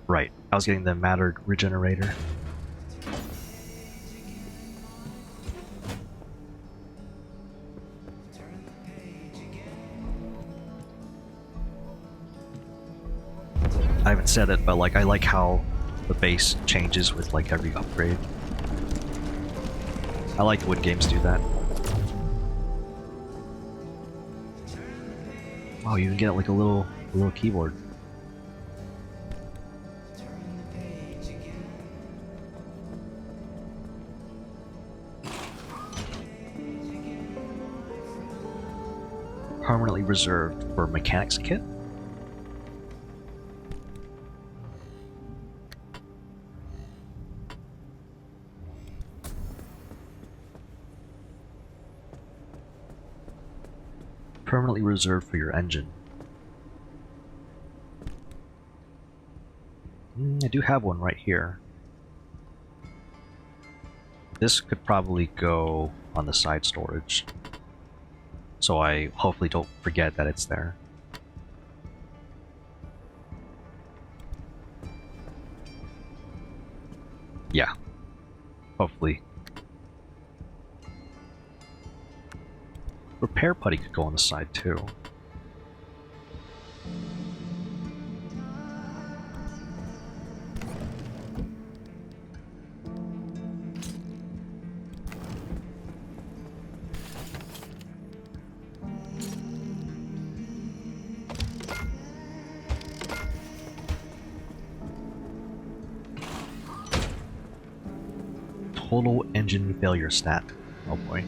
[SPEAKER 1] Right, I was getting the mattered regenerator. I haven't said it, but like I like how the base changes with like every upgrade. I like when games do that. Wow, you can get like a little keyboard. Permanently reserved for mechanics kit. Permanently reserved for your engine. I do have one right here. This could probably go on the side storage, so I hopefully don't forget that it's there. Yeah, hopefully. Repair putty could go on the side too. total engine failure stat. Oh boy.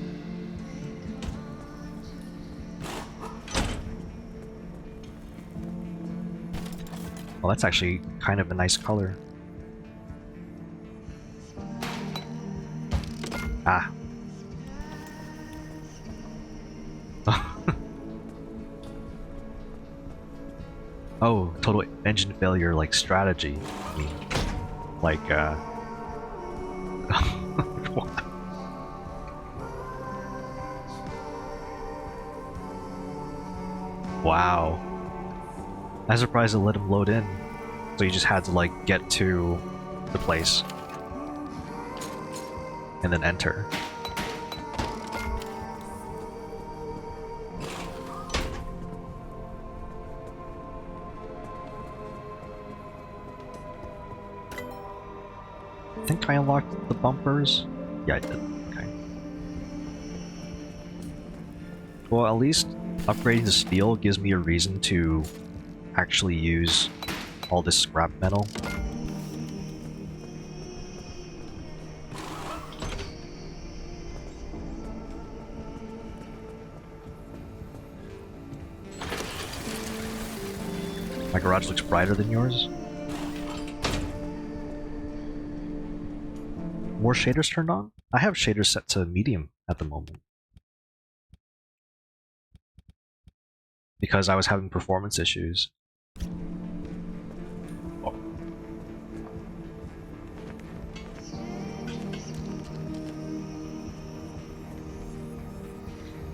[SPEAKER 1] Well, that's actually kind of a nice color. Ah. Oh, total engine failure, like strategy. I mean, like, wow. I'm surprised it let him load in. So you just had to, like, get to the place. And then enter. I think I unlocked the bumpers. Yeah, I did. Okay. Well, at least upgrading to steel gives me a reason to actually use all this scrap metal. My garage looks brighter than yours. More shaders turned on? I have shaders set to medium at the moment. Because I was having performance issues. Oh.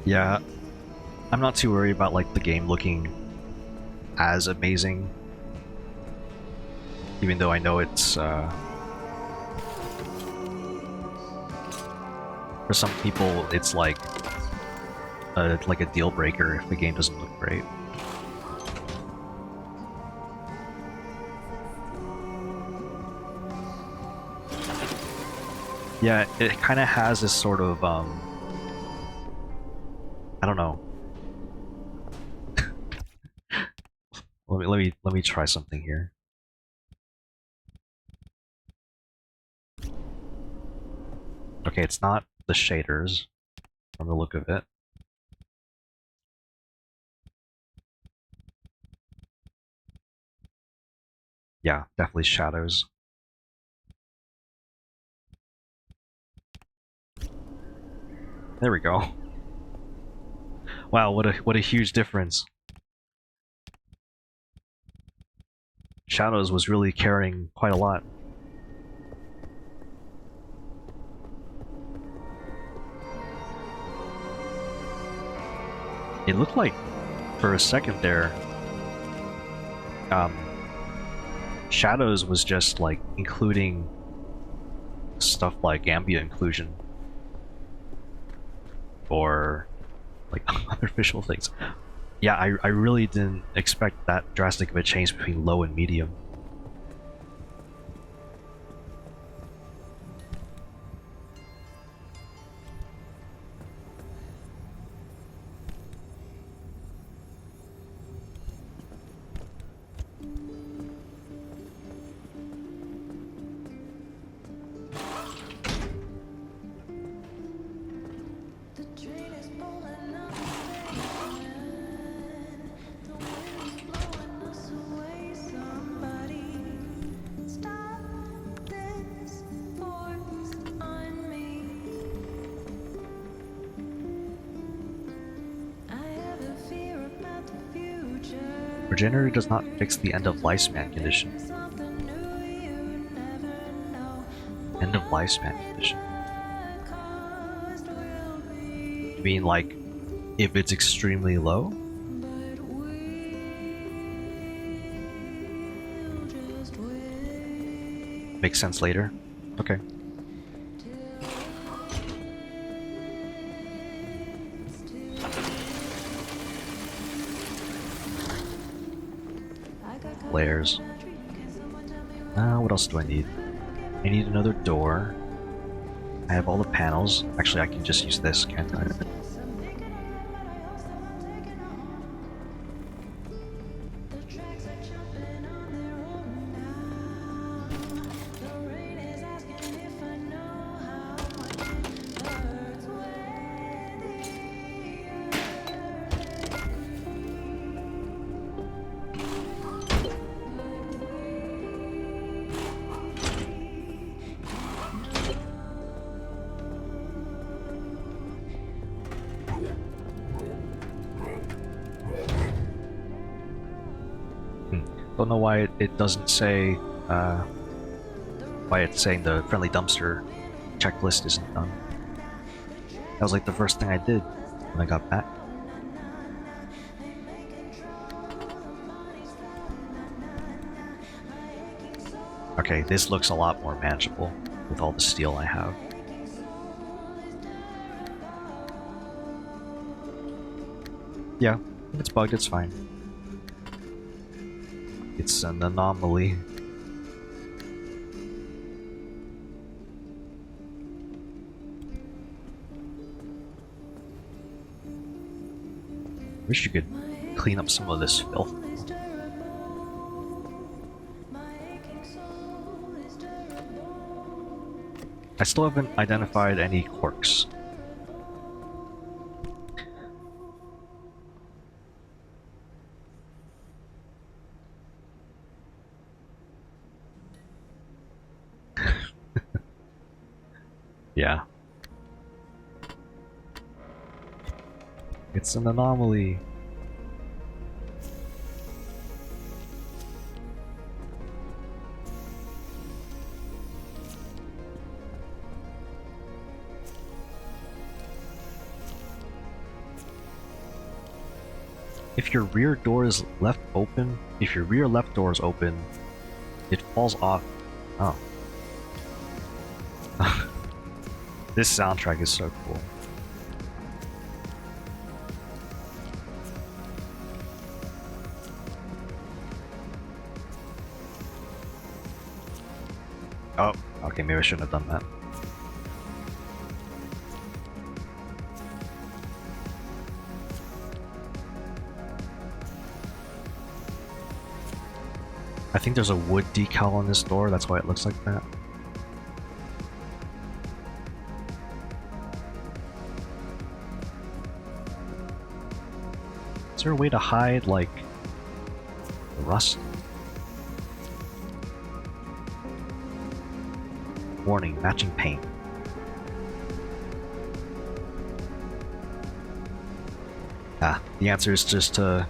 [SPEAKER 1] Yeah, I'm not too worried about like the game looking as amazing. Even though I know it's for some people it's like a deal breaker if the game doesn't look great. Yeah, it kind of has this sort of I don't know. let me try something here. Okay, it's not the shaders from the look of it. Yeah, definitely shadows. There we go. Wow, what a huge difference. Shadows was really carrying quite a lot. It looked like for a second there, Shadows was just like including stuff like ambient occlusion or like other visual things. Yeah, I really didn't expect that drastic of a change between low and medium. Regenerator does not fix the end of lifespan condition. End of lifespan condition. You mean like if it's extremely low? Makes sense later. Okay. Layers. What else do I need? I need another door. I have all the panels. Actually, I can just use this, can't I? don't know why it doesn't say, why it's saying the friendly dumpster checklist isn't done. That was like the first thing I did when I got back. Okay, this looks a lot more manageable with all the steel I have. Yeah, if it's bugged, it's fine. It's an anomaly. Wish you could clean up some of this filth. I still haven't identified any quirks. Yeah. It's an anomaly. If your rear door is left open, if your rear left door is open, it falls off. Oh. This soundtrack is so cool. Oh, okay, maybe I shouldn't have done that. I think there's a wood decal on this door, that's why it looks like that. Is there a way to hide, like, rust? Warning, matching paint. Ah, the answer is just to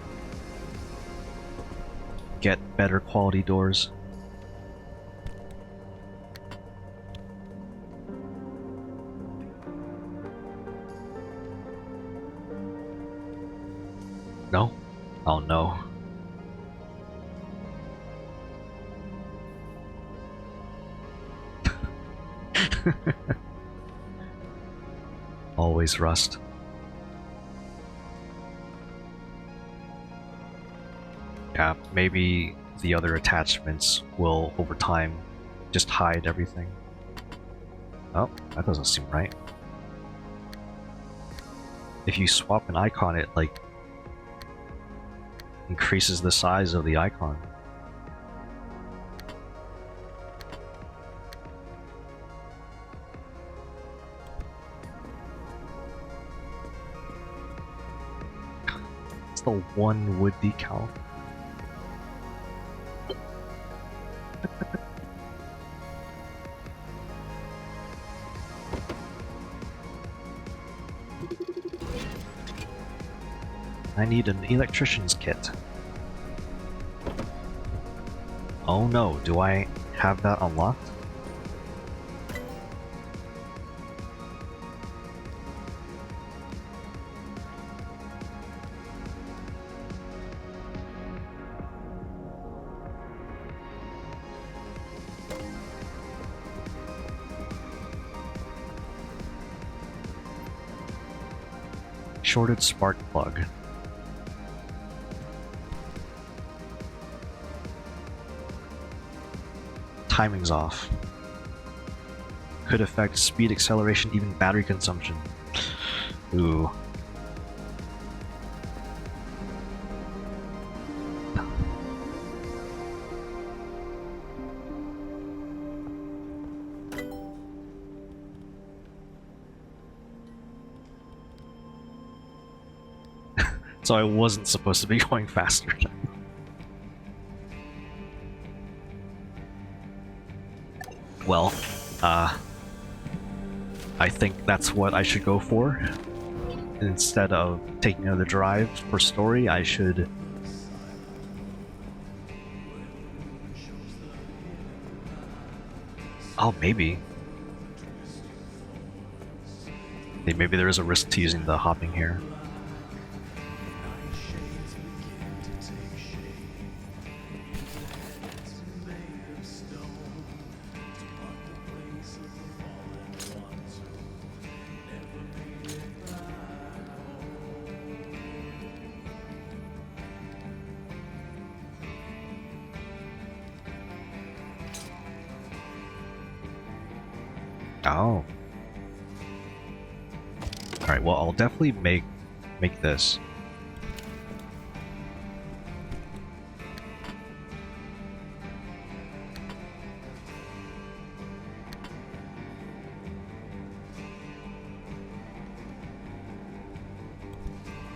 [SPEAKER 1] get better quality doors. No? Oh no. Always rust. Yeah, maybe the other attachments will, over time, just hide everything. Oh, that doesn't seem right. If you swap an icon, it, like, increases the size of the icon. It's the one wood decal. I need an electrician's kit. Oh no, do I have that unlocked? Shorted spark plug. Timing's off. Could affect speed, acceleration, even battery consumption. Ooh. So I wasn't supposed to be going faster. Well, I think that's what I should go for. Instead of taking another drive for story, I should Oh, maybe. Maybe there is a risk to using the hopping here. Oh. Alright, well, I'll definitely make this.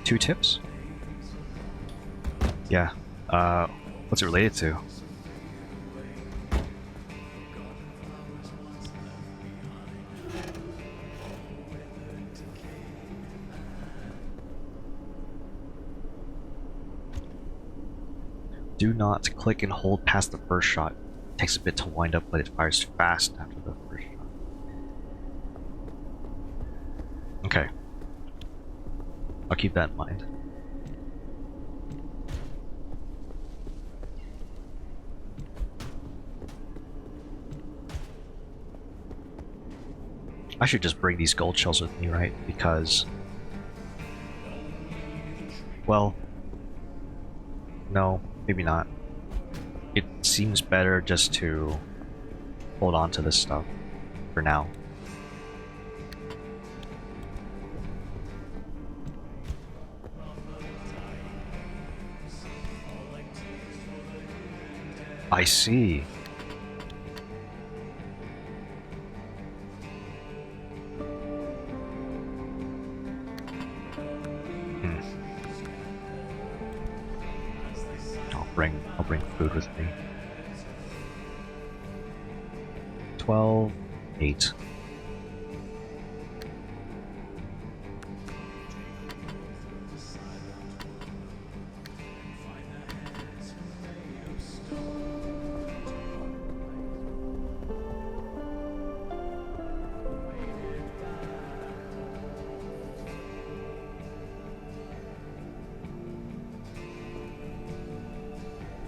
[SPEAKER 1] Two tips? Yeah. What's it related to? Do not click and hold past the first shot. It takes a bit to wind up, but it fires fast after the first shot. Okay. I'll keep that in mind. I should just bring these gold shells with me, right? Because... well... no, maybe not. It seems better just to hold on to this stuff for now. I see. I'll bring food with me. 12, 8.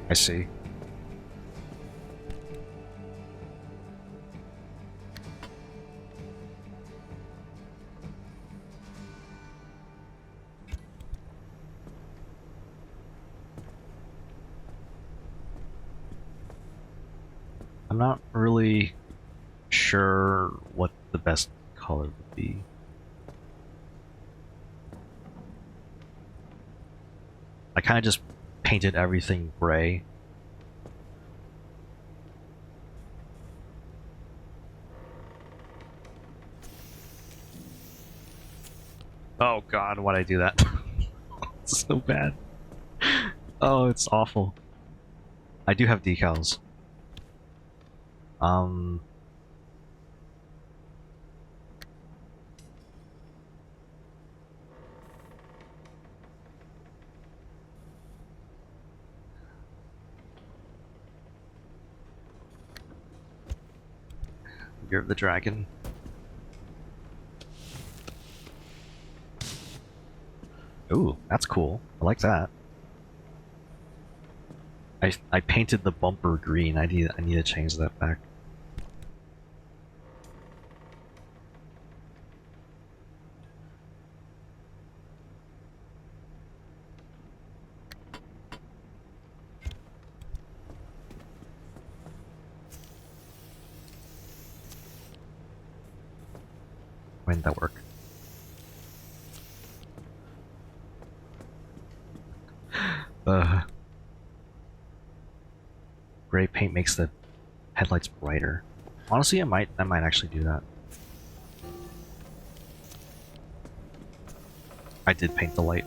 [SPEAKER 1] I see. I'm not really sure what the best color would be. I kind of just painted everything gray. Oh god, why'd I do that? It's so bad. Oh, it's awful. I do have decals. Year of the Dragon. Ooh, that's cool. I like that. I painted the bumper green. I need to change that back. When did that work? Gray paint makes the headlights brighter. Honestly, I might actually do that. I did paint the light.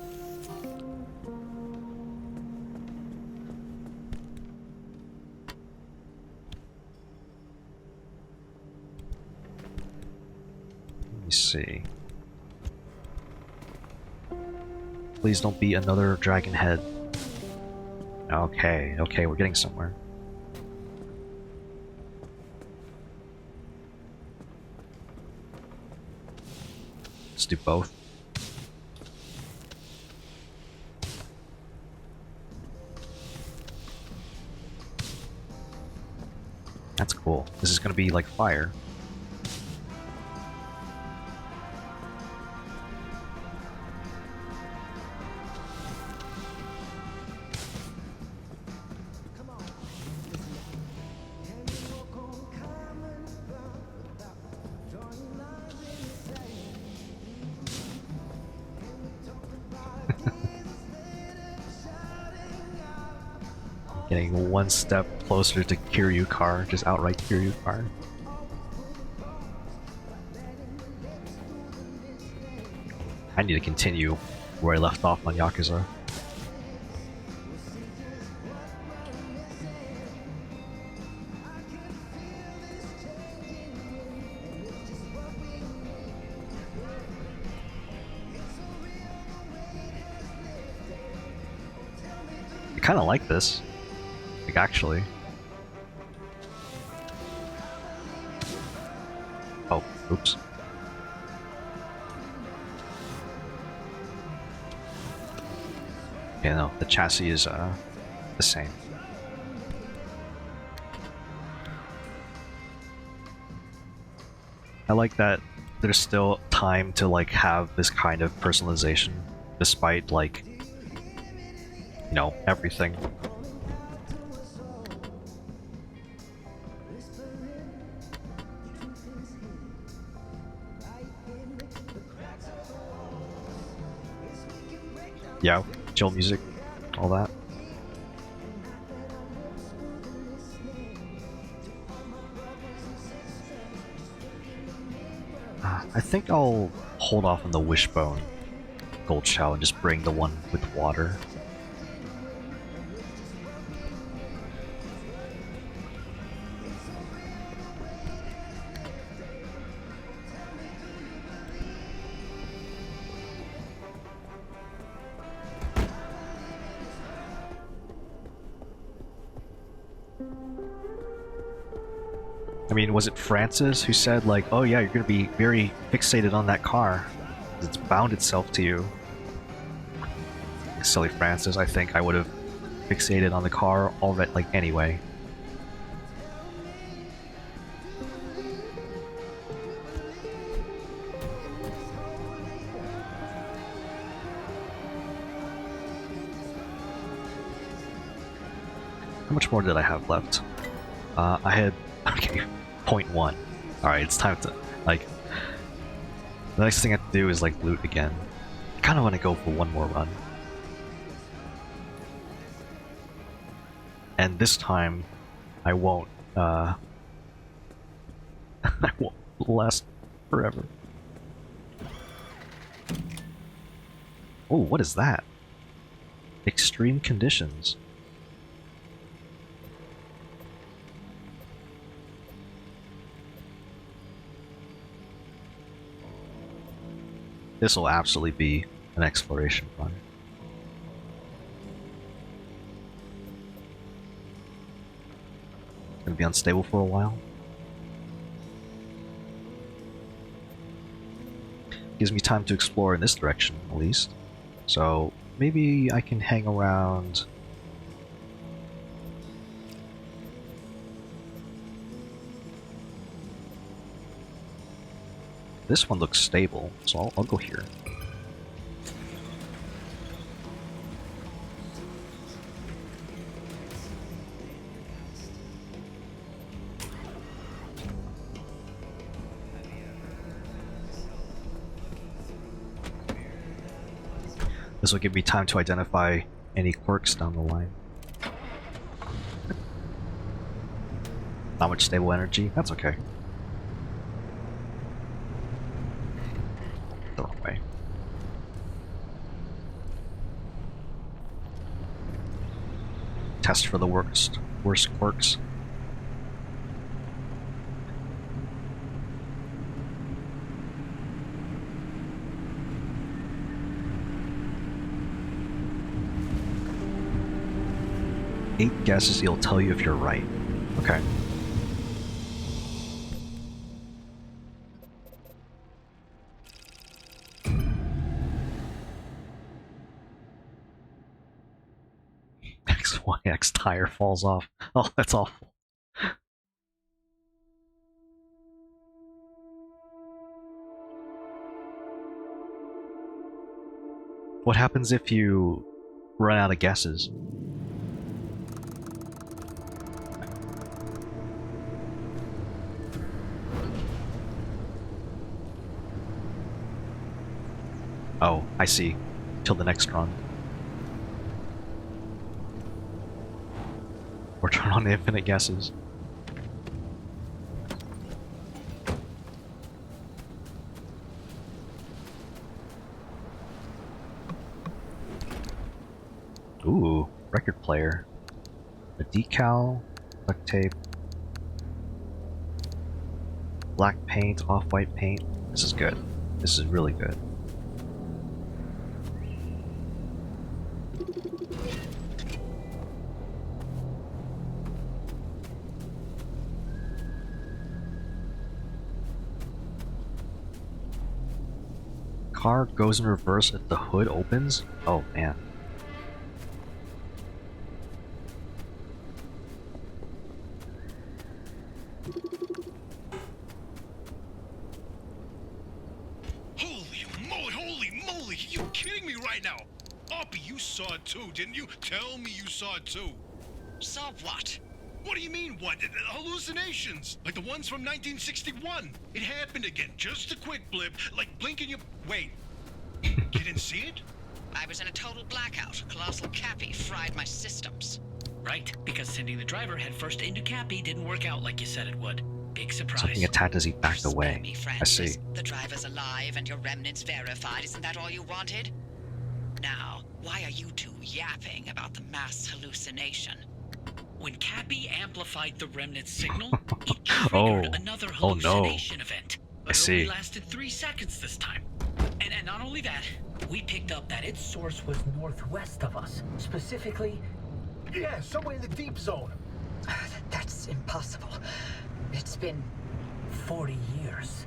[SPEAKER 1] Let me see. Please don't be another dragon head. Okay, okay, we're getting somewhere. Let's do both. That's cool. This is gonna be like fire. Getting one step closer to KirbSpecs, just outright KirbSpecs. I need to continue where I left off on Yakuza. I kind of like this. Like, actually. Oh, oops. Yeah, no, the chassis is the same. I like that there's still time to like have this kind of personalization despite like, you know, everything. Yeah, chill music, all that. I think I'll hold off on the Wishbone Gold Shell and just bring the one with water. I mean, was it Francis who said, like, oh yeah, you're gonna be very fixated on that car. It's bound itself to you. Silly Francis, I think I would have fixated on the car already, like, anyway. How much more did I have left? I had... okay, 0.1. Alright, it's time to, like... the next thing I have to do is, like, loot again. I kinda wanna go for one more run. And this time, I won't, I won't last forever. Oh, what is that? Extreme conditions. This will absolutely be an exploration run. Gonna be unstable for a while. Gives me time to explore in this direction, at least. So maybe I can hang around. This one looks stable, so I'll go here. This will give me time to identify any quirks down the line. Not much stable energy, that's okay. The wrong way. Test for the worst quirks. Eight guesses, it'll tell you if you're right. Okay. truck's tire falls off. Oh, that's awful. What happens if you run out of guesses? Oh, I see. Till the next run. Or turn on the infinite guesses. Ooh, record player. A decal, duct tape, black paint, off-white paint. This is good. This is really good. Car goes in reverse if the hood opens? Oh man.
[SPEAKER 7] Holy moly, are you kidding me right now? Oppie, you saw it too, didn't you? Tell me you saw it too.
[SPEAKER 6] Saw what?
[SPEAKER 7] What do you mean, what? Hallucinations! Like the ones from 1961. It happened again. Just a quick blip, like blinking your... Wait. You didn't see it?
[SPEAKER 6] I was in a total blackout. Colossal Cappy fried my systems.
[SPEAKER 10] Right, because sending the driver headfirst into Cappy didn't work out like you said it would. Big surprise.
[SPEAKER 1] Something attacked as he backed
[SPEAKER 6] Spare
[SPEAKER 1] away.
[SPEAKER 6] me,
[SPEAKER 1] I
[SPEAKER 6] Francis.
[SPEAKER 1] see.
[SPEAKER 6] The driver's alive and your remnants verified. Isn't that all you wanted? Now, why are you two yapping about the mass hallucination?
[SPEAKER 10] When Cappy amplified the remnant signal, it triggered
[SPEAKER 1] Oh.
[SPEAKER 10] another
[SPEAKER 1] Oh, no.
[SPEAKER 10] hallucination event. But
[SPEAKER 1] I
[SPEAKER 10] it only
[SPEAKER 1] see.
[SPEAKER 10] lasted 3 seconds this time. And not only that, we picked up that its
[SPEAKER 4] Source was northwest of us, specifically.
[SPEAKER 3] Yeah, somewhere in the deep zone.
[SPEAKER 9] That's impossible. It's been
[SPEAKER 4] 40 years.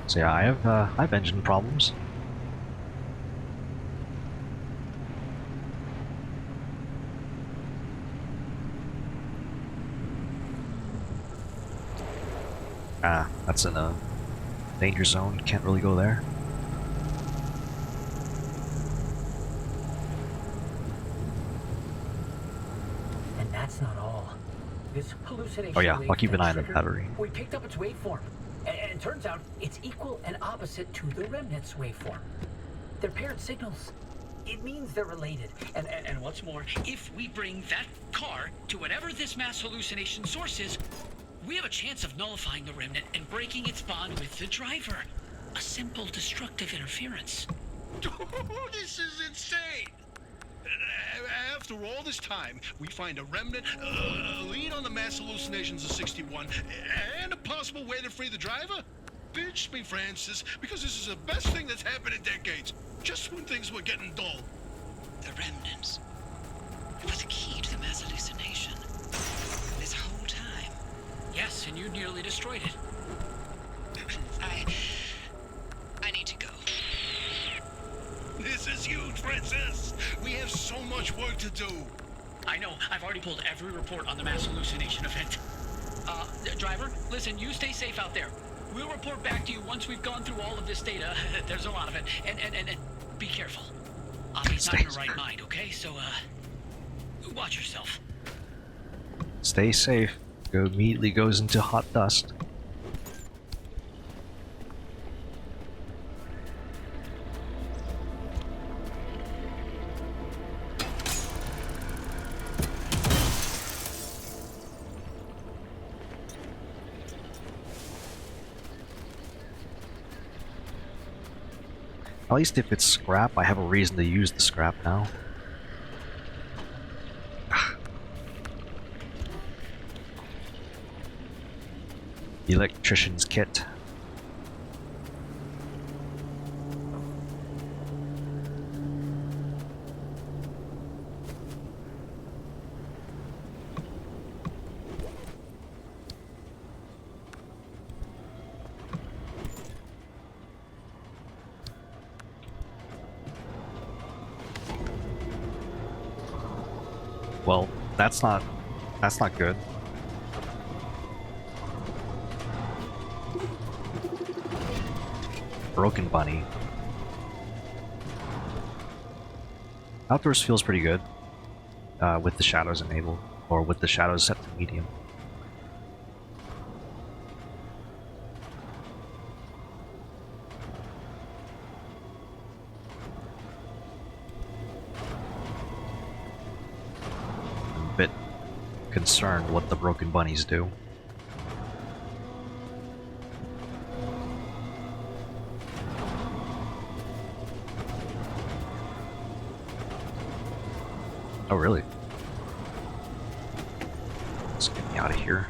[SPEAKER 1] So yeah, I have engine problems. Ah, that's in a danger zone. Can't really go there.
[SPEAKER 4] And that's not all. This hallucination.
[SPEAKER 1] Oh yeah,
[SPEAKER 4] wave
[SPEAKER 1] I'll keep an
[SPEAKER 4] that
[SPEAKER 1] eye on the
[SPEAKER 4] triggered-
[SPEAKER 1] battery.
[SPEAKER 4] We picked up its waveform, and it turns out it's equal and opposite to the remnant's waveform. They're paired signals. It means they're related.
[SPEAKER 10] And what's more, if we bring that car to whatever this mass hallucination source is, we have a chance of nullifying the remnant and breaking its bond with the driver. A simple destructive interference.
[SPEAKER 7] This is insane! After all this time, we find a remnant, a lead on the mass hallucinations of 61, and a possible way to free the driver? Pinch me, Francis, because this is the best thing that's happened in decades. Just when things were getting dull.
[SPEAKER 6] The remnants were the key to the mass hallucination. This whole time.
[SPEAKER 10] Yes, and you nearly destroyed it.
[SPEAKER 6] I need to go.
[SPEAKER 7] This is huge, Francis! We have so much work to do.
[SPEAKER 10] I know, I've already pulled every report on the mass hallucination event. Driver, listen, you stay safe out there. We'll report back to you once we've gone through all of this data. There's a lot of it. And be careful. Oppie's not in her right mind, okay? So, watch yourself.
[SPEAKER 1] Stay safe. Go immediately goes into hot dust. At least if it's scrap, I have a reason to use the scrap now. Electrician's kit. Well, that's not good. Broken bunny. Outdoors feels pretty good with the shadows enabled, or with the shadows set to medium. I'm a bit concerned what the broken bunnies do. Oh, really? Let's get me out of here.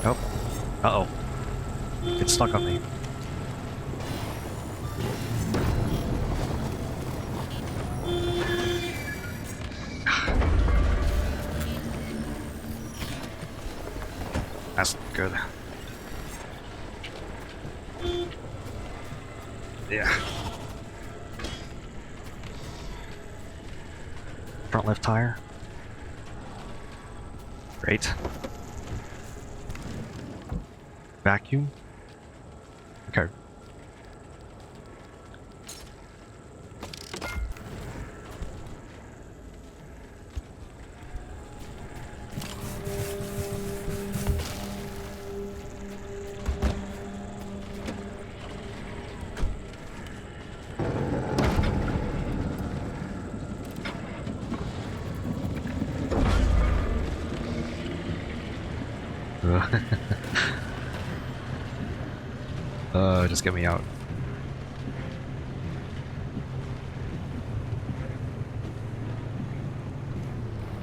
[SPEAKER 1] Oh. Uh-oh. It's stuck on me. That's not good. Yeah. Front left tire. Great. Vacuum. Okay. Just get me out.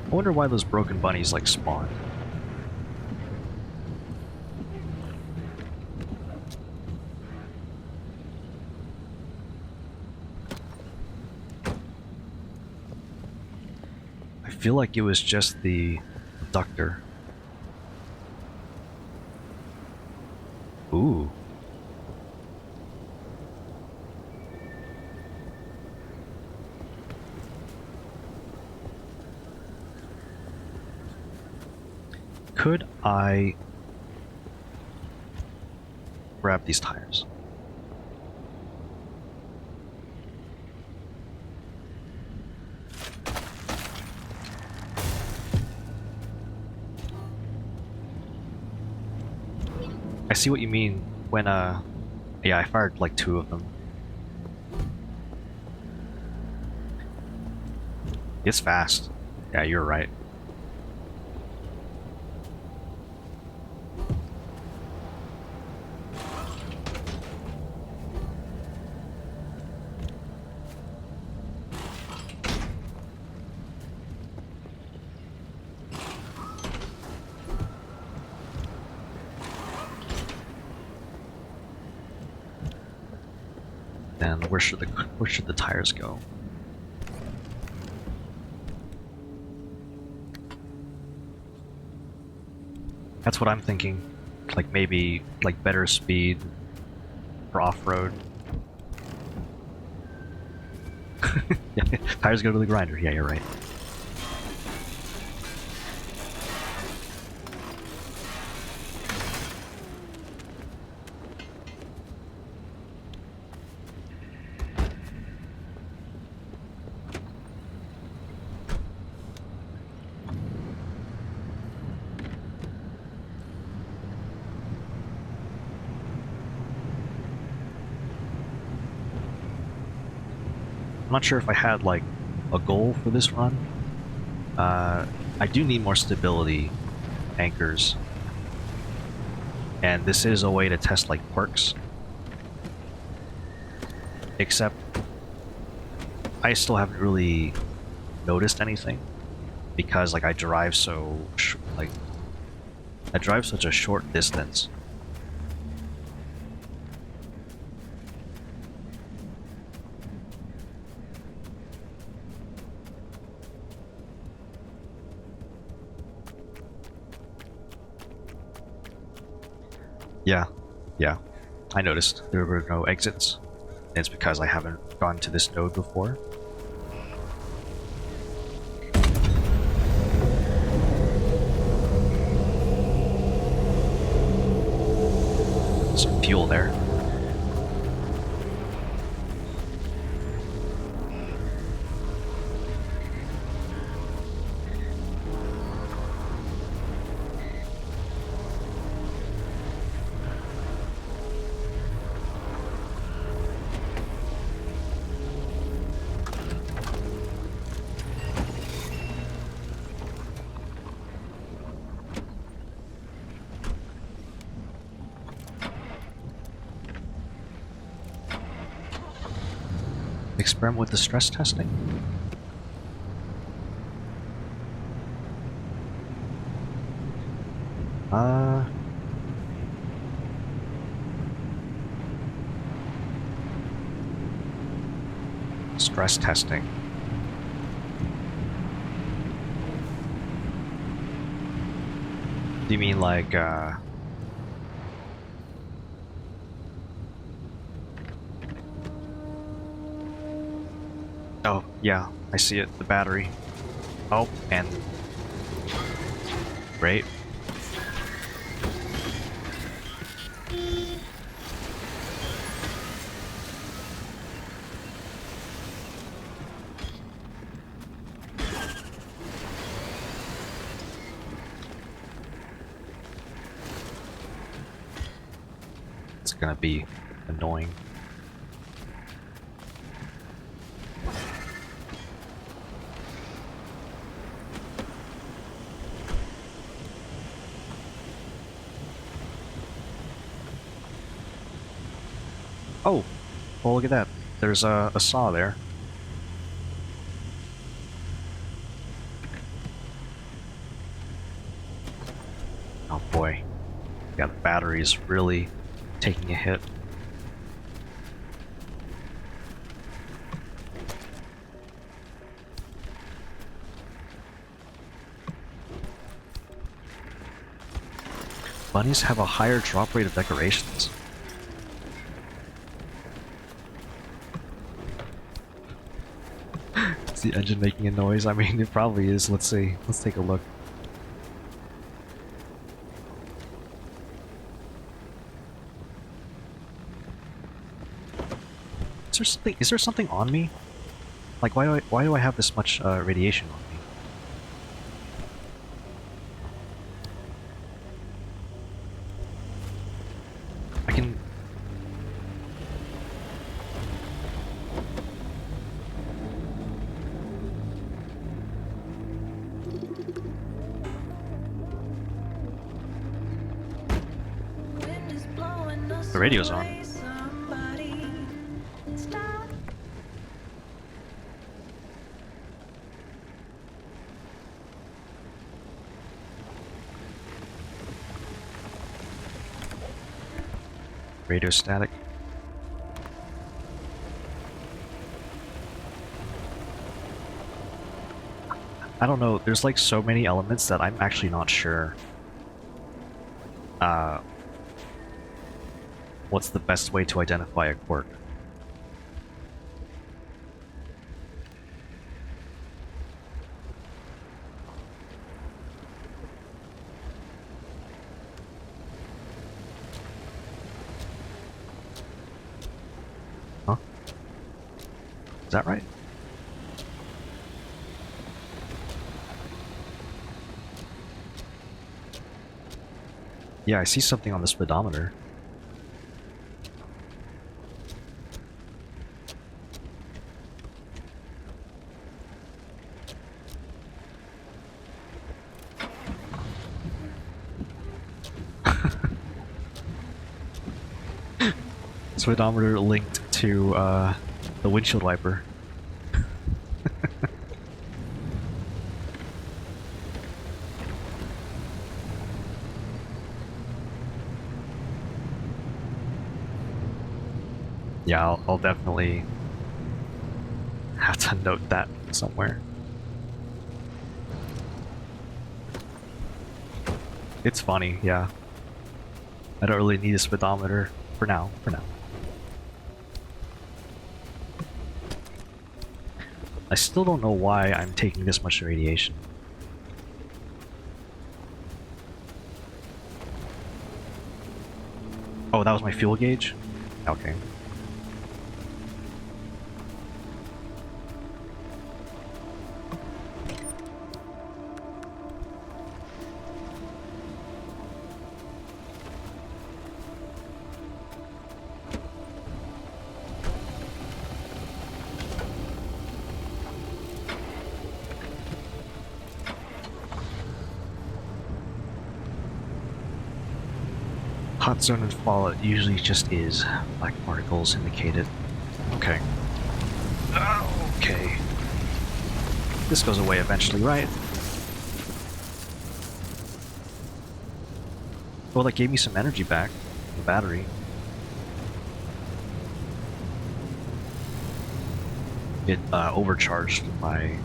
[SPEAKER 1] I wonder why those broken bunnies like spawn. I feel like it was just the abductor. Ooh. Could I grab these tires? I see what you mean when, yeah, I fired like 2 of them. It's fast. Yeah, you're right. Then where should the tires go? That's what I'm thinking. Like maybe like better speed for off-road. Yeah, tires go to the grinder. Yeah, you're right. I'm not sure if I had like a goal for this run. I do need more stability anchors, and this is a way to test like quirks. Except I still haven't really noticed anything because like I drive such a short distance. Yeah. I noticed there were no exits. And it's because I haven't gone to this node before. Some fuel there. Experiment with the stress testing. Stress testing. Do you mean like, Oh, yeah, I see it, the battery. Oh, and... Great. It's gonna be annoying. Oh, well, look at that. There's a saw there. Oh boy. Yeah, the battery's really taking a hit. Bunnies have a higher drop rate of decorations. Is the engine making a noise? I mean, it probably is. Let's see. Let's take a look. Is there something on me? Like, why do I have this much radiation on me? I can... The radio's on. Radio static. I don't know, there's like so many elements that I'm actually not sure what's the best way to identify a quirk. Huh? Is that right? Yeah, I see something on the speedometer. Speedometer linked to the windshield wiper. Yeah, I'll definitely have to note that somewhere. It's funny, yeah. I don't really need a speedometer for now. I still don't know why I'm taking this much radiation. Oh, that was my fuel gauge? Okay. Hot zone and fallout usually just is. Black particles indicated. Okay. Okay. This goes away eventually, right? Well, that gave me some energy back. The battery. It overcharged my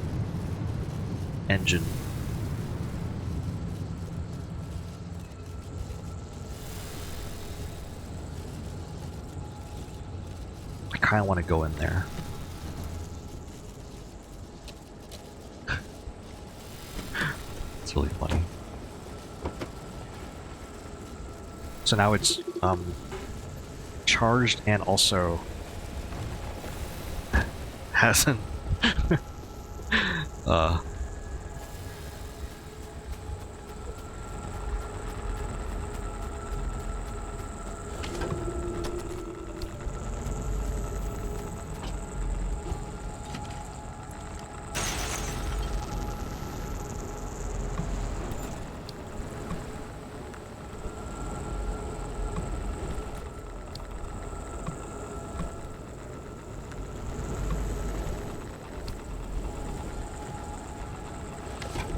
[SPEAKER 1] engine. I kind of want to go in there. It's really funny. So now it's charged and also hasn't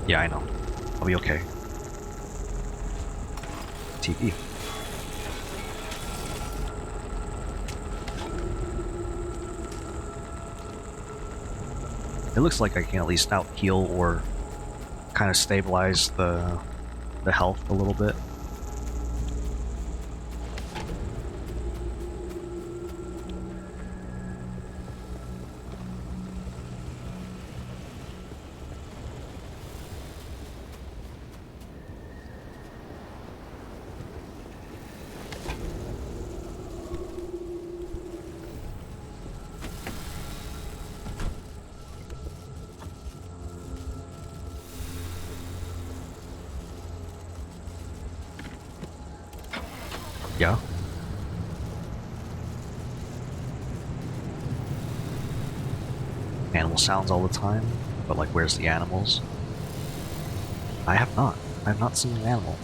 [SPEAKER 1] yeah, I know. I'll be okay. TV. It looks like I can at least out heal or kind of stabilize the health a little bit. Yeah. Animal sounds all the time, but like, where's the animals? I have not. I have not seen an animal.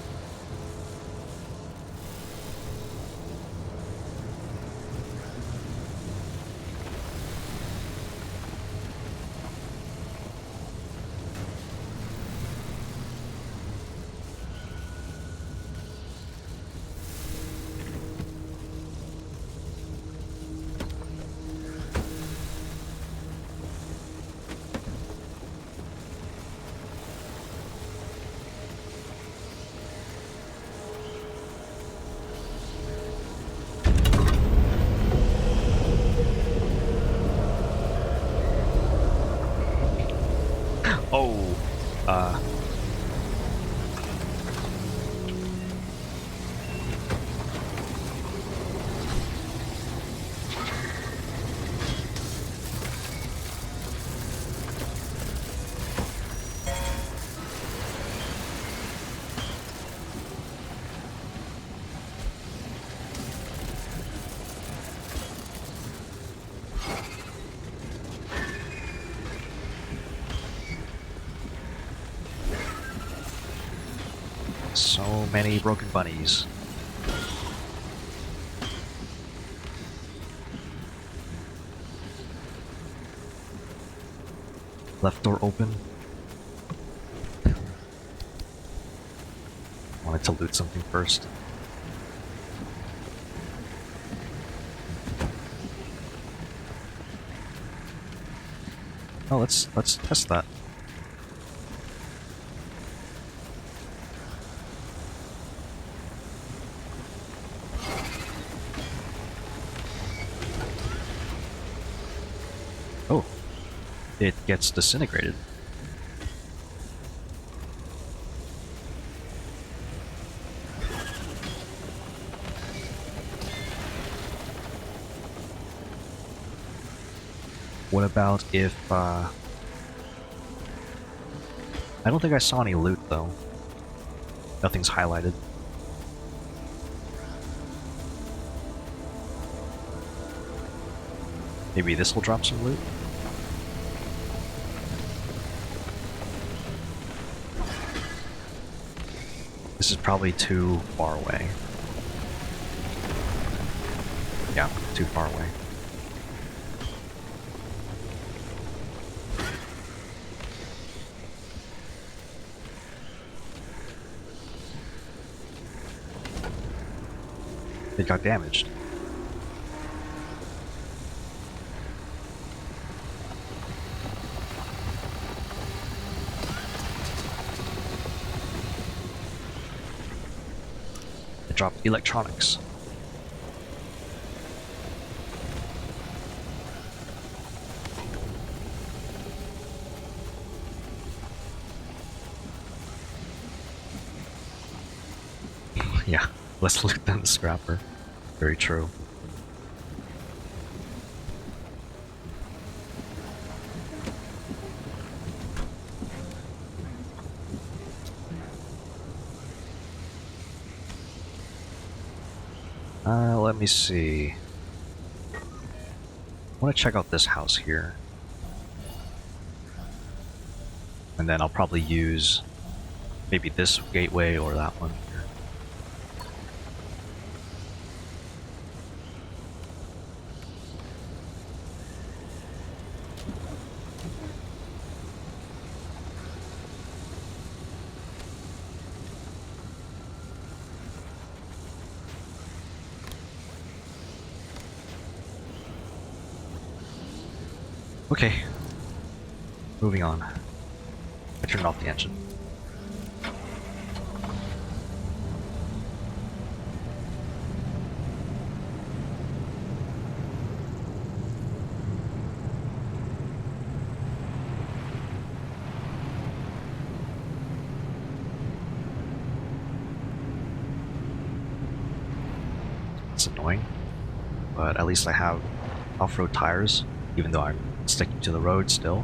[SPEAKER 1] Oh, so many broken bunnies. Left door open. Wanted to loot something first. Oh, let's test that. Oh, it gets disintegrated. What about if, I don't think I saw any loot, though. Nothing's highlighted. Maybe this will drop some loot? This is probably too far away. Yeah, too far away. It got damaged. It dropped electronics. Yeah, let's loot down the scrapper. Very true. Let me see. I want to check out this house here. And then I'll probably use maybe this gateway or that one here. Okay. Moving on. I turned off the engine. It's annoying, but at least I have off-road tires, even though I'm sticking to the road still.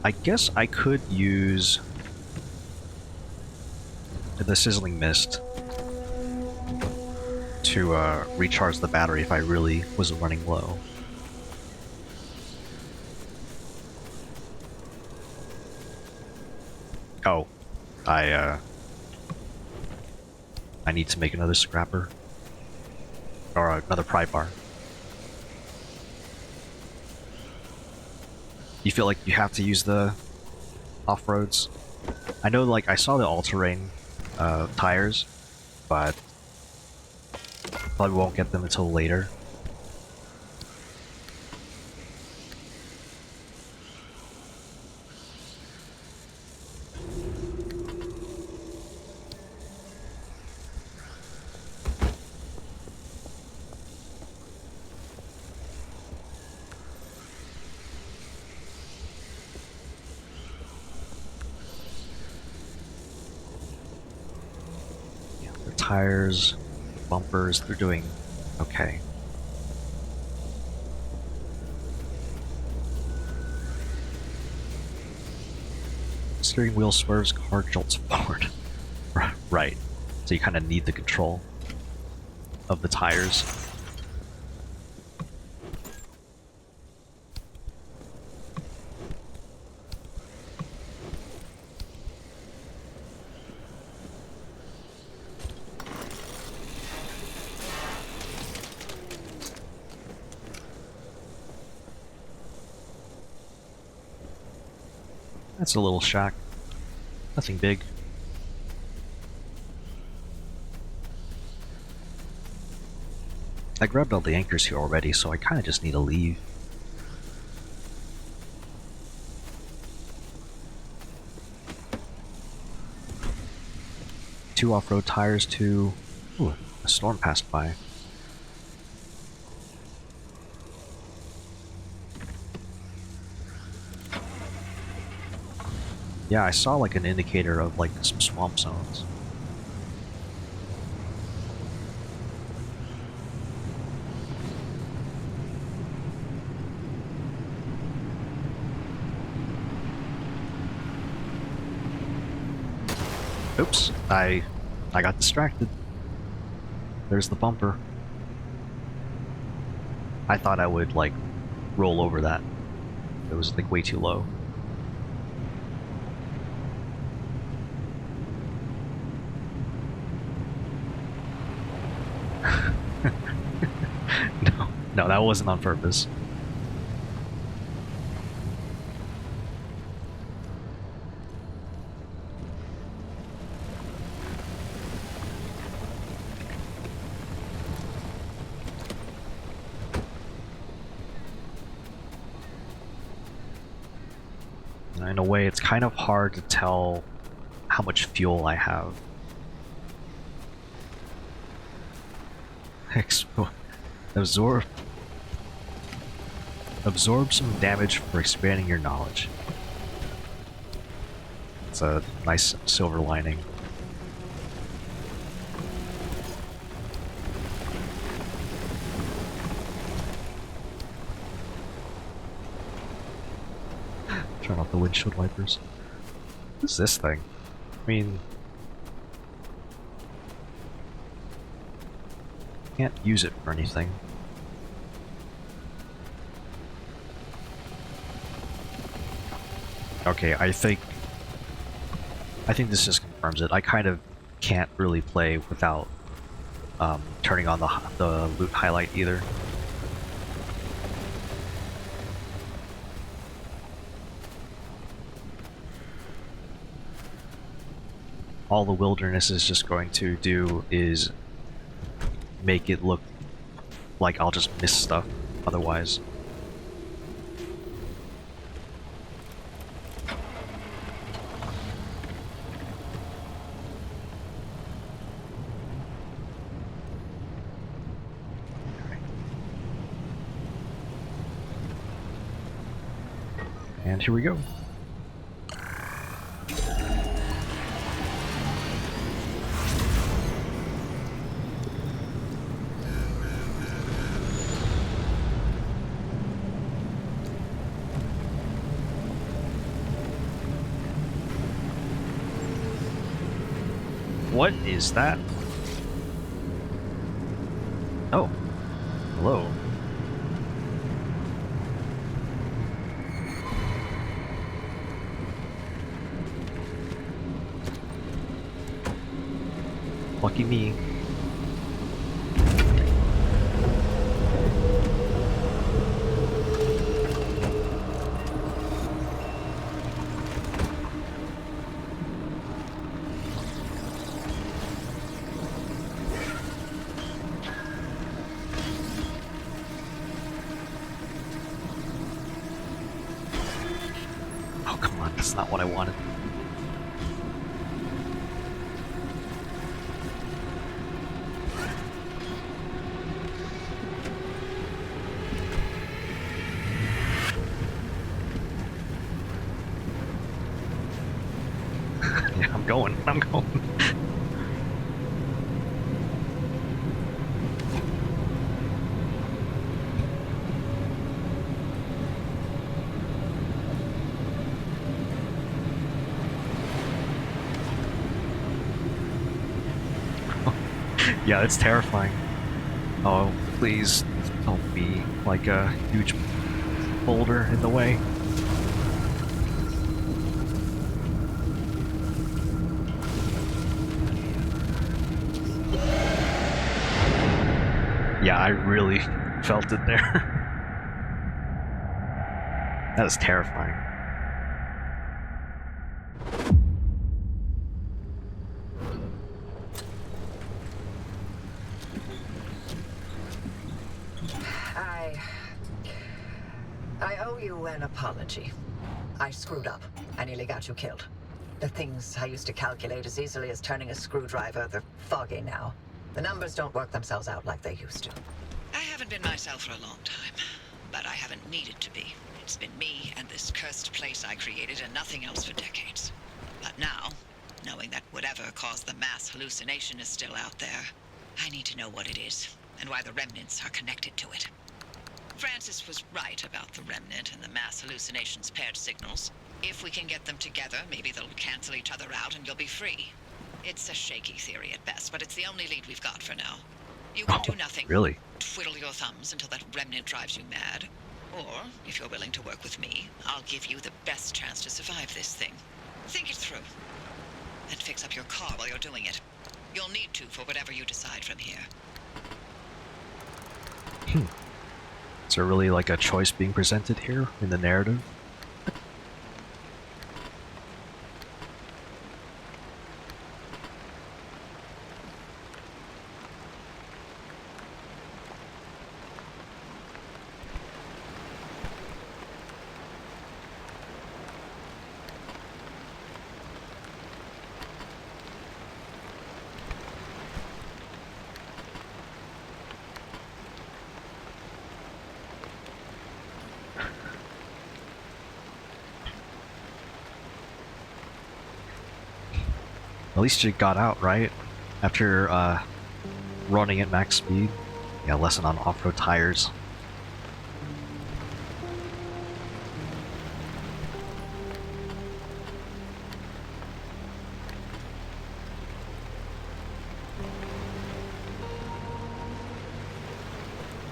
[SPEAKER 1] I guess I could use the sizzling mist to recharge the battery if I really was running low. Oh, I need to make another scrapper. Or another pry bar. You feel like you have to use the off-roads? I know, like, I saw the all-terrain tires, but probably won't get them until later. Tires, bumpers, they're doing okay. Steering wheel swerves, car jolts forward. Right. So you kind of need the control of the tires. That's a little shack. Nothing big. I grabbed all the anchors here already, so I kind of just need to leave. 2 off-road tires to... Ooh, a storm passed by. Yeah, I saw like an indicator of like some swamp zones. Oops, I got distracted. There's the bumper. I thought I would like roll over that. It was like way too low. No, that wasn't on purpose. In a way, it's kind of hard to tell how much fuel I have. Absorb some damage for expanding your knowledge. It's a nice silver lining. Turn off the windshield wipers. What's this thing? I mean... Can't use it for anything. Okay, I think this just confirms it. I kind of can't really play without turning on the loot highlight either. All the wilderness is just going to do is make it look like I'll just miss stuff otherwise. And here we go. What is that? Oh, hello. Lucky me. Oh, come on, that's not what I wanted. Yeah, I'm going. Yeah, it's terrifying. Oh, please don't be like a huge boulder in the way. Yeah, I really felt it there. That is terrifying.
[SPEAKER 9] I owe you an apology. I screwed up. I nearly got you killed. The things I used to calculate as easily as turning a screwdriver, they're foggy now. The numbers don't work themselves out like they used to.
[SPEAKER 8] I haven't been myself for a long time, but I haven't needed to be. It's been me and this cursed place I created and nothing else for decades. But now, knowing that whatever caused the mass hallucination is still out there, I need to know what it is and why the remnants are connected to it. Francis was right about the remnant and the mass hallucinations paired signals. If we can get them together, maybe they'll cancel each other out and you'll be free. It's a shaky theory at best, but it's the only lead we've got for now. You can do nothing.
[SPEAKER 1] Really?
[SPEAKER 8] Twiddle your thumbs until that remnant drives you mad. Or, if you're willing to work with me, I'll give you the best chance to survive this thing. Think it through. And fix up your car while you're doing it. You'll need to for whatever you decide from here.
[SPEAKER 1] Is there really like a choice being presented here in the narrative? At least you got out, right? After running at max speed. Yeah, lesson on off-road tires.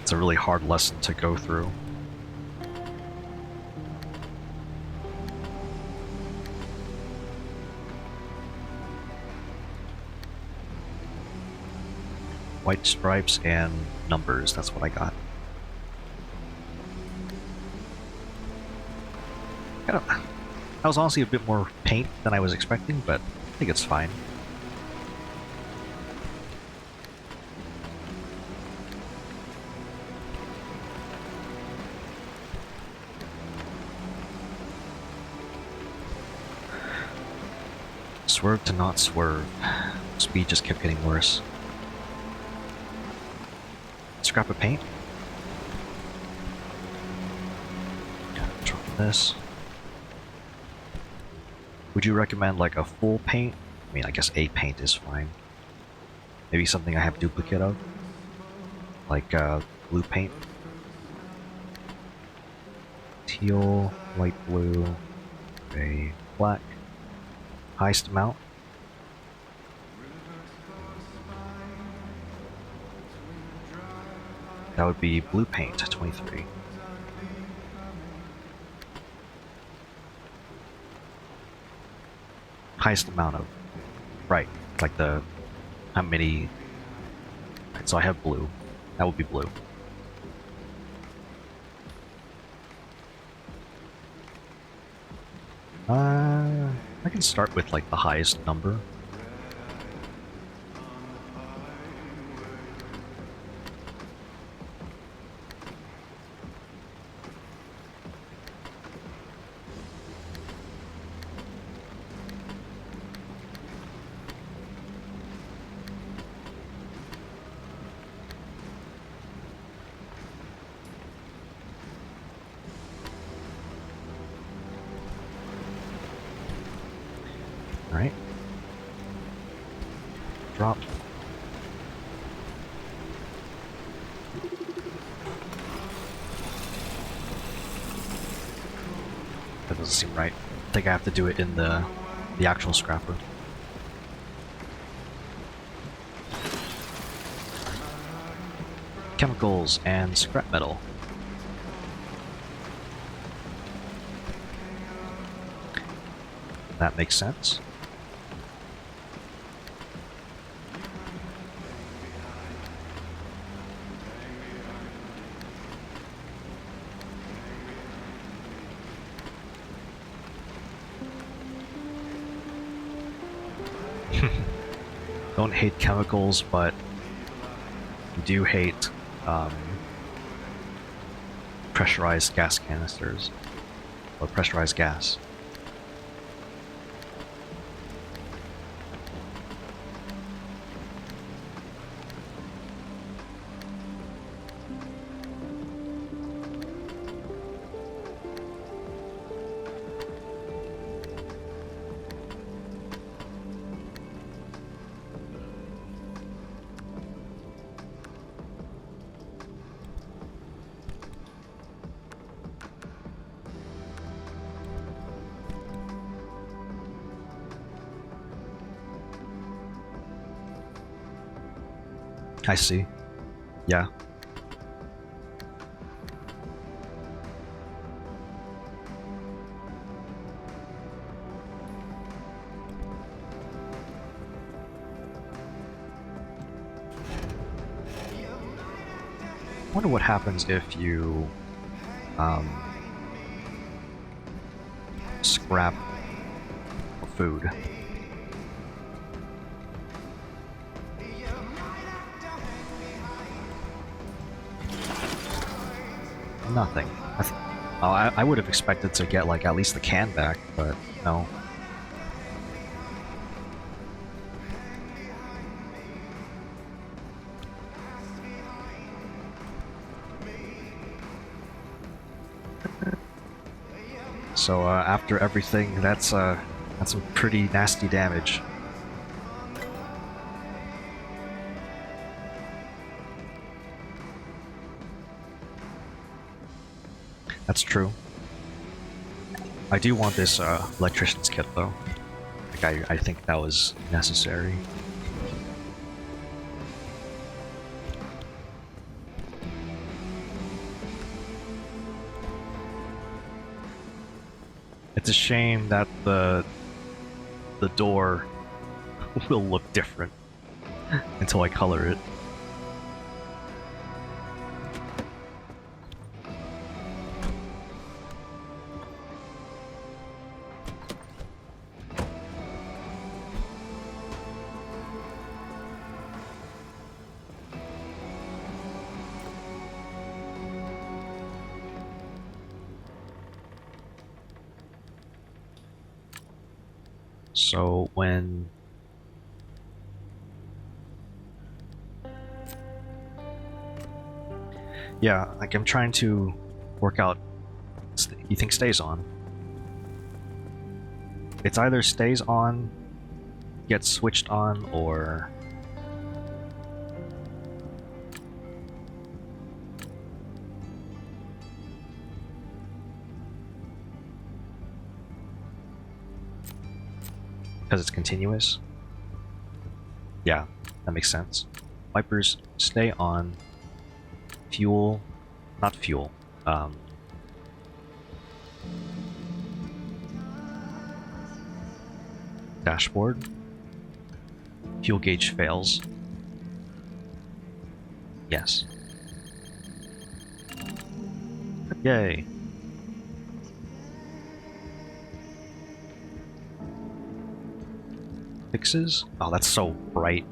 [SPEAKER 1] It's a really hard lesson to go through. White stripes and numbers, that's what I got. That was honestly a bit more paint than I was expecting, but I think it's fine. Swerve to not swerve. Speed just kept getting worse. Scrap of paint. Drop this. Would you recommend like a full paint? I mean, I guess a paint is fine. Maybe something I have duplicate of, like blue paint. Teal, light blue, gray, black. Highest amount. That would be blue paint, 23. Highest amount of, right, like the, how many, right, so I have blue, that would be blue. I can start with like the highest number. Alright. Drop. That doesn't seem right. I think I have to do it in the actual scrapper. Chemicals and scrap metal. That makes sense. Don't hate chemicals, but you do hate pressurized gas canisters, or pressurized gas. I see. Yeah. I wonder what happens if you scrap food. Nothing. I would have expected to get like at least the can back, but no. So after everything, that's some pretty nasty damage. That's true. I do want this electrician's kit though. Like I think that was necessary. It's a shame that the door will look different until I color it. So when yeah, like I'm trying to work out. You think stays on? It's either stays on, gets switched on, or because it's continuous. Yeah, that makes sense. Wipers stay on. Fuel, not fuel. Dashboard. Fuel gauge fails. Yes. Yay. Fixes? Oh, that's so bright.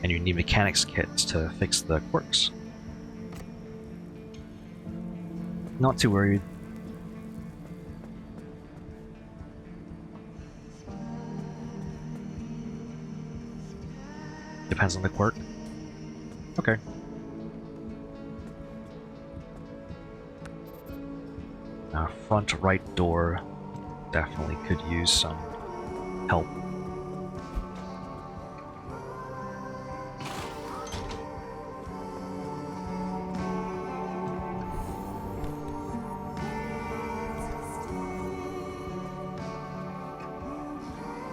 [SPEAKER 1] And you need mechanics kits to fix the quirks. Not too worried. Depends on the quirk. Okay. Front right door definitely could use some help.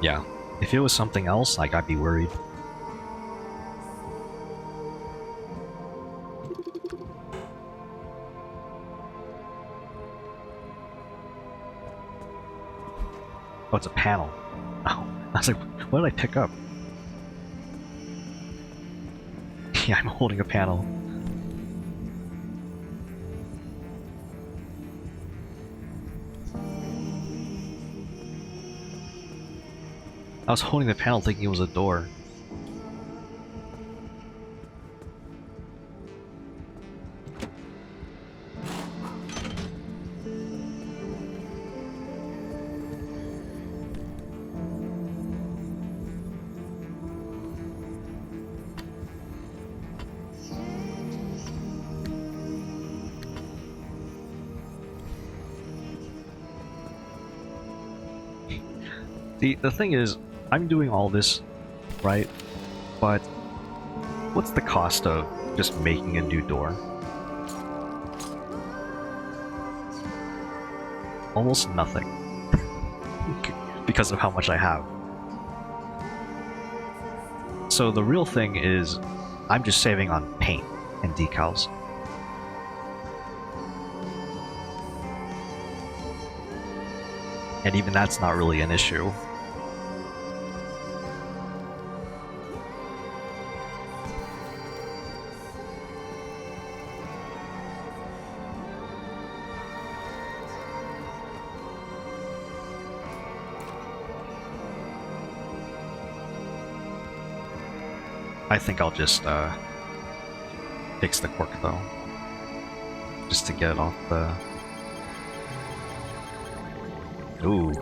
[SPEAKER 1] Yeah, if it was something else, like, I'd be worried. Oh, it's a panel. Oh, I was like, what did I pick up? Yeah, I'm holding a panel. I was holding the panel thinking it was a door. The thing is, I'm doing all this, right? But what's the cost of just making a new door? Almost nothing. Because of how much I have. So the real thing is, I'm just saving on paint and decals. And even that's not really an issue. I think I'll just fix the cork though, just to get it off the... Ooh.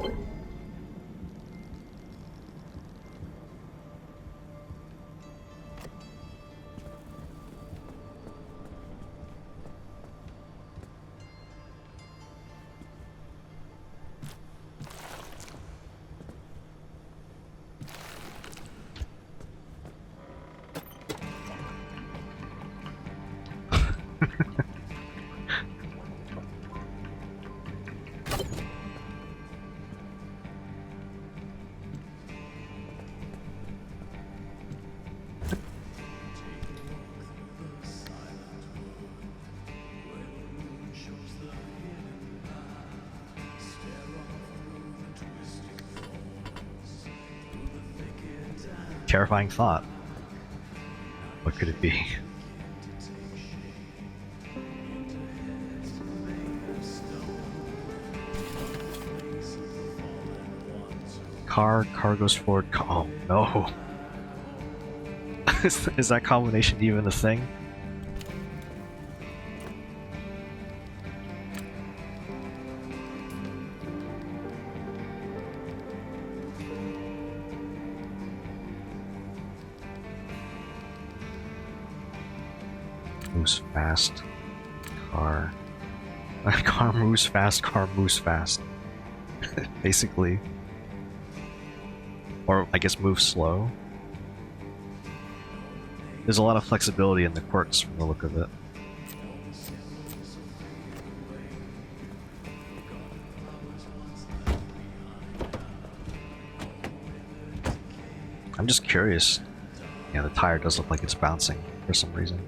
[SPEAKER 1] Terrifying thought. What could it be? Car goes forward. Oh no! Is that combination even a thing? Moves fast. Car. Car moves fast. Car moves fast. Basically. Or I guess move slow. There's a lot of flexibility in the quirks from the look of it. I'm just curious. Yeah, the tire does look like it's bouncing for some reason.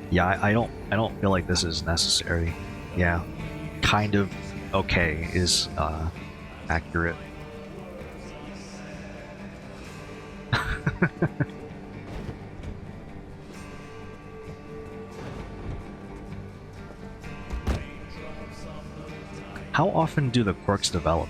[SPEAKER 1] Yeah, I don't feel like this is necessary. Yeah, kind of okay is accurate. How often do the quirks develop?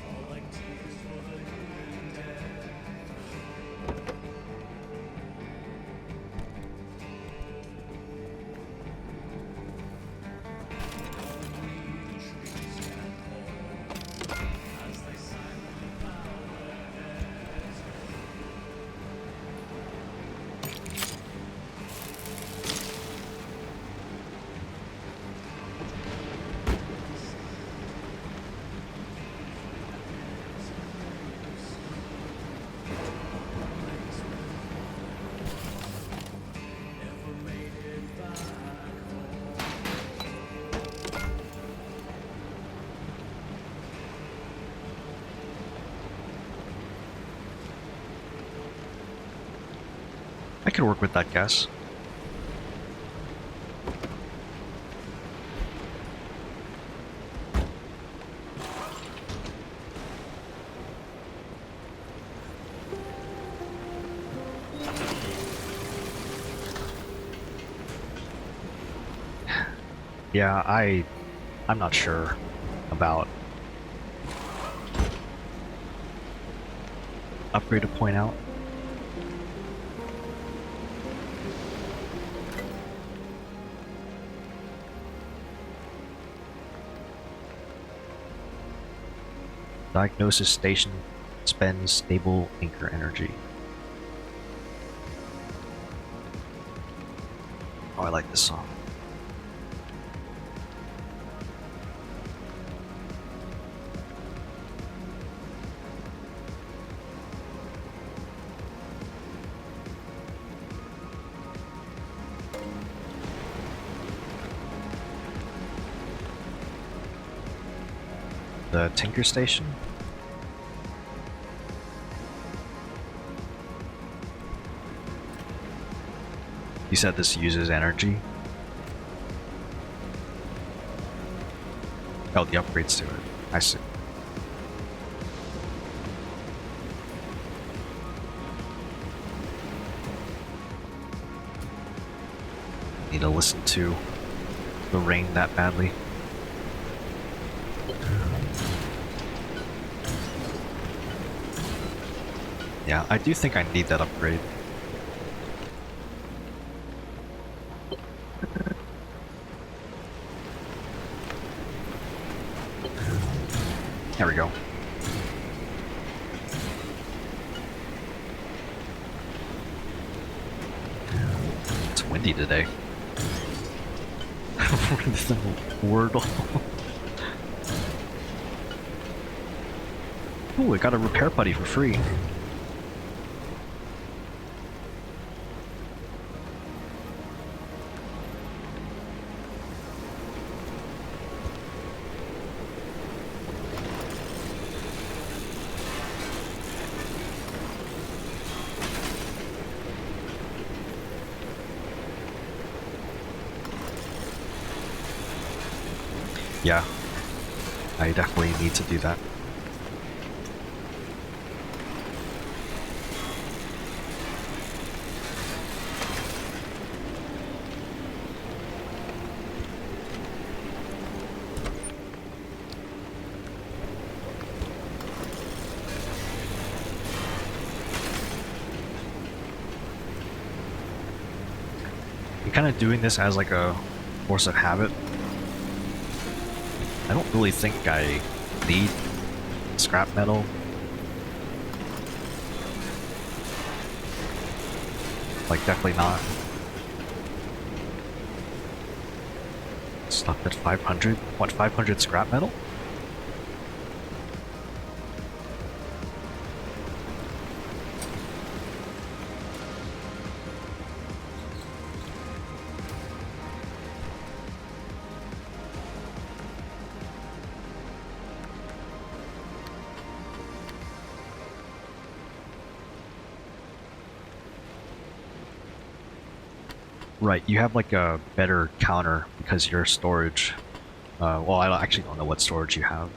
[SPEAKER 1] I could work with that guess. Yeah, I'm not sure about upgrade to point out. Diagnosis station spends stable anchor energy. Oh, I like this song. the Tinker Station. You said this uses energy? Oh, the upgrades to it. I see. Need to listen to the rain that badly. Yeah, I do think I need that upgrade. There we go. It's windy today. This is a Wordle. Ooh, I got a repair putty for free. Yeah, I definitely need to do that. I'm kind of doing this as like a force of habit. I don't really think I need scrap metal. Like, definitely not. Stuck at 500? What, 500 scrap metal? Right, you have like a better counter because your storage. Well, actually don't know what storage you have.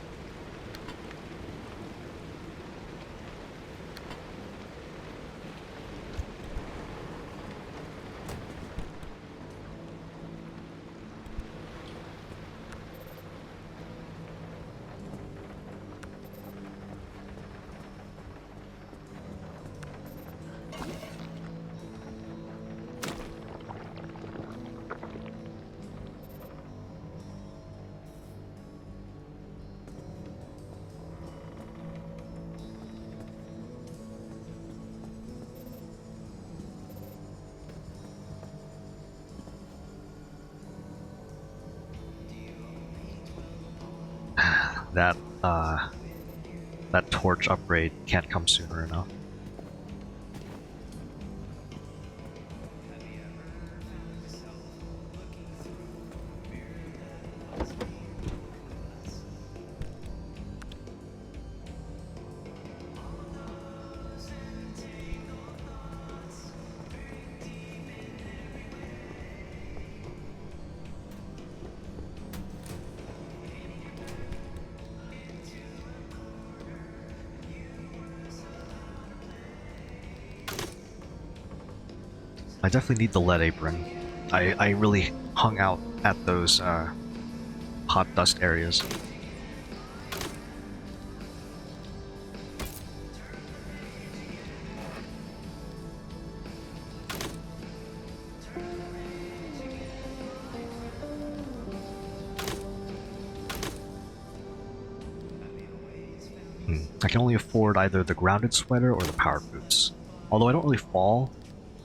[SPEAKER 1] That torch upgrade can't come sooner enough. I definitely need the lead apron. I really hung out at those hot dust areas. I can only afford either the grounded sweater or the power boots. Although I don't really fall,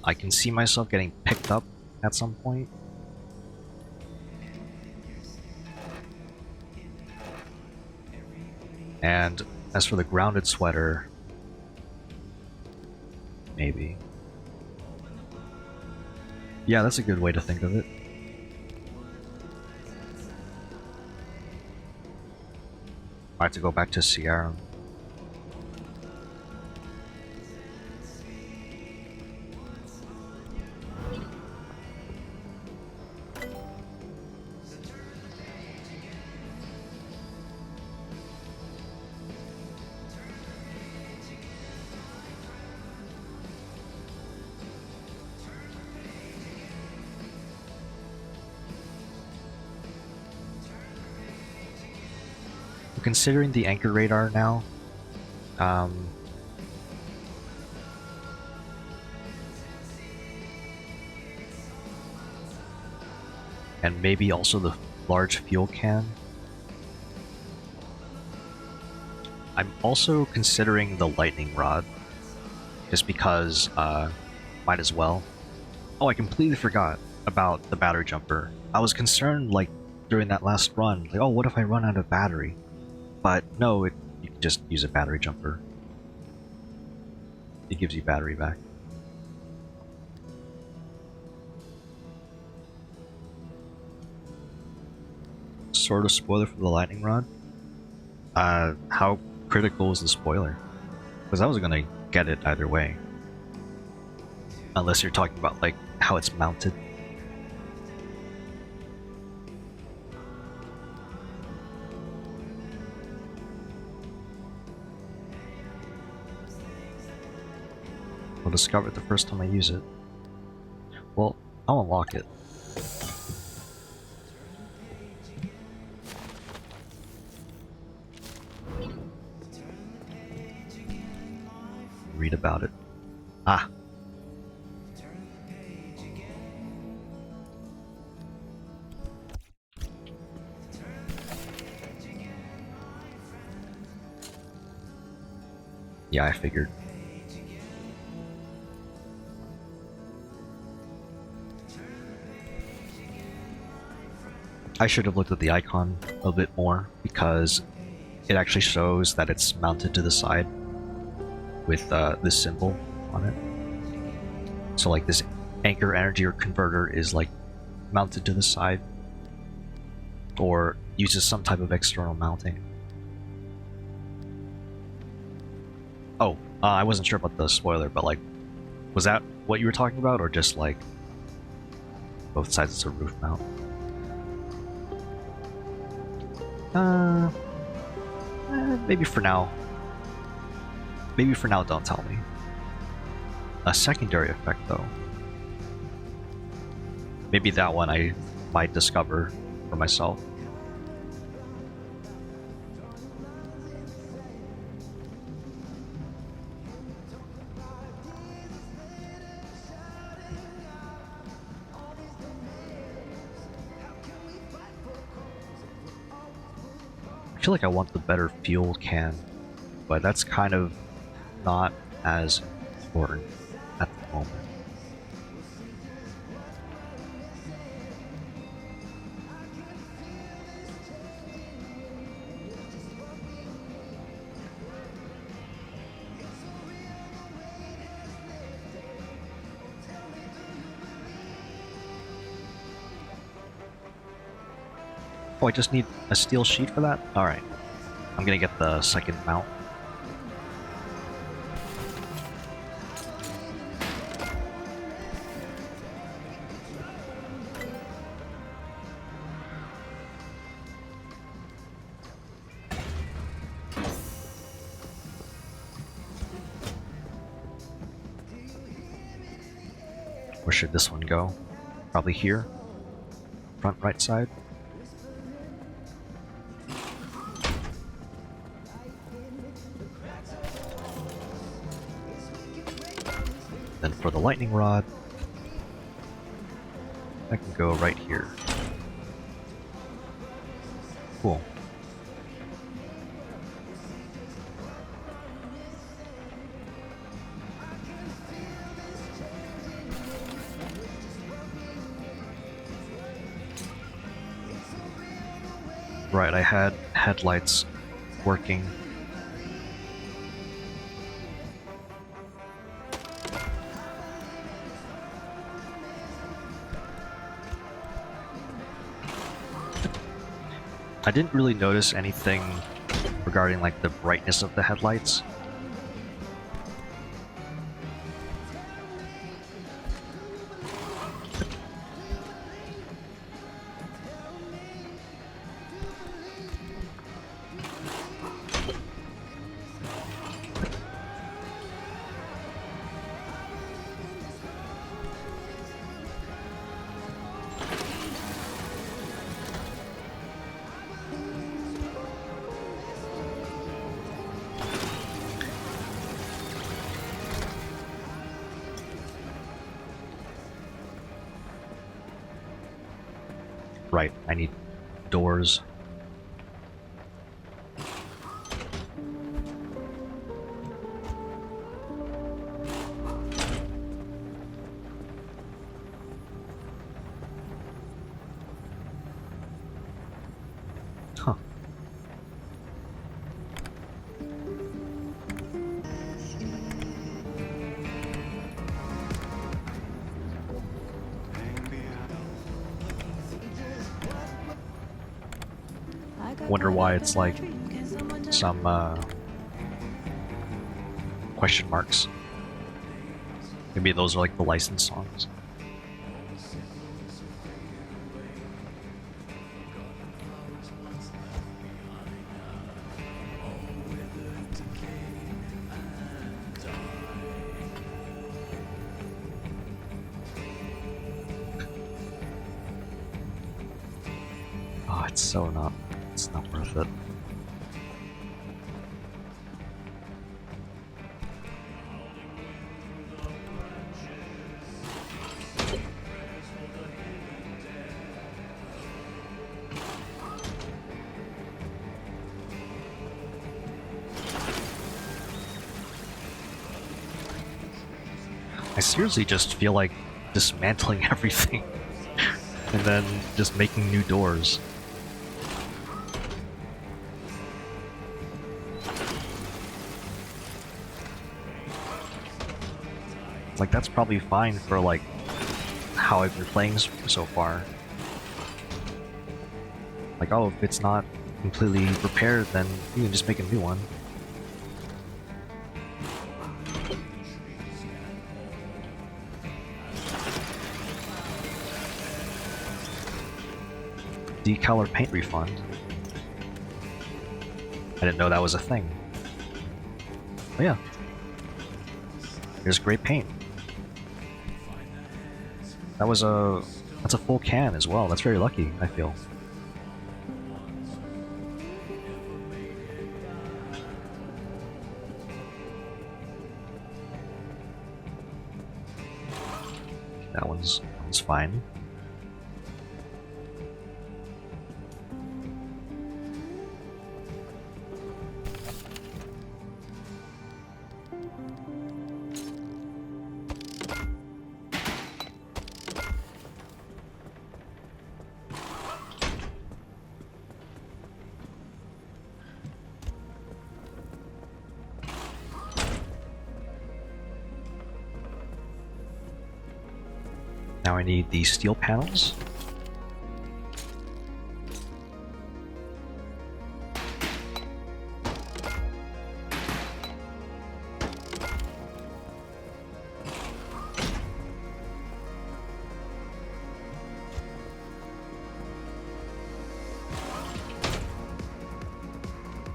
[SPEAKER 1] I can see myself getting picked up at some point. And as for the grounded sweater, maybe. Yeah, that's a good way to think of it. I have to go back to Sierra. Considering the anchor radar now, and maybe also the large fuel can. I'm also considering the lightning rod, just because, might as well. Oh, I completely forgot about the battery jumper. I was concerned, like, during that last run, like, oh, what if I run out of battery? But no, you can just use a battery jumper. It gives you battery back. Sort of spoiler for the lightning rod. How critical is the spoiler? Because I was gonna get it either way. Unless you're talking about, like, how it's mounted. I'll discover it the first time I use it. Well, I'll unlock it. Read about it. Ah. Yeah, I figured. I should have looked at the icon a bit more, because it actually shows that it's mounted to the side with this symbol on it. So like this anchor energy or converter is like mounted to the side, or uses some type of external mounting. Oh, I wasn't sure about the spoiler, but like, was that what you were talking about, or just like both sides it's a roof mount? Maybe for now. Maybe for now, don't tell me. A secondary effect, though. Maybe that one I might discover for myself. I feel like I want the better fuel can, but that's kind of not as important at the moment. Oh, I just need a steel sheet for that? Alright. I'm gonna get the second mount. Where should this one go? Probably here. Front right side. Then for the lightning rod, I can go right here. Cool. Right, I had headlights working. I didn't really notice anything regarding like the brightness of the headlights. Right, I need doors. Huh. Wonder why it's like some question marks. Maybe those are like the licensed songs. Oh, it's so not. It's not worth it. I seriously just feel like dismantling everything and then just making new doors. Like, that's probably fine for like how I've been playing so far. Like, oh, if it's not completely repaired, then you can just make a new one. Decal or paint refund. I didn't know that was a thing. Oh yeah. Here's great paint. That's a full can as well. That's very lucky, I feel. That one's fine. Now I need these steel panels.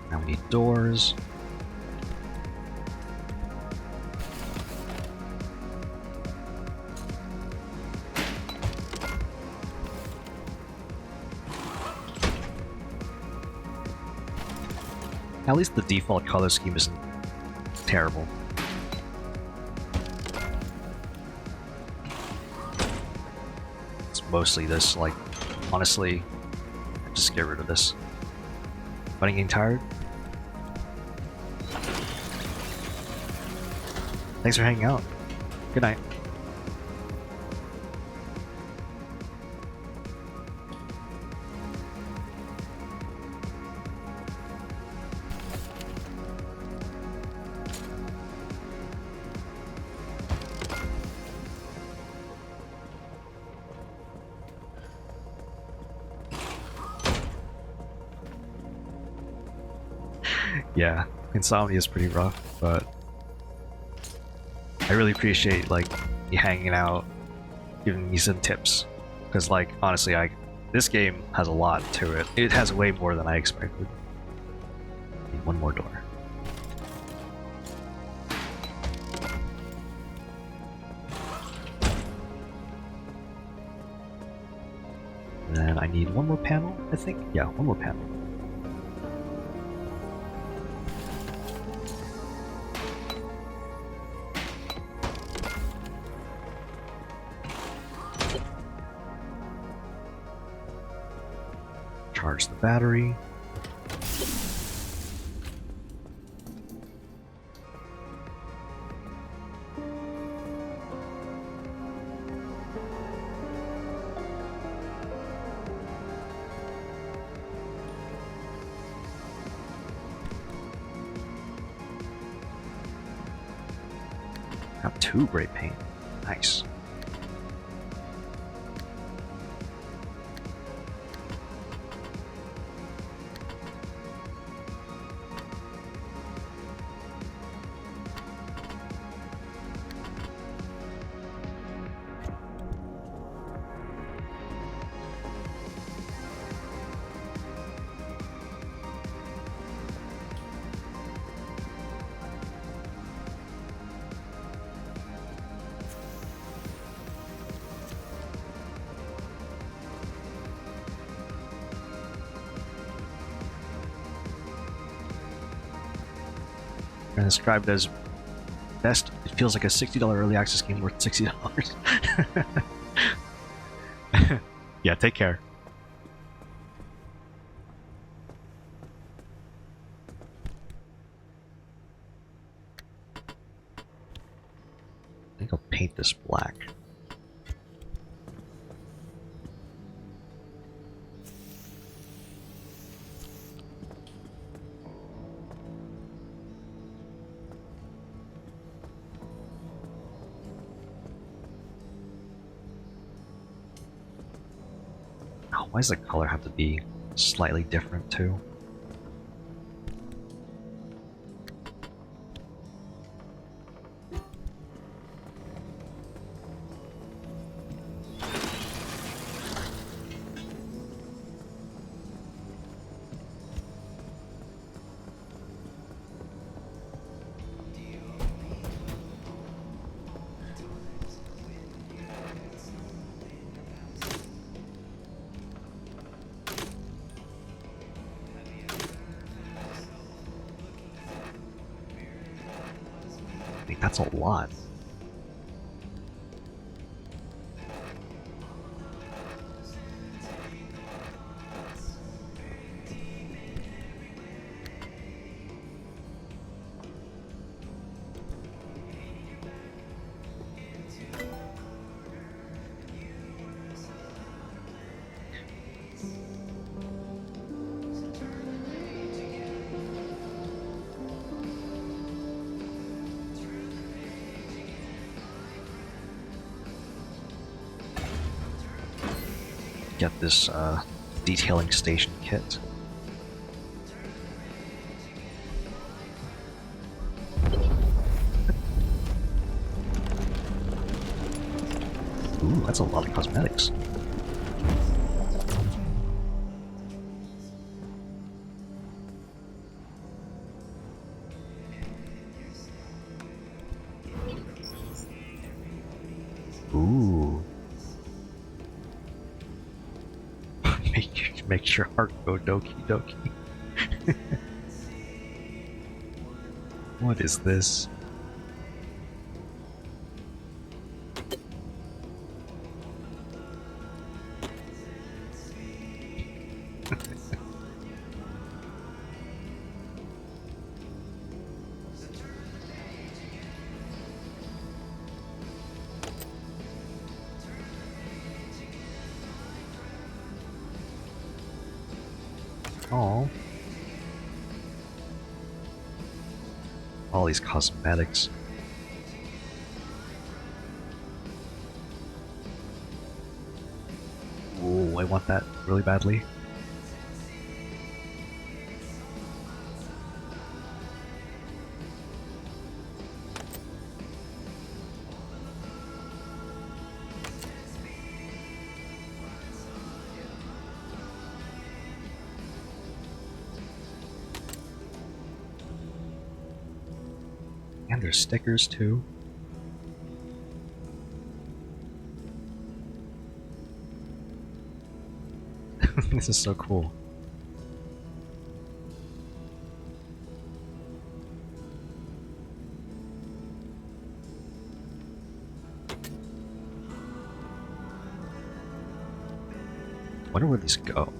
[SPEAKER 1] Now we need doors. At least the default color scheme isn't terrible. It's mostly this, like, honestly, just get rid of this. But I'm getting tired. Thanks for hanging out. Good night. Yeah, Insomnia is pretty rough, but I really appreciate like you hanging out, giving me some tips, because like honestly, this game has a lot to it. It has way more than I expected. Need one more door. And then I need one more panel, I think. Yeah, one more panel. Charge the battery. Got 2 great paint. Nice. And described as best. It feels like a $60 early access game worth $60. Yeah, take care. I think I'll paint this black. Why does the color have to be slightly different too? That's a lot. Get this detailing station kit. Ooh, that's a lot of cosmetics. Ooh. Make your heart go doki doki. What is this? Oh, all these cosmetics. Ooh, I want that really badly. And there's stickers too. This is so cool. Wonder where these go.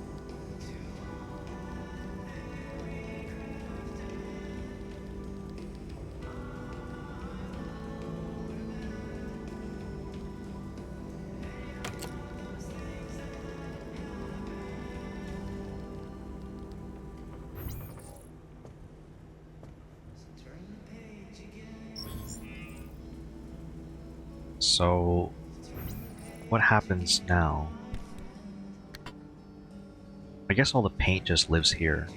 [SPEAKER 1] So, what happens now? I guess all the paint just lives here.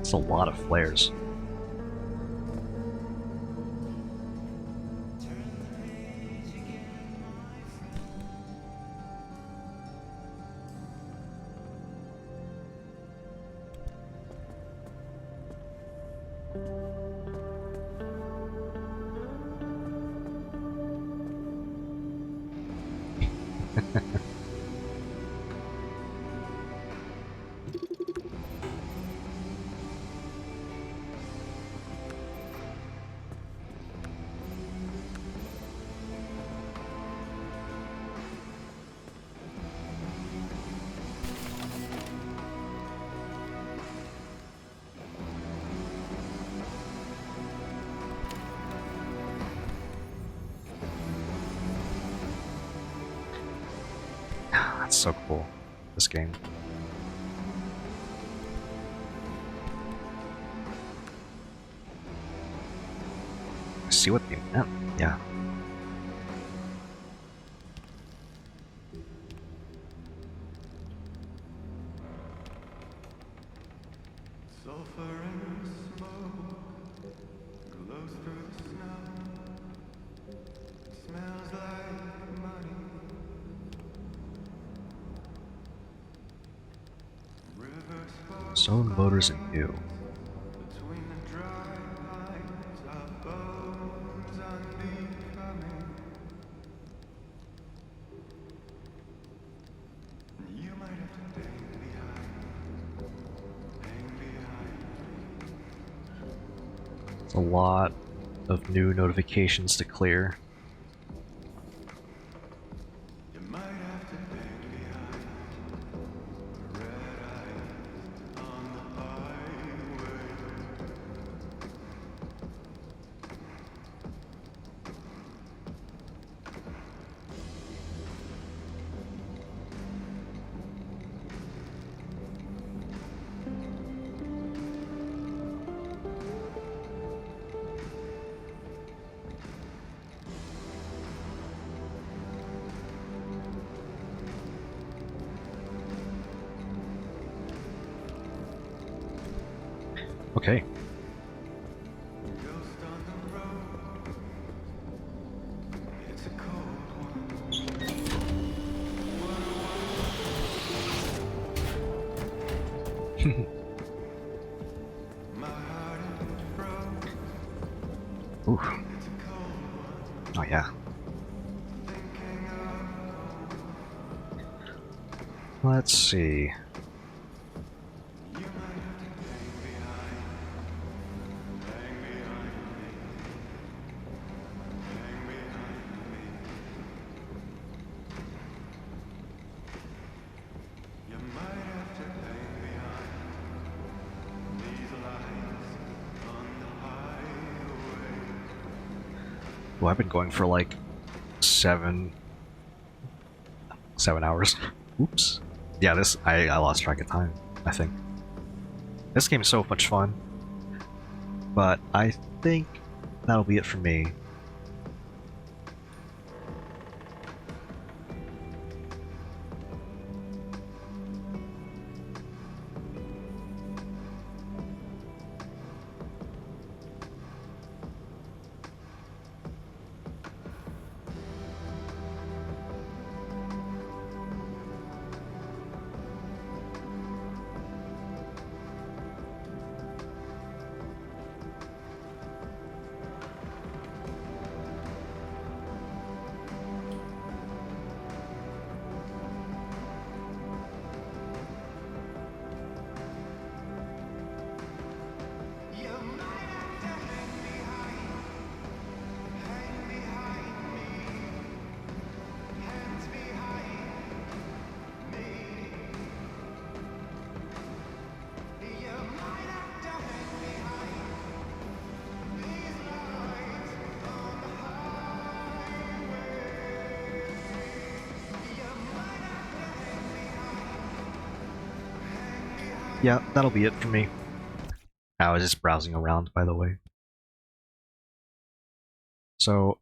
[SPEAKER 1] It's a lot of flares. That's so cool, this game. I see what they meant, yeah.
[SPEAKER 2] Sulfur and smoke glows through the snow. Smells like money. Rivers
[SPEAKER 1] Zone motors and you.
[SPEAKER 2] between the dry pines of bones unbecoming. You might have to hang behind.
[SPEAKER 1] It's a lot of new notifications to clear.
[SPEAKER 2] You might have to hang behind. Red eyes on the highway.
[SPEAKER 1] Okay.
[SPEAKER 2] Ghost on the road. It's a cold one. My heart is frozen.
[SPEAKER 1] Ooh.
[SPEAKER 2] It's a cold one.
[SPEAKER 1] Oh yeah.
[SPEAKER 2] Thinking of
[SPEAKER 1] Let's see.
[SPEAKER 2] you might have to hang behind. Hang behind me. Hang behind me. You might have to hang behind these lights on the highway.
[SPEAKER 1] Well, I've been going for like 7 hours. Oops. Yeah, I lost track of time, I think. This game is so much fun. But I think that'll be it for me. yeah, that'll be it for me. I was just browsing around, by the way. So,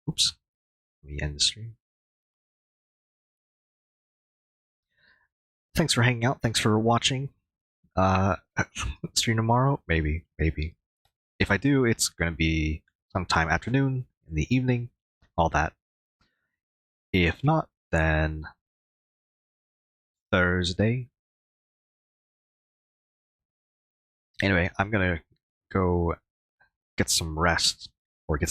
[SPEAKER 1] oops, let me end the stream. Thanks for hanging out. Thanks for watching. Stream tomorrow? Maybe. If I do, it's gonna be sometime afternoon, in the evening, all that. If not, then Thursday. Anyway, I'm gonna go get some rest.